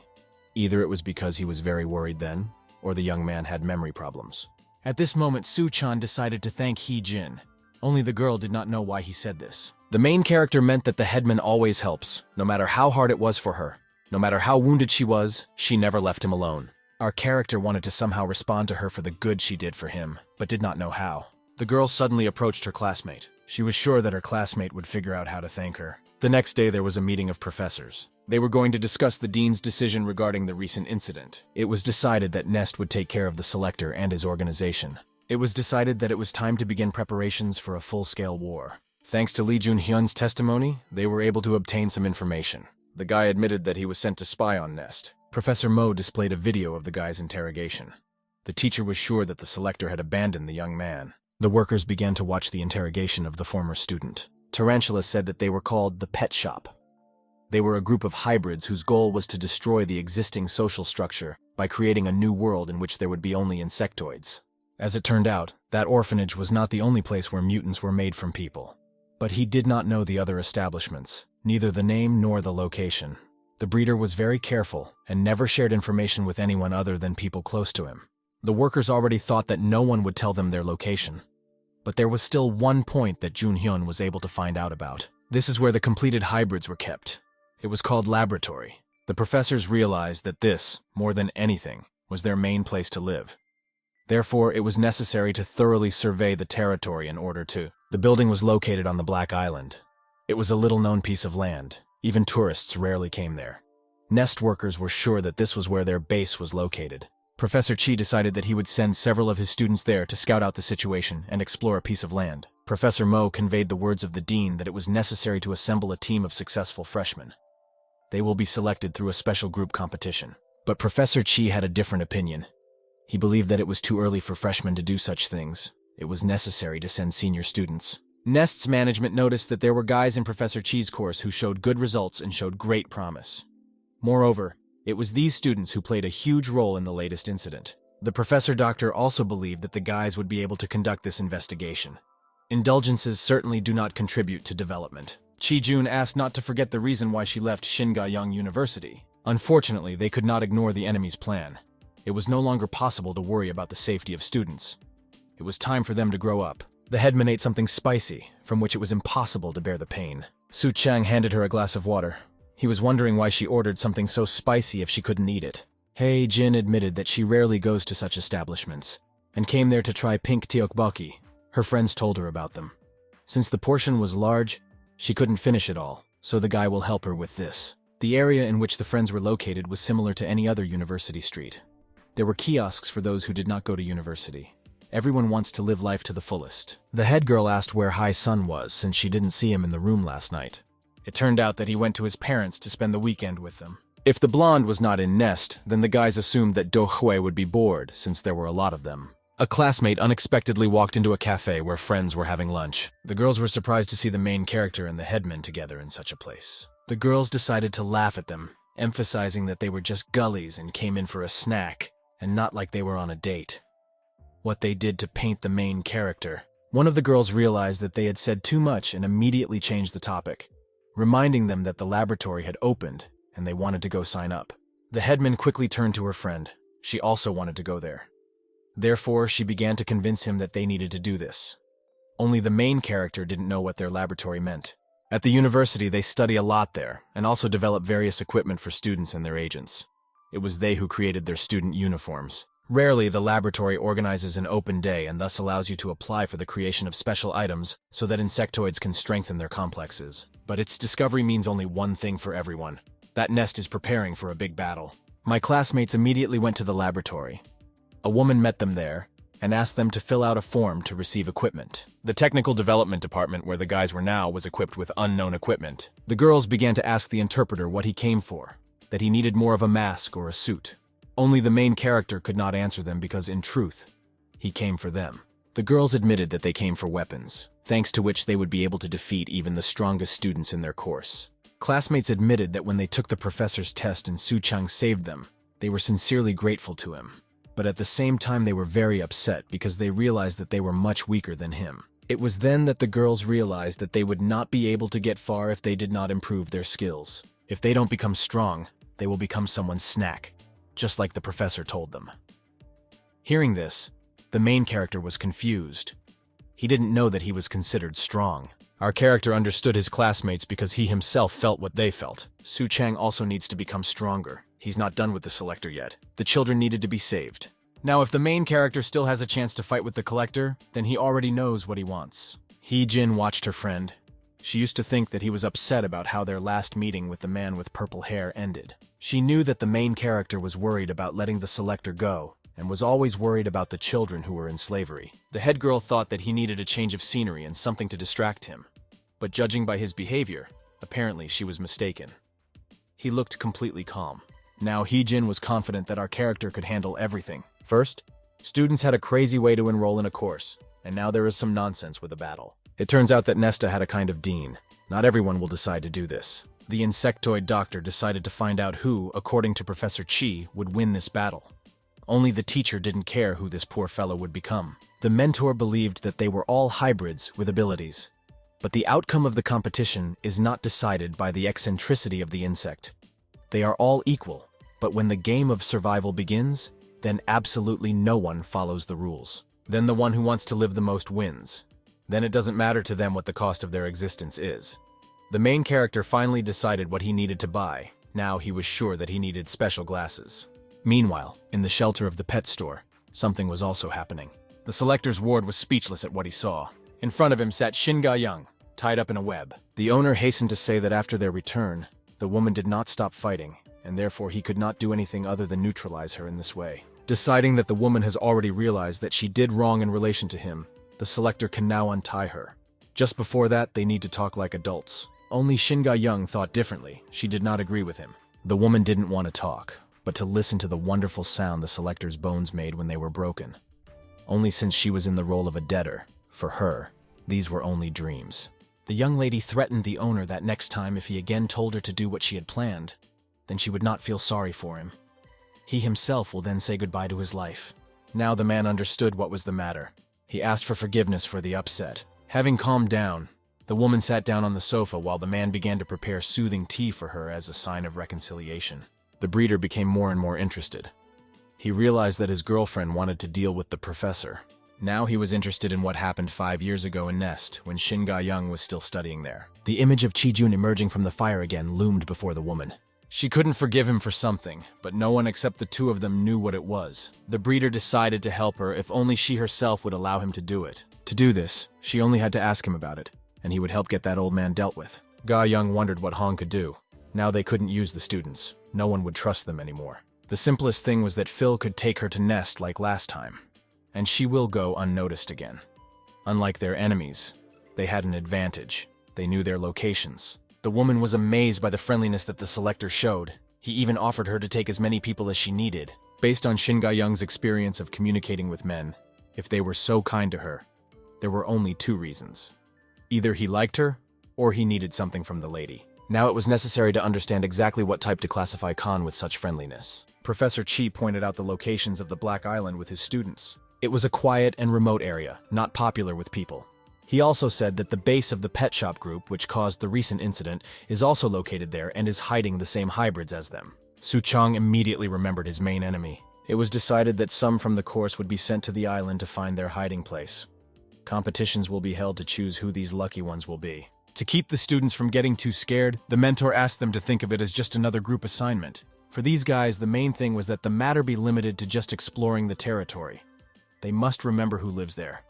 Either it was because he was very worried then, or the young man had memory problems. At this moment, Su-chan decided to thank Hee-jin. Only the girl did not know why he said this. The main character meant that the headman always helps, no matter how hard it was for her. No matter how wounded she was, she never left him alone. Our character wanted to somehow respond to her for the good she did for him, but did not know how. The girl suddenly approached her classmate. She was sure that her classmate would figure out how to thank her. The next day there was a meeting of professors. They were going to discuss the dean's decision regarding the recent incident. It was decided that Nest would take care of the selector and his organization. It was decided that it was time to begin preparations for a full-scale war. Thanks to Lee Jun-hyun's testimony, they were able to obtain some information. The guy admitted that he was sent to spy on Nest. Professor Mo displayed a video of the guy's interrogation. The teacher was sure that the selector had abandoned the young man. The workers began to watch the interrogation of the former student. Tarantula said that they were called the Pet Shop. They were a group of hybrids whose goal was to destroy the existing social structure by creating a new world in which there would be only insectoids. As it turned out, that orphanage was not the only place where mutants were made from people. But he did not know the other establishments, neither the name nor the location. The breeder was very careful and never shared information with anyone other than people close to him. The workers already thought that no one would tell them their location. But there was still one point that Junhyun was able to find out about. This is where the completed hybrids were kept. It was called laboratory. The professors realized that this, more than anything, was their main place to live. Therefore, it was necessary to thoroughly survey the territory in order to. The building was located on the Black Island. It was a little-known piece of land. Even tourists rarely came there. Nest workers were sure that this was where their base was located. Professor Chi decided that he would send several of his students there to scout out the situation and explore a piece of land. Professor Mo conveyed the words of the dean that it was necessary to assemble a team of successful freshmen. They will be selected through a special group competition. But Professor Chi had a different opinion. He believed that it was too early for freshmen to do such things. It was necessary to send senior students. Nest's management noticed that there were guys in Professor Chi's course who showed good results and showed great promise. Moreover, it was these students who played a huge role in the latest incident. The professor doctor also believed that the guys would be able to conduct this investigation. Indulgences certainly do not contribute to development. Chi-jun asked not to forget the reason why she left Shinga-young University. Unfortunately, they could not ignore the enemy's plan. It was no longer possible to worry about the safety of students. It was time for them to grow up. The headman ate something spicy, from which it was impossible to bear the pain. Su Chang handed her a glass of water. He was wondering why she ordered something so spicy if she couldn't eat it. Hei Jin admitted that she rarely goes to such establishments, and came there to try pink tteokbokki. Her friends told her about them. Since the portion was large, she couldn't finish it all, so the guy will help her with this. The area in which the friends were located was similar to any other university street. There were kiosks for those who did not go to university. Everyone wants to live life to the fullest. The head girl asked where Hai Sun was since she didn't see him in the room last night. It turned out that he went to his parents to spend the weekend with them. If the blonde was not in Nest, then the guys assumed that Do Hui would be bored since there were a lot of them. A classmate unexpectedly walked into a cafe where friends were having lunch. The girls were surprised to see the main character and the headman together in such a place. The girls decided to laugh at them, emphasizing that they were just gullies and came in for a snack, and not like they were on a date. What they did to paint the main character. One of the girls realized that they had said too much and immediately changed the topic, reminding them that the laboratory had opened and they wanted to go sign up. The headman quickly turned to her friend. She also wanted to go there. Therefore, she began to convince him that they needed to do this. Only the main character didn't know what their laboratory meant. At the university, they study a lot there, and also develop various equipment for students and their agents. It was they who created their student uniforms. Rarely, the laboratory organizes an open day and thus allows you to apply for the creation of special items so that insectoids can strengthen their complexes. But its discovery means only one thing for everyone. That Nest is preparing for a big battle. My classmates immediately went to the laboratory. A woman met them there and asked them to fill out a form to receive equipment. The technical development department where the guys were now was equipped with unknown equipment. The girls began to ask the interpreter what he came for, that he needed more of a mask or a suit. Only the main character could not answer them because, in truth, he came for them. The girls admitted that they came for weapons, thanks to which they would be able to defeat even the strongest students in their course. Classmates admitted that when they took the professor's test and Su Chang saved them, they were sincerely grateful to him. But at the same time they were very upset because they realized that they were much weaker than him. It was then that the girls realized that they would not be able to get far if they did not improve their skills. If they don't become strong, they will become someone's snack, just like the professor told them. Hearing this, the main character was confused. He didn't know that he was considered strong. Our character understood his classmates because he himself felt what they felt. Su Chang also needs to become stronger. He's not done with the Selector yet. The children needed to be saved. Now, if the main character still has a chance to fight with the Collector, then he already knows what he wants. Hee Jin watched her friend. She used to think that he was upset about how their last meeting with the man with purple hair ended. She knew that the main character was worried about letting the Selector go, and was always worried about the children who were in slavery. The head girl thought that he needed a change of scenery and something to distract him. But judging by his behavior, apparently she was mistaken. He looked completely calm. Now Hee Jin was confident that our character could handle everything. First, students had a crazy way to enroll in a course, and now there is some nonsense with a battle. It turns out that Nesta had a kind of dean. Not everyone will decide to do this. The insectoid doctor decided to find out who, according to Professor Chi, would win this battle. Only the teacher didn't care who this poor fellow would become. The mentor believed that they were all hybrids with abilities. But the outcome of the competition is not decided by the eccentricity of the insect. They are all equal, but when the game of survival begins, then absolutely no one follows the rules. Then the one who wants to live the most wins. Then it doesn't matter to them what the cost of their existence is. The main character finally decided what he needed to buy. Now he was sure that he needed special glasses. Meanwhile, in the shelter of the pet store, something was also happening. The selector's ward was speechless at what he saw. In front of him sat Shin Ga-young, tied up in a web. The owner hastened to say that after their return, the woman did not stop fighting, and therefore he could not do anything other than neutralize her in this way. Deciding that the woman has already realized that she did wrong in relation to him, the selector can now untie her. Just before that, they need to talk like adults. Only Shin Ga-young thought differently. She did not agree with him. The woman didn't want to talk, but to listen to the wonderful sound the selector's bones made when they were broken. Only since she was in the role of a debtor, for her, these were only dreams. The young lady threatened the owner that next time if he again told her to do what she had planned, then she would not feel sorry for him. He himself will then say goodbye to his life. Now the man understood what was the matter. He asked for forgiveness for the upset. Having calmed down, the woman sat down on the sofa while the man began to prepare soothing tea for her as a sign of reconciliation. The breeder became more and more interested. He realized that his girlfriend wanted to deal with the professor. Now he was interested in what happened 5 years ago in Nest, when Shin Ga-young was still studying there. The image of Chi-jun emerging from the fire again loomed before the woman. She couldn't forgive him for something, but no one except the two of them knew what it was. The breeder decided to help her if only she herself would allow him to do it. To do this, she only had to ask him about it, and he would help get that old man dealt with. Ga-young wondered what Hong could do. Now they couldn't use the students. No one would trust them anymore. The simplest thing was that Phil could take her to Nest like last time, and she will go unnoticed again. Unlike their enemies, they had an advantage. They knew their locations. The woman was amazed by the friendliness that the selector showed. He even offered her to take as many people as she needed. Based on Shin Ga-young's experience of communicating with men, if they were so kind to her, there were only two reasons. Either he liked her, or he needed something from the lady. Now it was necessary to understand exactly what type to classify Khan with such friendliness. Professor Chi pointed out the locations of the Black Island with his students. It was a quiet and remote area, not popular with people. He also said that the base of the pet shop group, which caused the recent incident, is also located there and is hiding the same hybrids as them. Su Chong immediately remembered his main enemy. It was decided that some from the course would be sent to the island to find their hiding place. Competitions will be held to choose who these lucky ones will be. To keep the students from getting too scared, the mentor asked them to think of it as just another group assignment. For these guys, the main thing was that the matter be limited to just exploring the territory. They must remember who lives there.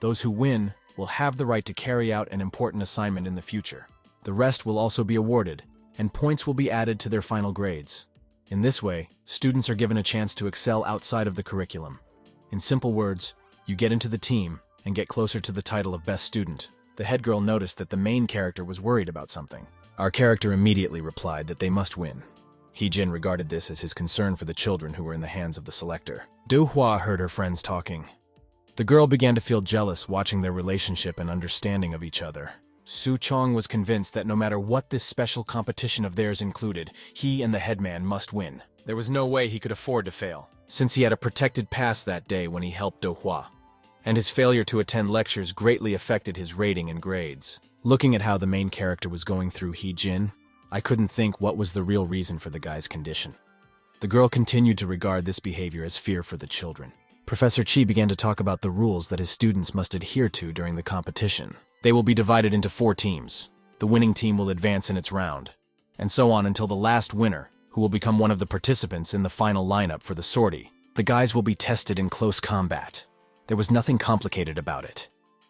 Those who win will have the right to carry out an important assignment in the future. The rest will also be awarded, and points will be added to their final grades. In this way, students are given a chance to excel outside of the curriculum. In simple words, you get into the team and get closer to the title of best student. The head girl noticed that the main character was worried about something. Our character immediately replied that they must win. Hee-jin regarded this as his concern for the children who were in the hands of the selector. Do-hwa heard her friends talking. The girl began to feel jealous watching their relationship and understanding of each other. Su Chong was convinced that no matter what this special competition of theirs included, he and the headman must win. There was no way he could afford to fail, since he had a protected pass that day when he helped Do-hwa, and his failure to attend lectures greatly affected his rating and grades. Looking at how the main character was going through Hee-jin, I couldn't think what was the real reason for the guy's condition. The girl continued to regard this behavior as fear for the children. Professor Chi began to talk about the rules that his students must adhere to during the competition. They will be divided into 4 teams. The winning team will advance in its round, and so on until the last winner, who will become one of the participants in the final lineup for the sortie. The guys will be tested in close combat. There was nothing complicated about it.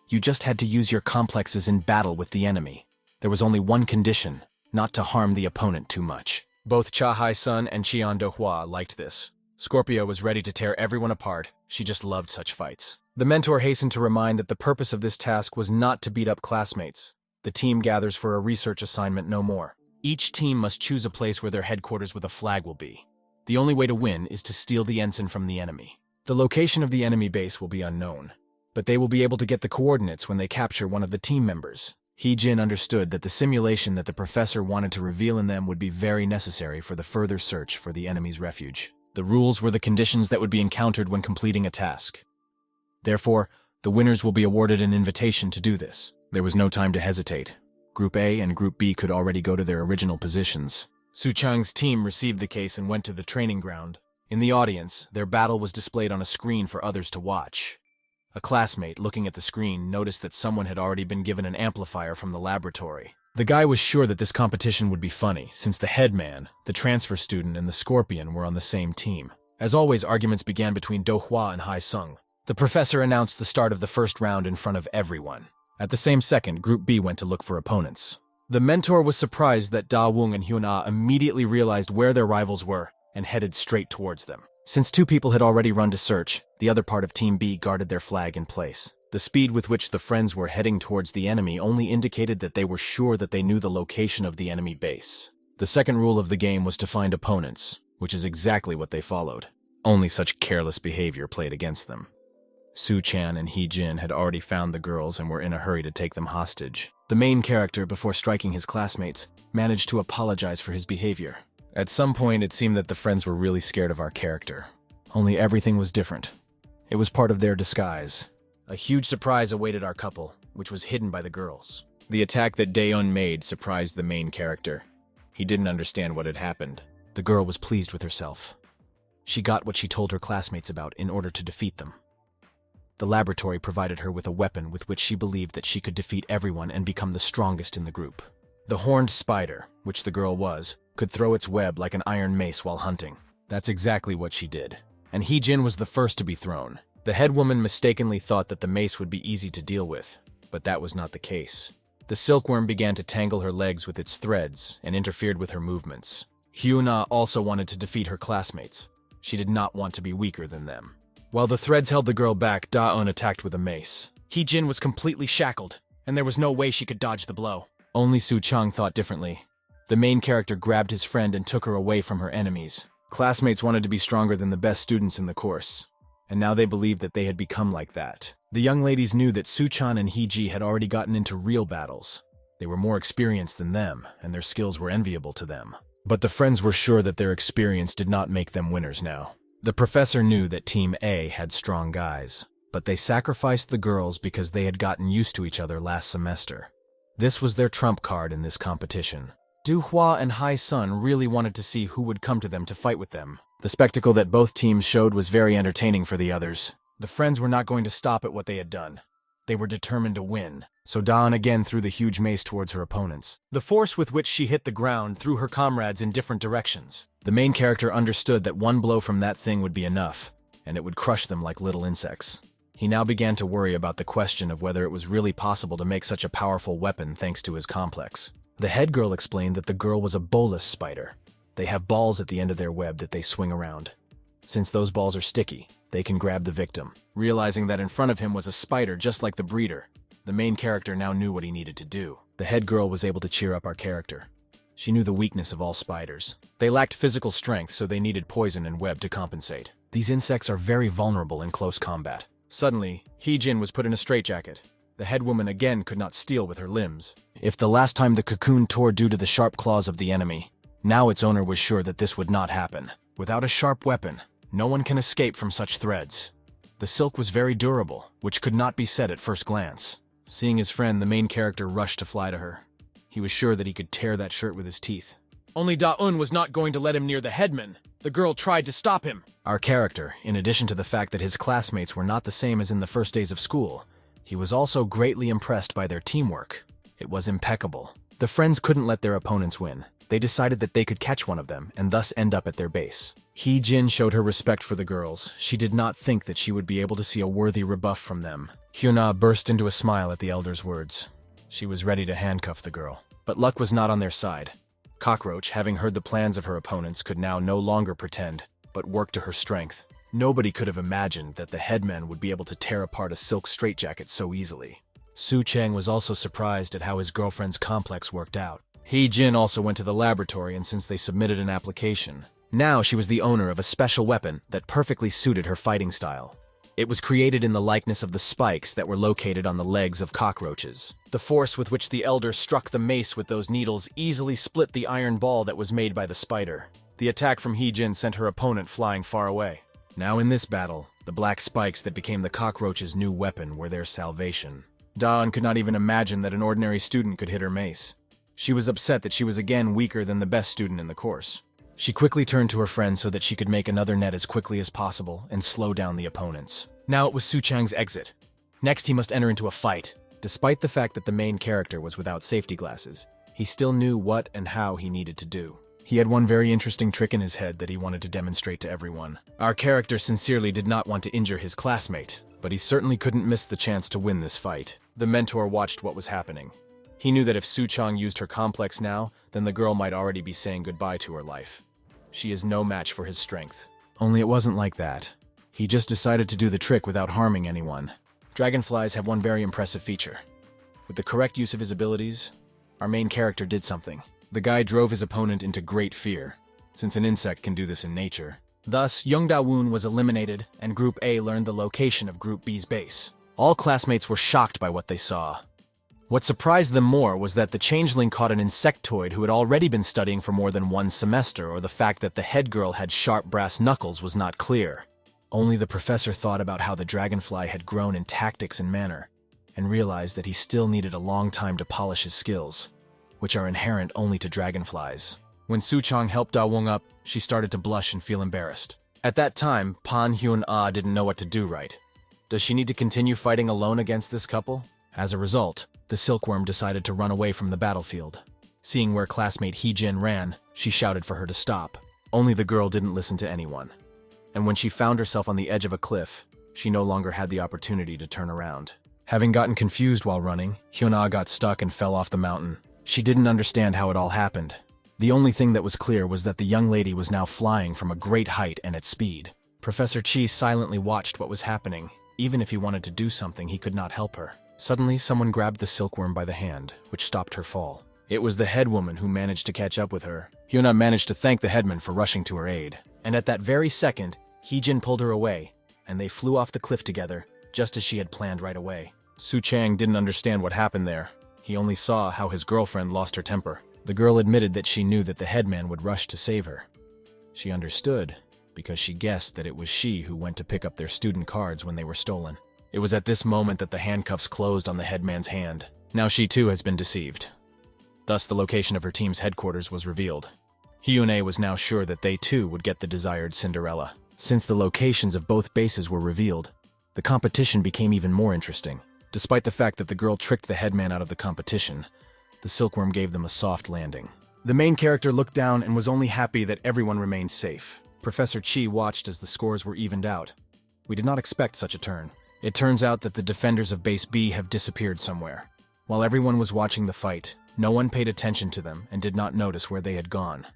You just had to use your complexes in battle with the enemy. There was only one condition: not to harm the opponent too much. Both Cha Hai-sun and Cheon Do-hwa liked this. Scorpio was ready to tear everyone apart. She just loved such fights. The mentor hastened to remind that the purpose of this task was not to beat up classmates. The team gathers for a research assignment, no more. Each team must choose a place where their headquarters with a flag will be. The only way to win is to steal the ensign from the enemy. The location of the enemy base will be unknown, but they will be able to get the coordinates when they capture one of the team members. Hee-jin understood that the simulation that the professor wanted to reveal in them would be very necessary for the further search for the enemy's refuge. The rules were the conditions that would be encountered when completing a task. Therefore, the winners will be awarded an invitation to do this. There was no time to hesitate. Group A and Group B could already go to their original positions. Su Chang's team received the case and went to the training ground. In the audience, their battle was displayed on a screen for others to watch. A classmate, looking at the screen, noticed that someone had already been given an amplifier from the laboratory. The guy was sure that this competition would be funny, since the headman, the transfer student, and the scorpion were on the same team. As always, arguments began between Do Hwa and Hai Sung. The professor announced the start of the first round in front of everyone. At the same second, Group B went to look for opponents. The mentor was surprised that Da Wung and Hyun Ah immediately realized where their rivals were and headed straight towards them. Since two people had already run to search, the other part of Team B guarded their flag in place. The speed with which the friends were heading towards the enemy only indicated that they were sure that they knew the location of the enemy base. The second rule of the game was to find opponents, which is exactly what they followed. Only such careless behavior played against them. Su Chan and Hee-jin had already found the girls and were in a hurry to take them hostage. The main character, before striking his classmates, managed to apologize for his behavior. At some point, it seemed that the friends were really scared of our character. Only everything was different. It was part of their disguise. A huge surprise awaited our couple, which was hidden by the girls. The attack that Daeun made surprised the main character. He didn't understand what had happened. The girl was pleased with herself. She got what she told her classmates about in order to defeat them. The laboratory provided her with a weapon with which she believed that she could defeat everyone and become the strongest in the group. The horned spider, which the girl was, could throw its web like an iron mace while hunting. That's exactly what she did. And Hee-jin was the first to be thrown. The head woman mistakenly thought that the mace would be easy to deal with, but that was not the case. The silkworm began to tangle her legs with its threads and interfered with her movements. Hyuna also wanted to defeat her classmates. She did not want to be weaker than them. While the threads held the girl back, Da-eun attacked with a mace. Hee-jin was completely shackled, and there was no way she could dodge the blow. Only Su Chang thought differently. The main character grabbed his friend and took her away from her enemies. Classmates wanted to be stronger than the best students in the course, and now they believed that they had become like that. The young ladies knew that Su Chan and Hee-ji had already gotten into real battles. They were more experienced than them, and their skills were enviable to them. But the friends were sure that their experience did not make them winners now. The professor knew that Team A had strong guys, but they sacrificed the girls because they had gotten used to each other last semester. This was their trump card in this competition. Du Hua and Hai Sun really wanted to see who would come to them to fight with them. The spectacle that both teams showed was very entertaining for the others. The friends were not going to stop at what they had done. They were determined to win. So Dawn again threw the huge mace towards her opponents. The force with which she hit the ground threw her comrades in different directions. The main character understood that one blow from that thing would be enough, and it would crush them like little insects. He now began to worry about the question of whether it was really possible to make such a powerful weapon thanks to his complex. The head girl explained that the girl was a bolus spider. They have balls at the end of their web that they swing around. Since those balls are sticky, they can grab the victim. Realizing that in front of him was a spider just like the breeder, the main character now knew what he needed to do. The head girl was able to cheer up our character. She knew the weakness of all spiders. They lacked physical strength, so they needed poison and web to compensate. These insects are very vulnerable in close combat. Suddenly, Hee-jin was put in a straitjacket. The head woman again could not steal with her limbs. If the last time the cocoon tore due to the sharp claws of the enemy, now its owner was sure that this would not happen. Without a sharp weapon, no one can escape from such threads. The silk was very durable, which could not be said at first glance. Seeing his friend, the main character rushed to fly to her. He was sure that he could tear that shirt with his teeth. Only Da-eun was not going to let him near the headman. The girl tried to stop him. Our character, in addition to the fact that his classmates were not the same as in the first days of school, he was also greatly impressed by their teamwork. It was impeccable. The friends couldn't let their opponents win. They decided that they could catch one of them and thus end up at their base. Hee-jin showed her respect for the girls. She did not think that she would be able to see a worthy rebuff from them. Hyuna burst into a smile at the elder's words. She was ready to handcuff the girl. But luck was not on their side. Cockroach, having heard the plans of her opponents, could now no longer pretend, but work to her strength. Nobody could have imagined that the headman would be able to tear apart a silk straitjacket so easily. Su Chang was also surprised at how his girlfriend's complex worked out. Hee-jin also went to the laboratory, and since they submitted an application, now she was the owner of a special weapon that perfectly suited her fighting style. It was created in the likeness of the spikes that were located on the legs of cockroaches. The force with which the elder struck the mace with those needles easily split the iron ball that was made by the spider. The attack from Hee-jin sent her opponent flying far away. Now in this battle, the black spikes that became the cockroach's new weapon were their salvation. Da-eun could not even imagine that an ordinary student could hit her mace. She was upset that she was again weaker than the best student in the course. She quickly turned to her friend so that she could make another net as quickly as possible and slow down the opponents. Now it was Su-chang's exit. Next he must enter into a fight. Despite the fact that the main character was without safety glasses, he still knew what and how he needed to do. He had one very interesting trick in his head that he wanted to demonstrate to everyone. Our character sincerely did not want to injure his classmate, but he certainly couldn't miss the chance to win this fight. The mentor watched what was happening. He knew that if Su-chang used her complex now, then the girl might already be saying goodbye to her life. She is no match for his strength. Only it wasn't like that. He just decided to do the trick without harming anyone. Dragonflies have one very impressive feature. With the correct use of his abilities, our main character did something. The guy drove his opponent into great fear, since an insect can do this in nature. Thus, Young Da-woon was eliminated, and Group A learned the location of Group B's base. All classmates were shocked by what they saw. What surprised them more was that the changeling caught an insectoid who had already been studying for more than one semester, or the fact that the head girl had sharp brass knuckles was not clear. Only the professor thought about how the dragonfly had grown in tactics and manner, and realized that he still needed a long time to polish his skills, which are inherent only to dragonflies. When Su-chang helped Da-woon up, she started to blush and feel embarrassed. At that time, Pan Hyun-ah didn't know what to do right. Does she need to continue fighting alone against this couple? As a result, the silkworm decided to run away from the battlefield. Seeing where classmate Hee-jin ran, she shouted for her to stop. Only the girl didn't listen to anyone. And when she found herself on the edge of a cliff, she no longer had the opportunity to turn around. Having gotten confused while running, Hyun-ah got stuck and fell off the mountain. She didn't understand how it all happened. The only thing that was clear was that the young lady was now flying from a great height and at speed. Professor Chi silently watched what was happening. Even if he wanted to do something, he could not help her. Suddenly, someone grabbed the silkworm by the hand, which stopped her fall. It was the head woman who managed to catch up with her. Hyuna managed to thank the headman for rushing to her aid. And at that very second, Hee-jin pulled her away, and they flew off the cliff together, just as she had planned right away. Su-chang didn't understand what happened there. He only saw how his girlfriend lost her temper. The girl admitted that she knew that the headman would rush to save her. She understood, because she guessed that it was she who went to pick up their student cards when they were stolen. It was at this moment that the handcuffs closed on the headman's hand. Now she too has been deceived. Thus the location of her team's headquarters was revealed. Hyun-ae was now sure that they too would get the desired Cinderella. Since the locations of both bases were revealed, the competition became even more interesting. Despite the fact that the girl tricked the headman out of the competition, the silkworm gave them a soft landing. The main character looked down and was only happy that everyone remained safe. Professor Chi watched as the scores were evened out. We did not expect such a turn. It turns out that the defenders of Base B have disappeared somewhere. While everyone was watching the fight, no one paid attention to them and did not notice where they had gone.